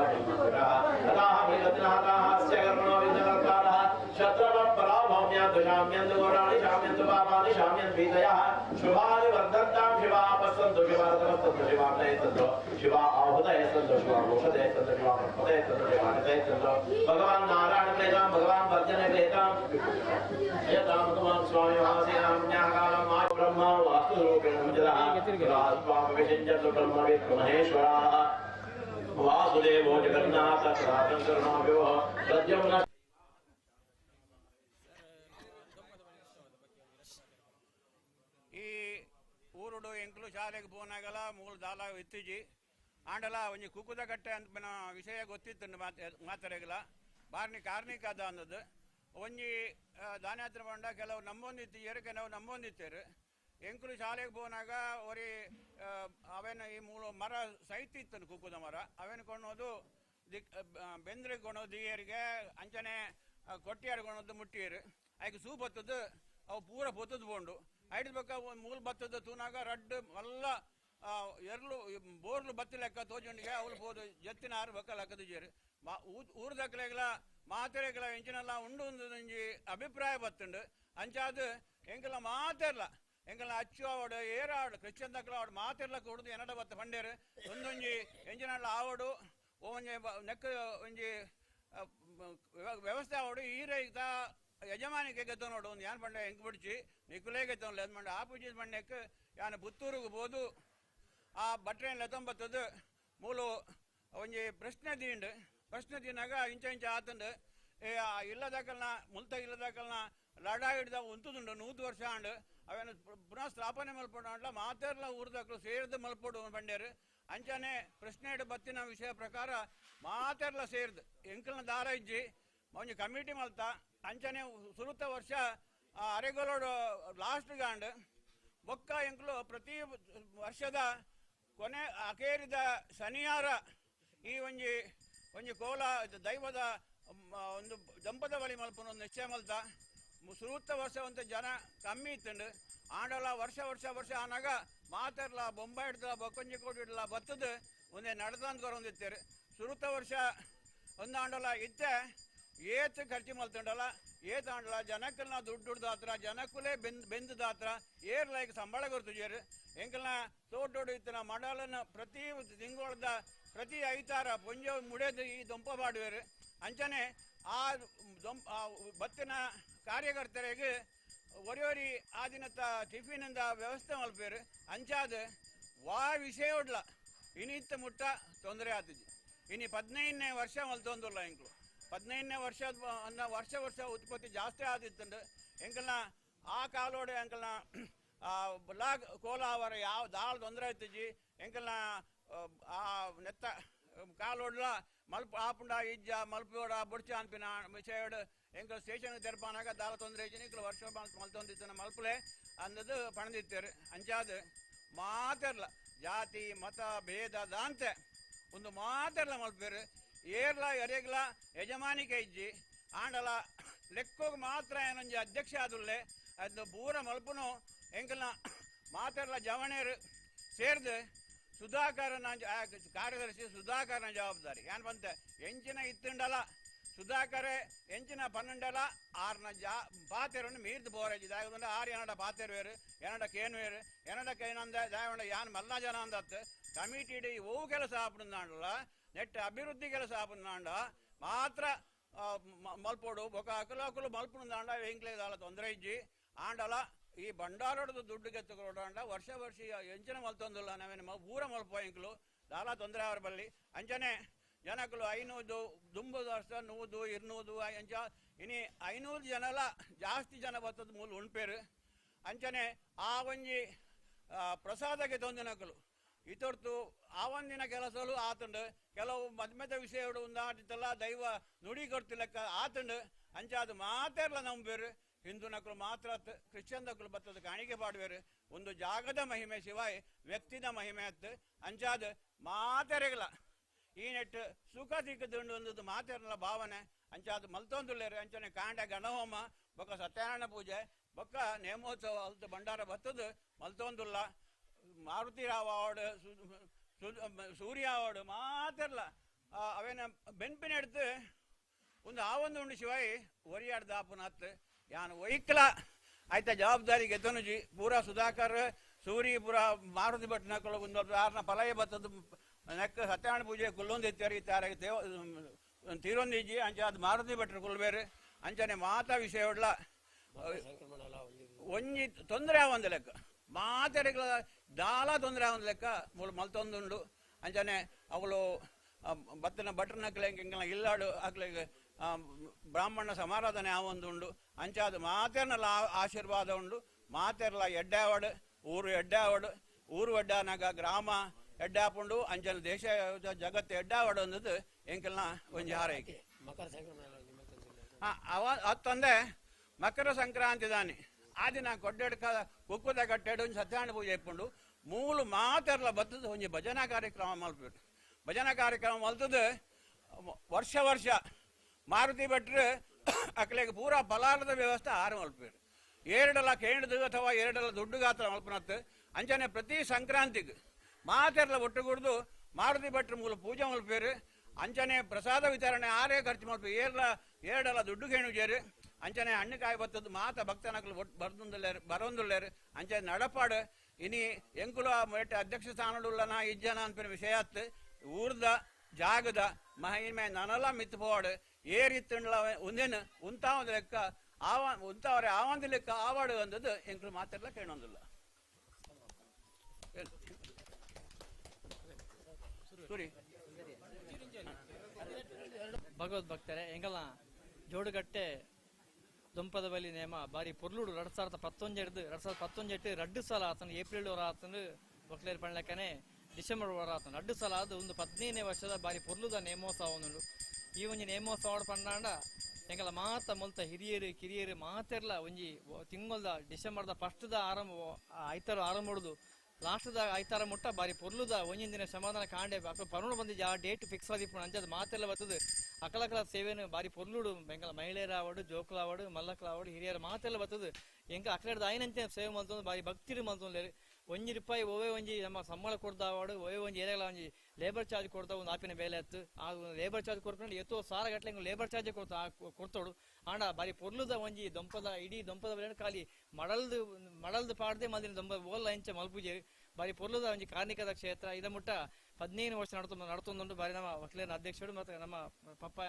तथाः प्रियरत्नाः अस्य कर्मणो विघ्नकर्तारः शत्रवः पराभौम्या शाम्यन्तु घोराणि शाम्यन्तु पापानि शाम्यन् भीतयः शुभानि वर्धन्तां शिवा पश्यन्तु शिवार्तमस्तु शिवार्णयन्तु शिवा आहुतयस्तु शिवा मोक्षदयस्तु शिवा पदयस्तु शिवा नितयस्तु भगवान् नारायण प्रेतां भगवान् वर्जन प्रेतां यतां कुमार स्वामी महासेनां न्याकालं मा ब्रह्मा वास्तुरूपेण मुजरः स्वामविषञ्जतु ब्रह्मवित् महेश्वरः वासुदेवो जगन्नाथ सनातन करुणाभ्यो सत्यं ಈ ಊರುಡು ಎಂಕ್ಲು ಶಾಲೆಗೆ ಪೋನಾಗಲ ಮೂಲ ದಾಲ ಎತ್ತಿಜಿ ಆಂಡಲ ಒಂಜಿ ಕುಕ್ಕುದ ಕಟ್ಟೆ ಅಂತ ವಿಷಯ ಗೊತ್ತಿತ್ತು ಮಾತಾಡಗಲ ಬಾರ್ನಿ ಕಾರ್ಣಿಕ ಅದ ಅನ್ನೋದು ಒಂಜಿ ದಾನ್ಯಾತ್ರ ಬಂಡ ಕೆಲವು ನಂಬೊಂದಿತ್ತೀರು ಕೆಲವು ನಂಬೊಂದಿತ್ತೇರು ಎಂಕ್ಲು ಶಾಲೆಗೆ ಪೋನಾಗ ಒರಿ ಅವೇನು ಈ ಮೂಲ ಮರ ಸೈತಿ ಇತ್ತು ಕುಕ್ಕುದ ಮರ ಅವೇನು ಕೊಂಡೋದು ಬೆಂದ್ರಿಗೆ ಕೊಂಡೋದು ದಿಯರಿಗೆ ಅಂಚನೆ ಕೊಟ್ಟಿಯಾರು ಕೊಂಡೋದು ಮುಟ್ಟಿಯರು ಆಯ್ಕೆ ಸೂ ಬತ್ತದು ಅವು ಪೂರ ಬತ್ತದು ಬೋಂಡು ಐದು ಬಕ್ಕ ಮೂಲ ಬತ್ತದ ತೂನಾಗ ರಡ್ ಮಲ್ಲ ಎರ್ಲು ಬೋರ್ಲು ಬತ್ತಿ ಲೆಕ್ಕ ತೋಜೊಂಡಿಗೆ ಅವಳು ಹೋದು ಜತ್ತಿನ ಆರು ಬಕ್ಕ ಲೆಕ್ಕದ ಜೇರು ಊರ್ದಕ್ಲೆಗಳ ಮಾತೆರೆಗಳ ಎಂಚಿನೆಲ್ಲ ಉಂಡು ಒಂದೊಂಜಿ ಅಭಿಪ್ರಾಯ ಬತ್ತುಂಡು ಅಂಚಾದು ಎಂಕಲ ಮಾತೆರ್ಲ ಎಂಕಲ ಅಚ್ಚು ಆವಡು ಏರಾಡು ಕ್ರಿಶ್ಚಿಯನ್ ದಕ್ಕಲ ಆವಡು ಮಾತೆರ್ಲ ಕೊಡುದು ಎನಡ ಬತ್ತ ಪಂಡೇರು ಒಂದೊಂಜಿ ಎಂಚಿನೆಲ್ಲ ಆವಡು ಒಂಜಿ ನೆಕ್ಕ ಒಂಜಿ ವ್ಯವಸ್ಥೆ ಆವಡು ಈರೈತ ಯಜಮಾನಿಗೆ ಗೆದ್ದ ನೋಡು ಒಂದು ಯಾನ್ ಬಂಡೆ ಹೆಂಗೆ ಬಿಡ್ಚಿ ನಿಕ್ಕುಲೇ ಗೆದ್ದವಲ್ಲ ಅದು ಮಂಡೆ ಆಪೂಜಿ ಬಂಡೆಕ್ಕೆ ಯಾನು ಪುತ್ತೂರಿಗೆ ಬೋದು ಆ ಬಟ್ರೆಯನ್ನು ಲೆತ್ತೊಂಬತ್ತದು ಮೂಲು ಒಂಜಿ ಪ್ರಶ್ನೆ ದೀಂಡು ಪ್ರಶ್ನೆ ದೀನಾಗ ಇಂಚ ಆತಂಡು ಇಲ್ಲದಾಕಲ್ನ ಮುಲ್ತ ಇಲ್ಲದಾಕಲ್ನ ಲಡಾ ಹಿಡ್ದ ಉಂತುದುಂಡು 100 ವರ್ಷ ಆಂಡು ಅವೇನು ಪುನಃ ಸ್ಥಾಪನೆ ಮಲ್ಪಡು ಅಂಡ್ಲ ಮಾತೆರ್ಲ ಊರ್ದಾಕಲು ಸೇರಿದು ಮಲ್ಪಡು ಬಂಡೇರು ಅಂಚನೆ ಪ್ರಶ್ನೆ ಹಿಡು ಬತ್ತಿನ ವಿಷಯ ಪ್ರಕಾರ ಮಾತೆರ್ಲ ಸೇರಿದು ಎಂಕಲ್ನ ದಾರ ಇಜ್ಜಿ ಒಂಜಿ ಕಮಿಟಿ ಮಲ್ತ ಅಂಚನೆ ಸುರುತ ವರ್ಷ ಅರೆಗೋಲೋಡು ಲಾಸ್ಟ್ ಗಾಂಡ್ ಬೊಕ್ಕ ಎಂಕ್ಲು ಪ್ರತಿ ವರ್ಷದ ಕೊನೆ ಅಕೇರಿದ ಶನಿವಾರ ಈ ಒಂಜಿ ಕೋಲ ದೈವದ ಒಂದು ದಂಪದ ಬಳಿ ಮಲ್ಪನ ಒಂದು ನಿಶ್ಚಯ ಮಲ್ತ ಸುರುತ್ತ ವರ್ಷ ಒಂದು ಜನ ಕಮ್ಮಿ ಇತ್ತಂಡು ಆಂಡಲ ವರ್ಷ ಆನಾಗ ಮಾತೆರ್ಲ ಬೊಂಬಾಯಿ ಹಿಡ್ದ ಬೊಕ್ಕೊಂಜಿ ಕೋಟಿ ಹಿಡ್ಲ ಬತ್ತದು ಒಂದೇ ನಡೆದಂತ ಕೊರೊಂದಿತ್ತೇರು ಸುರುತ್ತ ವರ್ಷ ಒಂದು ಆಂಡಲ ಇತ್ತೆ ಏತ್ ಖರ್ಚು ಮಲ್ತಂಡಲ್ಲ ಏತ್ ಆಂಡಲ ಜನಕ್ಕಲ್ನ ದುಡ್ಡು ದಾತ್ರ ಜನಕ್ಕುಲೇ ಬೆಂದಾತ್ರ ಏರ್ಲೈಕ್ ಸಂಬಳ ಕೊರ್ತುಜೇರು ಎಂಕಲ್ನ ತೋಟೋಡು ಇತ್ತನ ಮಡಲನ ಪ್ರತಿ ತಿಂಗಳದ ಪ್ರತಿ ಐತಾರ ಪೊಂಜ ಮುಡೆದು ಈ ದೊಂಪ ಮಾಡುವರು ಅಂಚನೆ ಆ ಬತ್ತಿನ ಕಾರ್ಯಕರ್ತರಿಗೆ ಒರಿಯೊರಿ ಆ ದಿನದ ಟಿಫಿನಿಂದ ವ್ಯವಸ್ಥೆ ಮಲ್ಪೇರು ಅಂಚಾದ ವಾ ವಿಷಯ ಉಡ್ಲ ಇನಿತ್ತ ಮುಟ್ಟ ತೊಂದರೆ ಆತಜಿ ಇನಿ 15ನೇ ವರ್ಷ ಮಲ್ತೊಂದುಲ್ಲ ಎಂಕ್ಲು 15ನೇ ವರ್ಷ ಉತ್ಪತ್ತಿ ಜಾಸ್ತಿ ಆದಿತ್ತಂಡು ಎಂಕಲ್ನ ಆ ಕಾಲೋಡೆ ಎಂಕಲ್ನ ಬಲಾ ಕೋಲಾವರ ಯಾವ ದಾಳ್ ತೊಂದರೆ ಆಯ್ತಜಿ ಎಂಕಲ್ನ ಆ ನೆತ್ತ ಕಾಲೋಡ್ಲ ಮಲ್ಪ ಆಪುಂಡ ಇಜ್ಜ ಮಲ್ಪೋಡ ಬುಡ್ಚ ಅನ್ಪಿನ ವಿಷಯಡು ಎಂಕಲ್ ಸ್ಟೇಷನ್ ತೆರಪಾನಾಗ ದಾಳ ತೊಂದರೆ ಇಜ್ಜಿ ಇಂಕಲ್ ವರ್ಷ ಮಲ್ತೊಂದಿತ್ತನ ಮಲ್ಪಲೆ ಅನ್ನದು ಪಣದಿತ್ತೇರು ಅಂಚಾದ ಮಾತೆರ್ಲ ಜಾತಿ ಮತ ಭೇದ ದಾಂತೆ ಒಂದು ಮಾತೆರ್ಲ ಮಲ್ಪೇರು ಏರ್ಲ ಎರೆಗ್ಲ ಯಜಮಾನಿಕೆ ಇಜ್ಜಿ ಆಂಡಲ ಲೆಕ್ಕೋಗ ಮಾತ್ರ ಏನೊಂಜಿ ಅಧ್ಯಕ್ಷ ಆದುಲ್ಲೆ ಅದು ಪೂರ ಮಲ್ಪುನು ಎಂಕಲ್ನ ಮಾತೆರ್ಲ ಜವಣೇರು ಸೇರ್ದು ಸುಧಾಕರನ ಕಾರ್ಯದರ್ಶಿ ಸುಧಾಕರನ ಜವಾಬ್ದಾರಿ ಏನ್ ಬಂತೆ ಎಂಚಿನ ಇತ್ತುಂಡಲ ಸುಧಾಕರೆ ಎಂಚಿನ 12 ಆರ್ನ ಪಾತೆರನ್ನು ಮೀರ್ದು ಬೋರಜಿ ದಾಯಗೊಂಡ 6 ಎನಡ ಪಾತೆರು ವೇರು ಎನಡ ಕೇನು ವೇರು ಎನಡ ಕೈನಂದ ದಾಯಗೊಂಡ ಯಾನ್ ಮಲ್ಲ ಜನ ಅಂದತ್ತು ಕಮಿಟಿ ಓವು ಕೆಲಸ ಆಪುಂದಾಂಡಲ ನೆಟ್ ಅಭಿವೃದ್ಧಿ ಕೆಲಸ ಆಪುಂದಾಂಡ ಮಾತ್ರ ಮಲ್ಪೋಡು ಬೊಕ ಅಕಲು ಮಲ್ಪುಂದಾಂಡ ಎಂಕ್ಲೇದಾಲ ತೊಂದರೆ ಇಜ್ಜಿ ಆಂಡಲ ಈ ಬಂಡಾರೋಡದು ದುಡ್ಡು ಗೆತ್ತುಕೊಡಾಂಡ ವರ್ಷ ಎಂಚಿನ ಮಲ್ತೊಂದಿಲ್ಲ ನಾವೇನು ಪೂರ ಮಲ್ಪ ಎಂಕ್ಲು ದಾಲ ತೊಂದರೆ ಅವರ ಬಲ್ಲಿ ಅಂಚನೆ ಜನಕ್ಕಲು 500 ದುಂಬುದು ವರ್ಷ 100 200 ಅಂಚ ಇನಿ 500 ಜನಲ ಜಾಸ್ತಿ ಜನ ಬತ್ತದ ಮೂಲ ಉಣ್ಪೇರು ಅಂಚನೆ ಆ ಒಂಜಿ ಪ್ರಸಾದಕ್ಕೆ ತೊಂದಿನಕಲು ಇತೊರ್ತು ಆ ಒಂದಿನ ಕೆಲಸಲು ಆತಂಡು ಕೆಲವು ಮದ್ಮೆದ ವಿಷಯ ಉಂದಾಟಿತ್ತಲ್ಲ ದೈವ ನುಡಿ ಕೊಡ್ತಿಲ್ಲಕ್ಕ ಆತಂಡು ಅಂಚಾದ ಮಾತೆರ್ಲ ನಂಬೇರು ಹಿಂದೂ ನಕಲು ಮಾತ್ರ ಕ್ರಿಶ್ಚಿಯನ್ ದಕ್ಕಲು ಬತ್ತದ ಕಾಣಿಕೆ ಪಾಡುವೇರು ಒಂದು ಜಾಗದ ಮಹಿಮೆ ಶಿವಾಯ್ ವ್ಯಕ್ತಿದ ಮಹಿಮೆ ಅತ್ತು ಅಂಚಾದ ಮಾತೆರೆಗಲ ಈ ನೆಟ್ಟು ಸುಖ ಸಿಕ್ಕದುಂಡು ಒಂದು ಮಾತೆರಲ ಭಾವನೆ ಅಂಚಾದ ಮಲ್ತೊಂದುಲ್ಲೇರು ಅಂಚನೆ ಕಾಂಡ ಗಣಹೋಮ ಬೊಕ್ಕ ಸತ್ಯನಾರಾಯಣ ಪೂಜೆ ಬೊಕ್ಕ ನೇಮೋತ್ಸವ ಅಲ್ತು ಭಂಡಾರ ಬತ್ತದು ಮಲ್ತೊಂದುಲ್ಲ ಮಾರುತಿ ರಾವ್ ಅವಾರ್ಡ್ ಸೂರ್ಯ ಅವಾರ್ಡ್ ಮಾತೆರ್ಲ ಅವೇನ ಬೆನ್ಪಿನ ಎಡ್ತು ಒಂದು ಆ ಒಂದು ಉಂಡು ಶಿವಾಯಿ ಒರಿಯಾಡ್ದ ಆಪುನ ಹತ್ತು यान वैकला आयता जवाबदारी घेतोनुजी पूरा सुधाकर सूरी पूरा मारुति भट नकलो आरना पलाय बतद नक्क सत्यान पूजे कुल्लोंदी तेरी तारे तीरोंदीजी अंचे ಅದು ಮಾರುತಿ ಭಟ್ರು ಕುಲ್ಬೇರೆ ಅಂಚನೆ ಮಾತಾ ವಿಷಯವುಳ್ಳ ಒಂಜಿ ತೊಂದರೆ ಆವಂದ ಲೆಕ್ಕ ಮಾತಾಡಿಗಳ ದಾಲ ತೊಂದರೆ ಆವಂದ ಲೆಕ್ಕ ಮೂಲ ಮಲ್ತೊಂದುಂಡು ಅಂಚನೆ ಅವಳು ಬತ್ತನ ಭಟ್ರನಕ್ಲೆ ಇಲ್ಲಾಡು ಅಕ್ಲೆಗೆ ಬ್ರಾಹ್ಮಣ ಸಮಾರಾಧನೆ ಆವೊಂದುಂಡು ಅಂಚಾದ ಮಾತೆರ್ನಲ್ಲ ಆಶೀರ್ವಾದ ಉಂಡು ಮಾತೆರ್ಲ ಎಡ್ಡಾವಡು ಊರು ಎಡ್ಡಾವಡು ಊರು ಎಡ್ಡಾನಾಗ ಗ್ರಾಮ ಎಡ್ಡಾಪುಂಡು ಅಂಚನೆ ದೇಶ ಜಗತ್ತು ಎಡ್ಡಾವಡು ಅಂದದ್ದು ಎಂಕಲ್ನ ಒಂಜಿ ಹಾರೈಕೆ ಅತ್ತಂದೆ ಮಕರ ಸಂಕ್ರಾಂತಿ ದಾನಿ ಆ ದಿನ ಕೊಡ್ಡೆಡ್ಕ ಕುಕ್ಕುದ ಕಟ್ಟೆಡು ಸತ್ಯನಾರಾಯಣ ಪೂಜೆ ಇಪ್ಪುಂಡು ಮೂಲು ಮಾತೆರ್ಲ ಬತ್ತದ ಒಂಜಿ ಭಜನಾ ಕಾರ್ಯಕ್ರಮ ಮಲ್ಪುಟ್ಟು ಭಜನಾ ಕಾರ್ಯಕ್ರಮ ಮಲ್ತದ ವರ್ಷ ವರ್ಷ ಮಾರುತಿ ಭಟ್ರು ಅಕ್ಲೆಗೆ ಪೂರಾ ಫಲಾರದ ವ್ಯವಸ್ಥೆ ಆರು ಮಲ್ಪೇರು ಏರಡಲ ಕೇಂದ್ರದು ಅಥವಾ ಏರಡಲ ದುಡ್ಡು ಗಾತ್ರ ಮಲ್ಪನತ್ತು ಅಂಚನೆ ಪ್ರತಿ ಸಂಕ್ರಾಂತಿಗೆ ಮಾತೆರ್ಲ ಒಟ್ಟುಗೂಡ್ದು ಮಾರುತಿ ಭಟ್ರು ಮೂಲ ಪೂಜೆ ಮಲ್ಪೇರು ಅಂಚನೆ ಪ್ರಸಾದ ವಿತರಣೆ ಆರೇ ಖರ್ಚು ಮಲ್ಪೆ ಏರಡಲ ದುಡ್ಡು ಕೇಣುಜೇರು ಅಂಚನೆ ಹಣ್ಣುಕಾಯಿ ಬತ್ತದ್ದು ಮಾತ ಭಕ್ತನಕಲು ಬರೊಂದುಲ್ಲೇರು ಅಂಚನೆ ನಡಪಾಡು ಇನಿ ಎಂಕುಲು ಮೇಟ ಅಧ್ಯಕ್ಷ ಸ್ಥಾನಡುಲ್ಲನ ಇಜ್ಜನ ಅನ್ಪಿನ ವಿಷಯತ್ ಊರ್ದ ಜಾಗದ ಮಹಿಮೆ ನನಲ್ಲ ಮಿತ್ತುಪೋಡು ಏರಿತ್ತುಂಡ್ಲ ಒಂದೇನು ಉಂತಾ ಒಂದು ಲೆಕ್ಕ ಉಂತಾವರೆ ಆ ಒಂದು ಲೆಕ್ಕ ಆವಾಡು ಅಂದದ್ದು ಎಂಕುಲು ಮಾತೆಲ್ಲ ಕೇಳೊಂದಿಲ್ಲ ಸುರಿ ಭಗವದ್ಭಕ್ತರೇ ಎಂಗಲ್ಲ ಜೋಡುಗಟ್ಟೆ ದುಂಪದ ಬಲಿ ನೇಮ ಬಾರಿ ಪೊರ್ಲುಡು 2019 2 ಸಲ ಆತನು ಏಪ್ರಿಲ್ ವರ ಆತನು ಬಕ್ಲೇರ್ ಪಣ್ಲಕ್ಕನೆ ಡಿಸೆಂಬರ್ ವರ ಆತನು 2 ಸಲ ಅದು ಒಂದು 15ನೇ ವರ್ಷದ ಬಾರಿ ಪೊರ್ಲುದ ನೇಮೋತ್ಸವ ಒಂದು ಈ ಒಂಜಿ ನೇಮೋತ್ಸವ ಪಂಡಾಂಡ ಎಂಗಲ ಮಾತ ಮೊಲ್ತ ಹಿರಿಯರು ಕಿರಿಯರು ಮಾತೆರ್ಲ ಒಂಜಿ ತಿಂಗಳದ ಡಿಸೆಂಬರ್ದ ಫಸ್ಟ್ದ ಐತಾರ ಆರಂಭ ಲಾಸ್ಟ್ದ ಐತಾರ ಮುಟ್ಟ ಬಾರಿ ಪೊರ್ಲುದ ಒಂಜಿನ ದಿನ ಸಮಾಧಾನ ಕಾಂಡೆ ಪರುಣ ಬಂದಿದ್ದ ಆ ಡೇಟ್ ಫಿಕ್ಸ್ ಆದಿಪ್ಪು ಅಂಚದ ಮಾತೆಲ್ಲ ಬರ್ತದೆ ಅಕಲಕಲ ಸೇವೆನು ಬಾರಿ ಪೊರ್ಲುಡು ಎಂಕಲ ಮಹಿಳೆಯರ ಆವಡು ಜೋಕುಲ ಆವಡು ಮಲ್ಲಕಲ ಆವಡು ಹಿರಿಯರ ಮಾತೆಲ್ಲ ಬರ್ತದೆ ಎಂಕ ಅಕಲದ ಆಯ್ನಂತೆ ಸೇವೆ ಮಲ್ತೊಂದು ಬಾರಿ ಭಕ್ತಿರು ಮಲ್ತೊಂದು ₹1 ಒವೇ ಒಂಜಿ ನಮ್ಮ ಸಂಬಳ ಕೊಡ್ದಾವಾಡು ಒವೇ ಒಂಜಿ ಏರೆಲ್ಲ ಒಂಜಿ ಲೇಬರ್ ಚಾರ್ಜ್ ಕೊಡ್ತಾ ಒಂದು ಆಪಿನ ಬೇಲೆ ಎತ್ತು ಆ ಲೇಬರ್ ಚಾರ್ಜ್ ಕೊಡ್ಕೊಂಡು ಎತ್ತೋ ಸಾರ ಗಟ್ಲೆ ಲೇಬರ್ ಚಾರ್ಜ್ ಕೊಡ್ತೋಡು ಆಂಡ ಬಾರಿ ಪೊರ್ಲುದ ಒಂಜಿ ದೊಂಪದ ಇಡೀ ದೊಂಪದ ಬೇಳೆ ಖಾಲಿ ಮಡಲ್ದು ಪಾಡ್ದೆ ಮಲ್ದಿನ ದೊಂಪ ಓಲ್ಲ ಇಂಚ ಮಲ್ಪೂಜೆ ಬಾರಿ ಪೊರ್ಲುದ ಒಂಜಿ ಕಾರ್ಮಿಕದ ಕ್ಷೇತ್ರ ಇದ ಮುಟ್ಟ 15 ವರ್ಷ ನಡ್ತೊಂದುಂಡು ಬಾರಿ ನಮ್ಮ ವಕೀಲರ ಅಧ್ಯಕ್ಷರು ಮತ್ತು ನಮ್ಮ ಪಪ್ಪ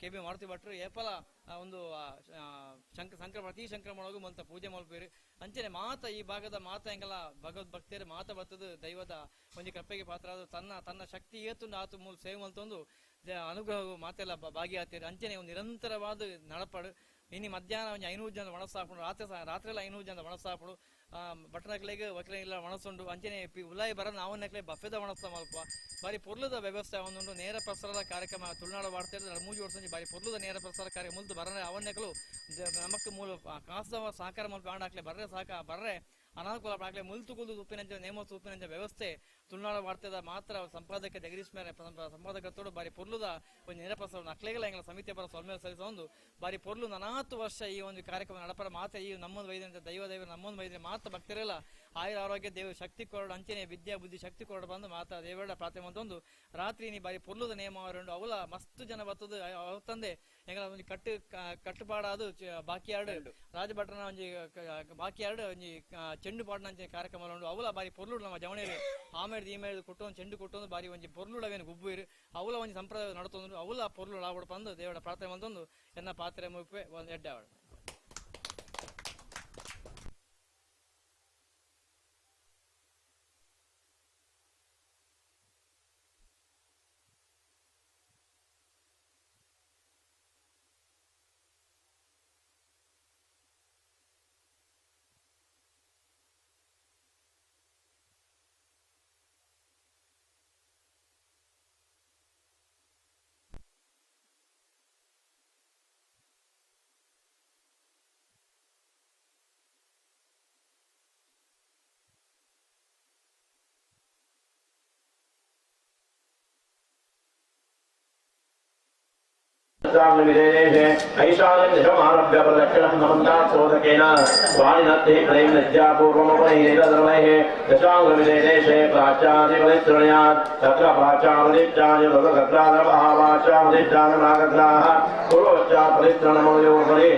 KB ಮಾರುತಿ ಭಟ್ರು ಏಪಲ ಒಂದು ಪ್ರತಿ ಸಂಕ್ರಮಣಗೂ ಮಂತ ಪೂಜೆ ಮಲ್ಪೇರು ಅಂಚನೆ ಮಾತ ಈ ಭಾಗದ ಮಾತ ಎಂಗಲ ಭಗವದ್ಭಕ್ತರು ಮಾತ ಬತ್ತದು ದೈವದ ಒಂಜಿ ಕೃಪೆಗೆ ಪಾತ್ರ ಆದ ತನ್ನ ಶಕ್ತಿ ಏತು ಆತು ಮೂಲ ಸೇವೆ ಮಲ್ತೊಂದು ಅನುಗ್ರಹ ಮಾತೆಲ್ಲ ಭಾಗಿಯಾಗ್ತೀರಿ ಅಂಚನೆ ಒಂದು ನಿರಂತರವಾದ ನಡಪಾಡು ಇನ್ನು ಮಧ್ಯಾಹ್ನ ಒಂದು 500 ಜನ ಒಣಸಾಪುಡು ರಾತ್ರಿ ಎಲ್ಲ 500 ಜನ ಒಣಸಾಪುಡು ಬಟ್ಟನಕ್ಲೆಗೆ ವಕೀಲ ಒಣಸುಂಡು ಅಂಚನೆ ಉಲಾಯಿ ಬರ ನಾವನ್ನಕ್ಲೆ ಬಫೆದ ಒಣಸ್ತ ಮಲ್ಪ ಬಾರಿ ಪೊರ್ಲುದ ವ್ಯವಸ್ಥೆ ಅವನೊಂದು ನೇರ ಪ್ರಸಾರದ ಕಾರ್ಯಕ್ರಮ ತುಳುನಾಡು ವಾರ್ತೆ 3 ವರ್ಷ ಬಾರಿ ಪೊರ್ಲುದ ನೇರ ಪ್ರಸಾರ ಕಾರ್ಯ ಮುಲ್ತು ಬರನೆ ಅವನ್ನಕ್ಲು ನಮಕ್ ಮೂಲ ಕಾಸದ ಸಹಕಾರ ಮಲ್ಪ ಆಡಾಕ್ಲೆ ಬರ್ರೆ ಬರ್ರೆ ಅನಾನುಕೂಲ ಆಗ್ಲೆ ಮುಲ್ತು ಕುಲ್ದು ಉಪ್ಪಿನಂಚ ನೇಮೋತ್ಸವ ಉಪ್ಪಿನಂಚ ವ್ಯವಸ್ಥೆ ತುಳುನಾಡು ವಾರ್ತೆದ ಮಾತ್ರ ಸಂಪಾದಕ ಜಗದೀಶ್ ಮೇರೆ ಸಂಪಾದಕತ್ತೋಡು ಬಾರಿ ಪೊರ್ಲುದ ಒಂದು ನೇರ ಪ್ರಸಾರ ನಕ್ಲೆಗಳ ಎಂಗಳ ಸಮಿತಿಯ ಪರ ಸೊಲ್ಮೇಲೆ ಸಲ್ಲಿಸ ಒಂದು ಬಾರಿ ಪೊರ್ಲು 40 ವರ್ಷ ಈ ಒಂದು ಕಾರ್ಯಕ್ರಮ ನಡಪರ ಮಾತ್ರ ಈ ನಮ್ಮೊಂದು ವೈದ್ಯ ದೈವ ನಮ್ಮೊಂದು ವೈದ್ಯ ಮಾತ್ರ ಭಕ್ತರೆಲ್ಲ ಆಯುರ ಆರೋಗ್ಯ ದೇವ ಶಕ್ತಿ ಕೊರಡು ಅಂಚನೆ ವಿದ್ಯಾ ಬುದ್ಧಿ ಶಕ್ತಿ ಕೊರಡು ಬಂದು ಮಾತಾ ದೇವೇಡ ಪ್ರಾರ್ಥನೆ ಮಂತೊಂದು ರಾತ್ರಿ ನೀ ಬಾರಿ ಪೊರ್ಲುದ ನೇಮ ಅವರುಂಡು ಅವಲ ಮಸ್ತ್ ಜನ ಬರ್ತದ ಅವತ್ತಂದೆ ಎಂಗಳ ಒಂದು ಕಟ್ಟುಪಾಡಾದು ಬಾಕಿಯಾಡು ರಾಜಭಟ್ರನ ಒಂಜಿ ಬಾಕಿಯಾಡು ಒಂಜಿ ಚೆಂಡು ಪಾಡಿನ ಕಾರ್ಯಕ್ರಮ ಉಂಡು ಅವಲ ಬಾರಿ ಪೊರ್ಲುಡು ನಮ್ಮ ಜವಣೇರು ಆಮೇಲೆ ಈಮೇಲೆ ಕೊಟ್ಟೊಂದು ಚೆಂಡು ಕೊಟ್ಟೊಂದು ಬಾರಿ ಒಂಜಿ ಪೊರ್ಲುಡವೇನು ಗುಬ್ಬುರು ಅವಲ ಒಂಜಿ ಸಂಪ್ರದಾಯ ನಡತೊಂದು ಅವಲ ಪೊರ್ಲುಡು ಆವಡು ಬಂದು ದೇವಡ ಪ್ರಾರ್ಥನೆ ಮಂತೊಂದು ಎನ್ನ ಪಾತ್ರೆ ಮುಪ್ಪೆ ಒಂದು ಎಡ್ಡೆ ಆವಡು विदेशे ऐशान्यदिशमारभ्य प्रदक्षिणः समन्तात्सोदकेन स्वानिनत्ते क्लैं लज्जापूर्वमपनैरेतधर्मैः दशाङ्गविदेशे प्राच्यादिपरित्रणयात् तत्र प्राच्यादित्यादि तत्रादभावाच्यादित्यादनागग्राः पूर्वश्चात् परित्रणमयोपरि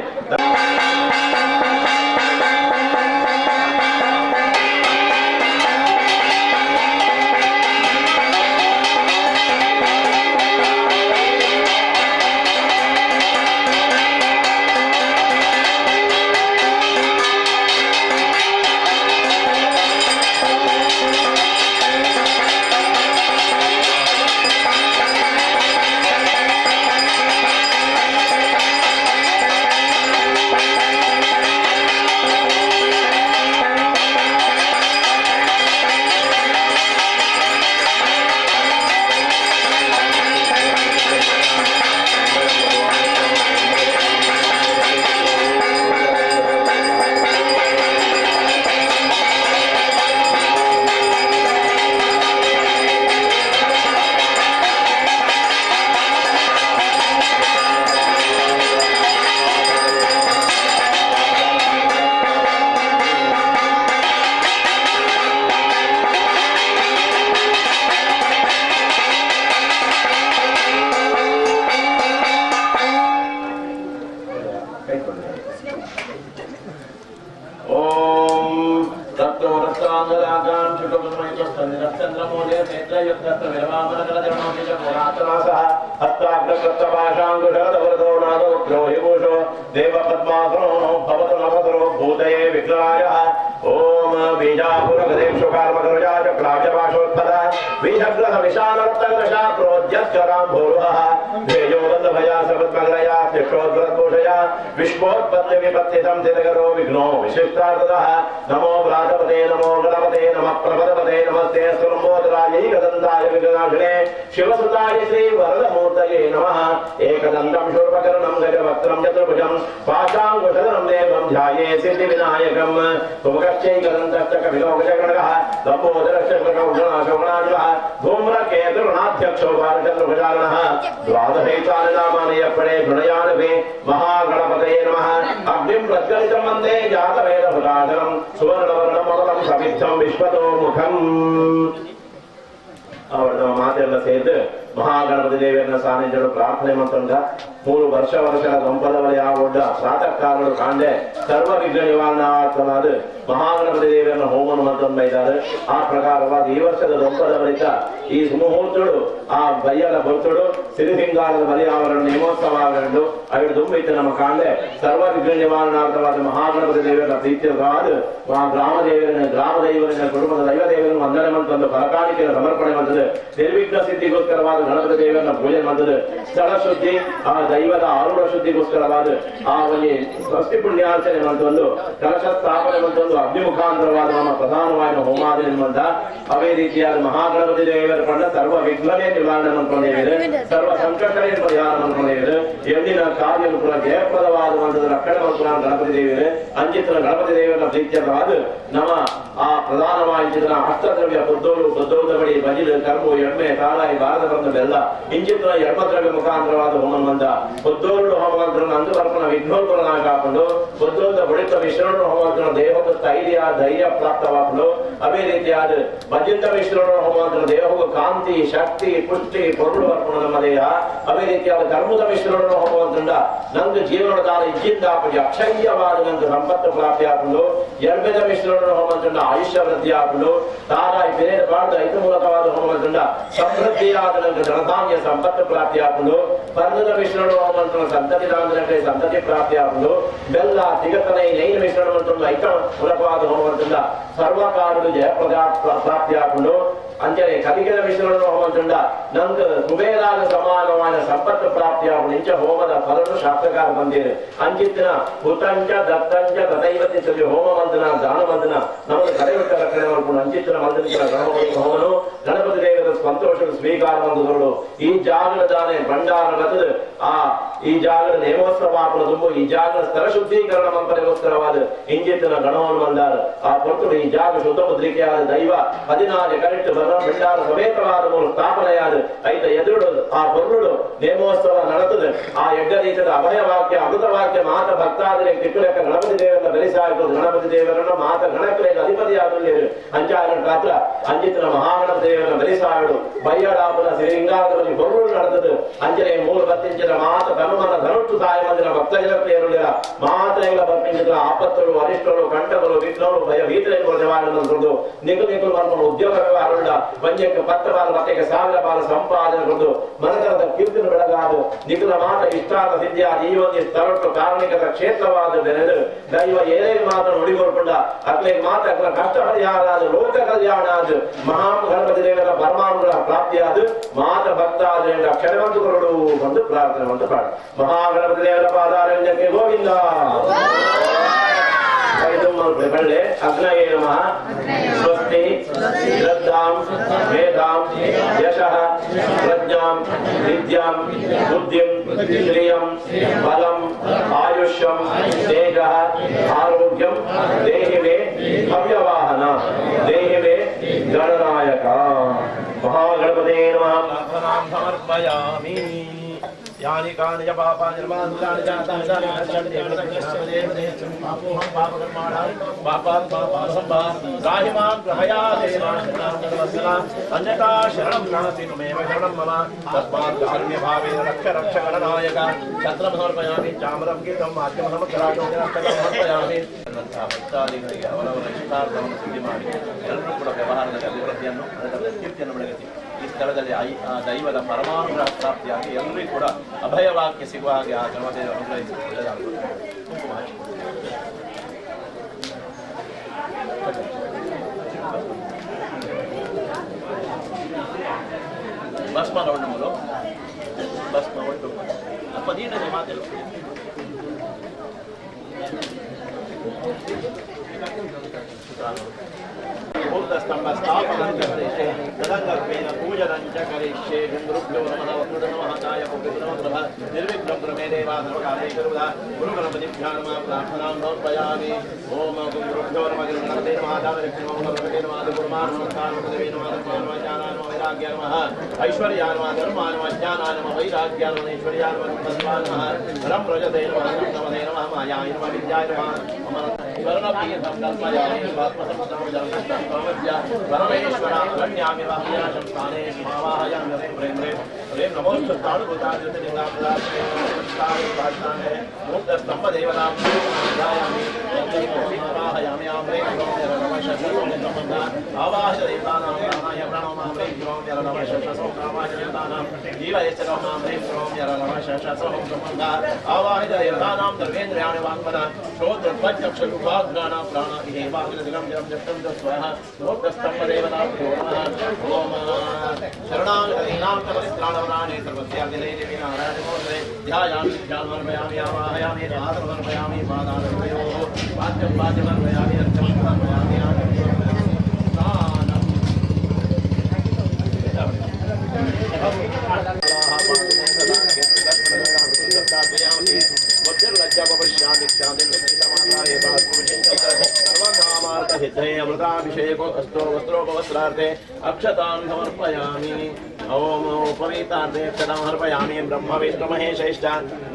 चंद्रमोदय नेत्रयुक्तत्र विरवामनकलजनोति च पुरातनासः हस्ताग्रकृतपाशाङ्कुशरदवरदो नादोग्रो हिभूषो देवपद्मासनो भवतु नमतरो भूतये विघ्नायः ओम बीजापुरगदेक्षुकार्मकरुजा चक्राव्यपाशोत्पदा बीजग्रह विशालरत्नग्रशा प्रोद्यस्करां भूर्वः ध्येयोबन्धभया सर्वद्मग्नया त्यक्षोद्भरद्भूषया विश्वोत्पत्तिविपत्तितं तिरगरो विघ्नो विशिष्टार्थतः नमो व्रातपते नमो गणपते नमः प्रपदपते नमस्ते सुरम्बोदरायै गदन्ताय विघ्नाशिने शिवसुताय श्रीवरदमूर्तये नमः एकदन्तं शूर्पकर्णं गजवक्त्रं चतुर्भुजं पाशाङ्कुशधरं देवं ध्याये सिद्धिविनायकं कुमकश्चैकदन्तश्च कपिलोकशगणकः लम्बोदरश्च शोभनाशोभनाजुः धूम्रकेतुर्नाध्यक्षो भारचन्द्रभुजानः द्वादशैतानि नामानि यप्पणे गुणयानपि महागणपतये नमः अग्निं प्रज्वलितं वन्दे जातवेदभुजाधरं सुवर्णवर्णममलं समिद्धं विश्वतो मुखम् அவர் நம்ம மாತೆಲ್ಲ சேர்ந்து ಮಹಾಗಣಪತಿ ದೇವಿಯನ್ನ ಸಾನ್ನಿಧ್ಯಗಳು ಪ್ರಾರ್ಥನೆ ಮಾಡ್ಕೊಂಡ 3 ವರ್ಷ ಸಂಪದವಳಿ ಆಗೋಡ್ಡ ಪ್ರಾತಃ ಕಾಲಗಳು ಕಾಂಡೆ ಸರ್ವ ವಿಘ್ನ ನಿವಾರಣಾರ್ಥವಾದ ಮಹಾಗಣಪತಿ ದೇವಿಯನ್ನ ಹೋಮನ ಮಾಡ್ಕೊಂಡು ಇದ್ದಾರೆ ಆ ಪ್ರಕಾರವಾದ ಈ ವರ್ಷದ ಸಂಪದವಳಿಕ ಈ ಸುಮುಹೂರ್ತಗಳು ಆ ಬಯ್ಯಲ ಭಕ್ತರು ಸಿರಿಸಿಂಗಾರದ ಬಲಿಯಾವರಣ ನೇಮೋತ್ಸವ ಆಗಂಡು ಅವಿಡು ತುಂಬಿತ್ತು ನಮ್ಮ ಕಾಂಡೆ ಸರ್ವ ವಿಘ್ನ ನಿವಾರಣಾರ್ಥವಾದ ಮಹಾಗಣಪತಿ ದೇವಿಯನ್ನ ಪ್ರೀತ್ಯವಾದ ಗ್ರಾಮ ದೈವರನ್ನ ಕುಟುಂಬದ ದೈವ ದೇವರನ್ನು ವಂದನೆ ಮಾಡ್ಕೊಂಡು ಫಲಕಾಣಿಕೆಯನ್ನು ಸಮರ್ಪಣೆ ಮಾಡ್ತದೆ ನಿರ್ವಿಘ್ನ ಸಿದ್ಧಿಗೋಸ್ಕರವಾದ ಗಣಪತಿ ದೇವರನ್ನ ಪೂಜೆ ಮಾಡ್ತದೆ ಸ್ಥಳ ಶುದ್ಧಿ ಆ ದೈವದ ಆರೂಢ ಶುದ್ಧಿಗೋಸ್ಕರವಾದ ಆ ಒಂದು ಸ್ವಸ್ತಿ ಪುಣ್ಯಾರ್ಚನೆ ಮಾಡ್ಕೊಂಡು ಕಲಶ ಸ್ಥಾಪನೆ ಮಾಡ್ಕೊಂಡು ಅಗ್ನಿಮುಖಾಂತರವಾದ ನಮ್ಮ ಪ್ರಧಾನವಾದ ಹೋಮಾದಿನ ಮಂದ ಅವೇ ರೀತಿಯಾದ ಮಹಾಗಣಪತಿ ದೇವರ ಕಂಡ ಸರ್ವ ವಿಘ್ನವೇ ನಿವಾರಣೆ ಮಾಡ್ಕೊಂಡಿದ್ದಾರೆ ಸರ್ವ ಸಂಕಟವೇ ಪರಿಹಾರ ಮಾಡ್ಕೊಂಡಿದ್ದಾರೆ ಎಂದಿನ ಕಾರ್ಯ ಕೂಡ ಜಯಪ್ರದವಾದ ಒಂದು ರಕ್ಷಣೆ ಮಾಡ್ಕೊಂಡ ಗಣಪತಿ ದೇವಿಯರೇ ಅಂಚಿತ್ರ ಗಣಪತಿ ದೇವರ ಪ್ರೀತ್ಯವಾದ ನಮ್ಮ ಆ ಪ್ರಧಾನವಾದ ಅಷ್ಟದ್ರವ್ಯ ಬುದ್ಧೋದ ಬಳಿ ಬಜಿಲು ಕರ್ಮು ಎಮ್ಮೆ ತಾಳಾಯಿ ಭಾರತ ಬಂದ ಬೆಲ್ಲ ಇಂಚಿತ್ರ ಎಡ್ಮದ್ರವ್ಯ ಮುಖಾಂತರವಾದ ಹೋಮನ್ ಬಂದ ಬುದ್ಧೋರುಡು ಹೋಮಂತ್ರ ಅಂದುವರ್ಪಣ ವಿಘ್ನೋತ್ಪನ್ನ ಕಾಕೊಂಡು ಬುದ್ಧೋದ ಬಳಿತ ಮಿಶ್ರಣ ಹೋಮಂತ್ರ ದೇಹದ ಸ್ಥೈರ್ಯ ಧೈರ್ಯ ಪ್ರಾಪ್ತವಾಗಲು ಅದೇ ರೀತಿಯಾದ ಭಜಿತ ಮಿಶ್ರಣ ಹೋಮಂತ್ರ ದೇಹವು ಕಾಂತಿ ಶಕ್ತಿ ಪುಷ್ಟಿ ಪೊರುಳು ಅರ್ಪಣ ನಮ್ಮ ದೇಹ ಅದೇ ರೀತಿಯಾದ ಕರ್ಮದ ಮಿಶ್ರಣ ಹೋಮಂತ್ರ ನಂದು ಜೀವನದ ಕಾಲ ಇಜ್ಜಿಂದಾಪಿ ಅಕ್ಷಯ್ಯವಾದ ನಂದು ಸಂಪತ್ತು ಪ್ರಾಪ್ತಿ ಆಗುವುದು ಎರ್ಬೆದ ಮಿಶ್ರಣ ಹೋಮಂತ್ರ ಆಯುಷ್ಯ ವೃದ್ಧಿ ಆಗುವುದು ತಾರಾಯಿ ಬೇರೆ ಬಾಳ್ದ ಐದು ಮೂಲಕವಾದ ಹೋಮಂತ್ರ ಸಮೃದ್ಧಿಯಾದ ನಂದು ಧನಧಾನ್ಯ ಸಂಪತ್ತು ಪ್ರಾಪ್ತಿ ಆಗುವುದು ಪರ್ಣದ ಮಿಶ್ರಣ ಹೋಮಂತ್ರ ಸಂತತಿ ದಾಂದ್ರಕ್ಕೆ ಸಂತತಿ ಪ್ರಾಪ್ತಿ ಆಗುವುದು ಬೆಲ್ಲ ತಿಗತನೆ ನೈನ ಮಿಶ್ರಣ ಮಂತ್ರ ಐಕ ಮೂಲಕವಾದ ಹೋಮಂತ್ರ ಸರ್ವಕಾರಗಳು ಜಯಪ್ರದ ಪ್ರಾಪ್ತಿ ಆಗುವುದು ಅಂಚನೆ ಕಲಿಕೆದ ಮಿಶ್ರಣ ಹೋಮಂತ್ರ ನಂಗೆ ಕುಬೇರಾದ ಸಮಾನವಾದ ಸಂಪತ್ತು ಪ್ರಾಪ್ತಿಯಾಗುವುದು ಇಂಚ ಹೋಮದ ಫಲನು ಶಾಸ್ತ್ರಕಾರ ಬಂದಿದೆ ಅಂಚಿತ್ತಿನ ಹುತಂಚ ದತ್ತಂಚ ತದೈವತಿ ಸರಿ ಹೋಮ ಮಂತ್ರನ ದಾನ ಮಂತ್ರನ ನಮಗೆ ಕಡೆಯುತ್ತ ರಕ್ಷಣೆ ಮಾಡ್ಕೊಂಡು ಅಂಚಿತ್ತಿನ ಮಂತ್ರನ ಗಣಪತಿ ಹೋಮನು ಗಣಪತಿ ದೇವರ ಸಂತೋಷದ ಸ್ವೀಕಾರ ಮಂತ್ರಗಳು ಈ ಜಾಗದ ದಾನೆ ಭಂಡಾರ ಬದಲು ಆ ಈ ಜಾಗದ ನೇಮೋತ್ಸವ ಹಾಕಲು ತುಂಬ ಈ ಜಾಗದ ಸ್ಥಳ ಶುದ್ಧೀಕರಣ ಮಂಪರಿಗೋಸ್ಕರವಾದ ಇಂಚಿತ್ತಿನ ಗಣವನ್ನು ಬಂದಾರ ಆ ಕೊಟ್ಟು ಈ ಜಾಗ ಶುದ್ಧ ಮುದ್ರಿಕೆಯಾದ ದೈವ 16 ಕರೆಕ್ಟ್ ಭಂಡಾರ ಸಮೇತವಾದ ಮೂಲ ಸ್ಥಾಪನೆಯಾದ ಐದ ಎದುರು ಆ ಬರುಡು ನೇಮೋತ್ಸವ ನಡೆತದೆ ಆ ಯಜ್ಞ ರೀತಿಯ ಅಭಯ ವಾಕ್ಯ ಅಮೃತ ವಾಕ್ಯ ಮಾತ ಭಕ್ತಾದರೆ ತಿಕ್ಕುಲೆಕ್ಕ ಗಣಪತಿ ದೇವರನ್ನ ಬೆಳೆಸಾಯಿತು ಗಣಪತಿ ದೇವರನ್ನ ಮಾತ ಗಣಕ್ಕೆ ಅಧಿಪತಿಯಾದಲ್ಲಿ ಅಂಚಾರ ಪಾತ್ರ ಅಂಜಿತನ ಮಹಾಗಣಪತಿ ದೇವರನ್ನ ಬೆಳೆಸಾಡು ಬಯ್ಯಡಾಪನ ಶ್ರೀಲಿಂಗಾರದಲ್ಲಿ ಬರುಡು ನಡೆದದು ಅಂಜನೆ ಮೂಲ ಬತ್ತಿಂಚಿನ ಮಾತ ಧನುಮನ ಧನುಟ್ಟು ಸಾಯ ಮಂದಿರ ಭಕ್ತಜನಪ್ರಿಯರುಳಿರ ಮಾತೆಲ್ಲ ಬರ್ಪಿಂಚಿನ ಆಪತ್ತರು ಅರಿಷ್ಟರು ಕಂಠಗಳು ವಿಘ್ನರು ಭಯ ಭೀತರೆಗಳು ನಿವಾರಣೆ ನಿಗುಲು ಮಾಡ್ಕೊಂಡು ಉದ್ಯೋಗ ವ್ಯವಹಾರ ವಂಜಕ್ಕೆ 10 ಬಾಲ ಮತ್ತೆಗೆ 1000 ಬಾಲ ಸಂಪಾದನೆ ಕೊಂಡು ಮನಗರದ ಕೀರ್ತನ ಬೆಳಗಾದು ನಿಗುಲ ಮಾತ ಇಷ್ಟಾದ ಸಿದ್ಧಿಯಾದ ಈ ಒಂದು ಸ್ಥಳಟ್ಟು ಕಾರಣಿಕದ ಕ್ಷೇತ್ರವಾದ ಬೆಳೆದು ದೈವ ಏನೇನು ಮಾತ್ರ ನುಡಿಗೊಳ್ಕೊಂಡ ಅಕ್ಲಿಗೆ ಮಾತ ಕಷ್ಟ ಪರಿಹಾರ ಆದ ಲೋಕ ಕಲ್ಯಾಣ ಆದ ಮಹಾ ಗಣಪತಿ ದೇವರ ಪರಮಾನುಗಳ ಪ್ರಾಪ್ತಿಯಾದ ಮಾತ ಭಕ್ತಾದ ಕ್ಷಣವಂತುಗಳು ಬಂದು ಪ್ರಾರ್ಥನೆ ಬಂದು ಪಾಡ ಮಹಾಗಣಪತಿ ದೇವರ ಪಾದಾರಣ್ಯಕ್ಕೆ ಗೋವಿಂದ ಅಗ್ನಯೇ ನಮಃ ಸ್ವಸ್ತಿ ಶ್ರದ್ಧಾಂ ಮೇಧಾಂ ಯಶಃ ಪ್ರಜ್ಞಾಂ ವಿದ್ಯಾಂ ಬುದ್ಧಿಂ ಶ್ರಿಯಂ ಬಲಂ ಆಯುಷ್ಯಂ ತೇಜಃ ಆರೋಗ್ಯಂ ದೇಹಿ ಮೇ ಭವ್ಯವಾಹನ ದೇಹಿ ಮೇ ಗಣನಾಯಕ ಮಹಾಗಣಪತೇ ನಮಃ ಸಮರ್ಪಯಾಮಿ यानि कानि च पापानि निर्माणानि जातानि तानि नश्यन्ति प्रदक्षिणामदेवते पापोऽहं पापकर्माणां पापात् पापासम्भा गाहि मां ग्रहया देवानां अन्यथा शरणं नास्ति त्वमेव शरणं मम तस्मात् कारुण्यभावेन रक्ष रक्ष गणनायक छत्रं समर्पयामि चामरं गीतं वाक्यं समग्राटं समर्पयामि ಭಕ್ತಾದಿಗಳಿಗೆ ಅವರವರ ಇಷ್ಟಾರ್ಥವನ್ನು ಸಿದ್ಧಿ ಮಾಡಿ ಎಲ್ಲರೂ ಕೂಡ ವ್ಯವಹಾರದಲ್ಲಿ ಅಭಿವೃದ್ಧಿಯನ್ನು ಅದರ ಕೀರ್ತಿಯನ್ನು ಬೆಳಗಿಸಿ ಈ ಸ್ಥಳದಲ್ಲಿ ದೈವದ ಪರಮಾನುಗ್ರಹ ಪ್ರಾಪ್ತಿಯಾಗಿ ಎಲ್ಲರಿಗೂ ಕೂಡ ಅಭಯವಾಕ್ಯ ಸಿಗುವ ಹಾಗೆ ಆ ಗಣಪತಿಯನ್ನು ಅನುಗ್ರಹಿಸಿ ಒಳ್ಳೆಯದಾಗುವುದು. ಕುಂಕುಮ ಹಚ್ಚಿ ಭಸ್ಮ ನೋಡು ಭಸ್ಮ ಒಟ್ಟು ಅಪ್ಪ ನೀನೇ ಮಾತಾಡು स्तंभस्थापनं कर्तये तदङ्गत्वेन पूजनं च करिष्ये गुरुभ्यो नमः वक्रतुण्डमहाकाय वक्रतुण्डमप्रभ निर्विघ्नं प्रमे देवा सर्वकार्ये सर्वदा गुरुगणपतिभ्यो नमः प्रार्थनां समर्पयामि ओम गुरुभ्यो नमः गणपते नमः दानलक्ष्मीं गणपते नमः गुरुमानमस्तां पदवे नमः धर्मानुज्ञानाय नमः वैराग्याय नमः ऐश्वर्याय नमः धर्मानुज्ञानाय नमः वैराग्याय नमः ऐश्वर्याय नमः तस्मात् नमः धनं प्रजते नमः नमः नमः मायाय नमः विद्याय नमः वर्णपीठं तस्मयामि परमेश्वर गण्यामि वाह्याशं स्थाने महावाहयामि प्रेम प्रेम नमोस्तु ताडुगुतादिताय मुक्तस्तम्भदेवतां ध्यायामि वाहयामि प्रेम आवाहदेवतानां प्राणाय प्रणमामि प्रेम नमः जीवयश्च नमः प्रेम आवाहदेवतानां सर्वेन्द्रियाणि वाङ्मना श्रोत्रत्वचक्षुर्वाग्घ्राणां प्राणाभिः वाग्दिनं जलं जप्तं स्वाहा स्तम्भदेवताभ्यो नमः ओम शरणागतीनां परित्राणवराणे सर्वस्यादिने देवी नारायणमूर्ते ध्यायामि ध्यानमर्पयामि आवाहयामि आदरमर्पयामि पादानयोः वाद्यं वाद्यमर्पयामि अर्चमर्पयामि अमृताभिषेको अस्तो वस्त्रोपवस्त्रार्थे अक्षतान् समर्पयामि ओम उपवीतार्थे अक्षतां समर्पयामि ब्रह्मविष्णुमहेशैश्च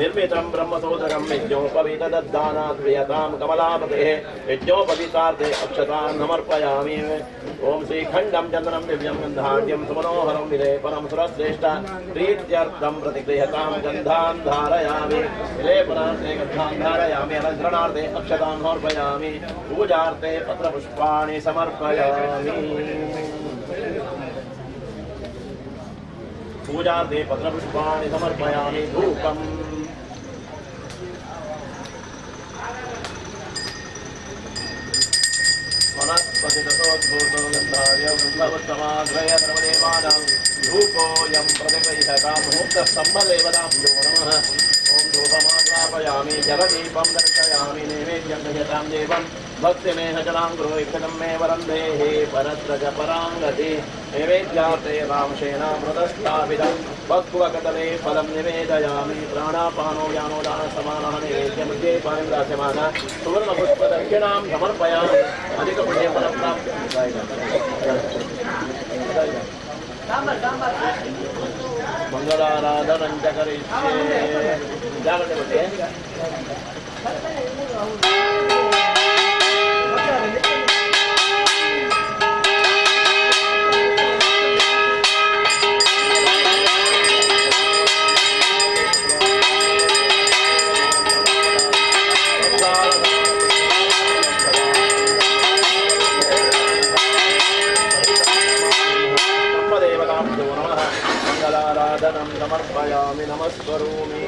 निर्मितं ब्रह्मसूत्रकं यज्ञोपवीतदद्दानात् प्रियतां कमलापतेः यज्ञोपवीतार्थे अक्षतान् समर्पयामि ओम श्रीखण्डं चन्दनं दिव्यं गन्धाढ्यं सुमनोहरं विलेपनं सुरश्रेष्ठ प्रीत्यर्थं प्रतिगृह्यतां गन्धान् धारयामि विलेपनार्थे गन्धान् धारयामि अलङ्करणार्थे अक्षतां समर्पयामि पूजार्थे पत्रपुष्पाणि समर्पयामि पूजार्थे पत्रपुष्पाणि समर्पयामि धूपम् वनस्पतितोद्भूतोगन्धार्यवृन्धवत्तमाग्रयधर्मदेवानां धूपोऽयं प्रतिगृह्यतां मुक्तस्तम्भदेवताभ्यो नमः ॐ धूपमाग्रापयामि जलदीपं दर्शयामि नैवेद्यं दह्यतां देवं भक्तिमेहजनां गृहीतनं मे वरन्देः परत्र च पराङ्गति नैवेद्यार्थे रामसेनामृतस्थापितं भक्त्वकदले फलं निवेदयामि प्राणापानो यानोदानसमानः नैवेद्यमध्ये पानिं दास्यमानः सुवर्णपुष्पदक्षिणां समर्पयामि अधिकपुण्यफलं प्राप्तिं मंगलाराधनं च करिष्ये जागृते मंगलाराधनं समर्पयामि नमस्करोमि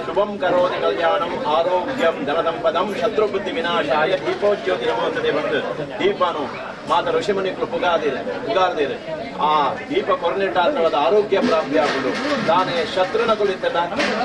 शुभं करोति कल्याणम् आरोग्यं धनसंपदं शत्रुबुद्धि विनाशाय दीपोज्योति नमोस्तुते ಬಂದು ದೀಪನು ಮಾತ ಋಷಿಮುನಿಗಳು ಪುಗಾರ್ದಿರು ಆ ದೀಪ ಕೊರ್ನಿಟ್ಟಾದ ಆರೋಗ್ಯ ಪ್ರಾಪ್ತಿಯಾಗುವುದು ತಾನೇ ಶತ್ರುನ ಕುಳಿತಲ್ಲ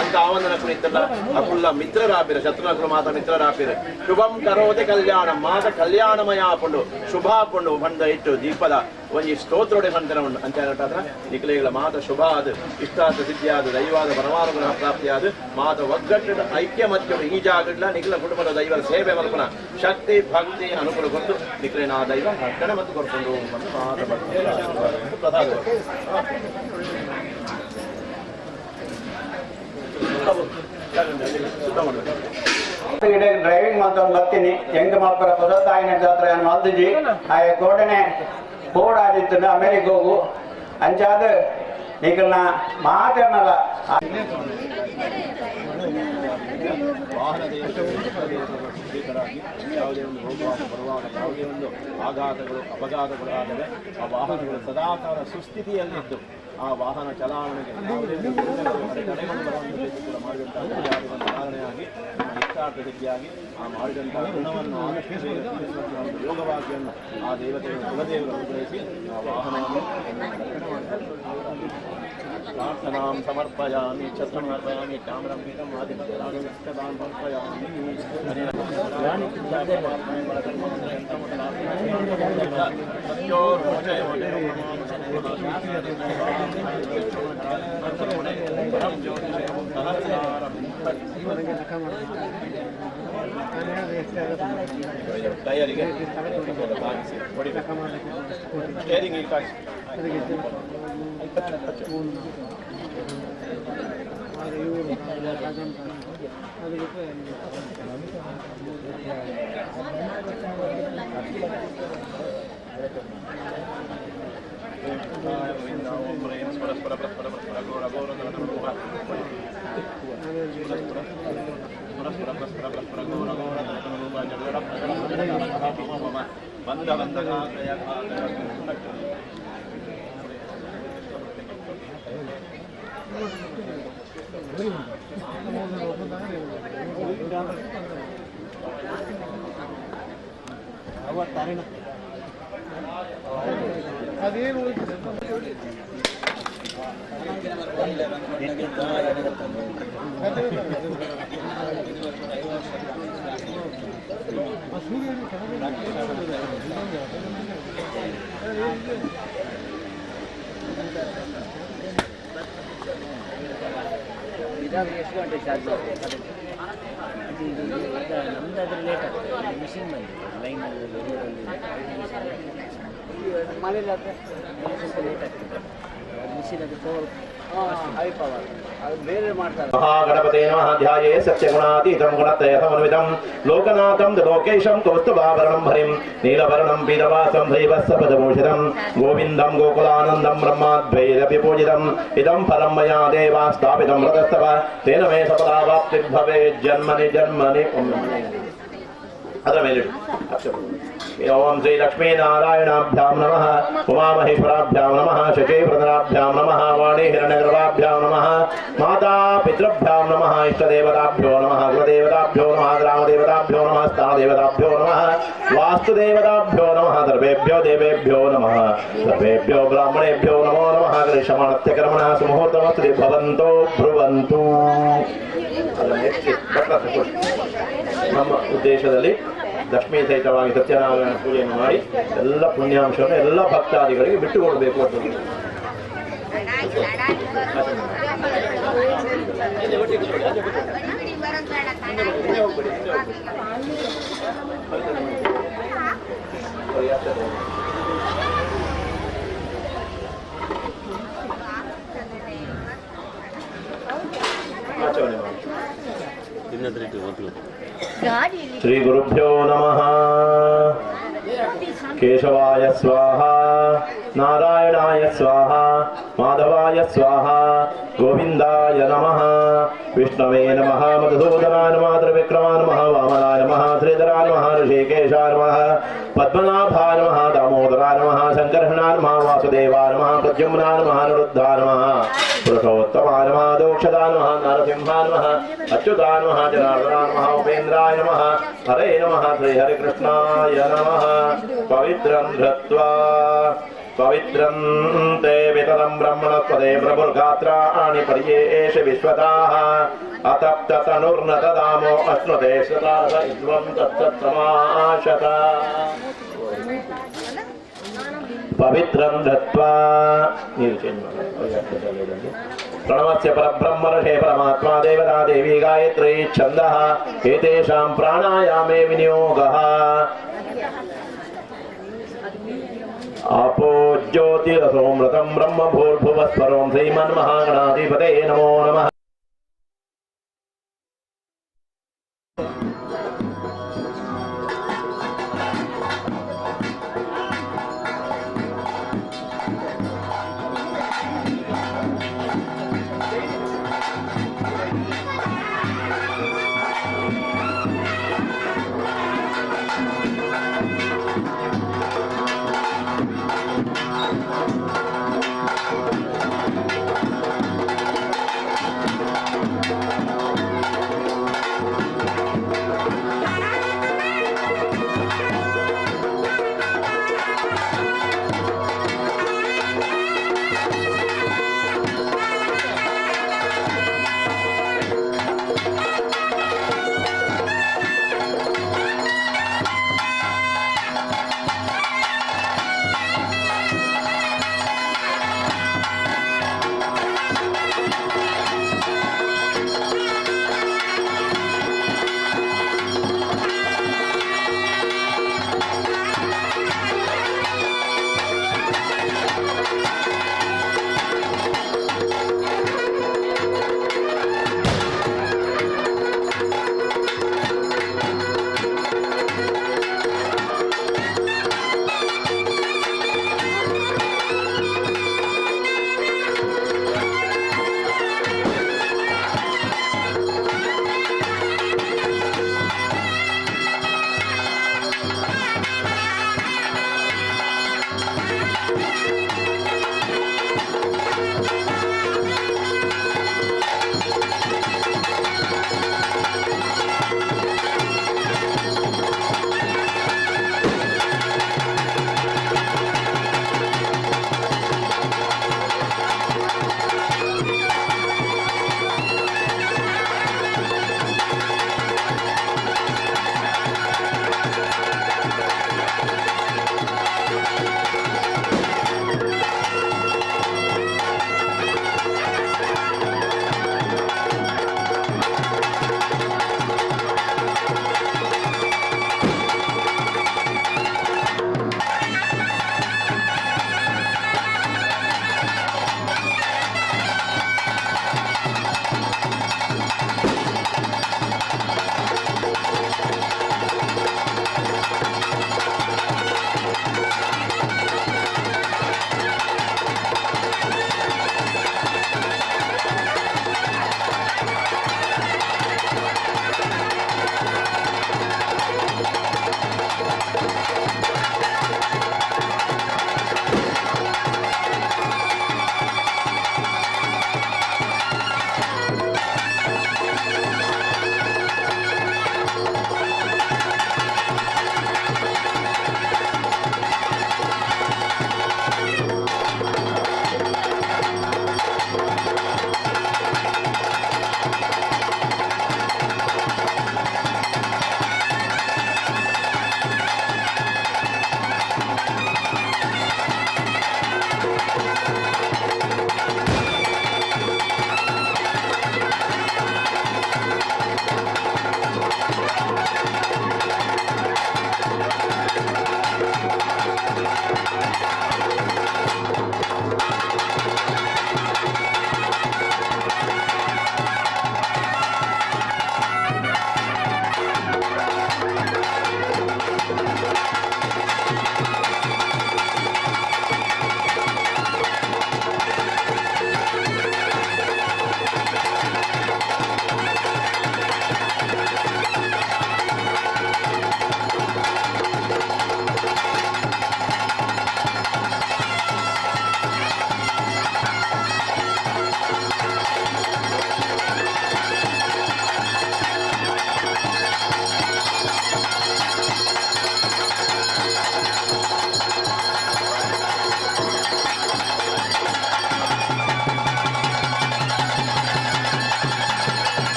ಅಂತ ಅವನ ಕುಳಿತಲ್ಲ ಅಕುಲ್ಲ ಮಿತ್ರರಾಪಿರ ಶತ್ರುನಗಳು ಮಾತ ಮಿತ್ರರಾಪಿರ ಶುಭಂ ಕರೋತಿ ಕಲ್ಯಾಣ ಮಾತ ಕಲ್ಯಾಣಮಯ ಹಾಕೊಂಡು ಶುಭ ಹಾಕೊಂಡು ಬಂದ ಇಟ್ಟು ದೀಪದ ಒಂಜಿ ಸ್ತೋತ್ರೋಡೆ ಸಂತನ ಉಂಡು ಅಂಚಾರ ನಿಖಲೆಗಳ ಮಾತ ಶುಭಾದ ಇಷ್ಟಾರ್ಥ ಸಿದ್ಧಿಯಾದ ದೈವಾದ ಪರಮಾನುಗ್ರಹ ಪ್ರಾಪ್ತಿಯಾದ ಮಾತ ಒಗ್ಗಟ್ಟಿನ ಐಕ್ಯಮತ್ಯ ಈ ಜಾಗಡ್ಲ ನಿಖಲ ಕುಟುಂಬದ ದೈವದ ಸೇವೆ ಮಲ್ಪನ ಶಕ್ತಿ ಭಕ್ತಿ ಅನುಕೂಲಗೊಂಡು ನಿಖಲೆ ನಾ ದೈವ ಕಟ್ಟಣೆ ಮತ್ತು ಕೊಡ್ಕೊಂಡು ಮಾತ ಪ್ರಸಾದ ಡ್ರೈವಿಂಗ್ ಮಾಡ್ಕೊಂಡು ಬರ್ತೀನಿ ಹೆಂಗ ಮಕ್ಕಳ ಪದತ್ತಾಯಿನ ಜಾತ್ರೆಯನ್ನು ಮಲ್ದಿಜಿ ಆಯ ಕೋಟನೆ ಹೋಡಾದಿತ್ತು ಅಮೆರಿಕ ಹೋಗು ಅಂಚಾದ ನಿಖಲ್ನ ಮಾತೇನಲ್ಲ ಯಾವುದೇ ಒಂದು ಹೋಗುವಾಗ ಬರುವಾಗ ಯಾವುದೇ ಒಂದು ಆಘಾತಗಳು ಅಪಘಾತಗಳು ಆದರೆ ಆ ವಾಹನಗಳು ಸದಾಕಾಲ ಸುಸ್ಥಿತಿಯಲ್ಲಿದ್ದು ಆ ವಾಹನ ಚಲಾವಣೆಗೆ ಯಾವುದೇ ಮಾಡಿದಂತಹ ಕಾರಣೆಯಾಗಿ ಇಷ್ಟಾರ್ಥ ಸಿದ್ಧಿಯಾಗಿ ಆ ಮಾಡಿದಂತಹ ಋಣವನ್ನು ಯೋಗವಾಕ್ಯವನ್ನು ಆ ದೇವತೆಗಳು ಕುಲದೇವರು ಅನುಗ್ರಹಿಸಿ ಆ ವಾಹನವನ್ನು ಪ್ರಾರ್ಥನಾಂ ಸಮರ್ಪಯಾಮಿ ಸಮರ್ಪಯಾಮಿ ಚಾಮರಂ ಪೀಠಂ ಆದಿತ್ಯರಾಡು ನಷ್ಟದಾನ್ ಸಮರ್ಪಯಾಮಿ ತಯಾರಿಗೆ ಸ್ಟೇರಿಂಗ್ ಈಗ ಅದೇನು ಎಷ್ಟು ಗಂಟೆ ಚಾರ್ಜ್ ನಮ್ದು ಅದ್ರ ಲೇಟ್ ಆಗ್ತದೆ ಮಿಷಿನ್ ಬಂದಿದೆ ಲೈನಲ್ಲಿ ಮನೇಲಿ ಆದರೆ ಸ್ವಲ್ಪ ಲೇಟ್ ಆಗ್ತದೆ ಮಿಷಿನ್ ಅದು ಪವರ್ ಹೈ ಪವರ್ ಅದು ಬೇರೆ ಮಾಡ್ತಾರೆ. ಮಹಾಗಣಪತೆ ನಮಃ ಧ್ಯಾಯೇ ಸತ್ಯಗುಣಾತೀತಂ ಗುಣತ್ರಯಸಮನ್ವಿತಂ ಲೋಕನಾಥಂ ಲೋಕೇಶಂ ಕೌಸ್ತುಭಾಭರಣಂ ಹರಿಂ ನೀಲವರ್ಣಂ ಪೀತವಾಸಂ ದೈವಸ್ಸಪದಭೂಷಿತಂ ಗೋವಿಂದಂ ಗೋಕುಲಾನಂದಂ ಬ್ರಹ್ಮಾದ್ವೈರಪಿ ಪೂಜಿತಂ ಇದಂ ಫಲಂ ಮಯಾ ದೇವಾ ಸ್ಥಾಪಿತಂ ರಥಸ್ತವ ತೇನ ಮೇ ಸಫಲಾವಾಪ್ತಿರ್ಭವೆ ಜನ್ಮನಿ ಜನ್ಮನಿ. ಅದರ ಮೇಲೆ ಓಂ ಶ್ರೀ ಲಕ್ಷ್ಮೀನಾರಾಯಣಾಭ್ಯಾಂ ನಮಃ ಉಮಾಮಹೇಶ್ವರಾಭ್ಯಾಂ ನಮಃ ಶಚೀವೃತರಾಭ್ಯಾಂ ನಮಃ ವಾಣಿ ಹಿರಣ್ಯಗರ್ಭಾಭ್ಯಾಂ ನಮಃ ಮಾತಾ ಪಿತೃಭ್ಯಾಂ ನಮಃ ಇಷ್ಟದೇವತಾಭ್ಯೋ ನಮಃ ಕುಲದೇವತಾಭ್ಯೋ ನಮಃ ಗ್ರಾಮದೇವತಾಭ್ಯೋ ನಮಃ ಸ್ಥಾನದೇವತಾಭ್ಯೋ ನಮಃ ವಾಸ್ತುದೇವತಾಭ್ಯೋ ನಮಃ ಸರ್ವೇಭ್ಯೋ ದೇವೇಭ್ಯೋ ನಮಃ ಸರ್ವೇಭ್ಯೋ ಬ್ರಾಹ್ಮಣೇಭ್ಯೋ ನಮೋ ನಮಃ ಗಣೇಶಮಾಣತ್ಯ ಕರ್ಮಣಃ ಸುಮುಹೂರ್ತಮಸ್ತು ಭವಂತೋ ಭ್ರುವಂತು. ನಮ್ಮ ಉದ್ದೇಶದಲ್ಲಿ ಲಕ್ಷ್ಮೀ ಸಹಿತವಾಗಿ ಸತ್ಯನಾರಾಯಣ ಪೂಜೆಯನ್ನು ಮಾಡಿ ಎಲ್ಲ ಪುಣ್ಯಾಂಶವನ್ನು ಎಲ್ಲ ಭಕ್ತಾದಿಗಳಿಗೆ ಬಿಟ್ಟುಕೊಡಬೇಕು ಅಂತ ಆಚರಣೆ ಮಾಡಿ. ಶ್ರೀ ಗುರುಭ್ಯೋ ನಮಃ. ಕೇಶವಾಯ ಸ್ವಾಹ, ನಾರಾಯಣಾಯ ಸ್ವಾಹ, ಮಾಧವಾಯ ಸ್ವಾಹ, ಗೋವಿಂದಾಯ ನಮಃ, ವಿಷ್ಣವೇ ನಮಃ, ಮಧುಸೂದನಾಯ ನಮಃ, ತ್ರಿವಿಕ್ರಮಾಯ ನಮಃ, ವಾಮನಾಯ ನಮಃ, ಶ್ರೀಧರಾಯ ನಮಃ, ಋಷಿಕೇಶಾಯ ನಮಃ, ಪದ್ಮನಾಭಾಯ ನಮಃ, ದಾಮೋದರಾಯ ನಮಃ, ಸಂಕರ್ಷಣಾಯ ನಮಃ, ವಾಸುದೇವಾಯ ನಮಃ, ಪ್ರದ್ಯುಮ್ನಾಯ ನಮಃ, ಅನಿರುದ್ಧಾಯ ನಮಃ, ಪುರುಷೋತ್ತಮಾಯ ನಮಃ, ದೋಕ್ಷದಾಯ ನಮಃ, ನರಸಿಂಹಾಯ ನಮಃ, ಅಚ್ಯುತಾಯ ನಮಃ, ಜನಾರ್ದನಾಯ ನಮಃ, ಉಪೇಂದ್ರಾಯ ನಮಃ, ಹರೇ ನಮಃ, ಶ್ರೀ ಹರಿಕೃಷ್ಣಾಯ ನಮಃ. ಪವಿತ್ರಂ ಧೃತ್ವಾ ಪವಿತ್ರಂ ತೇ ವಿತರಂ ಬ್ರಹ್ಮಣಸ್ಪದೇ ಪ್ರಭುರ್ಗಾತ್ರಾಣಿ ಪರ್ಯೇಷ ವಿಶ್ವತಾಃ ಅತಪ್ತ ತನುರ್ನತದಾಮೋ ಅಶ್ನುತೆ ಶ್ರುತಾಸ ಇದ್ವಂ ತತ್ತಮಾಶತ. पवित्रं धत्वा प्रणवस्य परब्रह्मर्षे परमात्मा देवता देवी गायत्री छन्दः एतेषां प्राणायामे विनियोगः आपो ज्योतिरसोमृतं ब्रह्म भूर्भुवस्वरों श्रीमन्महागणाधिपते नमो नमः।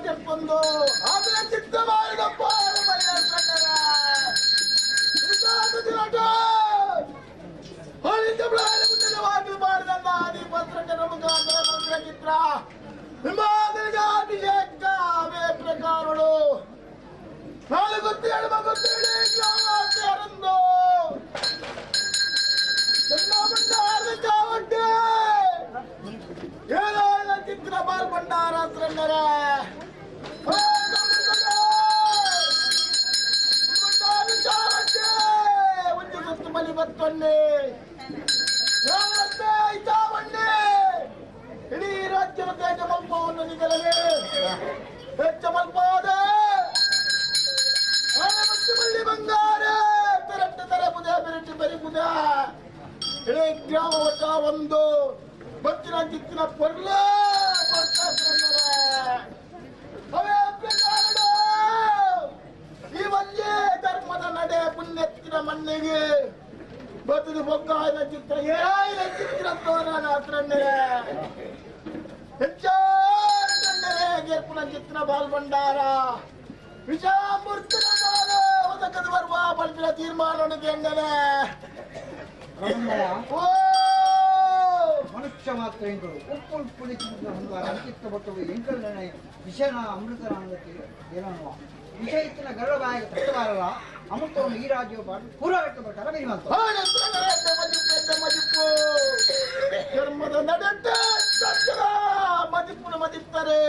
చెప్పుందో ఆమె చిత్తమారి గొప్ప ప్రకారుడు నాలుగు కాబట్టి ఏదో చిత్ర పాల్పడ్డారా ಮಲಿ ಬತ್ತೊನ್ನೆ ಇಡೀ ರಾಜ್ಯದ ತೇಜ ಮಲ್ಪವನ್ನು ನಿಗಲನೆ ಹೆಚ್ಚ ಮಲ್ಪಾದ ಮಲ್ಲಿ ಬಂಗಾರ ತೆರಟ್ಟ ತರ ಬುಧ ಬೆರಟಿ ಬರಿ ಬುಧ ಇಡೀ ಗ್ರಾಮ ಒಟ್ಟ ಒಂದು ಬಚ್ಚಿನ ಕಿತ್ತಿನ ಪೊರ್ಲ ಅವೇ ಪ್ರಕಾರಣ ಈ ಒಂದೇ ಧರ್ಮದ ನಡೆ ಪುಣ್ಯತ್ತಿನ ಮಣ್ಣಿಗೆ ಬದುಕು ಬೊಕ್ಕಾಯಿನ ಚಿತ್ರ ಏರಾಯಿನ ಚಿತ್ರ ತೋರಣ ಹೆಚ್ಚಾರೆ ಗೆರ್ಪುನ ಚಿತ್ರ ಪಾಲ್ಗೊಂಡಾರ ವಿಷಾಮೂರ್ತಿನ ಒದಕದ ಬರುವ ಬಲ್ಪಿನ ತೀರ್ಮಾನಕ್ಕೆ ಎಂದರೆ ಮನುಷ್ಯ ಮಾತ್ರ ಎಂಗಳು ಉಪ್ಪು ಕುಳಿತಿದ್ದ ಒಂದು ಅಂಕಿತ ಬಟ್ಟವು ಎಂಕಲ್ ವಿಷನ ಅಮೃತರಾಂಗಕ್ಕೆ ಏನನ್ನುವ ವಿಷ ಇತ್ತಿನ ಗರ್ವಗಾಯ ತಟ್ಟಬಾರಲ್ಲ ಅಮೃತವನ್ನು ಈ ರಾಜ್ಯವು ಪಾಠ ಪೂರ ವ್ಯಕ್ತಪಟ್ಟಾರ ಬೆರಿಮಂತ ಧರ್ಮದ ನಡಟ ಮದಿಪ್ಪುನ ಮದಿಪ್ತಾರೆ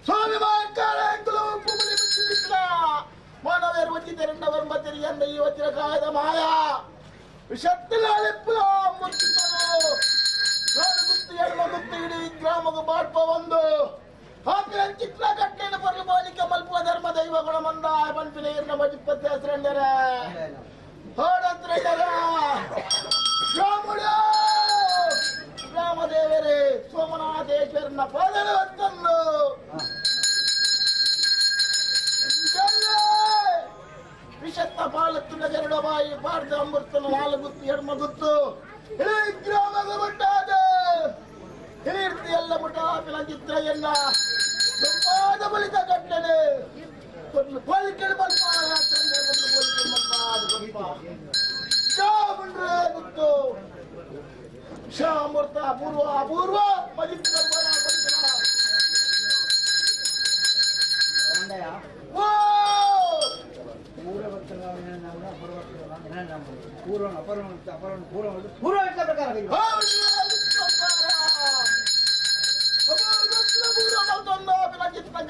ಸ್ವಾಮಿ ಮಾಂಕಾಲಯಂಕಲು ಪುಗುಲಿ ಬಿಟ್ಟಿದ್ರ ಮಾನವೇರು ವಚಿತರೆಂಡವರು ಮಧ್ಯರಿಯಂದ ಈ ವಜ್ರ ಕಾಯದ ಮಾಯ ವಿಷತ್ತಿಲೆಪ್ಪುಲ ಮುಚ್ಚಿತರು ನಾನು ಗುತ್ತು ಎಣ್ಮ ಗುತ್ತು ಇಡೀ ಗ್ರಾಮದ ಬಾಡ್ಪ ಒಂದು ಹಾಪಿನ ಚಿತ್ರ ಕಟ್ಟೆನ ಬರಲು ಬೋಲಿಕೆ ಮಲ್ಪುವ ಧರ್ಮ ದೈವಗಳ ಮಂದ ಪಂಪಿನ ಇರ್ನ ಮಜಿಪ್ಪತ್ತೆ ಹೆಸರೆಂಡರ ಹೊಡತ್ರೆಂಡರ ರಾಮುಡ ರಾಮದೇವರೇ ಸೋಮನಾಥೇಶ್ವರನ ಪಾದನ ಹೊತ್ತನ್ನು ವಿಷತ್ತ ಪಾಲತ್ತಿನ ಗರುಡ ಬಾಯಿ ಪಾರ್ದ ಅಮೃತನ ನಾಲ್ಗುತ್ತು ಎಡ್ಮ ಗುತ್ತು ಇಡೀ ಗ್ರಾಮದ ಮುಟ್ಟಾದ ಹಿರಿರ್ತಿ ಎಲ್ಲ ಮುಟ್ಟಾಪಿನ ಚಿತ್ರ ಎಲ್ಲ ತುಂಬಾದ ಬಲಿತ ಕಟ್ಟನೆ ಪೋಲಿಕೆಳು ಬಲ್ಪ ಗುತ್ತು ಶಾಮೂರ್ತ ಅಪೂರ್ವ ಅಪೂರ್ವ ಮಜಿತ್ರ ಪೂರ್ವ ಅಪರ್ಣ ಅಪರ್ಣ ಪೂರ್ವ ಪೂರ್ವ ಪ್ರಕಾರ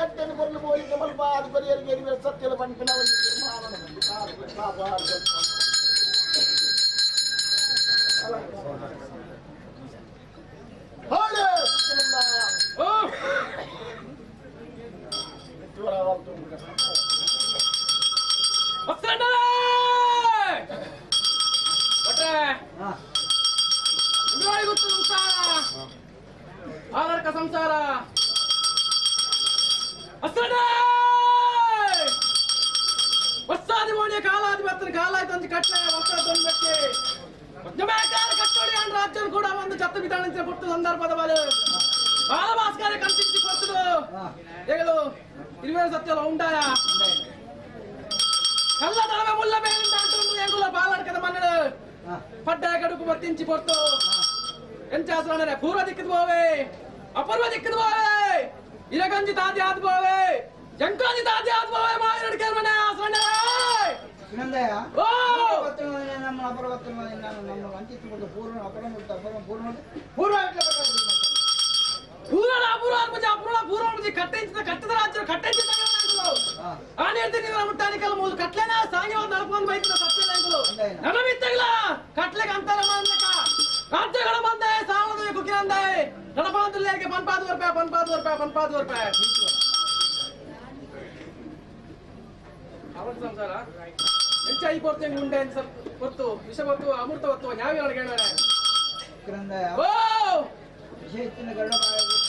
ಗಟ್ಟೆಯನ್ನು ಬರಲು ಹೋಲಿಕೆ ಮಲ್ಪ ಅದು ಬರಿಯರಿಗೆ ಸತ್ಯದ ಪಂಪಿನ ಆಲರ್ಕ ಸಂಸಾರ ವರ್ಷಾದಿ ಮೋಡಿಯ ಕಾಲಾಧಿಪತ್ಯನ ಕಾಲಾಯ್ತು ಕಟ್ಟೆ ವರ್ಷ ತೊಂದಕ್ಕೆ ಕಟ್ಟೋಡಿ ಅಂಡ್ ರಾಜ್ಯ ಕೂಡ ಒಂದು ಚತ್ತ ವಿಧಾನಿಸಿದ ಕೊಟ್ಟು ಸಂದರ್ಭದ ಮೇಲೆ ಬಾಲಭಾಸ್ಕರ ಕಂಟಿಸಿ ಕೊಟ್ಟದು ಹೇಳು ಇರುವೆ ಸತ್ಯಲ್ಲ ಉಂಟಾಯ ಕಲ್ಲ ತಳವೆ ಮುಲ್ಲ ಮೇಲಿಂದ ಅಂಟು ಎಂಗುಲ ಬಾಲಡ್ಕದ ಮನ್ನಡು ಪಡ್ಡ ಕಡುಕು ಮತ್ತಿಂಚಿ ಕೊಟ್ಟು ಎಂಚಾಸರಣೆ ಪೂರ್ವ ದಿಕ್ಕದ ಬೋವೆ ಅಪೂರ್ವ ದಿಕ್ಕದ ಬೋವೆ ಇರಗಂಜಿ ತಾತಿ ಆದ ಬೋವೆ ಜಂಕಾಜಿ ತಾತಿ ಆದ ಬೋವೆ ಮಾವಿನ ಕೇಳ್ಮನೆ ಆಸರಣೆ ಇನ್ನೊಂದಯ್ಯ ನಮ್ಮ ಅಪರವರ್ತನ ನಮ್ಮ ಅಂಚಿತ್ತು ಪೂರ್ವ ಅಪರ ಪೂರ್ವ ಪೂರ್ವ ಪೂರ್ಣ ಅಪೂರ್ವ ಅಪೂರ್ವ ಪೂರ್ವ ಕಟ್ಟೆಂಚಿದ ಕಟ್ಟದ ರಾಜ್ಯ ಕಟ್ಟೆಂಚಿದ ಆನೆ ಹೇಳ್ತೀನಿ ನೀವು ಮುಟ್ಟಾನಿಕಲ್ಲ ಮೂಲ ಕಟ್ಲೆನ ಸಾಂಗ್ಯ ನಡ್ಕೊಂಡು ಬೈತಿನ ಸತ್ಯಗಳು ನನಮಿತ್ತಲ್ಲ ಕಟ್ಲೆಗೆ ಅಂತರ ಮಾಡ್ಲಕ್ಕ ರಾಜ್ಯಗಳ ಬಂದೆ ಸಾಲದ ಕುಕ್ಕಿರಂದೆ ನಡಪಾಂತಲ್ಲಿಗೆ ಪನ್ಪಾದು ರೂಪಾಯಿ ಅವರ ಸಂಸಾರ ಹೆಚ್ಚಾಗಿ ಕೊಡ್ತೇನೆ ಉಂಡೆ ಅಂತ ಗೊತ್ತು ವಿಷ ಗೊತ್ತು ಅಮೃತ ಗೊತ್ತು ನ್ಯಾಯೊಳಗೆ ಹೇಳೋರೆ ಓ ವಿಷ ಹೆಚ್ಚಿನ ಗರುಡ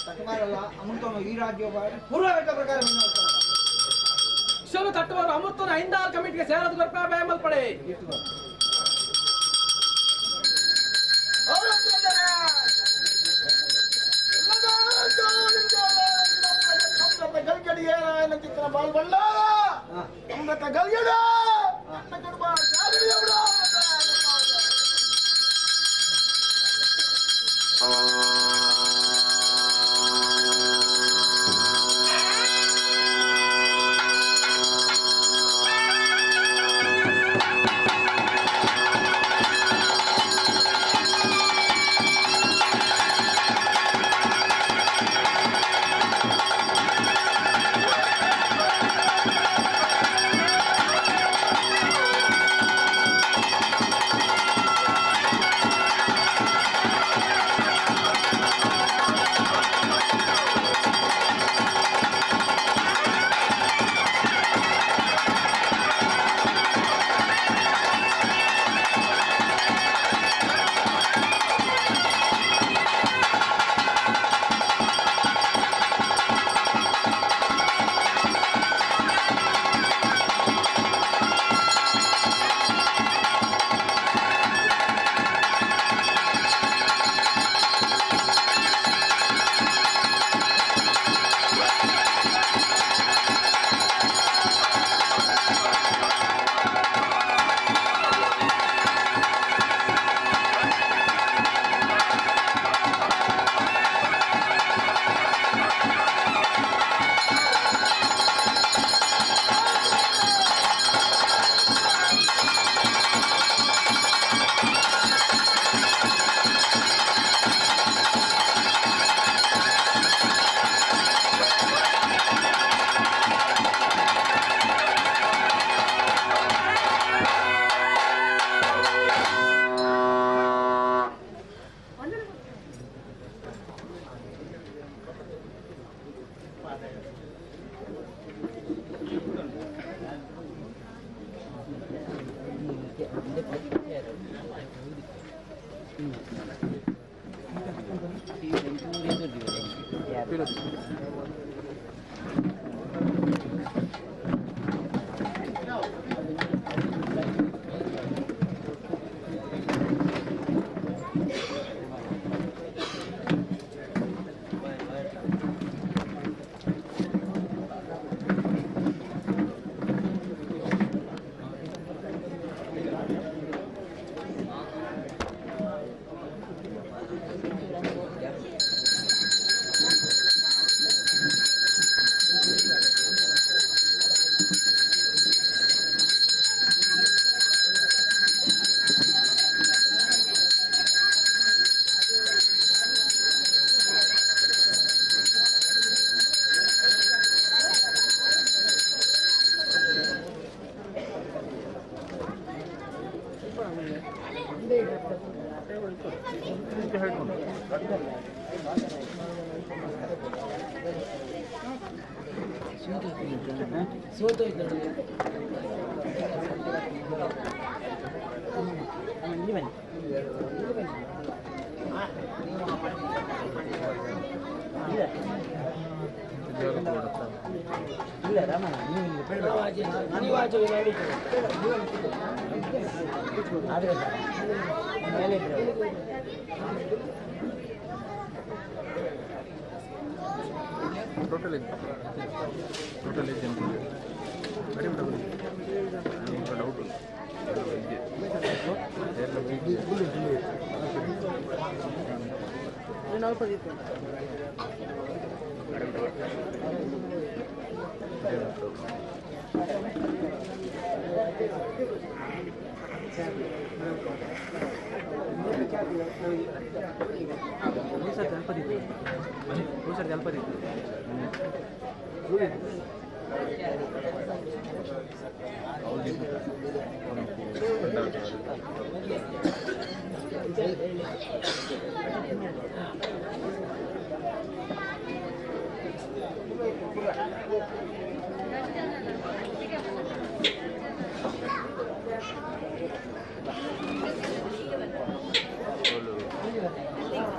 ತಟ್ಟಬಾರಲ್ಲ ಅಮೃತವನ್ನು ಈ ರಾಜ್ಯ ಪೂರ್ವವೆಟ್ಟ ಪ್ರಕಾರ ವಿಷವನ್ನು ತಟ್ಟುವರು ಅಮೃತನ ಹಿಂದಾಲ್ ಕಮಿಟಿಗೆ ಸೇರೋದು ಬರ್ಪ ಬೇಮಲ್ಪಡೆ ಚಿತ್ರ ಬಾಲ್ಬಳ್ಳ ಅಮೃತ ಗಲ್ಗೆಡ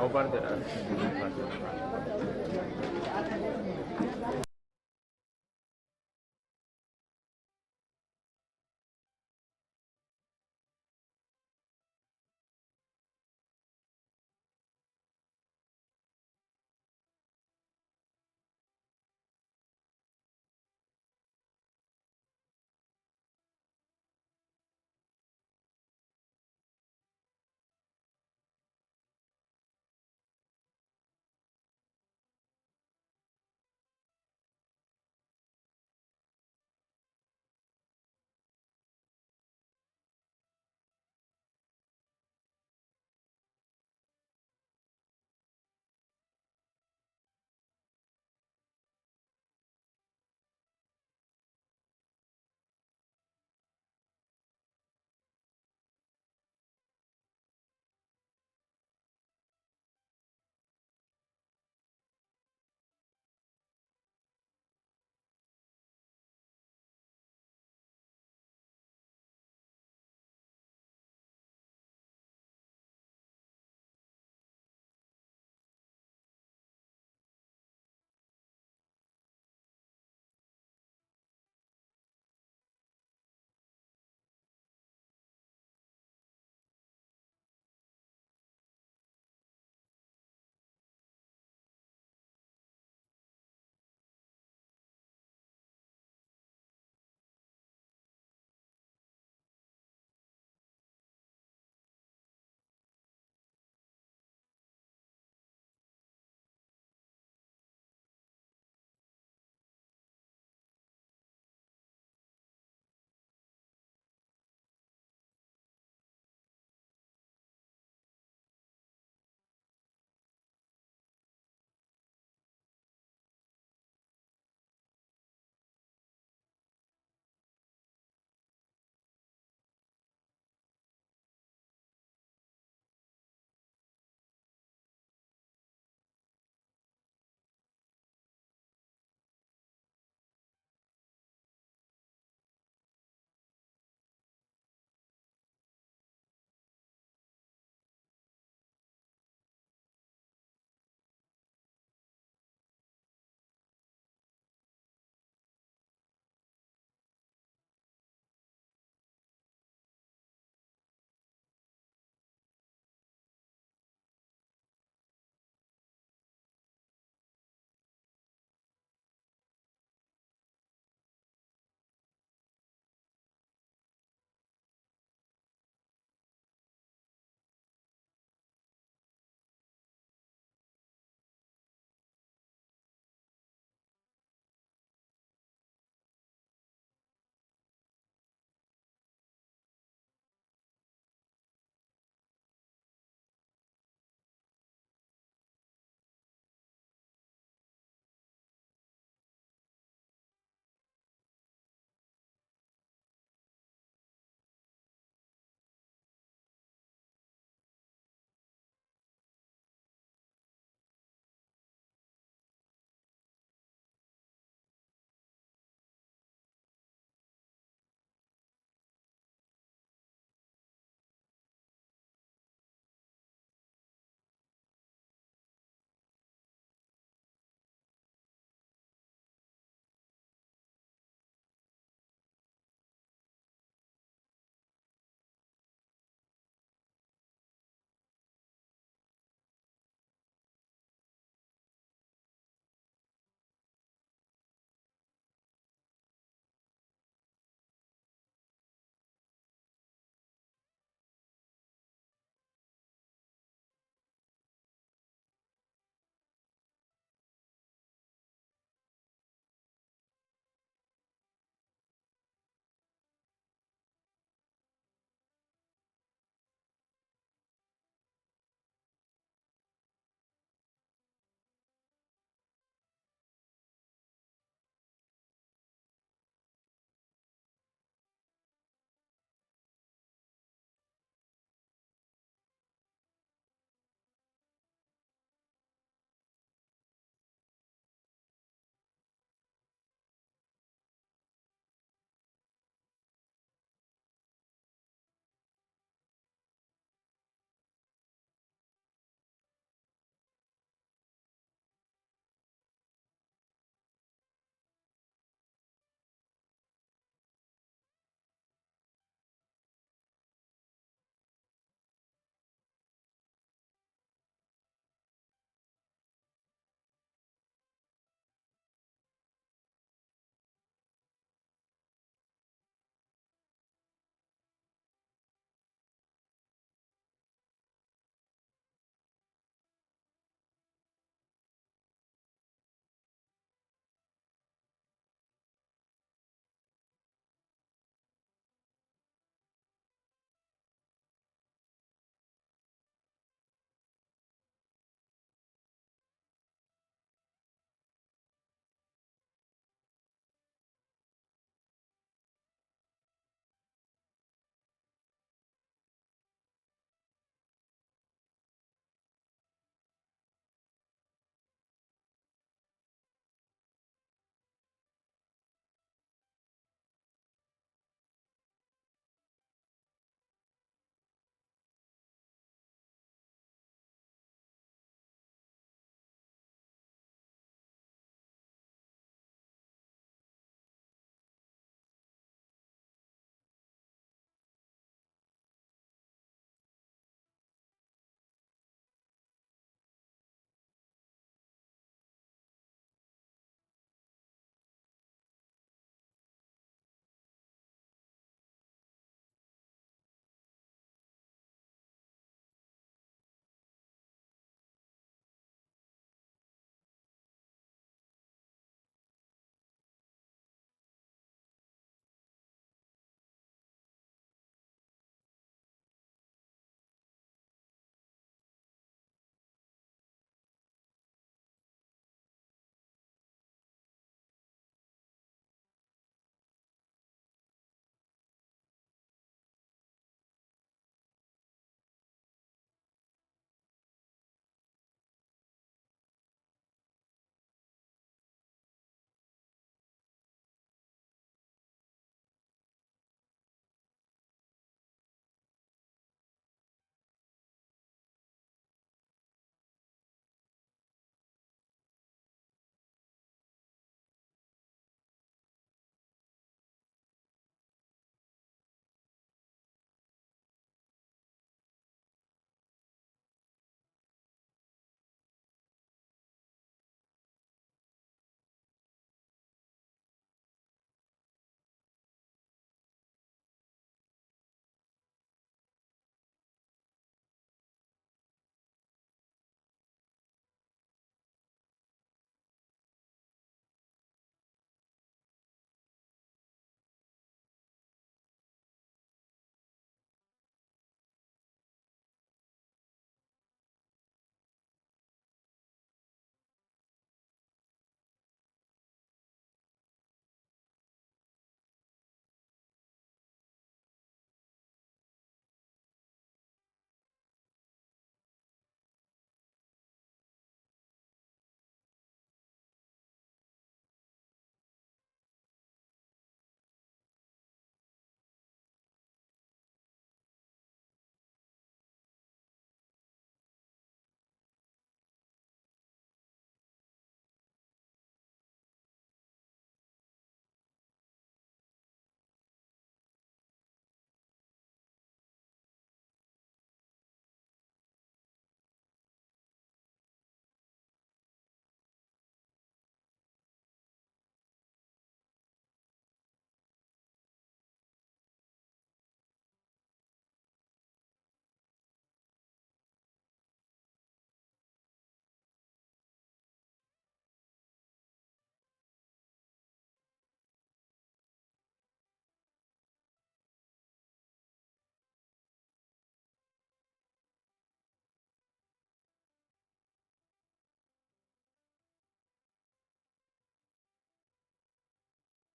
ಅವು ಬರ್ತೀರಾ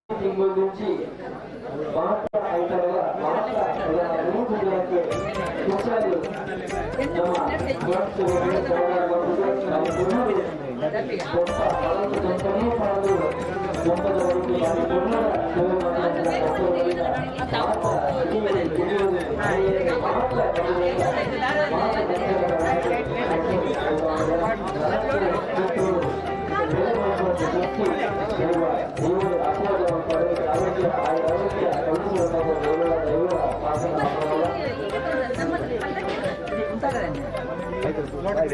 ತಿಂಗಳ నుంచి ಮಾತ್ರ ಐತರಲ್ಲ ಮಾತ್ರ ಮೂರು ದಿನಕ್ಕೆ ಕುಶಾಲಿ ನಮ್ಮ ಮತ್ತು గొప్ప అలాంటి గొప్పనే కాదు గొప్పది వరకు వారి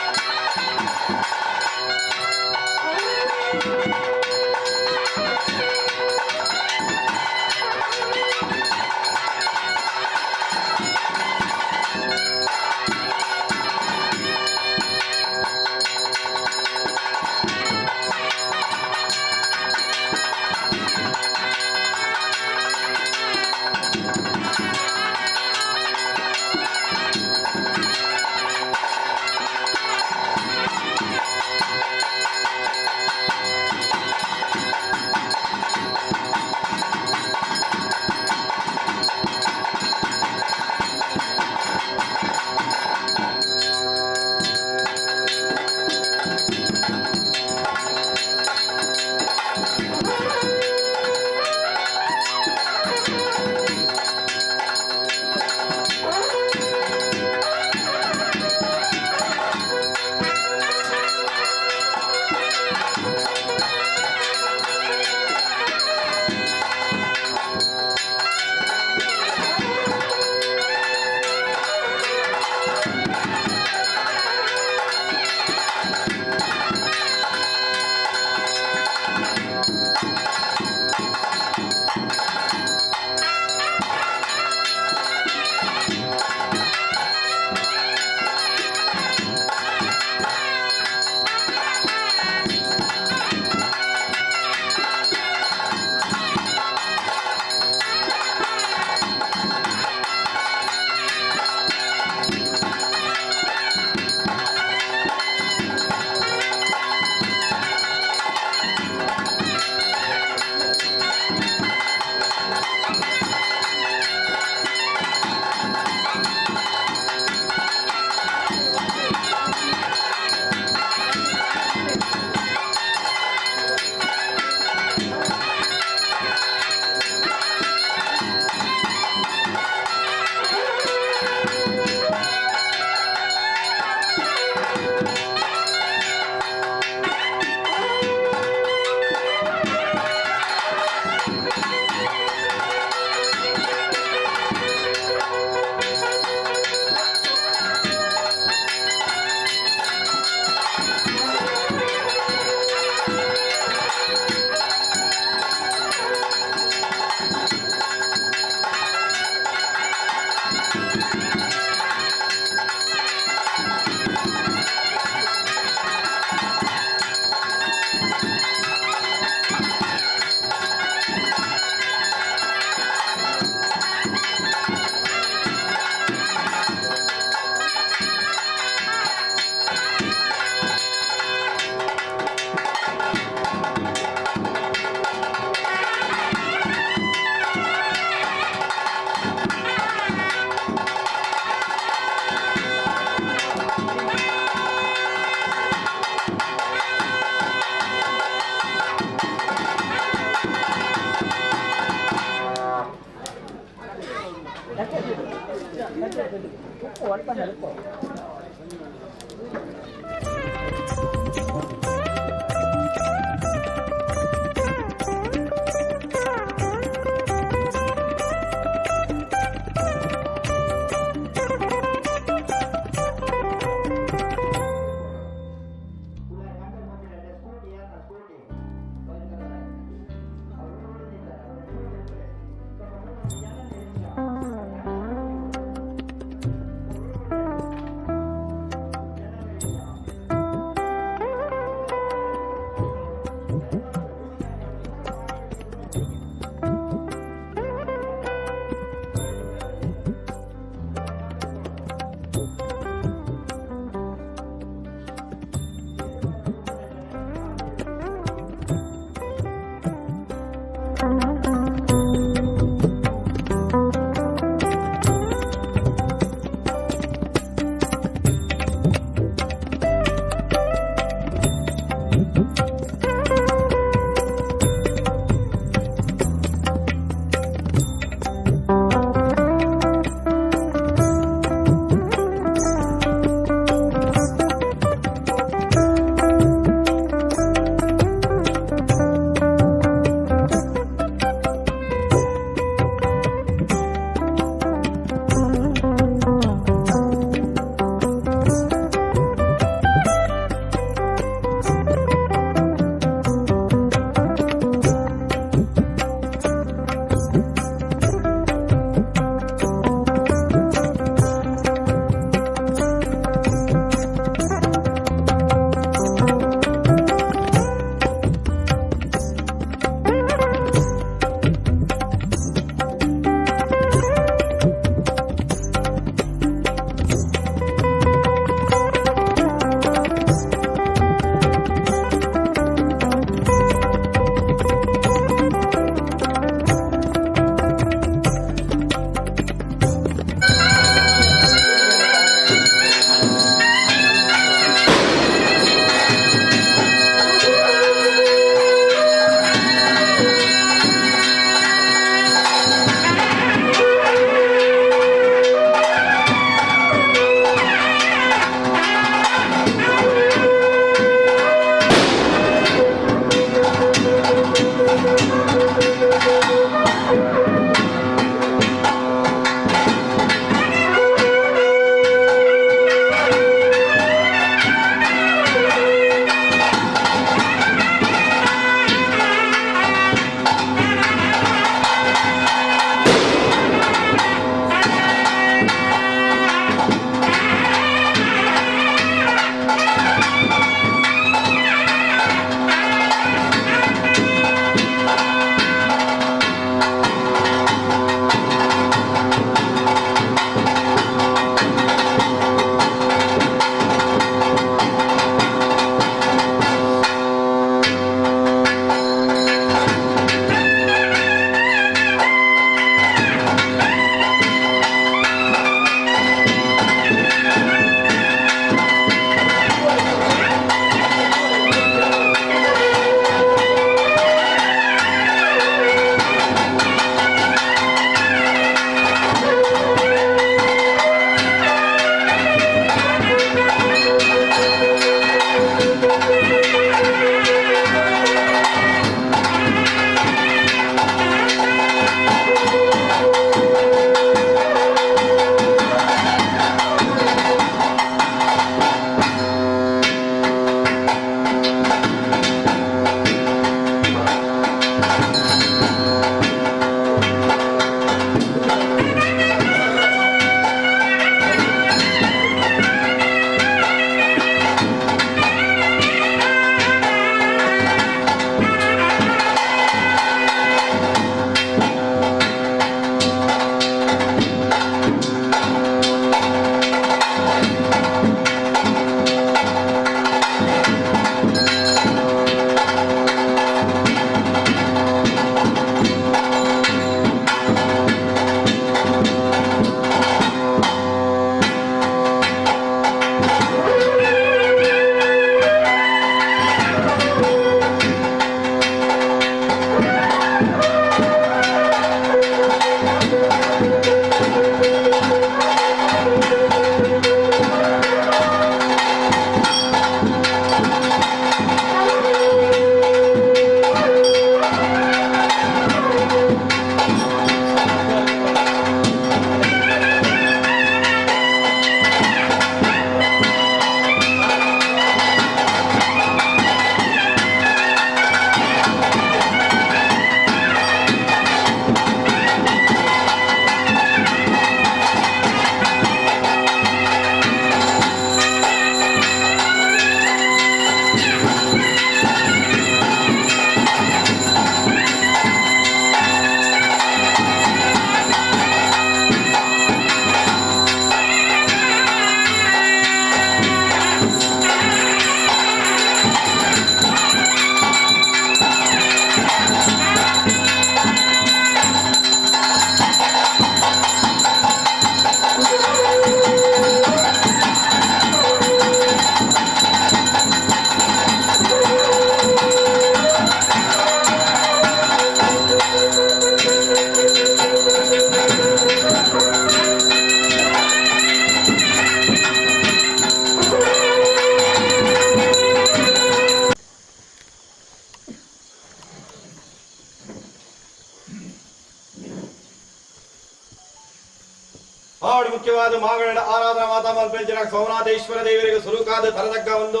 ಮುಖ್ಯವಾದ ಮಾಗಡ ಆರಾಧನಾ ಮಾತಾ ಮಲ್ಪಂಚಿನ ಸೋಮನಾಥೇಶ್ವರ ದೇವರಿಗೆ ಸುರುಕಾದ ತರದಗ್ಗ ಒಂದು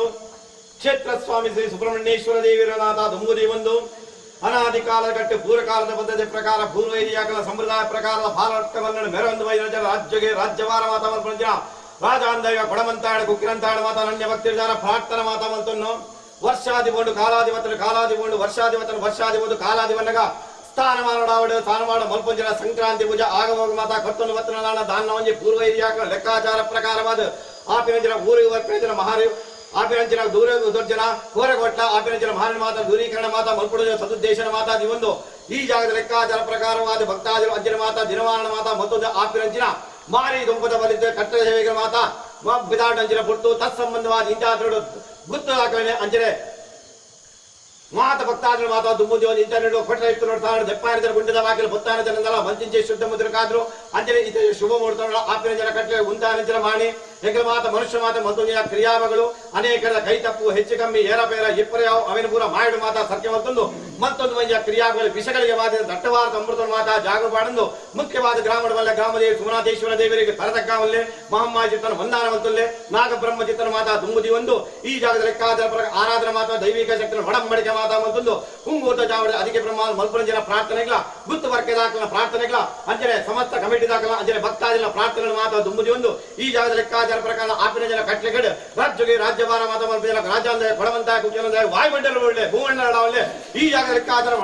ಕ್ಷೇತ್ರ ಸ್ವಾಮಿ ಶ್ರೀ ಸುಬ್ರಹ್ಮಣ್ಯೇಶ್ವರ ದೇವರನಾಥ ದುಂಬುದಿ ಒಂದು ಅನಾದಿ ಕಾಲಘಟ್ಟ ಪೂರ್ವಕಾಲದ ಪದ್ಧತಿ ಪ್ರಕಾರ ಪೂರ್ವೈದಿಯಾಕಲ ಸಂಪ್ರದಾಯ ಪ್ರಕಾರದ ಭಾರತವನ್ನು ಮೆರವೊಂದು ವೈದ್ಯ ರಾಜ್ಯಗೆ ರಾಜ್ಯವಾರ ಮಾತಾ ಮಲ್ಪಂಚಿನ ರಾಜಾಂದೈವ ಕೊಡಮಂತಾಡ ಕುಕ್ಕಿರಂತಾಡ ಮಾತಾ ನನ್ಯ ಭಕ್ತಿರ್ಜಾನ ಪ್ರಾರ್ಥನಾ ಮಾತಾ ಮಲ್ತನ್ನು ವರ್ಷಾದಿಗೊಂಡು ಕಾಲಾದಿಗೊಂಡು ವರ್ಷಾದಿಗೊಂಡು ಕಾಲಾದಿವನ್ನಗ ಸ್ಥಾನಮಾನ ಮಲ್ಪಂಜನ ಸಂಕ್ರಾಂತಿ ಪೂಜಾ ಆಗಮೋಗ ಮಾತಾ ಕತ್ತೊಂದು ವತ್ತನ ದಾನ ಒಂಜಿ ಪೂರ್ವೈದಿಯಾಕ ಲೆಕ್ಕಾಚಾರ ಪ್ರಕಾರವಾದ ಆಪಿನಂಜನ ಊರಿಗೆ ವರ್ಪೇಜನ ಮಹಾರಿ ಆಪಿನಂಚಿನ ದೂರ ದುರ್ಜನ ಕೋರಗೊಟ್ಟ ಆಪಿನಂಚಿನ ಮಹಾರಿ ಮಾತಾ ದೂರೀಕರಣ ಮಾತಾ ಮಲ್ಪುಡ ಸದುದ್ದೇಶನ ಮಾತಾ ದಿವೊಂದು ಈ ಜಾಗದ ಲೆಕ್ಕಾಚಾರ ಪ್ರಕಾರವಾದ ಭಕ್ತಾದಿರು ಅಂಜನ ಮಾತಾ ದಿನವಾರಣ ಮಾತಾ ಮತ್ತೊಂದು ಆಪಿನಂಚಿನ ಮಾರಿ ದುಂಪದ ಬಲಿದ್ದ ಕಟ್ಟಡ ಸೇವೆಗಳ ಮಾತಾ ಬಿದಾಡ್ ಅಂಚಿನ ಪುಟ್ಟು ತತ್ಸಂಬಂಧವಾದ ಇಂತಾದ್ರು ಗುತ್ತು ಹಾಕಲೇ ಅಂಜನೆ ಮಾತ ಭಕ್ತಾದ್ರು ಮಾತಾ ದುಂಬುದಿ ಒಂದು ಇಂಟರ್ನೆಟ್ ಕೊಟ್ಟ ಇತ್ತು ನೋಡ್ತಾಳೆ ದೆಪ್ಪಾನಿದ ಗುಂಡದ ವಾಕಿಲು ಬೊತ್ತಾನಿದಲ್ಲ ಮಂಚಿಂಚೆ ಶುದ್ಧ ಮುದ್ರಕಾದ್ರು ಅಂಜನೆ ಇತ ಶುಭ ಮುಹೂರ್ತ ಆಪಿನ ಕಟ್ಟಲೆ ಉಂಟಾನಿಂಚನ ಮಾಣಿ ಹೆಗ್ಲ ಮಾತ ಮನುಷ್ಯ ಮಾತ ಮತ್ತೊಂದು ಕ್ರಿಯಾಗಳು ಅನೇಕರ ಕೈ ತಪ್ಪು ಹೆಚ್ಚು ಕಮ್ಮಿ ಏರಪೇರ ಇಪ್ಪರ ಯಾವ ಅವಿನ ಪೂರ ಮಾಯಡು ಮಾತಾ ಸತ್ಯ ಮತ್ತೊಂದು ಮಂಜ ಕ್ರಿಯಾಗಳು ವಿಷಗಳಿಗೆ ವಾದ ದಟ್ಟವಾದ ಅಮೃತ ಮಾತಾ ಜಾಗಪಾಡಂದು ಮುಖ್ಯವಾದ ಗ್ರಾಮದ ಗ್ರಾಮದೇವಿ ಸುಮನಾಥೇಶ್ವರ ದೇವರಿಗೆ ತರದಕ್ಕಾವಲ್ಲೇ ಮಹಮ್ಮಾಯ ಚಿತ್ತನ ಮಂದಾನವಂತಲ್ಲೇ ನಾಗಬ್ರಹ್ಮ ಚಿತ್ತನ ಮಾತಾ ದುಂಬುದಿ ಒಂದು ಈ ಜಾಗದ ಲೆಕ್ಕಾಚಾರ ಆರಾಧನಾ ಮಾತಾ ದೈವಿಕ ಶಕ್ತಿನ ಒಡಂಬಡಿಕೆ ಮಾತಾ ಮತ್ತೊಂದು ಕುಂಗೂತ ಜಾವಡ ಅದಕ್ಕೆ ಬ್ರಹ್ಮ ಮಲ್ಪುರಂಜನ ಪ್ರಾರ್ಥನೆಗಳ ಗುತ್ತು ವರ್ಕೆ ದಾಖಲ ಪ್ರಾರ್ಥನೆಗಳ ಅಂಜನೆ ಸಮಸ್ತ ಕಮಿಟಿ ದಾಖಲ ಅಂಜನೆ ಭಕ್ತಾದಿನ ಪ್ರಾರ್ಥನೆ ಮಾತಾ ದುಂಬುದಿ ಒಂದು ಈ ಜಾಗದ ಲೆಕ್ಕಾಚಾರ ಪ್ರಕಾರ ಆಪಿನ ಜನ ಕಟ್ಲೆಗಡೆ ರಾಜ್ಯಗೆ ರಾಜ್ಯಭಾರ ಮಾತಾ ಮಲ್ಪಂಜನ ರಾಜಾಂದ ಕೊಡವಂತ ಕುಜನದ ವಾಯುಮಂಡಲ ಒಳ್ಳೆ ಭೂಮಂಡಲ ಒಳ್ಳೆ ಈ ಜಾಗ ಲೆಕ್ಕಾಚಾರ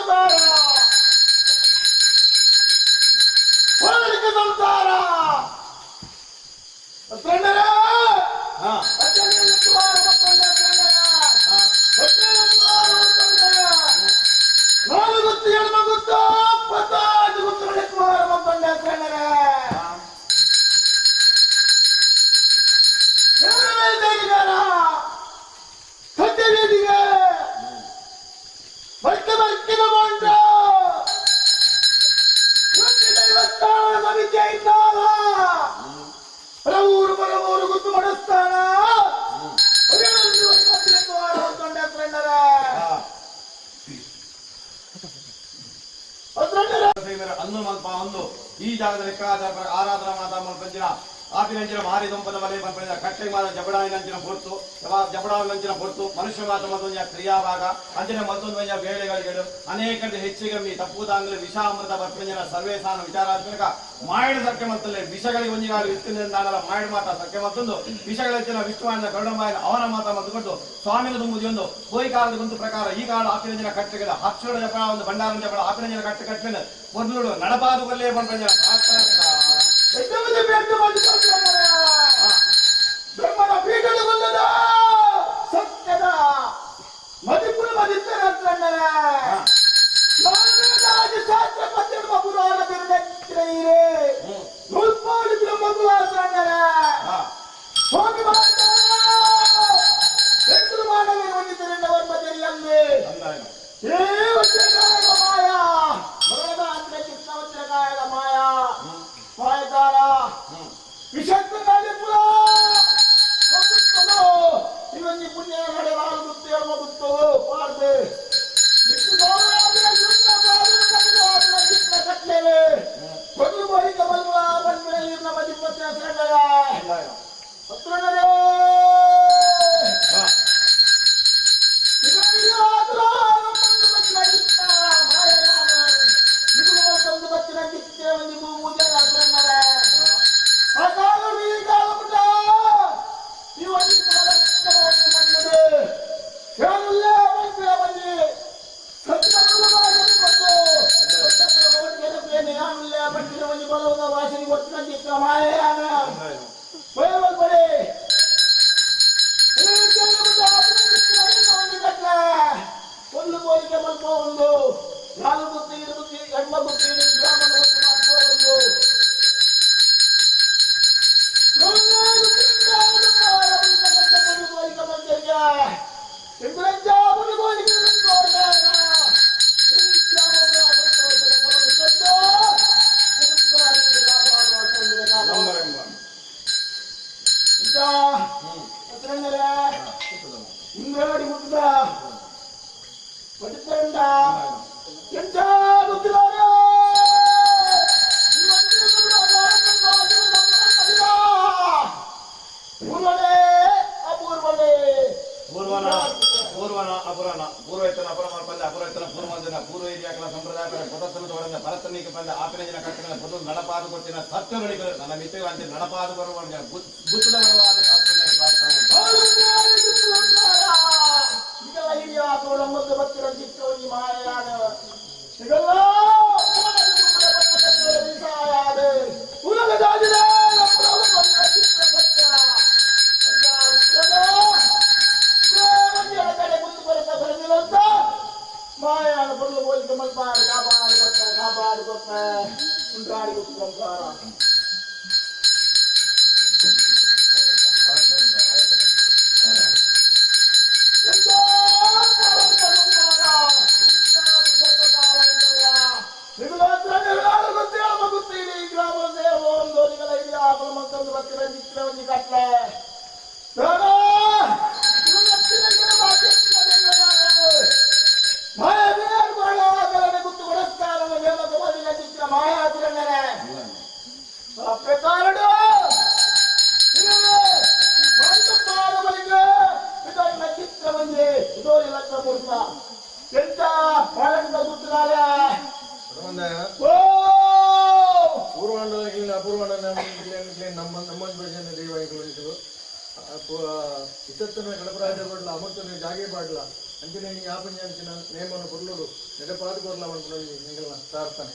ಸಂಸಾರ ಹೊರಳಿಕೆ ಸಂಸಾರ ನಾನು ಗೊತ್ತು ಹೆಣ್ಮ ಗೊತ್ತು ಪತ್ತಾಜು ಗೊತ್ತು ಕುಮಾರ ಮಕ್ಕಂಡ ಸತ್ಯವೇದಿಗೆ ಭಕ್ತ ಭಕ್ತಿನ ಮೊಂಡ ದೈವಸ್ಥಾನ ಸಮಿತಿ ಇದ್ದಾಗ ಊರು ಬರವರು ಗುತ್ತು ಮಾಡಿಸ್ತಾನ ಅನ್ನು ಮಲ್ಪ ಒಂದು ಈ ಜಾಗದಲ್ಲಿ ಆರಾಧನಾ ಮಾತಾ ಮಲ್ಪಂಚಿನ ಆಪಿನಂಚಿನ ಮಾರಿ ದುಂಪದ ಮಲೆ ಮಲ್ಪಂಚಿನ ಕಟ್ಟೆ ಮಾದ ಜಬಡಾವಿನಂಚಿನ ಹೊರತು ಜಬಡಾವಿನಂಚಿನ ಹೊರತು ಮನುಷ್ಯ ಮಾತ ಮತ್ತೊಂದು ಕ್ರಿಯಾಭಾಗ ಅಂಚಿನ ಮತ್ತೊಂದು ವೇಳೆಗಳಿಗೆ ಅನೇಕ ಹೆಚ್ಚಿಗೆ ತಪ್ಪುದಾಂಗಲು ವಿಷ ಅಮೃತ ಬರ್ಪಂಜನ ಸರ್ವೇಸಾನ ವಿಚಾರಾತ್ಮಕ ಮಾಯಡ ಸತ್ಯ ಮತ್ತಲ್ಲಿ ವಿಷಗಳಿಗೆ ಒಂಜಿಗಾಲು ವಿಷ್ಣುನಿಂದಾಗಲ ಮಾಯಡ ಮಾತ ಸತ್ಯ ಮತ್ತೊಂದು ವಿಷಗಳ ಹೆಚ್ಚಿನ ವಿಷ್ಣುವಾದ ಗರುಡಮಾಯನ ಅವನ ಮಾತ ಮತ್ತುಕೊಂಡು ಸ್ವಾಮಿನ ತುಂಬುದಿಯೊಂದು ಹೋಯಿ ಕಾಲದ ಗುಂತು ಪ್ರಕಾರ ಈ ಕಾಲ ಆಪಿನಂಜಿನ ಕಟ್ಟೆಗಳ ಹಕ್ಷೋಡ ಜಪಳ ಒಂದು ಭಂಡಾರ ಜಪಳ ಆಪಿನಂಜಿನ ಕಟ್ಟೆ ಕಟ್ಟಿನ ಮೊದಲು ನಡಪಾದುಗಲ್ಲೇ ಬಂಪಂಜನ ಬ್ರಹ್ಮನ ಪೀಠದ ಬಂದದ ಸತ್ಯದ ಮದಿಪುರ ಮದಿತರ ಶಾಸ್ತ್ರ ಪದ್ಯದ ಪುರಾಣ ಬಿರುದೀರೆ ನೂಲ್ಪಾಡಿ ಬ್ರಹ್ಮಗುಲಾಸರ ಹೋಗಿ ಹೆಸರು ಮಾಡಲೇ ಹೊಂದಿದ್ದರಿಂದ ವರ್ಮದಲ್ಲಿ ಏ ವಜ್ರಕಾಯದ ಮಾಯ ಮರದ ಅಂದ್ರೆ ಕೃಷ್ಣ ವಜ್ರಕಾಯದ ಮಾಯ ಮಾಯಕಾರ ವಿಷಕ್ತನಾಗಿ ಪುರ ಇವನ್ನಿ ಪುಣ್ಯ ನಡೆಯಲಾರು ಗುತ್ತು ಎಳ್ಮ ಗುತ್ತು ಪಾಡ್ದೆ ಕಟ್ಲೇವೆ ಮೊದಲು ಬಳಿಕ ಬಲ್ವ ಬಂದ್ಮೇಲೆ ಇವ್ರನ್ನ ಮದಿಪ್ಪತ್ತೆ ಹಸ್ರಂಡರ ಹಸ್ರಂಡರೇ ಒಂದು ಬೋಲಿಗೆ ಮಲ್ಪ ಒಂದು ನಾಲ್ಕು ಬುತ್ತಿ ಇದು ಬುತ್ತಿ ಹೆಣ್ಮ ಬುತ್ತಿ ಬ್ರಾಹ್ಮಣ ಬುತ್ತಿ ಮಾಡ್ಕೋ ಇಂದ್ರಾಡಿ ಮುಟ್ಟದ ಪಡಿತಂಡ ಎಂತ ಗೊತ್ತಿಲ್ಲ ಪೂರ್ವನ ಅಪುರಾಣ ಪೂರ್ವೈತನ ಅಪರಮ ಪಂದ ಅಪುರೈತನ ಪೂರ್ವಂಜನ ಪೂರ್ವ ಏರಿಯಾಗಳ ಸಂಪ್ರದಾಯ ಪದತ್ತನ್ನು ತೊಡಂದ ಭರತನಿಗೆ ಪಂದ ಆಪಿನಂಜಿನ ಕಟ್ಟಗಳ ಪದ ನಡಪಾದು ಕೊಟ್ಟಿನ ಸತ್ಯಗಳಿಗಳು ನನ್ನ ಮಿತ್ರಗಳು ಅಂತ ನಡಪಾದು ಬರುವ ಬುತ್ತದ ಬರವಾದ ಇದೆಲ್ಲ ಹಿರಿಯ ತೋಳಂಬತ್ತು ಬತ್ತಿರ ಚಿಕ್ಕವನಿ ಮಾಯಾದ ಇದೆಲ್ಲ ಉಲಗದಾದಿದೆ ಮಾಯಾನ ಬರಲು ಹೋಲಿಕೆ ಮಲ್ಪಾಡು ಕಾಪಾಡು ಗೊತ್ತ ಉಂಟಾಡಿ ಗೊತ್ತು ಸಂಸಾರ ಅಂಜನೆ ಯಾಪಂಜಿನ ನೇಮನ ಪುರ್ಲುಡು ನೆಡಪಾದು ಕೊರ್ಲ ಮಾಡ್ಕೊಂಡು ನಿಂಗಳ ಪ್ರಾರ್ಥನೆ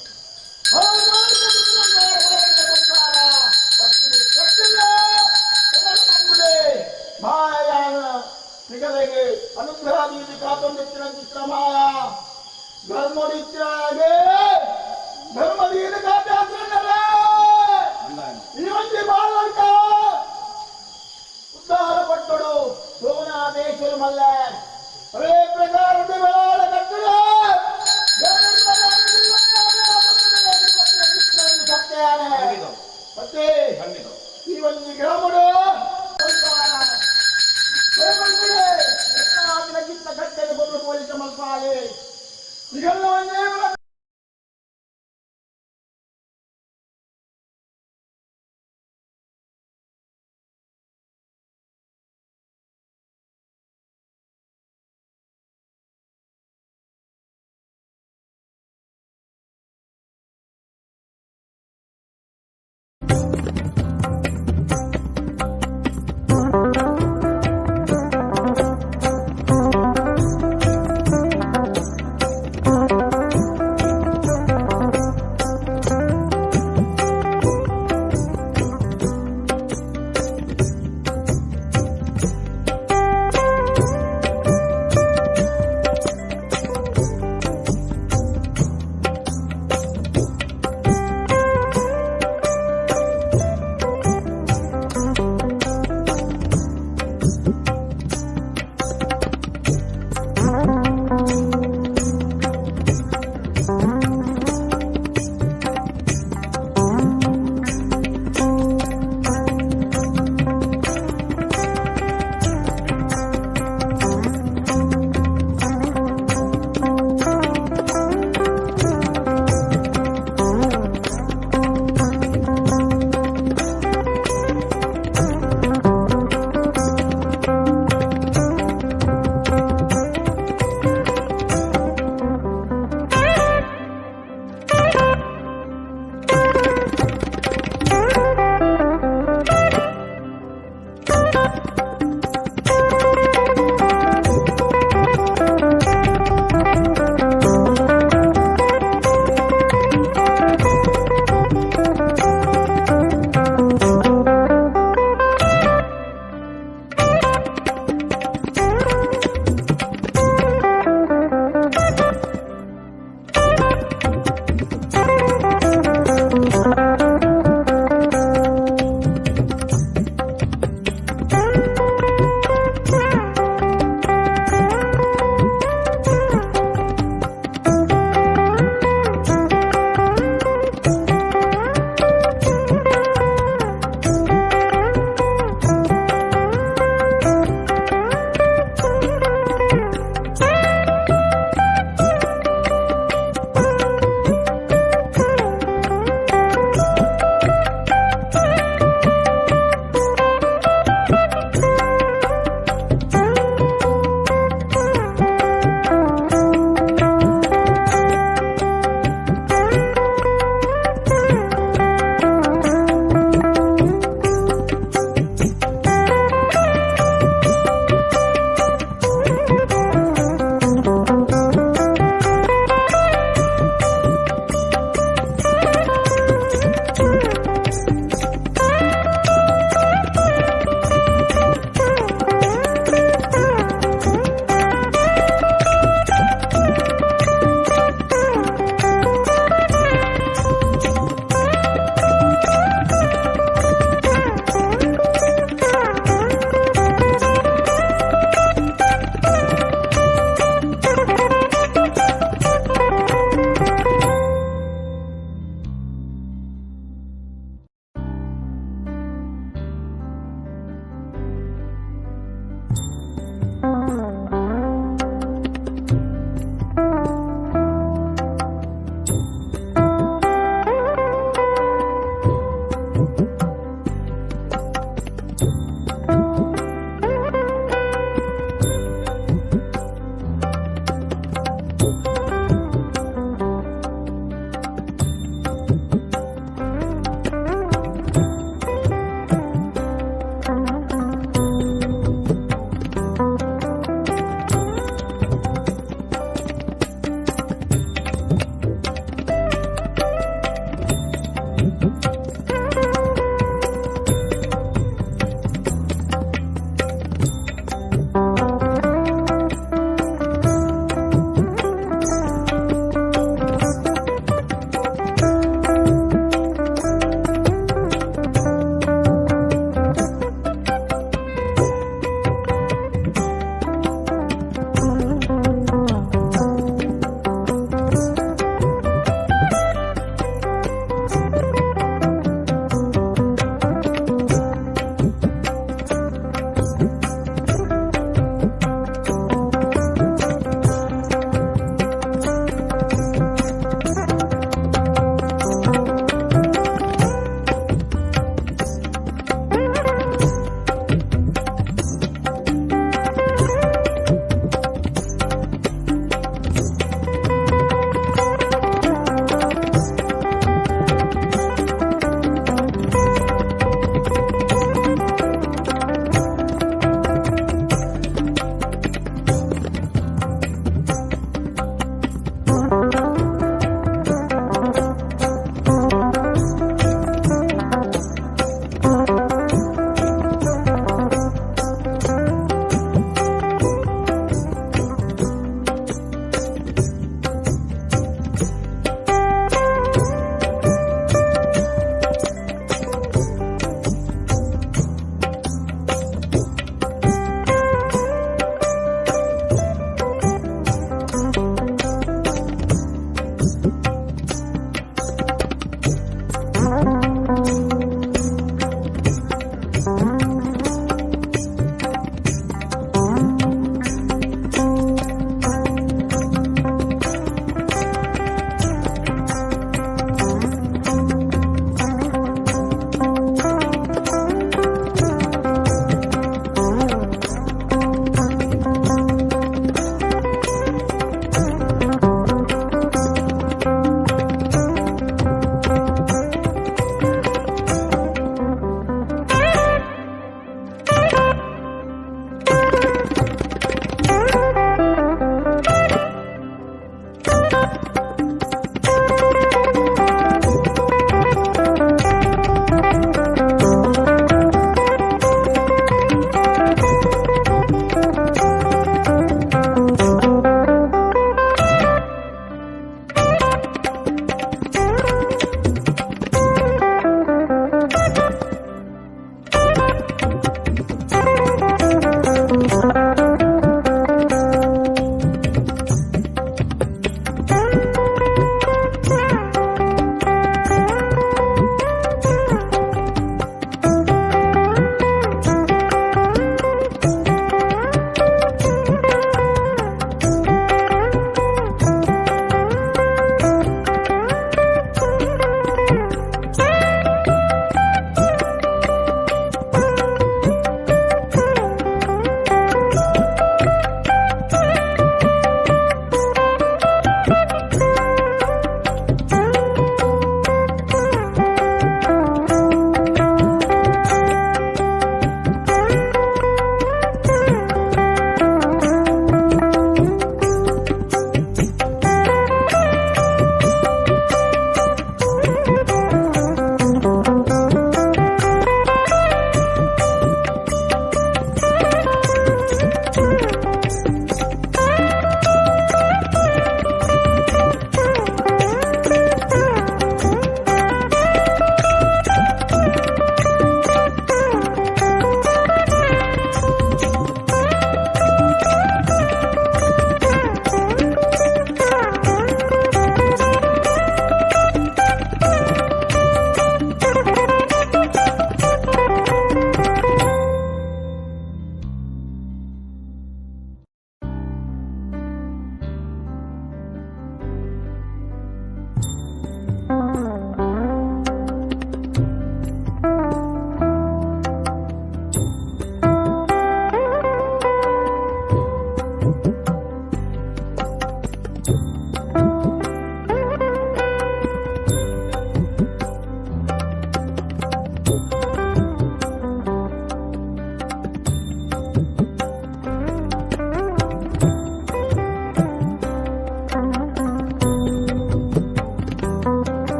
ಮಾಯಾನ ನಿಗಲೆಗೆ ಅನುಗ್ರಹದೀತಿ ಕಾತೊಂದಿತ್ತಿನ ಚಿತ್ರಮಾಯ ಧರ್ಮದಿತ್ಯಾಗೆ ಧರ್ಮದೀನ ಕಾಟ್ಯಾತ್ರನಲ್ಲ ಈ ಒಂದು ಬಾಳಕ ಉದ್ಧಾರ ಪಟ್ಟಡು ಸೋಮನಾಥೇಶ್ವರ ಮಲ್ಲ ಅದೇ ಪ್ರಕಾರದ ಬೆಳಾಳ ಕಟ್ಟಡ ಮತ್ತೆ ಈ ಒಂದು ಗ್ರಾಮಡು ಗಿತ್ತ ಕಟ್ಟೆಗೆ ಬಂದು ಪೊಲೀಸ ಮಲ್ಪಾಲೆ ಇದೆಲ್ಲವನ್ನೇ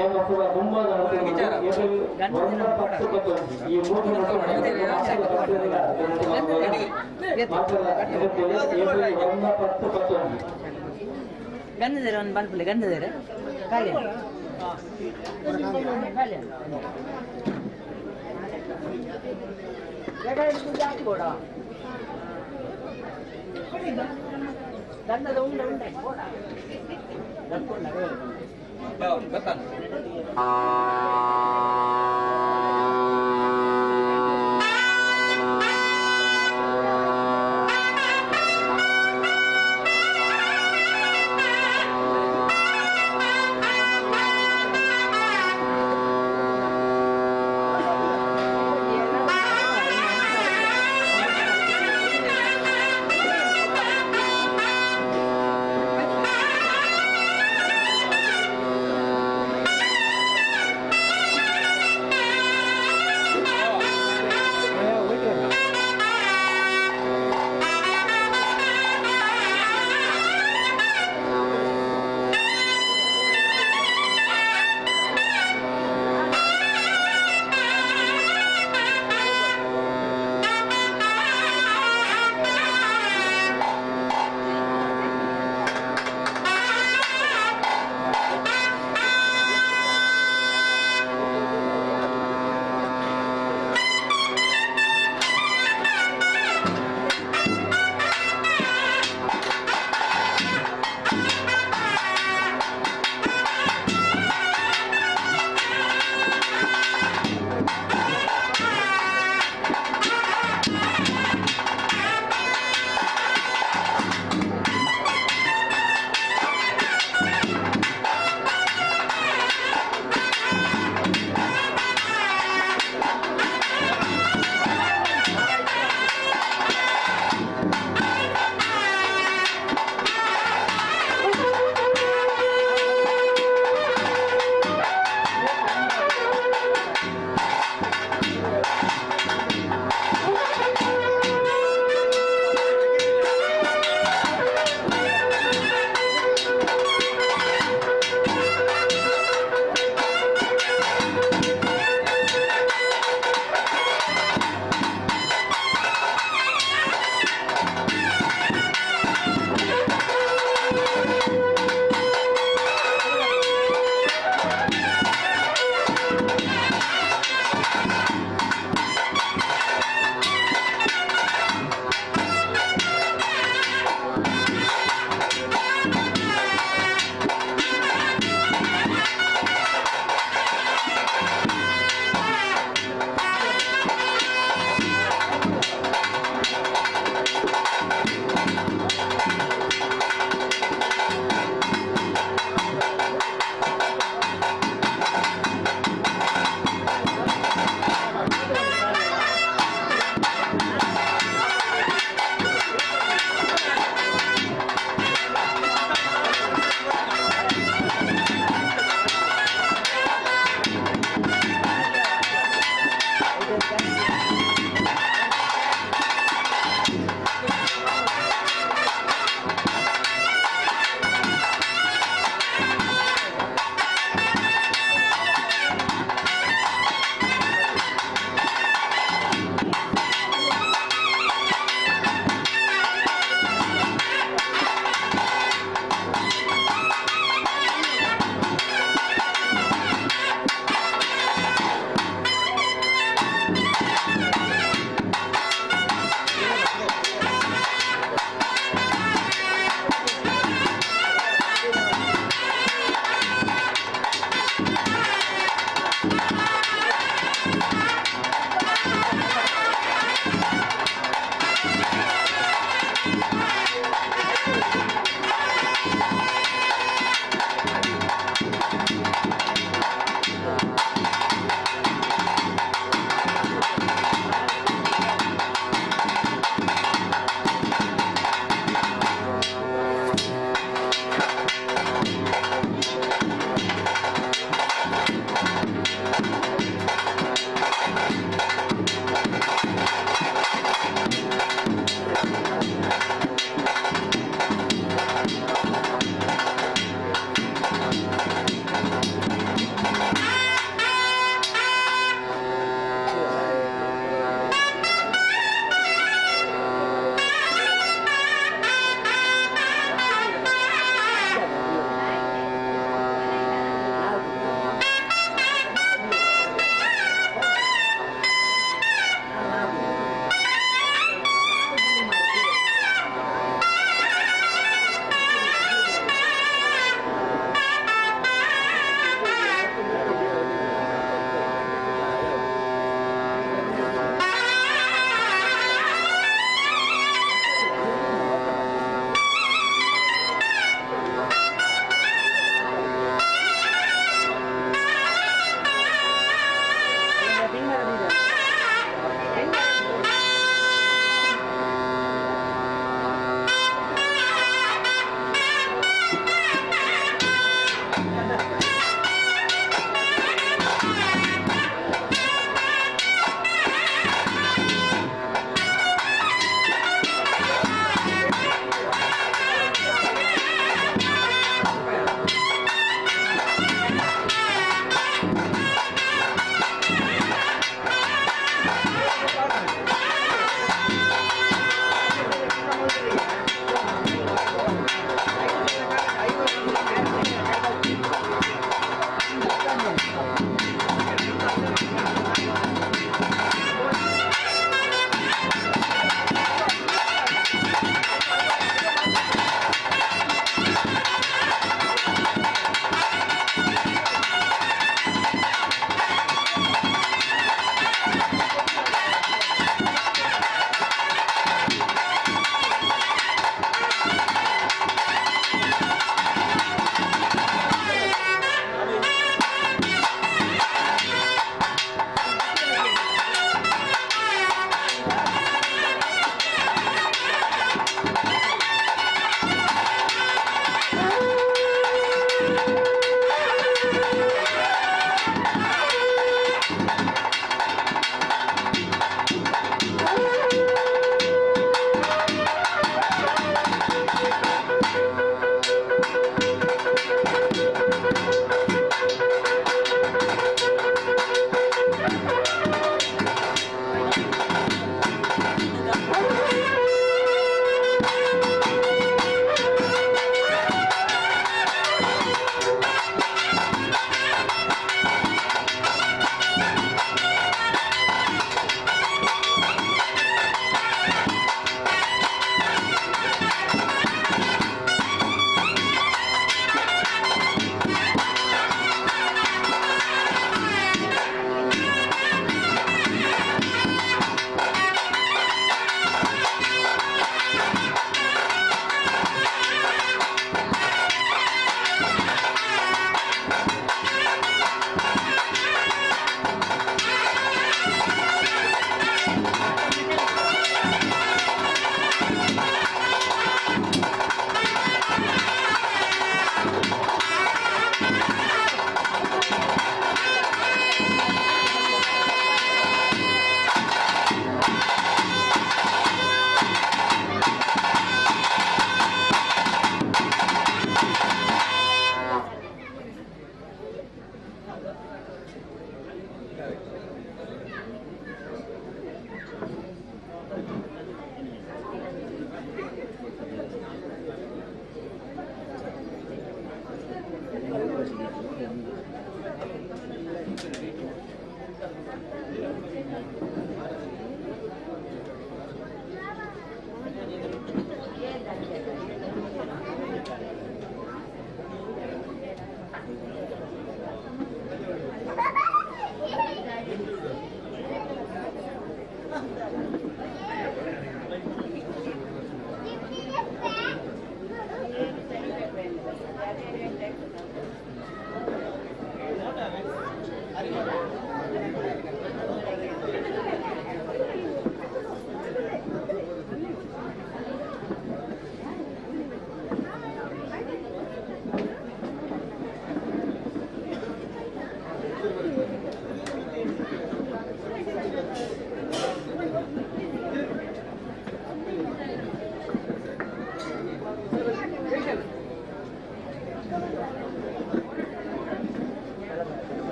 ನೇಮಕದ ಮುಂಬಾದ ಏಪ್ರಿಲ್ 1 ಈ 3 ಗಂಧದೇರ ಒಂದು ಬಲ್ಪಲ್ಲಿ ಗಂಧದೇರ ಖಾಲಿ ಗಂಧದ ಉಂಡೆ ಉಂಡೆ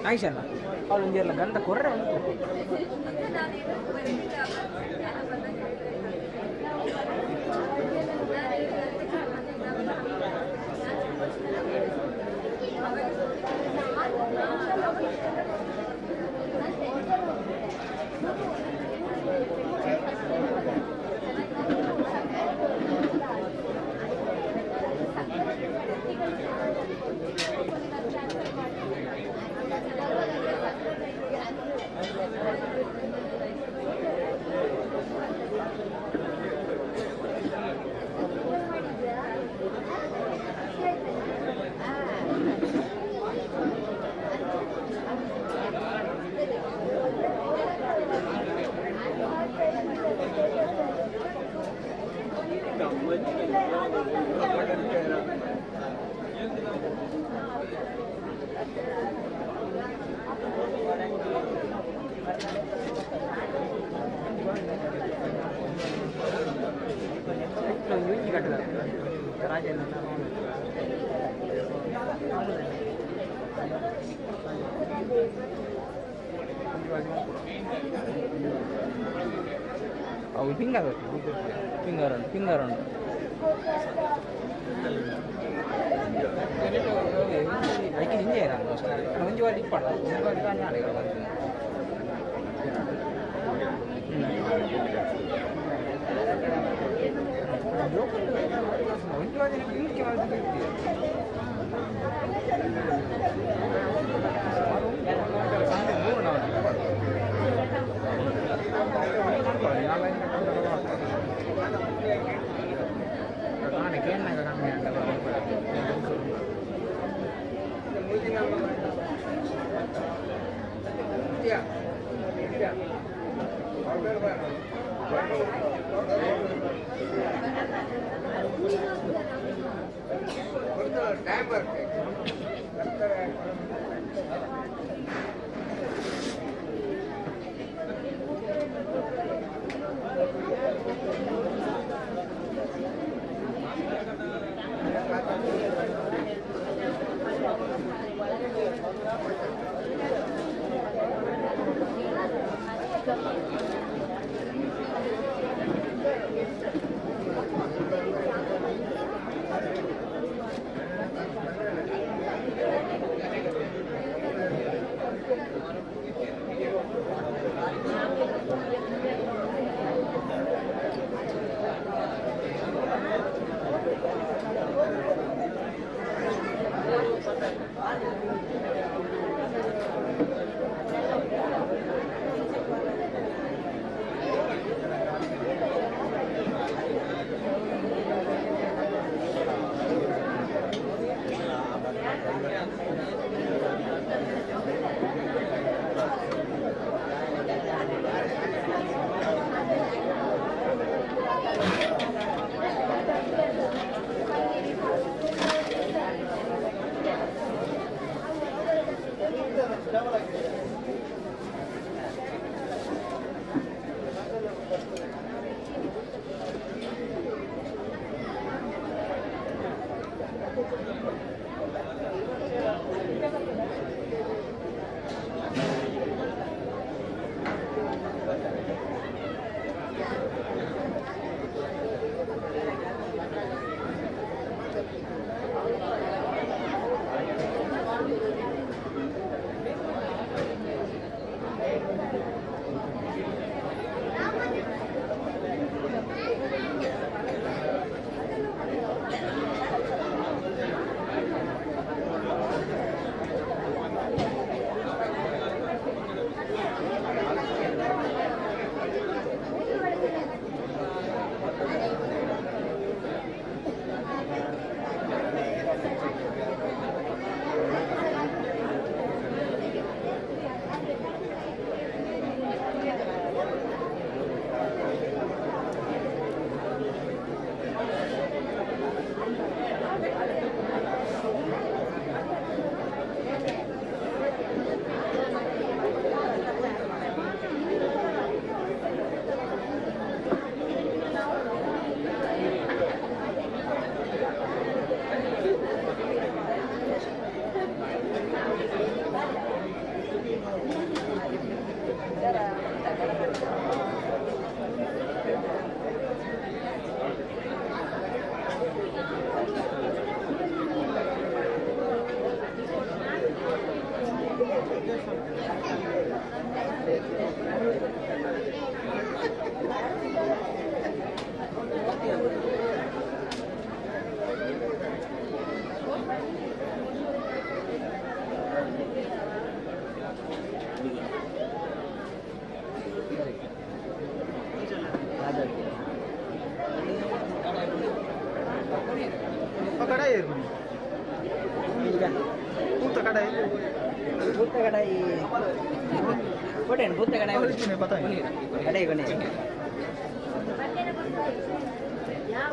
Aisyah, kalau dia legan tak kurang. Oh, finger on. Lagi ini ya, kalau jual di pasar, jual di mana ada kalau. Jual di ini jual di mana?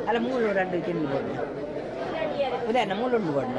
ಅಲ್ಲ ಮೂಲು ಎರಡು ತಿನ್ಬೋದು ಉದಯ ಮೂಲುಂಡು ಕೊಡ್ಲ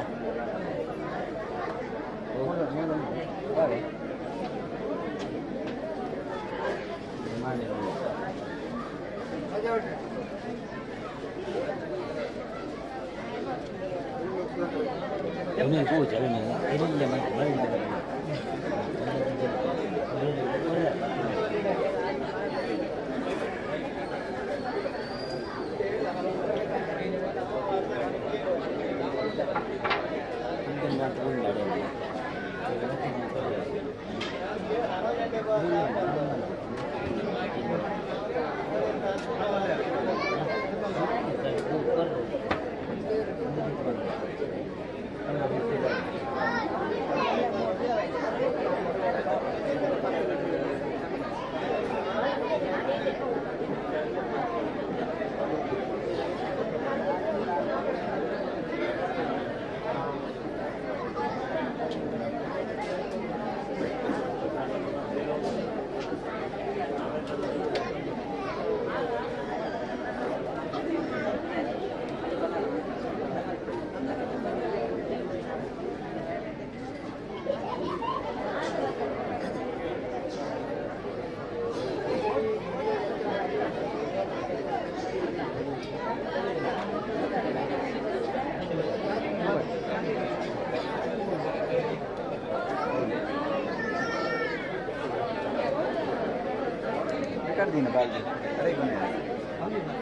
कर दी ना बाजी अरे बने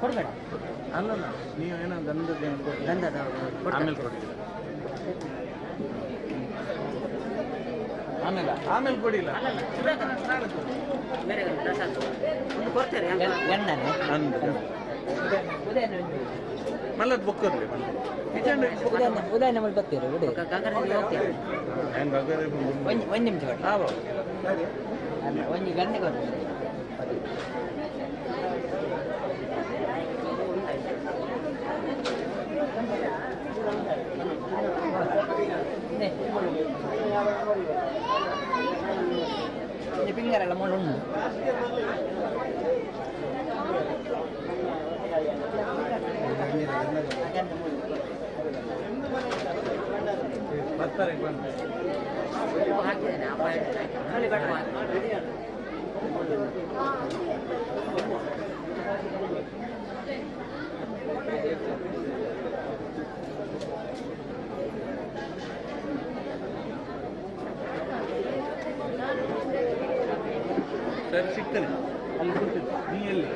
ಕೊಡ್ಬೇಡ ಅಲ್ಲಲ್ಲ ನೀವೇನೋ ಗಂಧದ ಆಮೇಲೆ ಕೊಡಿ ಆಮೇಲೆ ಕೊಡಿಲ್ಲ ಮಲ್ಲ ಬುಕ್ಕರ್ಲಿ ಉದಯ ನಮ್ಮಲ್ಲಿ ಬರ್ತೀರಿ ಒಂದು ನಿಮಿಷ ಒಂದು ಗಂಟೆಗೆ pinggir lah mau nunggu. Sir ಸಿಗ್ತಾನೆ ಅಲ್ಲಿ ಕೂತಿದ್ದು ನೀ ಎಲ್ಲಿ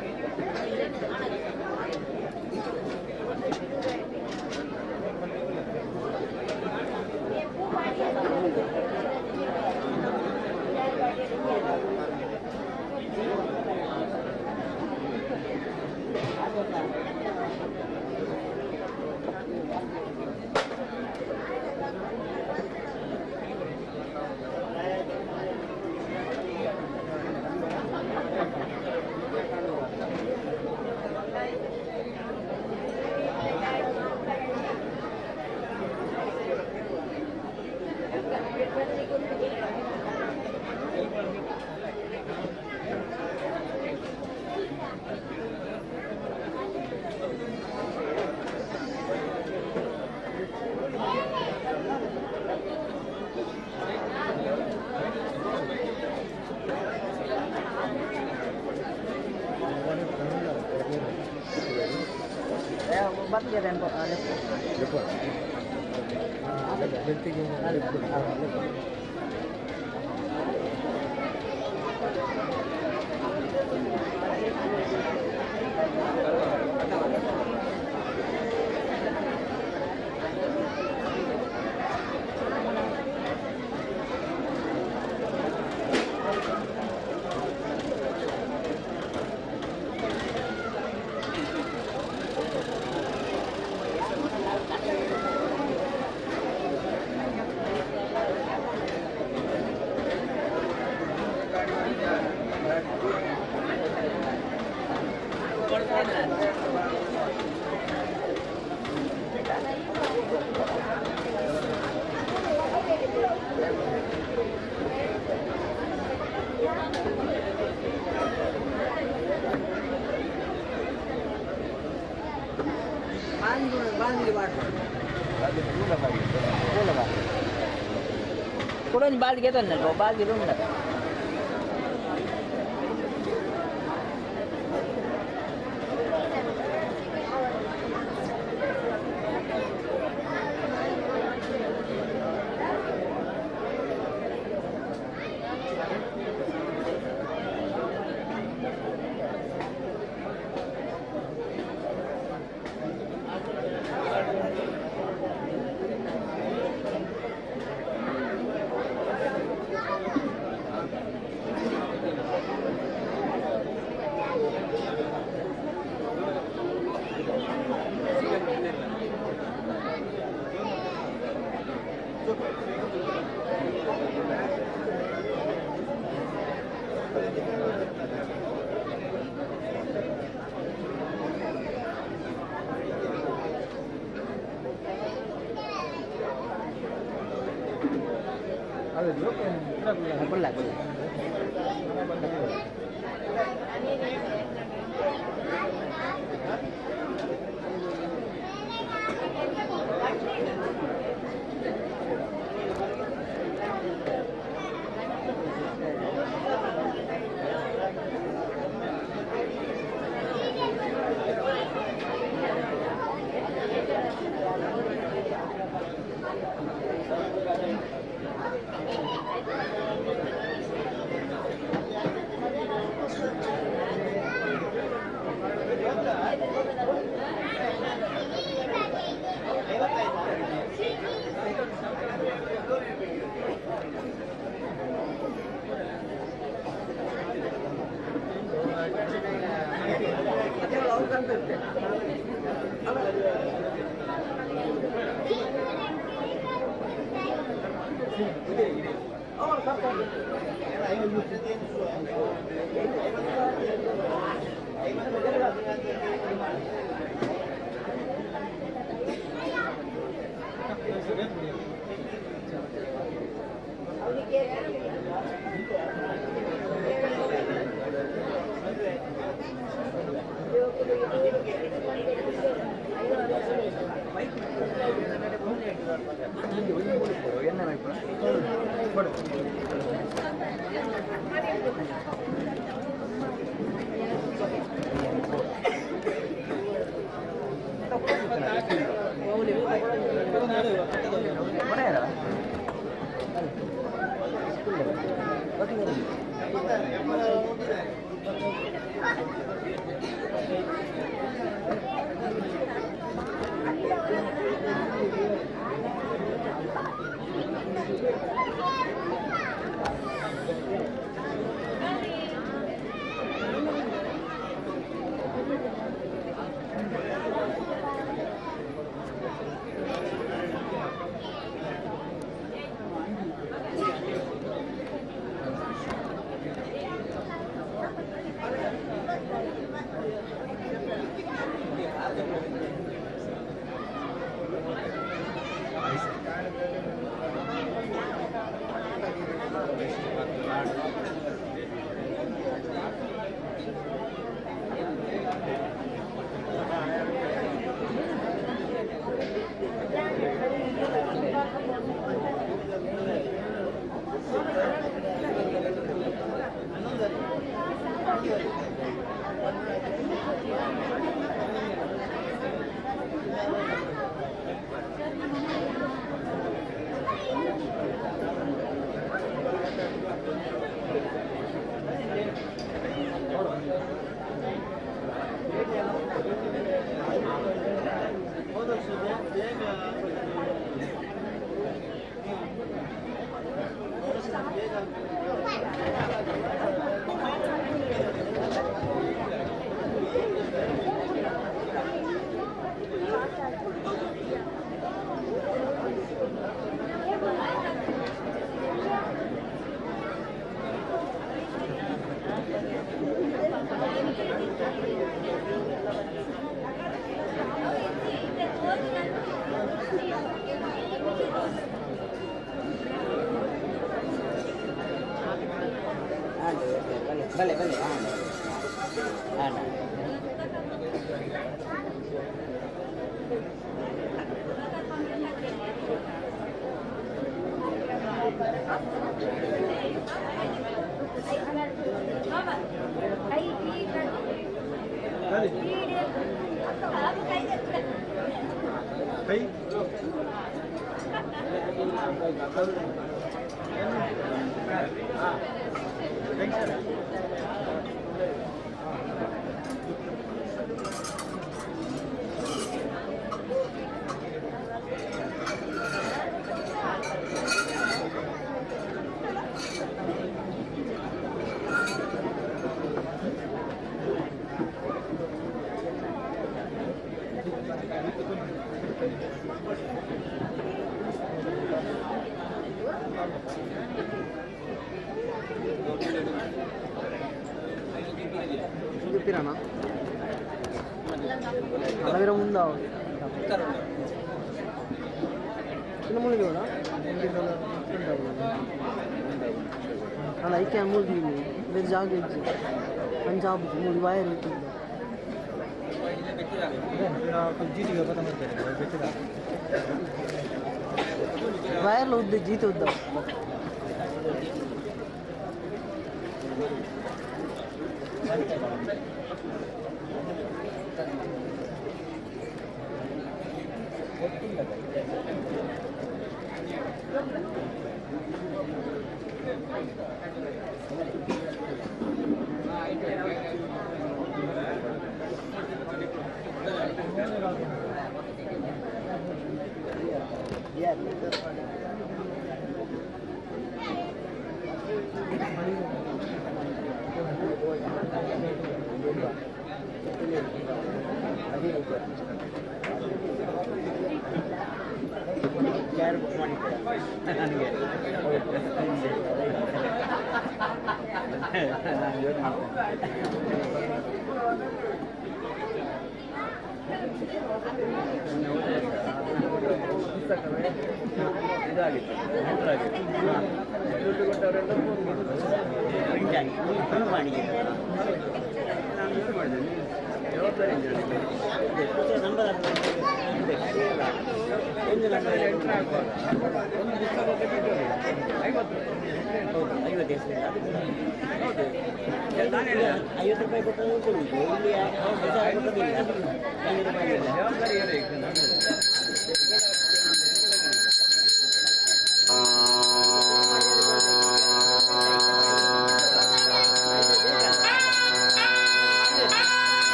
Kurang balik kita nih, balik dulu nih. Boleh. भले भले हाँ అలాగే ఉందా చిన్న ముళ్ళు కూడా అలా అయితే అమూల్ మీరు జాగ్రత్త పంజాబ్ మూడు వాయర్ वायर लो उद्दे जीत उद्दा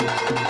Thank you.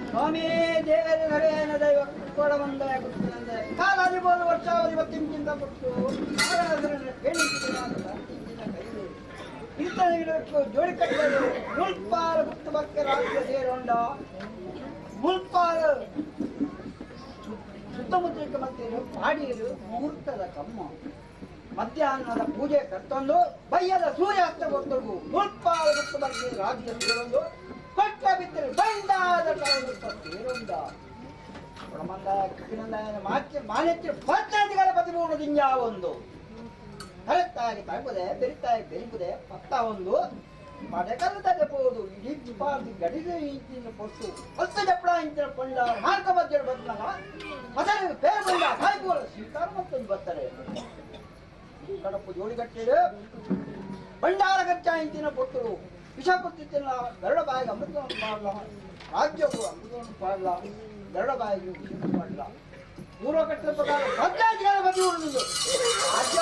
ಸ್ವಾಮಿ ದೇವರ ನಡೆಯನ ದೈವ ಕೊಡವಂದ ಕಾಲಾಧಿಬೋದು ವರ್ಷಾವಧಿ ಇವತ್ತಿಂದ ಕೊಟ್ಟು ಇಂಥನಿಗೆ ಜೋಡಿ ಕಟ್ಟಲು ಮುಲ್ಪಾಲ ಗುತ್ತು ಬಕ್ಕೆ ರಾಜ್ಯ ಸೇರೋಂಡ ಮುಲ್ಪಾಲ ಸುತ್ತಮುತ್ತಲಿಕ ಮಧ್ಯೆ ಪಾಡಿಯಲು ಮುಹೂರ್ತದ ಕಮ್ಮ ಮಧ್ಯಾಹ್ನದ ಪೂಜೆ ಕರ್ತೊಂದು ಬಯ್ಯದ ಸೂರ್ಯಾಸ್ತ ಗೊತ್ತೊಂದು ಮುಲ್ಪಾಲ ಗುತ್ತು ಬಕ್ಕೆ ರಾಜ್ಯ ಸೇರೊಂದು ಕೊಟ್ಟ ಬಿದ್ದರೆ ಬಂದಾದ ಸೇರೊಂದ ಮಾನ್ಯಕ್ಕೆ ಪಂಚಾಯತಿಗಳ ಪ್ರತಿಭೂರ್ಣದಿಂದ ಒಂದು ಕರೆಕ್ಟಾಗಿ ತಲುಪದೆ ಬೆರಿತಾಗಿ ಬೆರಿಪುದೆ ಪತ್ತ ಒಂದು ಪಡೆಕಲ್ಲದೆ ಹೋದು ಇಡೀ ಪಾರ್ಟಿ ಗಡಿಗೆ ಇಂಚಿನ ಕೊಟ್ಟು 10 ಜಪ್ಪಳ ಇಂಚಿನ ಕೊಂಡ ನಾಲ್ಕು ಮಧ್ಯೆ ಬಂದಾಗ ಅದರ ಬೇರೆ ಬಂದ ಕಾಯ್ಕೋಲ ಸ್ವೀಕಾರ ಮತ್ತೊಂದು ಬರ್ತಾರೆ ಕಡಪು ಜೋಡಿಗಟ್ಟಿಡು ಭಂಡಾರ ಗಚ್ಚ ಇಂಚಿನ ಕೊಟ್ಟರು ವಿಷ ಕೊಟ್ಟಿತ್ತಿನ ಗರಡ ಬಾಯಿಗೆ ಅಮೃತವನ್ನು ಮಾಡಲ ರಾಜ್ಯಕ್ಕೂ ಅಮೃತವನ್ನು ಮಾಡಲ ಗರಡ ಬಾಯಿಗೆ ವಿಷ ಮಾಡಲ ಪೂರ್ವ ಕಟ್ಟದ ಪ್ರಕಾರ ಪಂಚಾಯತ್ಗಳ ಬಗ್ಗೆ ಉಳಿದು ರಾಜ್ಯ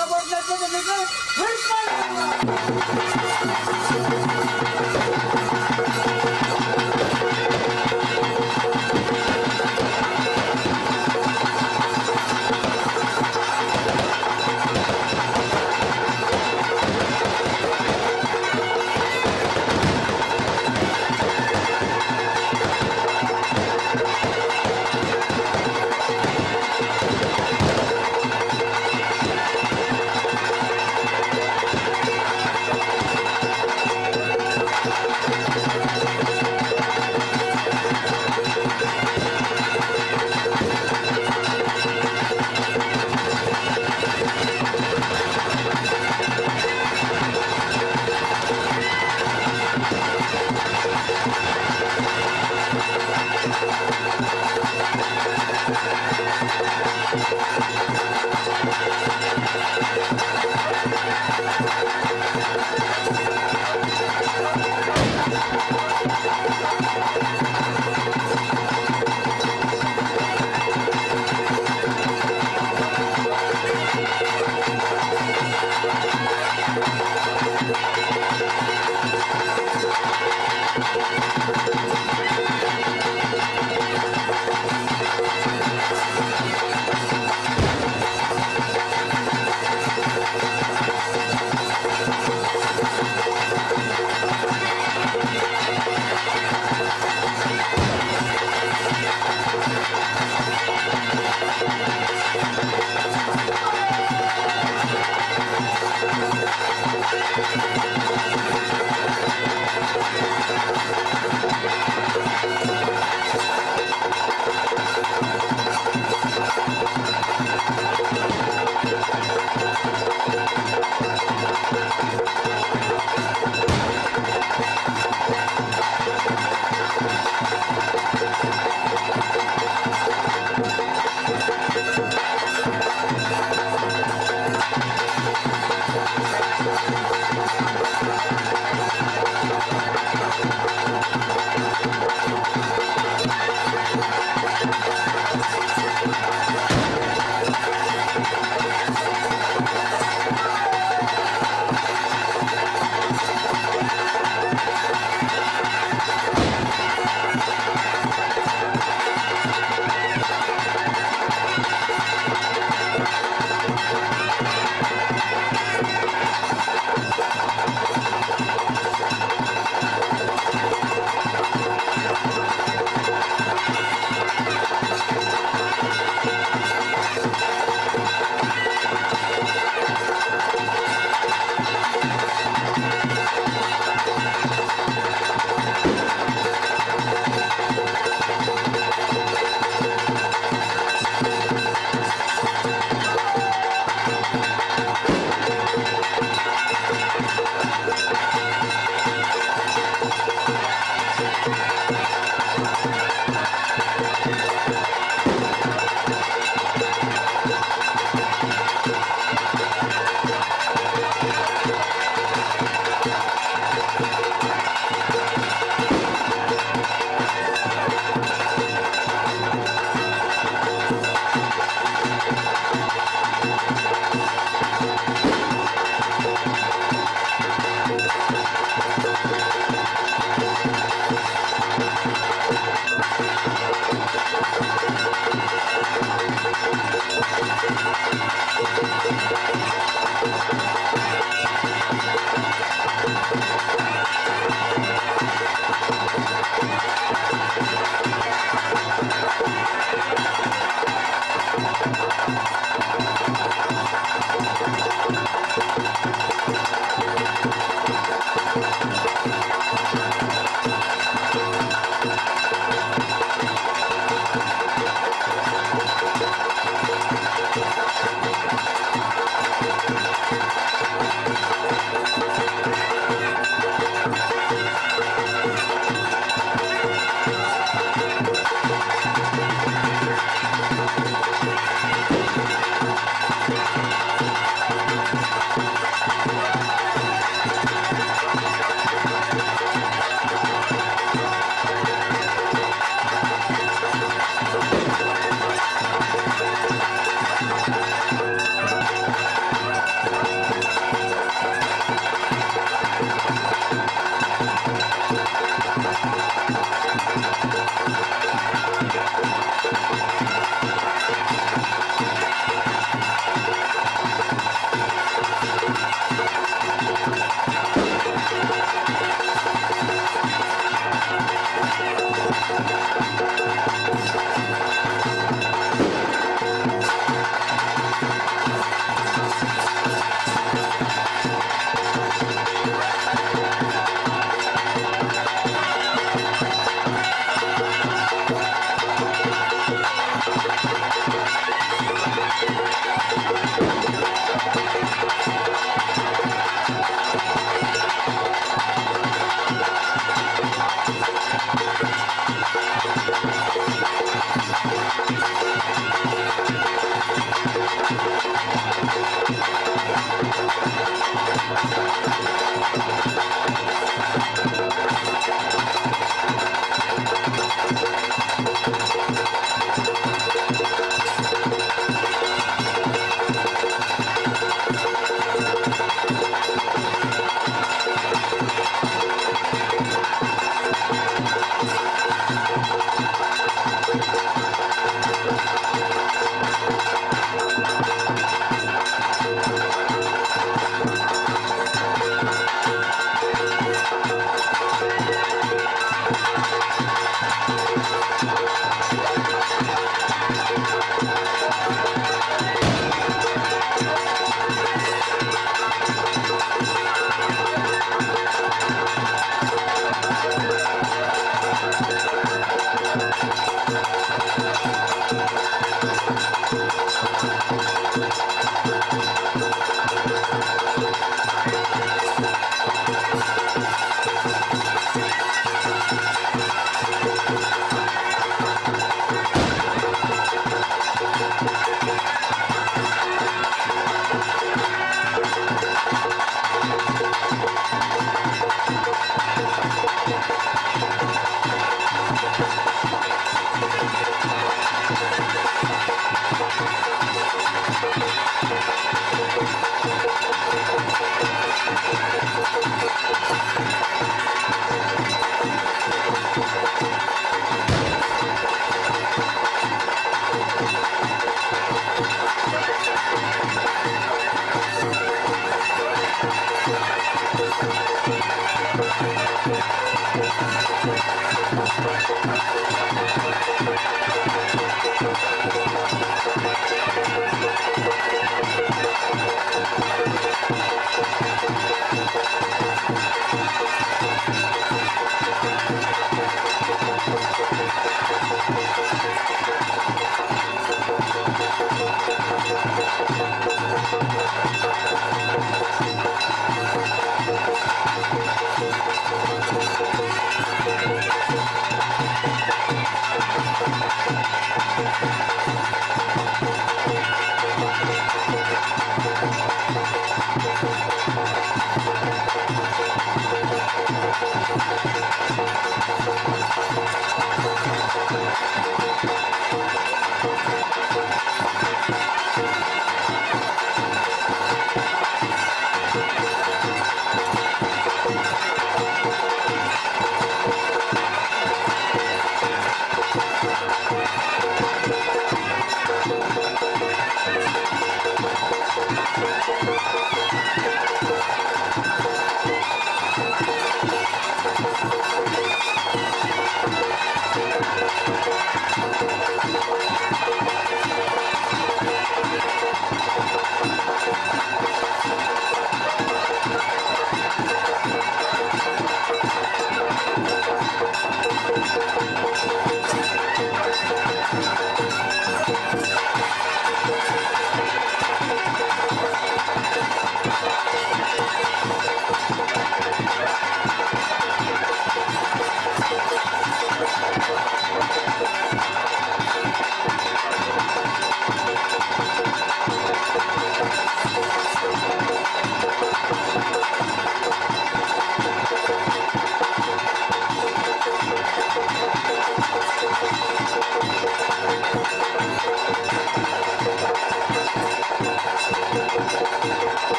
Thank you.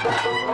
Thank you.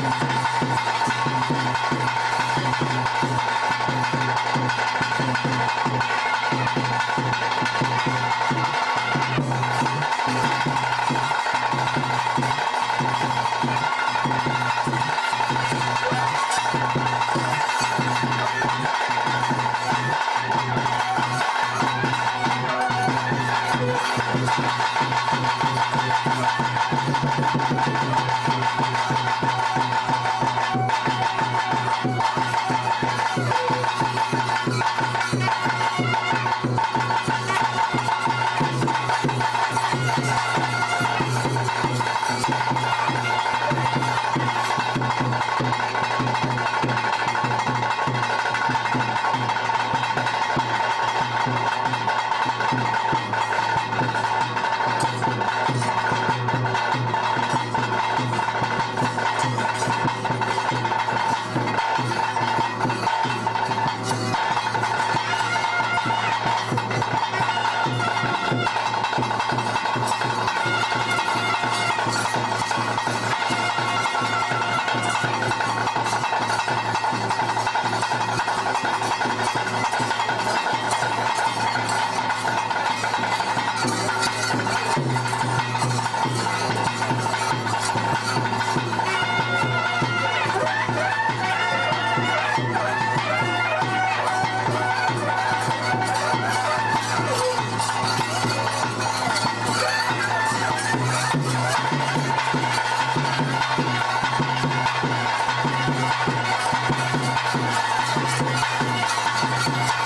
Thank you.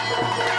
Thank you.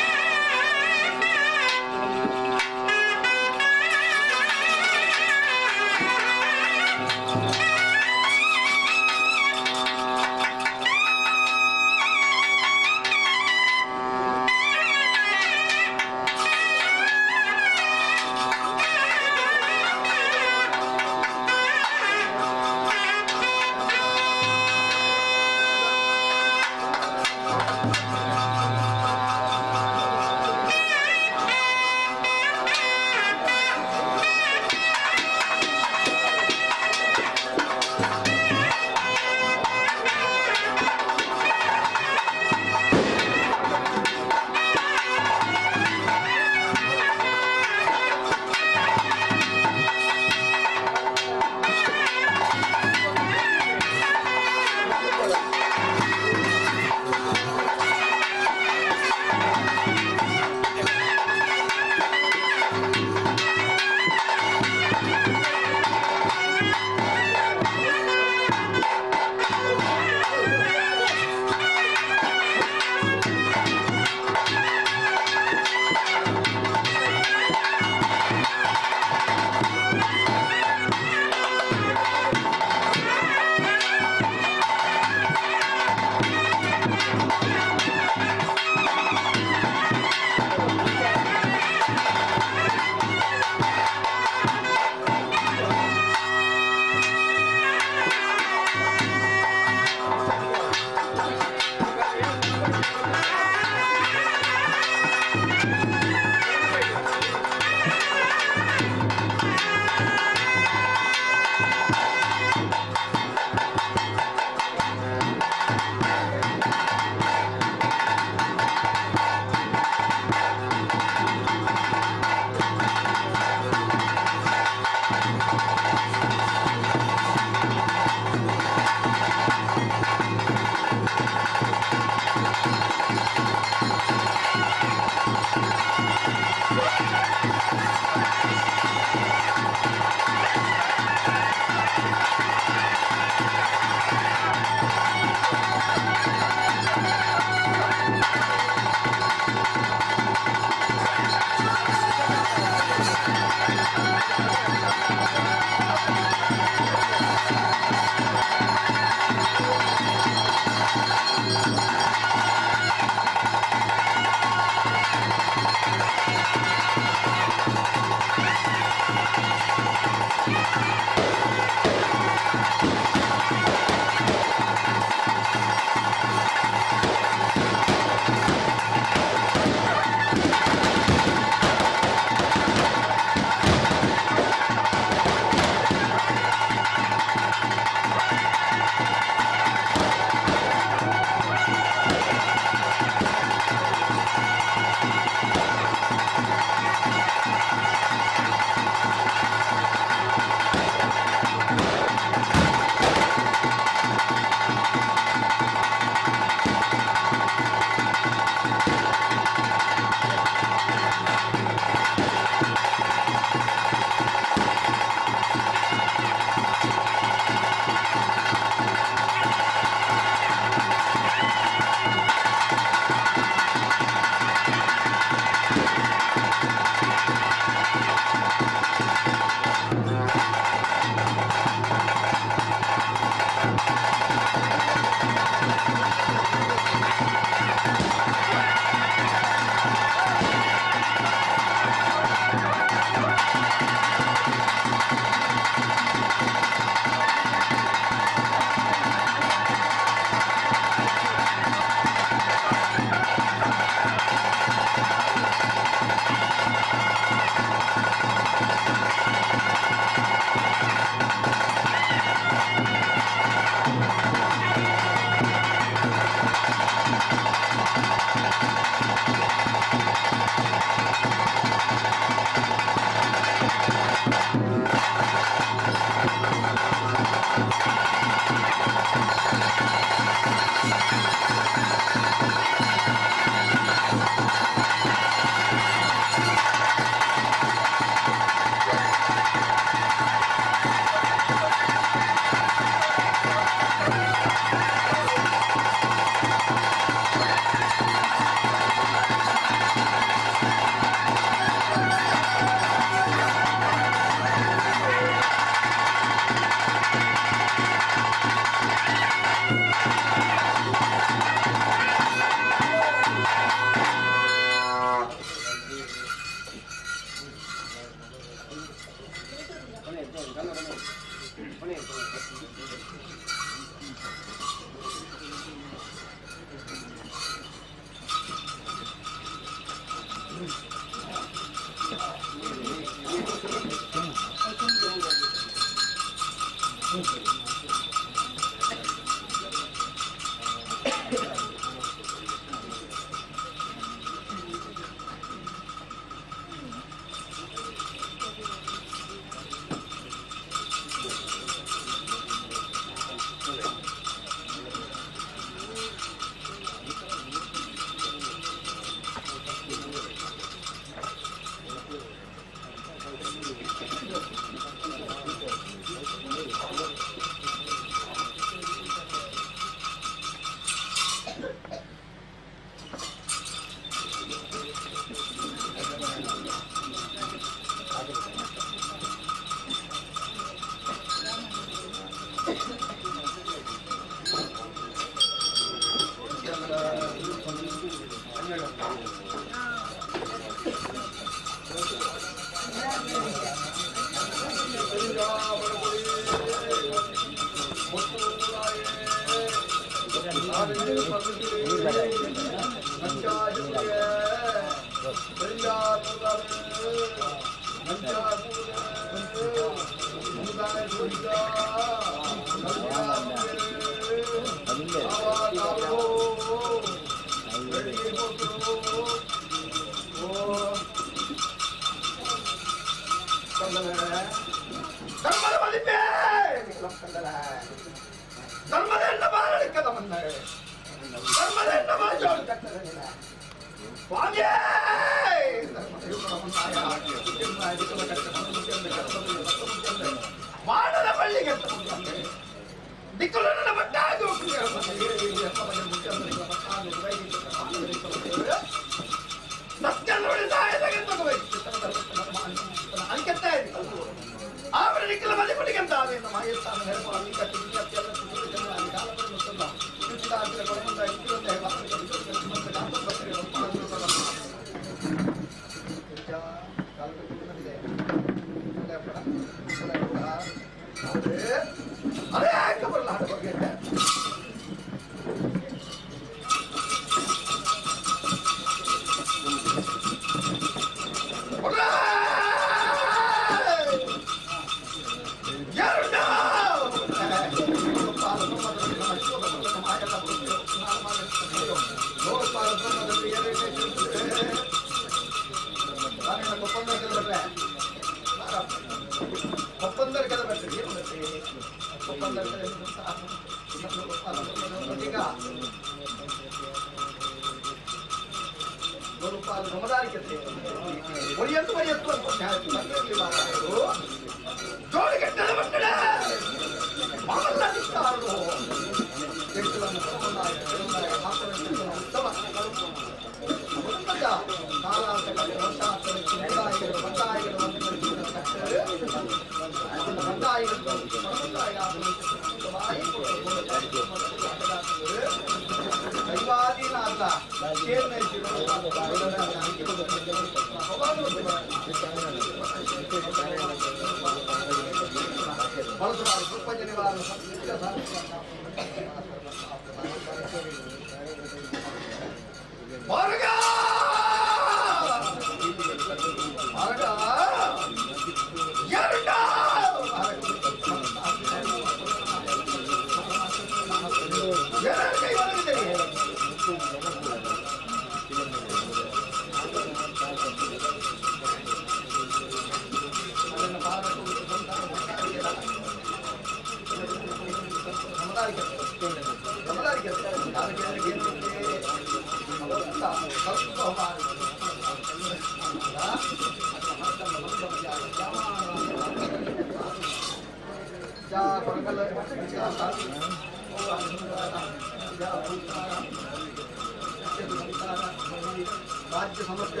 राज्य समस्या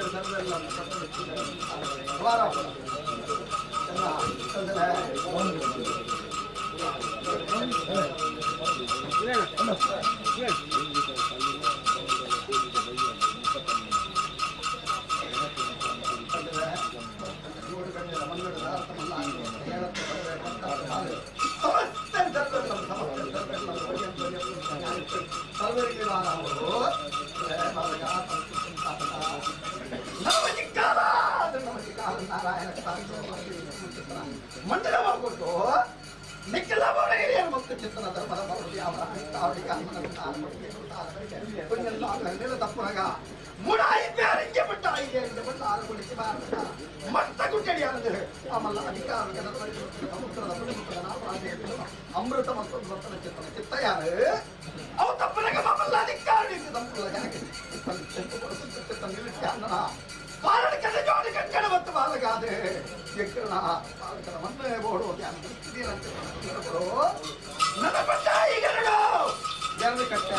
सर्वे ತಪ್ಪುನಗ ಮುಡಾಯಿ ಬೇರೆ ಬಿಟ್ಟಾಯಿ ಮತ್ತ ಗುಡ್ಡಡಿಯಾನಂದ್ರೆ ಆಮಲ್ಲ ಅಧಿಕಾರ ಸಮುದ್ರದ ಅಮೃತ ಮತ್ತೊಂದು ಬರ್ತನ ಚಿತ್ತ ಯಾರು ಅವು ತಪ್ಪನಾಗ ಮಮ್ಮಲ್ಲ ಅಧಿಕಾರ ಪಾಲಕನ ಜೋಡಿ ಕಟ್ಟಡ ಮತ್ತು ಬಾಲಗಾದೆ ಎಕ್ಕನ ಪಾಲಕನ ಮನ್ನೆ ಬೋಡು ನನ್ನ ಪಟ್ಟ ಈಗ ಎರಡು ಕಟ್ಟೆ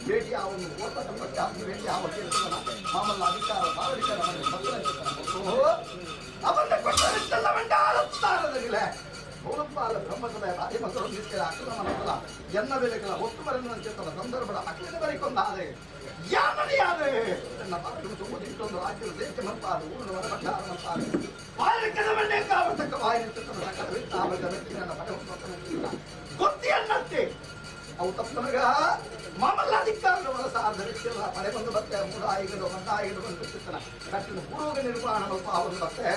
ಭೇಟಿ ಅವನು ಓಟದ ಪಟ್ಟ ಭೇಟಿ ಅವನ ಮಾಮಲ್ಲ ಅಧಿಕಾರ ಪಾಲಕರ ಅವನ್ನ ಕೊಟ್ಟಲ್ಲ ಮಂಡಾರತ್ತಾರದಾಗಲೇ ಪೌರಪಾಲ ಬ್ರಹ್ಮಸಭೆ ರಾಜ ಮಕ್ಕಳು ನಿತ್ಯ ಅಕ್ರಮಣವಲ್ಲ ಎನ್ನ ಬೆಲೆಗಳ ಒಟ್ಟು ಬರೆದ ಚಿತ್ರದ ಸಂದರ್ಭದ ಅಕ್ಕಿನ ಬರಿಕೊಂಡಾದೆ ಯಾಮನಿಯಾದೆ ನನ್ನ ಮಕ್ಕಳು ತುಂಬದಿಟ್ಟೊಂದು ರಾಜ್ಯದ ದೇಶ ಮಂಪಾದು ಊರಿನವರ ಭಂಡಾರ ಮಂಪಾದು ಪಾಲಕದ ಮಣ್ಣೆ ಕಾವತಕ್ಕ ವಾಯಿನ ಚಿತ್ರದ ಸಕಲ ವಿತ್ತಾಮದ ವ್ಯಕ್ತಿ ನನ್ನ ಪಟವನ್ನ ಗೊತ್ತಿಯನ್ನಂತೆ ಅವು ತಪ್ಪನಗ ಮಾಮಲ್ಲ ಅಧಿಕಾರಗಳ ಸಾರ್ಧ ವ್ಯಕ್ತಿಗಳ ಪಡೆ ಬಂದು ಬತ್ತೆ ಮೂಡಾಯಿಗಳು ಮಂಡಾಯಿಗಳು ಬಂದು ಚಿತ್ತನ ಕಟ್ಟಿನ ಪೂರ್ವಕ ನಿರ್ಮಾಣ ಅವನು ಬತ್ತೆ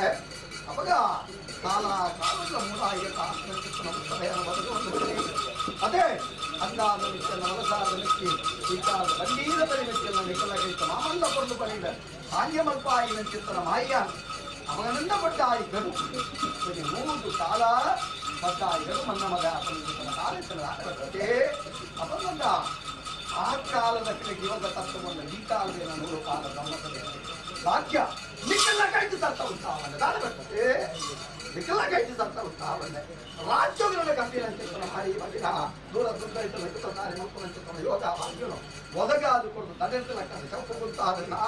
ಅವಾಗ ಕಾಲ ಕಾಲದ ಮೂಡಾಯಿಗೆ ಅದೇ ಅಂದಾದ ಮಿಕ್ಕನ ವಲಸಾದ ಮಿಕ್ಕಿ ವಿಚಾರ ಬಂಡೀರ ಬಳಿ ಮಿಕ್ಕನ ನಿಖಲ ಕೈತ ಮಾಮಲ್ಲ ಕೊಂಡು ಬಳಿದ ಆಂಗ್ಯಮಲ್ಪಾಯಿನ ಚಿತ್ತನ ಮಾಯ್ಯ ಅವನನ್ನ ಬಡ್ಡಾಯಿಗಳು ಮೂರು ಕಾಲ ಬಡ್ಡಾಯಿಗಳು ಮನ್ನ ಮಗ ಕಾಲಕ್ಕೆ ಅವನನ್ನ ಆ ಕಾಲದ ಕಡೆಗೆ ಇವಾಗ ತತ್ವವನ್ನು ಈ ಕಾಲದ ನೂರು ಕಾಲ ಗಮನದಲ್ಲಿ ವಾಕ್ಯ ನಿಕ್ಕೆಲ್ಲ ಕೈದು ತರ್ತ ಉತ್ಸಾಹವನ್ನ ದಾನ ಬರ್ತದೆ ನಿಕ್ಕೆಲ್ಲ ಕೈದು ತರ್ತ ಉತ್ಸಾಹವನ್ನೇ ರಾಜ್ಯಗಳ ಗಂಭೀರ ಚಿತ್ರಣ ಮಾಡಿ ಮಧ್ಯ ದೂರ ದುರ್ಗ ಇಟ್ಟು ತಾರೆ ಮಕ್ಕಳ ಚಿತ್ರಣ ಯೋಗ ಭಾಗ್ಯನು ಒದಗಾದುಕೊಂಡು ತಡೆಂತ ಲೆಕ್ಕ ಚೌಕ ಅದನ್ನ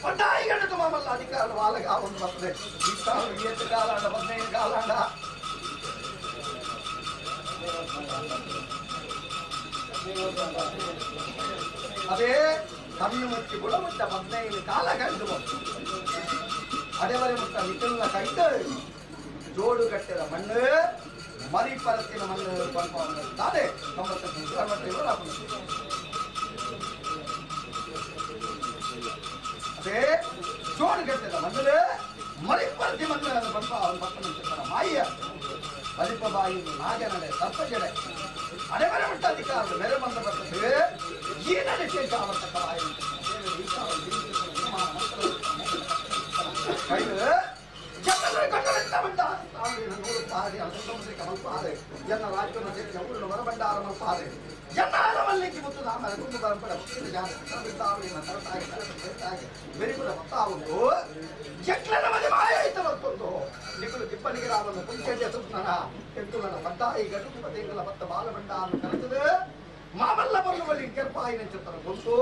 ಪಡ್ಡಾಯಿಗಂಡ ಮಾಮಲ್ಲ ಅಧಿಕಾರದ ವಾಲಗ ಒಂದು ಬರ್ತದೆ ಈ ಕಾಲ 7 ಕಾಲಾಂಡ 15 ಕಾಲಾಂಡ ಅದೇ ಕಣ್ಣು ಮುಚ್ಚಿ ಗುಣಮಟ್ಟ 15 ಕಾಲ ಕಂಡು ಅಡೆವರೆ ಮುಟ್ಟ ನಿಖಲ್ನ ಕೈತ ಜೋಡು ಕಟ್ಟಿದ ಮಣ್ಣು ಮರಿ ಪರತ್ತಿನ ಮಣ್ಣು ಕೊಂಡ್ತಾರೆ 90 ಅದೇ ಜೋಡು ಕಟ್ಟಿದ ಮಣ್ಣು ಮರಿ ಪರತಿ ಮಣ್ಣು ಬಂಪ ಅವನ ಪಕ್ಕನ ಮಾಯ್ಯ ಮಲಿಪ ಬಾಯಿ ನಾಗನಡೆ ಸರ್ಪ ಜಡೆ ಅಡೆವರೆ ಮುಟ್ಟ ಅಧಿಕಾರದ ಮೇರೆ ಬಂದ ಬರ್ತದೆ ಈ ನಡೆಸಿ ಆವರ್ತಕವಾಯಿ ಎನ್ನ ರಾಜ್ಯವನ್ನು ಸೇರಿಸಿ ಅವರನ್ನು ಹೊರಬಂಡಾರ ಮಲ್ಪಾದೆ ಎನ್ನಾರ ಮಲ್ಲಿಗೆ ಮುತ್ತು ನಾಮರ ಕುಂದು ಪರಂಪರೆ ಮುತ್ತಿನ ಜಾತಿನ ತರತಾಗಿ ಬೆರಿಪುರ ಮತ್ತಾವುದು ಎಕ್ಲನ ಮನೆ ಮಾಯಾಯಿತ ಮತ್ತೊಂದು ನಿಗುಲು ತಿಪ್ಪನಿಗೆ ರಾಮನ ಕುಂಚೆಯ ಸುಪ್ನನ ಎಂದು ನನ್ನ ಬಡ್ಡಾಯಿ ಗಡು ಪದೇಗಲ ಮತ್ತ ಬಾಲಬಂಡಾರನ್ನು ಕರೆತದೆ ಮಾಮಲ್ಲ ಬರುವಲ್ಲಿ ಕೆರ್ಪಾಯಿನ ಚಿತ್ರ ಗೊಂತು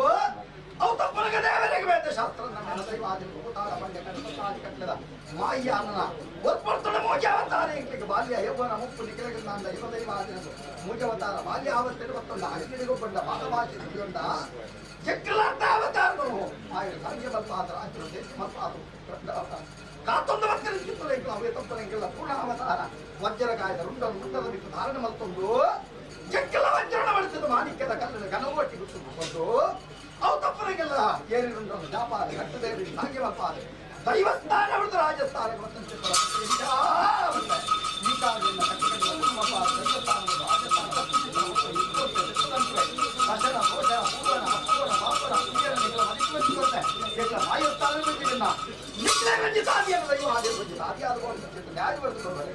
ಅವು ತಪ್ಪನಗ ದೇವರಿಗೆ ವೇದ ಶಾಸ್ತ್ರ ನಮ್ಮ ದೈವಾದಿ ಭೂತಾಳ ಬಂಡೆ ಕಟ್ಟತಾದಿ ಕಟ್ಟದ ಮಾಯ್ಯಾನನ ಒರ್ಪರ್ತನ ಮೋಜಾವತಾರ ಇಂಕ್ಲಿಗೆ ಬಾಲ್ಯ ಯೌವನ ಮುಪ್ಪು ನಿಖಿಲಗಂದ ಯುವ ದೈವಾದಿನದು ಮೂಜವತಾರ ಬಾಲ್ಯ ಆವತ್ತಿರುವತ್ತೊಂದ ಅಡಿಗಿಡಿಗೂ ಬಂದ ಬಾಲಭಾಷೆ ನಿಗೊಂಡ ಚಕ್ರಲಾರ್ಥ ಅವತಾರನು ಆಯ ಸಂಖ್ಯೆ ಮಲ್ಪಾದ ರಾಜ್ಯರು ದೇಶ ಮಲ್ಪಾದು ಕಾತೊಂದು ಮಕ್ಕಳ ಚಿತ್ರಲೆಂಕಲ ಅವೇ ತಪ್ಪಲೆಂಕಲ್ಲ ಪೂರ್ಣ ಅವತಾರ ವಜ್ರ ಕಾಯ್ದ ರುಂಡನ್ನು ಮುಂಡದ ಬಿಟ್ಟು ಧಾರಣೆ ಮಲ್ತೊಂದು ಚಕ್ಕಲ ವಜ್ರಣ ಬಳಸಿದ ಮಾಣಿಕ್ಯದ ಕಲ್ಲಿನ ಘನವೊಟ್ಟಿ ಗುರುತು ಅವು ತಪ್ಪರಿಗೆಲ್ಲ ಏರಿರುಂಡನ್ನು ಜಾಪಾದ ಕಟ್ಟದೇರಿ ಹಾಗೆ ಮಲ್ಪಾದೆ ದೈವಸ್ಥಾನ ಹೊಡೆದು ರಾಜಸ್ಥಾನ ಈ ಕಾಲದಿಂದ ಕಟ್ಟಡ ಭಜನ ಭೋಜನ ಪೂರ್ಣ ಅಪೂರ್ಣ ಪಾಪನ ಆಯುಸ್ತಾನ ಬಂದಿಲ್ಲ ನಿಖಲೆ ಬಂದಿ ಸಾಧಿಯನ್ನು ದೈವ ಹಾಗೆ ಬಂದಿಲ್ಲ ಹಾಗೆ ಆದ ನ್ಯಾಯ ಬರ್ತದೆ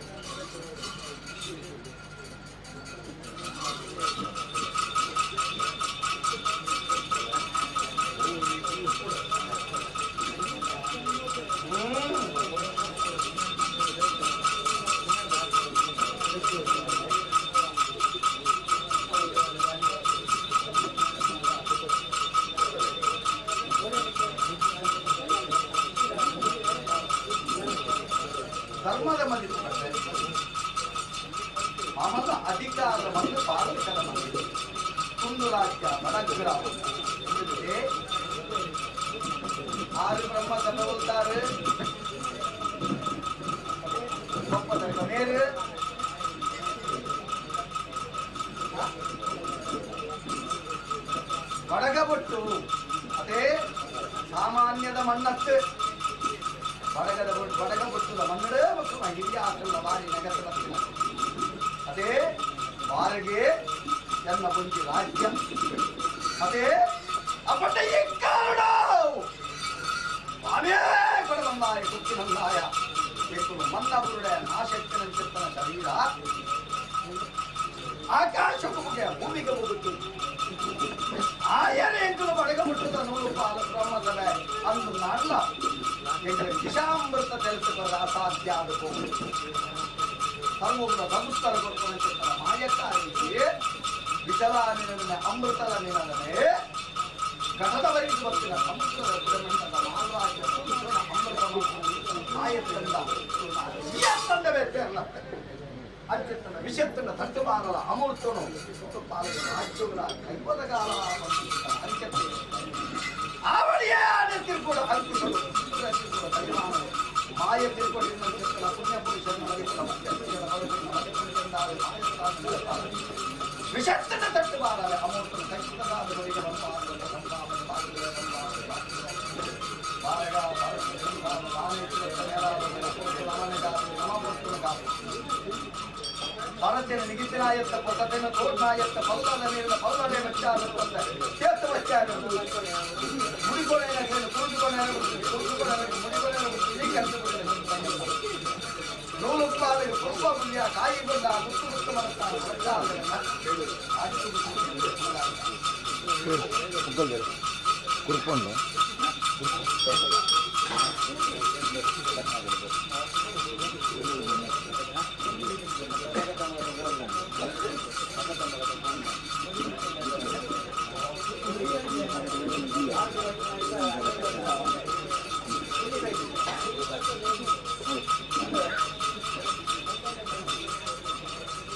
ಧರ್ಮದ ಮಧ್ಯೆ ಆಮಲ್ಲ ಅಧಿಕಾರದ ಮತ್ತು ಪಾಲಕರ ಮಧ್ಯೆ ಕುಂದು ರಾಜ್ಯ ಬಡಗ್ರ ಆರು ಬ್ರಹ್ಮ ತಗೊಳ್ತಾರೆ ಒಪ್ಪದ ಕೊನೆಯರು ಬಡಗಬೊಟ್ಟು ಅದೇ ಸಾಮಾನ್ಯದ ಮಣ್ಣತ್ತು ಬಡಗಬೊಟ್ಟುದ ಮಣ್ಣಡೇ ಮತ್ತು ಹಿರಿಯ ಆಕಳ ಬಾರಿ ನಗರದ ಮತ್ತೆ ಬಾರಗೆ ಎನ್ನ ಬಂದಿ ರಾಜ್ಯ ಅದೇ ಅಪಟ ಕಾರಣ ಸ್ವಾಮಿಯೇ ಕೊಡಬಂದಾಯ ಕುತ್ತಿನಂದಾಯ ಬೇಕುಲು ಮನ್ನವರುಡೆ ನಾಶಕ್ತಿನ ಚಿತ್ತನ ಶರೀರ ಆಕಾಶಕ್ಕೂ ಮುಗಿಯ ಭೂಮಿಗೆ ಹೋಗುತ್ತು ಆ ಏನೆಂಕಲು ಬಡಗಬಿಟ್ಟದ ನೂರು ಪಾಲು ಬ್ರಹ್ಮಸಭೆ ಅಂದು ನಾಡಲ ಎಂದರೆ ವಿಷಾಮೃತ ತಿಳಿಸಿಕೊಳ್ಳ ಅಸಾಧ್ಯ ಆಗಬೇಕು ಸರ್ವಗಳ ಸಂಸ್ಕಾರ ಕೊಡ್ಕೊಂಡು ಮಾಯಕ್ಕಾಗಿ ವಿಷಲಾನಿನ ಅಮೃತದ ನಿನದನೆ ಘಟದವರೆಗೆ ಬರ್ತಿನ ಸಮುದ್ರದ ಗುಣಮಟ್ಟದ ಮಹಾರಾಜ ಅಮೃತ ಮಾಯತ್ತಂದ ತಂಡವೇ ಸೇರಲ್ಲ ಅತ್ಯುತ್ತಮ ವಿಷಯತ್ತನ್ನ ತಟ್ಟುಮಾನಲ ಅಮೃತನು ಪಾಲಕ ರಾಜ್ಯಗಳ ಕೈಪದಗಾಲ ಅಂತ್ಯತೆ ಆವಳಿಯೇ ತಿರ್ಕೊಡ ಅಂತಿಗಳು ಪರಿಮಾಣ ಮಾಯ ತಿರ್ಕೊಡಿನ ಪುಣ್ಯ ಪುರುಷನ ವಿಷಯತ್ತನ್ನ ತಟ್ಟುಮಾನಲ ಅಮೃತನು ಕೈಪದಗಾಲಗಳಿಗೆ ಭಾರತೀಯ ನಿಗಿತನಾಯತ್ತ ಪೊಸತೆನ ತೋರ್ನಾಯತ್ತ ಪಲ್ಲದ ನೀರಿನ ಪಲ್ಲದೆ ವಚ್ಚಾದ ಸೇತು ವಚ್ಚಾದ ಮುಡಿಗೊಳೆನ ನೂಲುತ್ಪಾದಕ ಪುಷ್ಪ ಪುಣ್ಯ ಕಾಯಿಗೊಂಡ ಮುತ್ತು ಮುತ್ತು ಕುರ್ಕೊಂಡು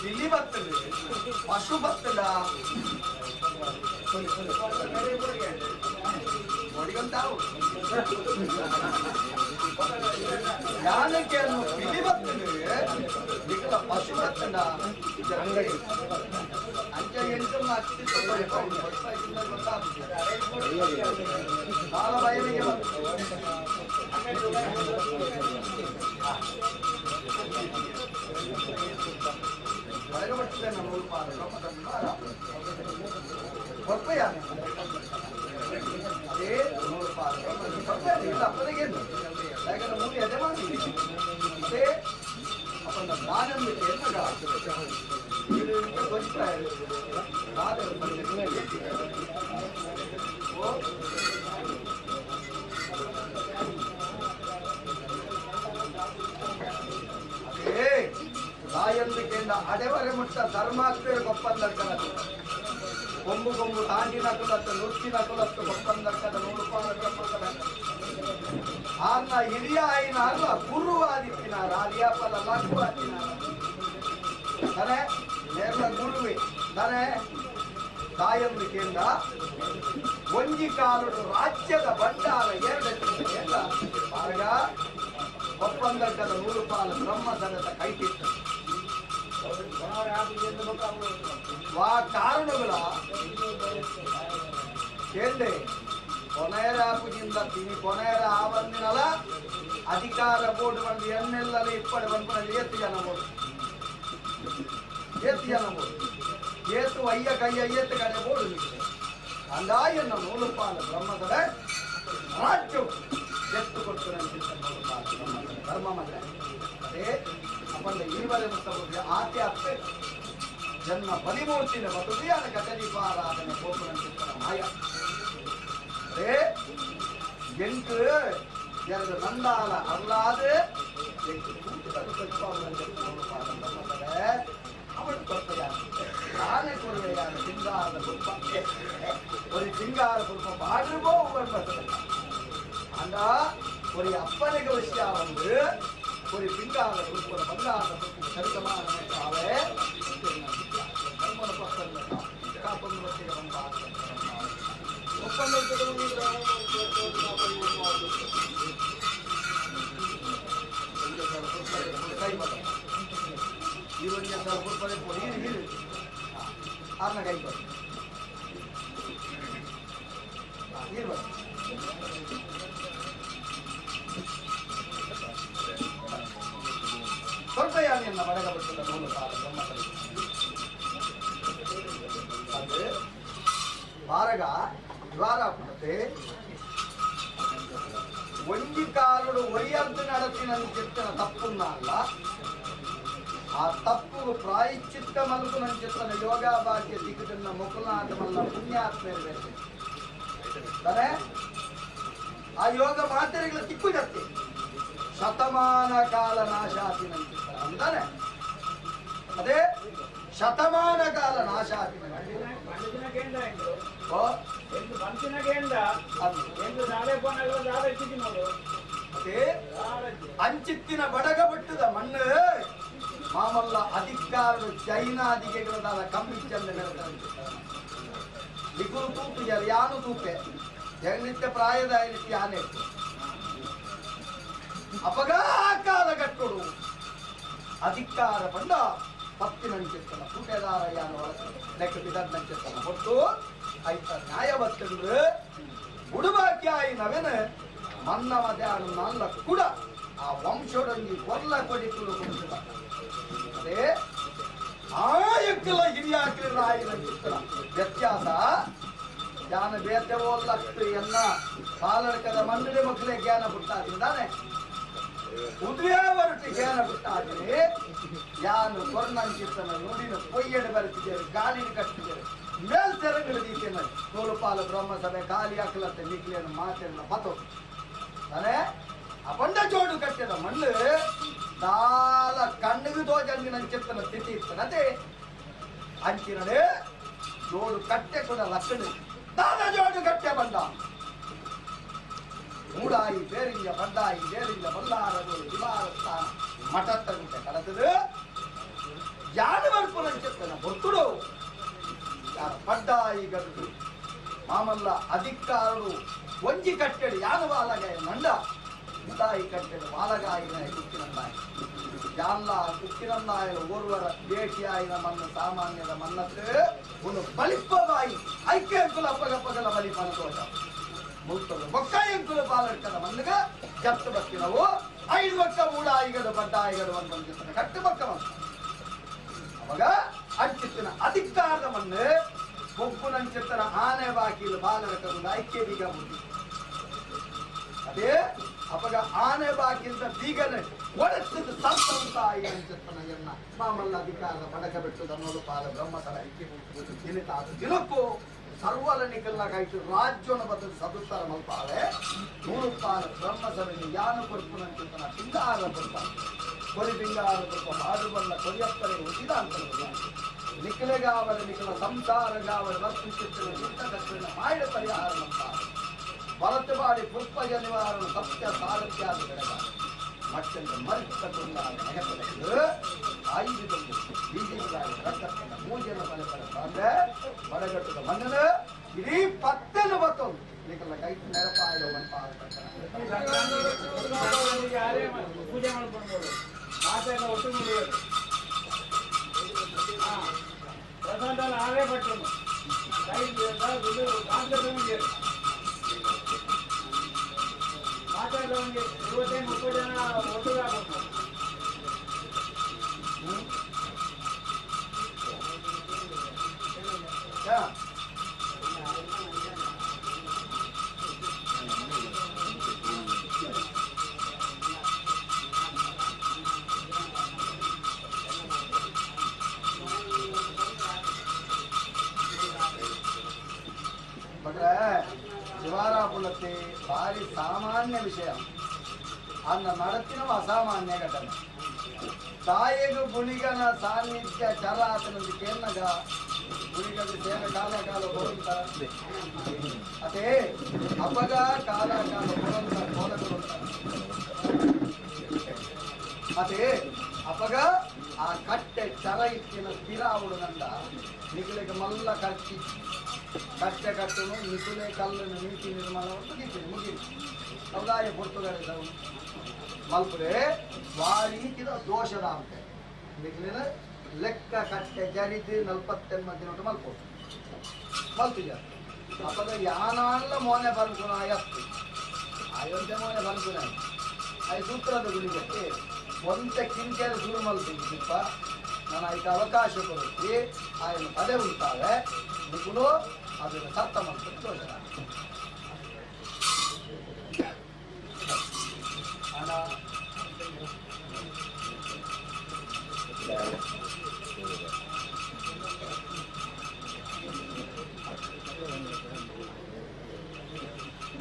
ಇಲ್ಲಿ ಬರ್ತದೆ ಪಶು ಬರ್ತದ ನೋಡಿಕೊಂತಾವು ಯಾನಕ್ಕೆ ಬಿಳಿ ಬರ್ತದೆ ಈಗ ಪಶು ಬರ್ತದ ಅಂಗಡಿ ಅಂಚೆ ಎಂಟು ಬಾಳ ಬಯಲಿಗೆ ಬರಗಬರ್ತದೆ ನಮ್ಮ ಹೊರಪಯಾನೆ ಅದೇ ಅಪ್ಪನಿಗೇನು ಯಾಕಂದ್ರೆ ಮೂವಿ ಅದೇ ಮಾಡಿ ಇದೇ ಅಪ್ಪನ ಜ್ಞಾನಂಬಿಕೆ ಅದೇ ತಾಯಂದಿಕೆಯಿಂದ ಅಡೆವರೆ ಮುಟ್ಟ ಧರ್ಮಾತ್ಮೀಯ ಗೊಪ್ಪಂದಕ್ಕದ ಕೊಂಬು ಕೊಂಬು ತಾಂಡಿನ ಕುಲತ್ತು ನುರ್ಕಿನ ಕುಲತ್ತು ಗೊಪ್ಪಂದಕ್ಕದ ನೂರುಪಾಲ ಬ್ರಹ್ಮದ ಆರ್ನ ಹಿರಿಯ ಆಯ್ನ ಅಲ್ಲ ಗುರುವಾದಿತ್ತಿನ ರಾಲಿಯಾಪಲ ಲಘುವಾದಿನ ತನೆ ನೇರ ಗುರುವೆ ತನೆ ತಾಯಂದಿಕೆಯಿಂದ ಒಂಜಿ ಕಾಲುಡು ರಾಜ್ಯದ ಬಂಡಾರ ಎರಡ ಆಗ ಒಪ್ಪಂದಕ್ಕದ ನೂರುಪಾಲ ಬ್ರಹ್ಮಧನದ ಕೈತಿತ್ತು ಆ ಕಾರಣಗಳ ಕೇಂದ್ರ ಕೊನೆಯರಾಪುಜಿಂದ ತಿನಿ ಕೊನೆಯರ ಆವಂದಿನಲ ಅಧಿಕಾರ ಬೋರ್ಡ್ ಬಂದು ಎನ್ನೆಲ್ಲ ಇಪ್ಪಡೆ ಬಂದು ಏತು ಜನ ಬೋರ್ಡ್ ಏತು ಅಯ್ಯ ಕೈಯ ಏತು ಕಡೆ ಬೋರ್ಡ್ ಅಂದಾಯನ್ನ ನೂಲುಪಾಲ ಬ್ರಹ್ಮದ ರಾಜ್ಯವು ಎತ್ತು ಕೊಡ್ತಾರೆ ಧರ್ಮ ಮನೆ ಅದೇ ಅಪ್ಪಂದ ಈವರೆ ಮುಟ್ಟಬಹುದು ಆಕೆ ಅತ್ತೆ ಜನ್ಮ ಬಲಿಮೂರ್ತಿನ ಬದುಕಿಯಾದ ಕಟದೀಪಾರಾಧನೆ ಗೋಪುರ ಮಾಯ ಅದೇ ಎಂಟು ಎರಡು ನಂದಾಲ ಅಲ್ಲಾದ ಅವಳು ಕೊಡ್ತಾರೆ ನಾನೇ ಕೊಡುವೆಯಾದ ಸಿಂಗಾರದ ಪುಲ್ಪ ஒரு சிங்கார குடும்பம் பாடுபோ ஆனா ஒரு அப்பனுக்கு விஷயம் வந்து ஒரு சிங்கார குடும்பம் பங்கார சரிதமான ಸ್ವಲ್ಪ ಯಾನೆಯನ್ನ ಬಡಗಬಿಟ್ಟದ ಮೂಲ ಬ್ರಹ್ಮದಲ್ಲಿ బారగా ద్వారా పుడితే వంగికారుడు ఒయ్యంతు నడచినని చెప్పిన తప్పున్నాళ్ళ ఆ తప్పుకు ప్రాయశ్చిత్తమనుకునని చెప్పిన యోగా భాగ్య దిగుతున్న ముఖనాథ వల్ల పుణ్యాత్మేరు సరే ఆ యోಗ ಮಾತೆರೆಗಳ ತಿಕ್ಕು ಜತ್ತೆ ಶತಮಾನ ಕಾಲ ನಾಶಾತಿನಂತ ಅಂತಾನೆ ಅದೇ ಶತಮಾನ ಕಾಲ ನಾಶಾತಿ ಅದೇ ಅಂಚಿತ್ತಿನ ಬಡಗಬಟ್ಟದ ಮಣ್ಣು ಮಾಮಲ್ಲ ಅಧಿಕಾರರು ಜೈನಾದಿಗೆಗಳದಾದ ಕಮ್ಮಿ ಚಂದ ಬೆಳೆದಂತೆ ದಿಗುರು ತೂತು ಯಾನು ತೂಪೆ ಜಗನಿತ್ಯ ಪ್ರಾಯದಾಯ ರೀತಿ ಆನೆ ಅಪಘಾಕಾಲಗಟ್ಟುಡು ಅಧಿಕಾರ ಬಂದ ಪತ್ತಿನಂಚಿತ್ತನ ಪೂಟೆದಾರಯ್ಯನ ಒಳಗೆ ಲೆಕ್ಕ ಬಿದರ್ನಂಚಿತ್ತನ ಹೊತ್ತು ಐತ ನ್ಯಾಯವತ್ತಂದ್ರೆ ಉಡುಬಾಕ್ಯಾಯಿ ನವೆನ ಮನ್ನ ಮಧ್ಯಾಹ್ನ ನಲ್ಲ ಕೂಡ ಆ ವಂಶೋಡಂಗಿ ಕೊಲ್ಲ ಕೊಡಿಕಲು ಕುಡಿಸಿದ ಅದೇ ಆಯಕ್ಕಲ ಹಿರಿಯಾಕಲಿ ರಾಯಿನಂಚಿತ್ತನ ವ್ಯತ್ಯಾಸ ಜ್ಞಾನ ಬೇತವೋಲ್ಲತ್ತು ಎನ್ನ ಪಾಲಕದ ಮಂಡಳಿ ಮಕ್ಕಳೇ ಜ್ಞಾನ ಬಿಟ್ಟಾದಿಂದಾನೆ ಉದ್ವೇವರಟಿ ಜ್ಞಾನ ಬಿಟ್ಟಾದ್ರೆ ಯಾನು ಕೊರ್ನಂಚಿತ್ತನ ನುಡಿನ ಪೊಯ್ಯಡೆ ಬರುತ್ತಿದ್ದೇವೆ ಗಾಳಿನ ಕಟ್ಟಿದ್ದೇವೆ ಮೇಲ್ತೆರಗಿಳಿದೀತೇನೆ ತೋಳುಪಾಲ ಬ್ರಹ್ಮಸಭೆ ಖಾಲಿ ಹಾಕಲತ್ತೆ ನಿಕ್ಲಿಯನ್ನು ಮಾತೆಲ್ಲ ಪತು ತಾನೆ ಅಪಂಡ ಜೋಡು ಕಟ್ಟಿದ ಮಣ್ಣು ದಾಲ ಕಣ್ಣಿಗೆ ತೋಜಂಗಿನ ಚಿತ್ತನ ಸ್ಥಿತಿ ಇರ್ತದೆ ಅಂಚಿನಡೆ ಜೋಡು ಕಟ್ಟೆ ಕೂಡ ಲಕ್ಷಣ ದಾದ ಜೋಡು ಕಟ್ಟೆ ಬಂದ ಮೂಡಾಯಿ ಬೇರಿಂಗ ಬಂಡಾಯಿ ಬೇರಿಂಗ ಬಲ್ಲಾರದು ದಿವಾರಸ್ಥಾನ ಮಠತ್ತಗುಂಟೆ ಕಲತದು ಯಾರು ಬರ್ಪುರಂಚಿತ್ತನ ಬೊರ್ತುಡು ಯಾರ ಪಡ್ಡಾಯಿ ಗದ್ದು ಮಾಮಲ್ಲ ಅಧಿಕಾರರು ಒಂಜಿ ಕಟ್ಟೆಡು ಯಾರು ವಾಲಗಾಯ ಮಂಡ ಮುದಾಯಿ ಕಟ್ಟೆಡು ವಾಲಗಾಯಿನ ಕುಕ್ಕಿನಂದಾಯಿ ಯಾಲ್ಲ ಕುಕ್ಕಿನಂದಾಯ ಓರ್ವರ ಭೇಟಿಯಾಯಿನ ಮನ್ನ ಸಾಮಾನ್ಯದ ಮನ್ನತ್ತು ಒಂದು ಬಲಿಪ್ಪದಾಯಿ ಐಕ್ಯ ಅಂಕುಲ ಅಪ್ಪಗಪ್ಪಗಲ ಬಲಿ ಮನದೋಷ ಮುಲ್ತದ ಬೊಕ್ಕ ಎಂಕುಲ ಪಾಲಕದ ಮನ್ನಗ ಜಪ್ತು ಬಕ್ಕಿನವು 5 ಬಕ್ಕ ಮೂಡಾಯಿಗಡು ಬಡ್ಡಾಯಿಗಡು ಅಂತ ಕಟ್ಟು ಬಕ್ಕ ಬಂತು ಅವಾಗ ಅಂಚಿತ್ತಿನ ಅಧಿಕಾರದ ಮಣ್ಣು ಕೊಬ್ಬುನಂಚಿತ್ತನ ಆನೆ ಬಾಕಿಲು ಬಾಲಕರು ಐಕ್ಯ ಬೀಗ ಮುಟ್ಟಿ ಅದೇ ಅವಾಗ ಆನೆ ಬಾಕಿಂದ ಬೀಗನೆ ಒಡೆಸಿದ ಸಂತಾಯಿ ಅಂಚಿತ್ತನ ಎನ್ನ ಮಾಮಲ್ಲ ಅಧಿಕಾರದ ಬಡಕ ಬಿಟ್ಟು ಅನ್ನೋದು ಪಾಲ ಬ್ರಹ್ಮಸರ ಐಕ್ಯ ದಿನಿತಾದ ದಿನಕ್ಕೂ ಸರ್ವಲನಿಕಲ್ಲ ಕಾಯ್ತು ರಾಜ್ಯನ ಬದಲು ಸದುತ್ತರ ಮಲ್ಪಾವೆ 100 ಪಾಲ ಬ್ರಹ್ಮಸಭೆಗೆ ಯಾನು ಕೊಡ್ಪುನಂಚಿತ್ತನ ಪಿಂಗಾರ ಕೊಡ್ತಾರೆ ಕೊರಿ ಪಿಂಗಾರ ಕೊಡ್ಪ ಹಾಡುಬಲ್ಲ ಕೊರಿಯಪ್ಪರಿಗೆ ಉಚಿತ ಅಂತ ನಿಖಲೆಗಾವಲ ನಿಖಲ ಸಂಸಾರಗಾವಲ ವರ್ತಿಸುತ್ತಿರುವ ಚಿತ್ತಕಟ್ಟಿನ ಮಾಯ ಪರಿಹಾರ ನಂತಾರೆ ಬಲತ್ತು ಬಾಡಿ ಪುಷ್ಪಜ ನಿವಾರಣ ಸತ್ಯ ಸಾರಥ್ಯಾದ ಬೆಳೆದ ಮತ್ತೊಂದು ಮರಿತುಕೊಂಡ ನೆನಪು ಆಯುಧದಲ್ಲಿ ಬೀದಿಗಳಾಗಿ ರಕ್ತದ ಮೂಜನ ಫಲಫಲ ಅಂದ್ರೆ ಬಡಗಟ್ಟದ ಮಣ್ಣನ ಇಡೀ 10 ಬತ್ತೊಂದು ನಿಖಲ ಕೈತು ನೆರಪಾಯ ಪೂಜೆ ಮಾಡ್ಕೊಳ್ಬೋದು ಮಾತೆಲ್ಲ ಒಟ್ಟು ಮುಗಿಯೋದು ಪ್ರಸಾದ ನಾವೇ ಪಟ್ಟು ಮಾತಾಡೋ ಒಂದು 25-30 ಜನ ಒಟ್ಟಿಗೆ ಆಗ್ಬೇಕು ಶಿವಾರಾಪುಲತೆ ಭಾರಿ ಸಾಮಾನ್ಯ ವಿಷಯ ಅನ್ನ ನಡತಿನ ಅಸಾಮಾನ್ಯ ಘಟನೆ ತಾಯಿಗೂ ಗುಣಿಗನ ಸಾನ್ನಿಧ್ಯ ಚಲ ಆತನೊಂದು ಕೇರ್ನಗ ಗುಣಿಗದು ಸೇವೆ ಕಾಲ ಕಾಲ ಬರುತ್ತ ಅದೇ ಅಪಗ ಕಾಲ ಕಾಲ ಬರುವಂತ ಕೋಲಗಳು ಅದೇ ಅಪಗ ಆ ಕಟ್ಟೆ ಚಲ ಇತ್ತಿನ ಸ್ಥಿರ ಅವಡುನಂದ ನಿಖಿಲಿಗೆ ಮಲ್ಲ ಕಟ್ಟಿ ಕಟ್ಟೆ ಕಟ್ಟನು ನಿಖಿಲೆ ಕಲ್ಲನ್ನು ನೀತಿ ನಿರ್ಮಾಣ ಮುಗಿತು ಸಮುದಾಯ ಪೊರ್ತುಗಳಿದ್ದವು ಮಲ್ಪುರೆ ವಾರೀತಿದ ದೋಷದ ಅಂತೆ ನಿಖಿಲಿನ ಲೆಕ್ಕ ಕಟ್ಟೆ ಜರಿದು 48 ದಿನ ಮಲ್ಪೋದು ಮಲ್ತಿದ್ದ ಅಪಗ ಯಾನಲ್ಲ ಮೋನೆ ಬರ್ಗುಣ ಎತ್ತು ಅಯೋಧ್ಯೆ ಮೋನೆ ಬರ್ಗುಣ ಅದು ಸೂತ್ರದ ಗುಡಿಗೆ ಒಂದ ಕಿಂಕೆರೆ ಶುರು ಮಲ್ತಿಪ್ಪ ನಾನು ಅದಕ್ಕೆ ಅವಕಾಶ ಕೊಡುತ್ತಿ ఆయన పదే ఉంటావే నీకును ಅದನ್ನು ಸತ್ತ ಮತ್ತು ತೋರಿಸ ಹಣ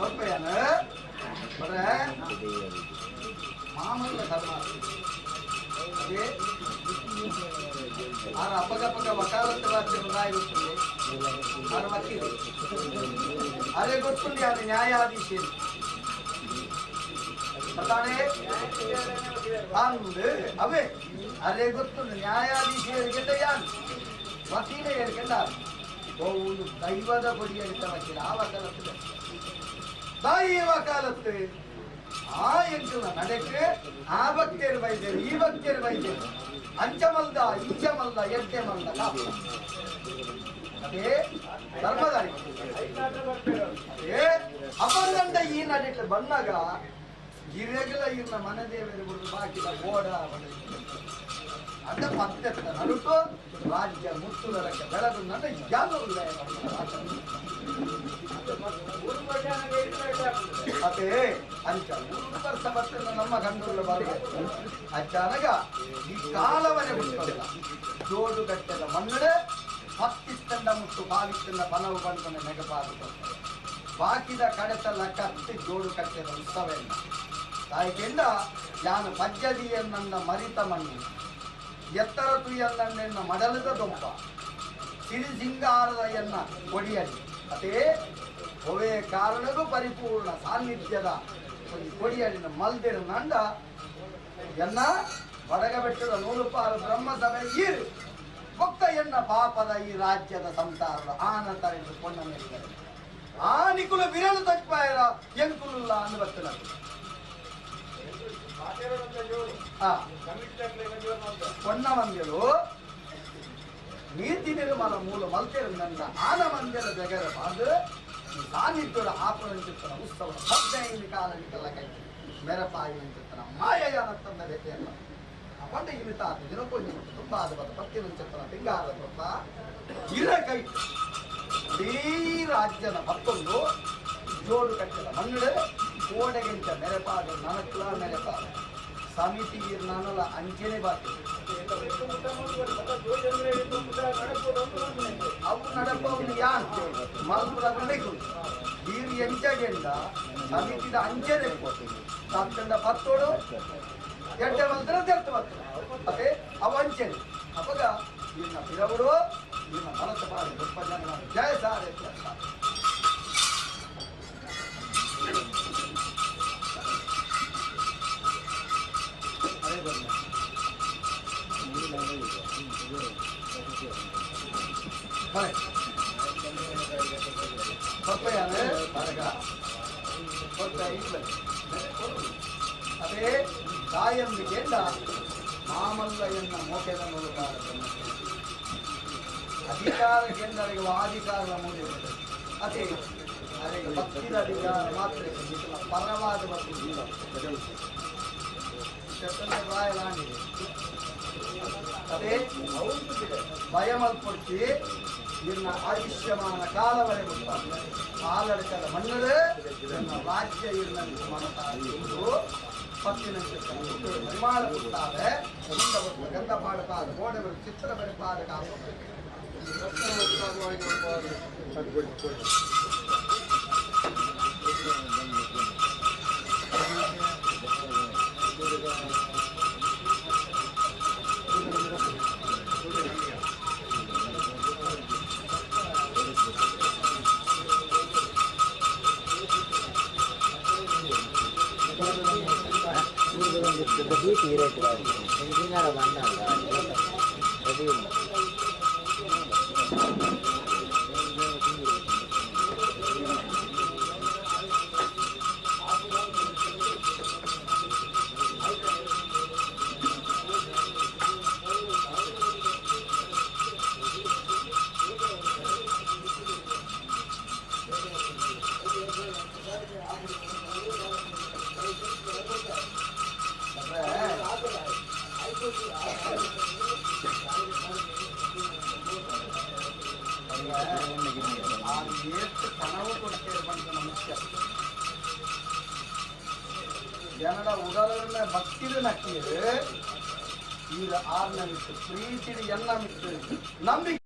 ಬರ್ಬೇಯನ ಬರ್ರೆ ಮಾಮೂಲ ಧರ್ಮ ಅದೇ ಆರ ಅಪಗಪಗ ವಕಾಲತ್ತು ರಾಜ್ಯ ರಾಯಿರುತ್ತದೆ ಆರ ವಕೀಲ ಅದೇ ಗೊತ್ತುಂಡಿ ಅದು ನ್ಯಾಯಾಧೀಶ ಪತಾನೆ ಅಂದು ಅವೇ ಅದೇ ಗೊತ್ತುಂಡು ನ್ಯಾಯಾಧೀಶರಿಗೆ ತಯಾರು ವಕೀಲ ಹೇಳ್ಕೊಂಡಾರು ಒಂದು ದೈವದ ಬಡಿ ಹೇಳ್ತಾ ವಕೀಲ ಆ ವಕಾಲತ್ತು ತಾಯಿ ವಕಾಲತ್ತು ಆ ಎಂಕುಲ ನಡೆಕ್ಕೆ ಆ ಭಕ್ತಿಯರು ಬೈದರು ಈ ಭಕ್ತಿಯರು ಬೈದರು ಅಂಚಮಲ್ದ ಇಂಚಮಲ್ದ ಎಡ್ಡೆಮಲ್ದ ಕಾಪು ಅದೇ ಧರ್ಮದ ಅದೇ ಅಪರಂಡ ಈ ನಡಿಟ್ಟು ಬಂದಾಗ ಇರೆಗುಲ ಇರ್ನ ಮನದೇವರು ಬಿಟ್ಟು ಬಾಕಿದ ಗೋಡ ಅದ ಪತ್ತೆತ್ತ ನಡುಟು ರಾಜ್ಯ ಮುತ್ತುಲರಕ್ಕೆ ಬೆಳೆದು ನನ್ನ ಯಾರು ಅದೇ ಅಂಚ 3 ವರ್ಷ ಬರ್ತದ ನಮ್ಮ ಗಂಡುಗಳ ಬಾರಿಗೆ ಅಜ್ಜಾನಗ ಈ ಕಾಲವನೇ ಬಿಟ್ಟಲ್ಲ ಜೋಡು ಗಟ್ಟದ ಮನ್ನಡೆ ಹತ್ತಿತ್ತಂಡ ಮುಟ್ಟು ಪಾಲಿತ್ತಂಡ ಪನವು ಬಂದ ನೆಗಪಾದ ಬಾಕಿದ ಕಡೆತಲ್ಲ ಕತ್ತಿ ಜೋಡು ಕಟ್ಟದ ಉತ್ಸವನ್ನ ತಾಯಿಕೆಂಡ ಯಾನು ಪಜ್ಜದಿಯನ್ನ ಮರಿತ ಮಣ್ಣು ಎತ್ತರ ತುಯ್ಯನ್ನ ಮಡಲದ ದೊಂಪ ಸಿರಿ ಸಿಂಗಾರದ ಎನ್ನ ಕೊಡಿಯಲಿ ಅದೇ ಒವೇ ಕಾರಣಗೂ ಪರಿಪೂರ್ಣ ಸಾನ್ನಿಧ್ಯದ ಒಂದು ಕೊಡಿಯಲಿನ ಮಲ್ದಿರ ನಂಡ ಎನ್ನ ಬಡಗಬೆಟ್ಟದ 100 ಬ್ರಹ್ಮಸಭೆ ಈರು ಭಕ್ತ ಎನ್ನ ಪಾಪದ ಈ ರಾಜ್ಯದ ಸಂಸಾರದ ಆನ ತರೆದು ಕೊಂಡ ಮೇಲೆ ಆ ನಿಕುಲ ವಿರಲು ತಕ್ಪಾಯರ ಎಂಕುಲ್ಲ ಅನ್ಬತ್ತನ ಕೊನ್ನ ಮಂದಿರು ನೀತಿ ನಿರ್ಮಲ ಮೂಲ ಮಲ್ತಿರಂದ ಆನ ಮಂದಿರ ಜಗರ ಬಾದು ಸಾನ್ನಿಧ್ಯದ ಆಪಣ ಚಿತ್ರನ ಉತ್ಸವ 15 ಕಾಲನಿಕಲ್ಲ ಕೈ ಮೆರಪಾಯಿನ ಚಿತ್ರನ ಮಾಯಯಾನ ತಂದ ಬೆಟ್ಟೆಯಲ್ಲ ಅಪಂಡ ಇಮಿತ ದಿನಕ್ಕೊಂದು ತುಂಬಾ ಆದ ಪತ್ತಿನ ಚಿತ್ರನ ತಿಂಗಾರ ತೊತ್ತ ಇರ ಕೈ ಈ ರಾಜ್ಯದ ಮತ್ತೊಂದು ಜೋಡು ಕಟ್ಟದ ಮನ್ನಡೆ ಕೋಡೆಗಿಂತ ಮೆರೆಪಾದ ನನಕ್ಲ ಮೆರೆಪಾದ ಸಮಿತಿ ನನಲ ಅಂಚನೆ ಬಾಕಿ ಅವು ನಡಪವನ್ನು ಯಾನ್ ಮಲ್ಪುರ ನಡೆಕು ನೀರು ಎಂಚಗೆಂದ ಸಮಿತಿದ ಅಂಚನೆ ತಕ್ಕಂಡ ಪತ್ತೋಡು ಎಡ್ಡೆ ಮಲ್ತರ ತೆರ್ತು ಬರ್ತದೆ ಅದೇ ಅವು ಅಂಚನೆ ಅವಾಗ ಇನ್ನ ಪಿರವುಡು ಇನ್ನ ಮನಸ್ಸು ಮಾಡಿ ಗొప్ప ಜನ ಜಯ ಸಾರೆ ಅದೇ ತಾಯಂದಿಗೆಂದ ಮಾಮಲ್ಲ ಎನ್ನ ಮೋಕೆದ ಮೂಲಕ ಅಧಿಕಾರ ಕೇಂದ್ರರಿಗೆ ಅಧಿಕಾರದ ಮೂಲ ಅದೇ ಅದಕ್ಕೆ ಭಕ್ತಿದ ಅಧಿಕಾರ ಮಾತ್ರ ಪರವಾದ ಪ್ರಾಯಲಾಗಿದೆ ಅದೇ ಭಯಮಲ್ಪಟ್ಟು ನಿನ್ನ ಆಯುಷ್ಯಮಾನ ಕಾಲವರೆ ಬಿಡ್ತಾರೆ ಆಲಡಕದ ಮಣ್ಣದೆ ನನ್ನ ರಾಜ್ಯ ಇರ್ನಲ್ಲಿ ಮನತಾರು ಪತ್ತಿನ ನಿರ್ಮಾಣ ಬಿಡ್ತಾರೆ ಗಂಧ ಪಾಡಪಾದ ಗೋಡೆಗಳು ಚಿತ್ರ ಬೆರೆಪಾದ ಕಾಲ ಜನರ ಉಡಲನ್ನ ಭಕ್ತಿದ ನಕ್ಕಿರು ಇವ್ರ ಆರ್ನ ಮಿತ್ತು ಪ್ರೀತಿದ ಎನ್ನ ಮಿತ್ತು ನಂಬಿಕೆ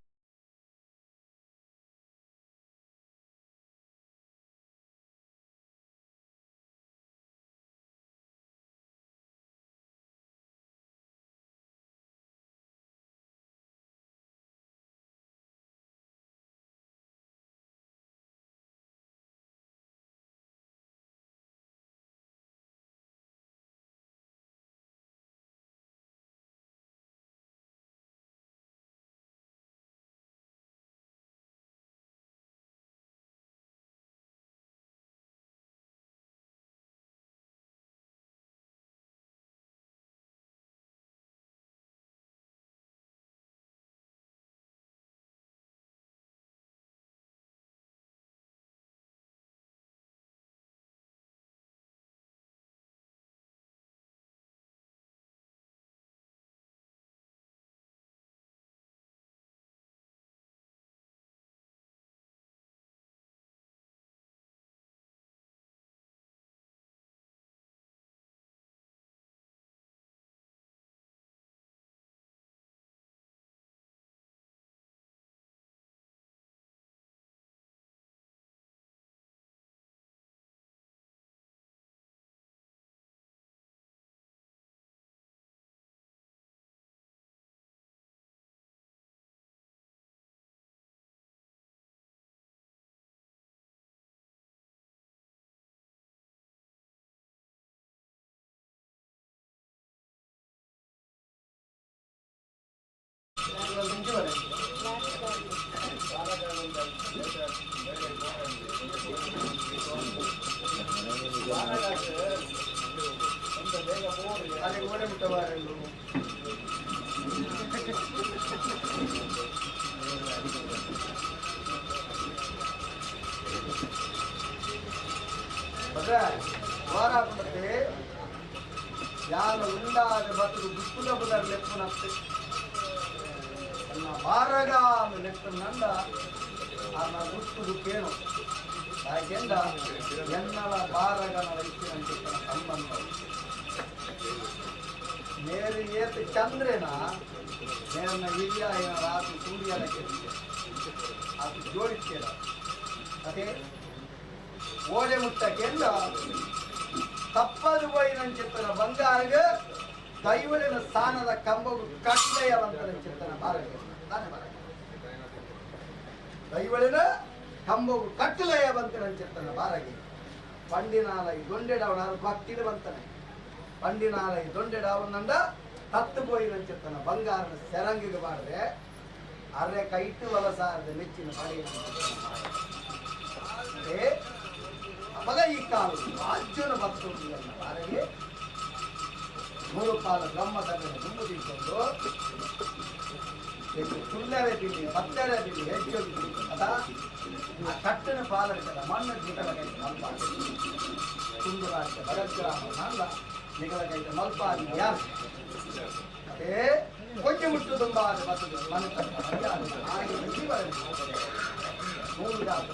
ವಾರಾಪುರತೆ ಯಾನ ಉಂಡಾದ ಬತ್ತರು ದುಪ್ಪುದ ಬುದರ್ ಲೆಪ್ಪನತ್ತೆ ಬಾರಗಾಮ ಲೆಪ್ಪನಂದ ಆನ ದುಪ್ಪುದು ಕೇನು ಯಾಕೆಂದ ಎನ್ನಳ ಬಾರಗನ ಇಚ್ಚಿನಂತೆ ಸಂಬಂಧ ಮೇರು ಏತು ಚಂದ್ರನ ಮೇರನ್ನ ಇಲ್ಲ ಏನ ರಾತ್ರಿ ಸೂರ್ಯನಕ್ಕೆ ಅದು ಜೋಡಿಸ್ತೀರ ಅದೇ ಓಡೆ ಮುಟ್ಟಕ್ಕೆಂದ ತಪ್ಪದು పోయినంచెత్తన ಬಂಗಾರಗ ದೈವಳಿನ ಸ್ಥಾನದ ಕಂಬವು ಕಟ್ಟೆಯವಂತನ ಚಿತ್ತನ ಬಾರಗ ದೈವಳಿನ ಕಂಬವು ಕಟ್ಟಲೆಯವಂತನ ಚಿತ್ತನ ಬಾರಗೆ ಪಂಡಿನಾಲೈ ದೊಂಡೆಡವನಾರು ಭಕ್ತಿರುವಂತನೆ ಪಂಡಿನಾಲೈ ದೊಂಡೆಡವನಂದ ತತ್ತು పోయినంచెತ್ತನ ಬಂಗಾರನ ಸೆರಂಗಿಗೆ ಬಾರದೆ ಅರೆ ಕೈಟ್ಟು ವಲಸಾರದ ಮೆಚ್ಚಿನ ಪಡೆಯ ಮಗ ಈ ಕಾಲು ರಾಜ್ಯನ ಭಕ್ತರನ್ನ ಬಾರಗೆ ಮೂರು ಕಾಲ ಬ್ರಹ್ಮಸಭೆಯ ದುಂಬು ತಿಳ್ಕೊಂಡು ತುಲ್ಲರೆ ಬಿಲ್ಲಿ ಭಕ್ತರೆ ಬಿಲ್ಲಿ ಹೆಚ್ಚು ಅದ ಆ ಕಟ್ಟನ ಪಾಲಕರ ಮಣ್ಣ ನಿಗಲಗೈತೆ ಮಲ್ಪಾಡಿ ತುಂಡು ರಾಜ್ಯ ಬಡಗ್ರಾಮನಲ್ಲ ನಿಗಲಗೈತೆ ಮಲ್ಪಾಡಿ ಯಾರು ಅದೇ ಕೊಂಚ ಮುಟ್ಟು ತುಂಬ ಬರ್ತದೆ ಮನೆ ತಕ್ಕ ಹಾಗೆ ಮೂರು ಜಾತಿ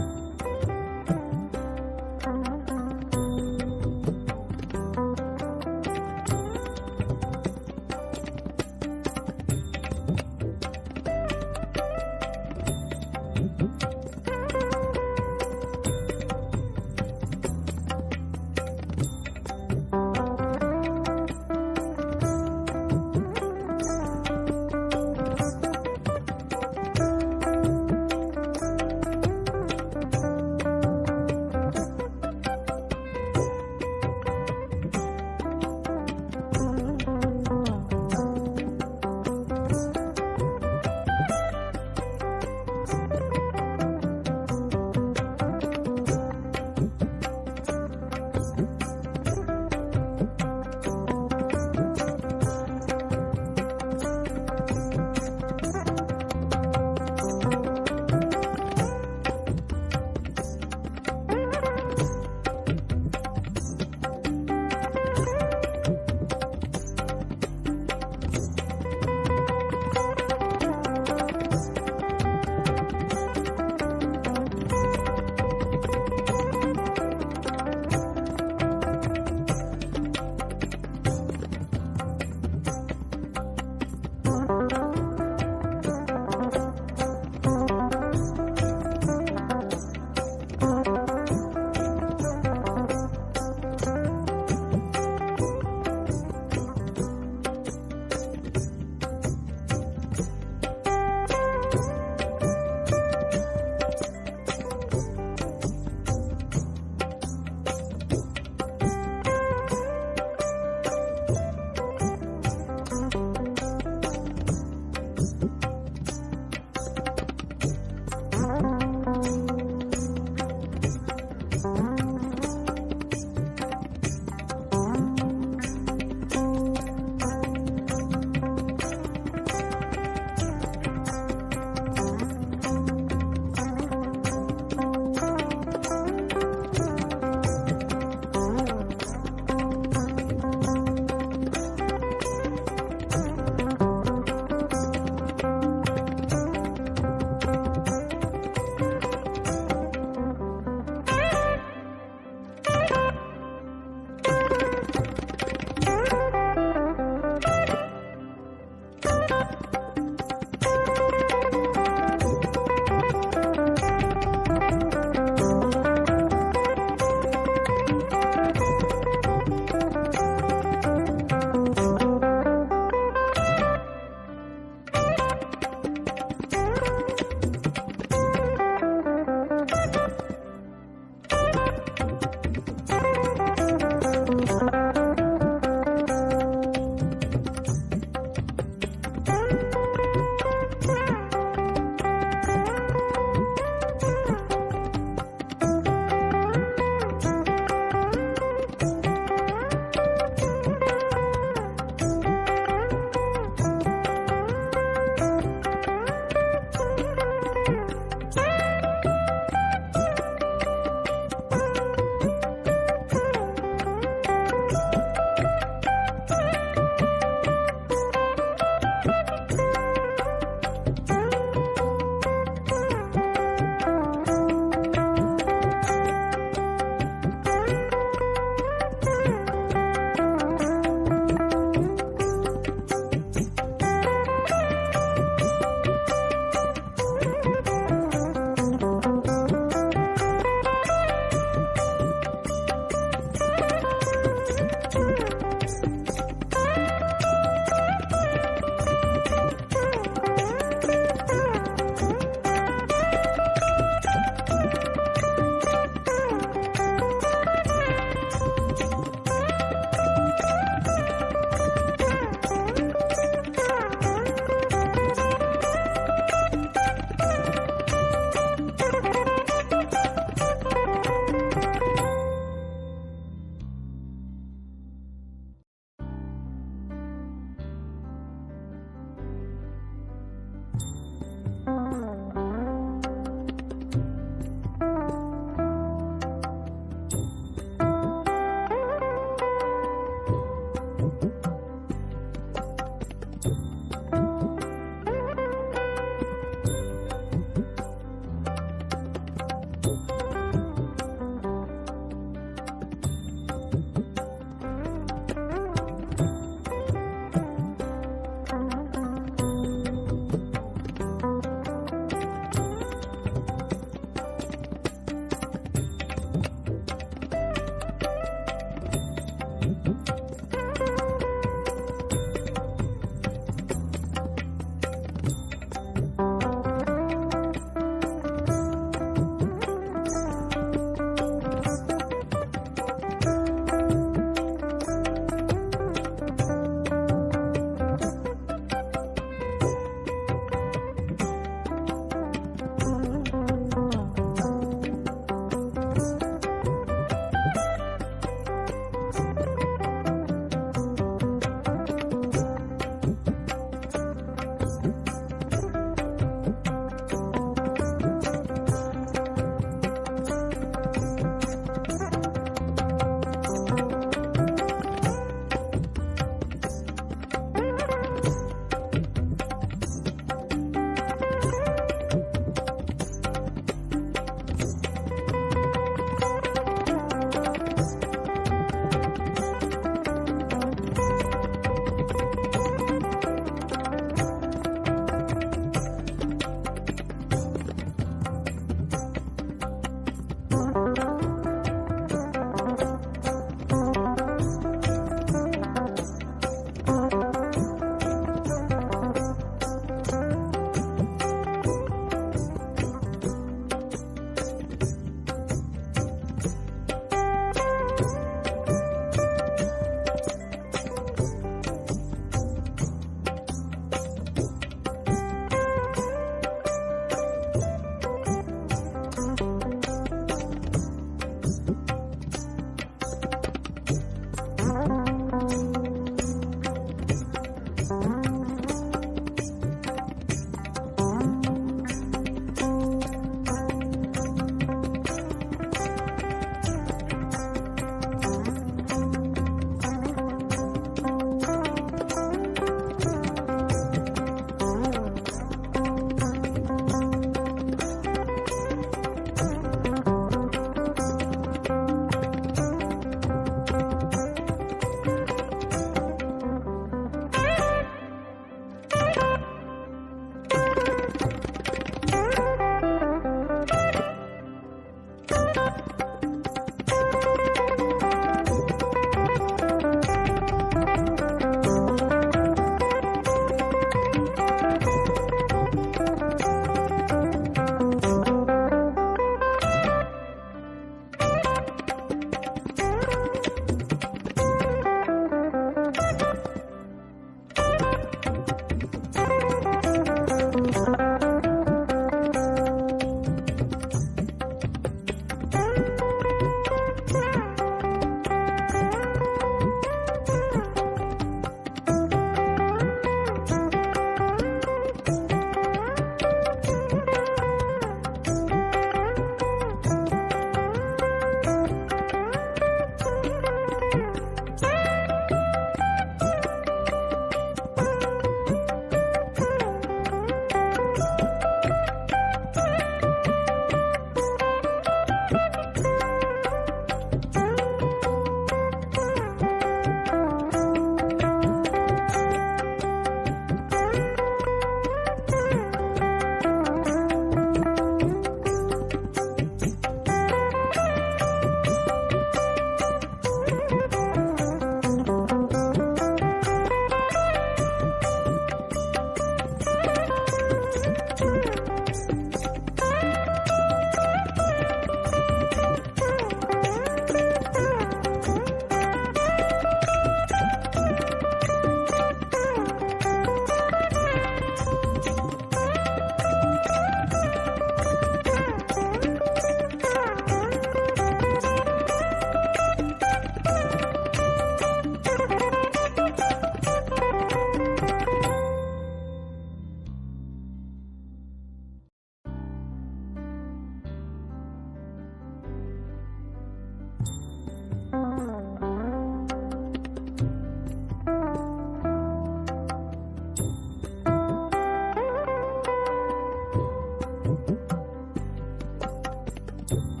Thank you.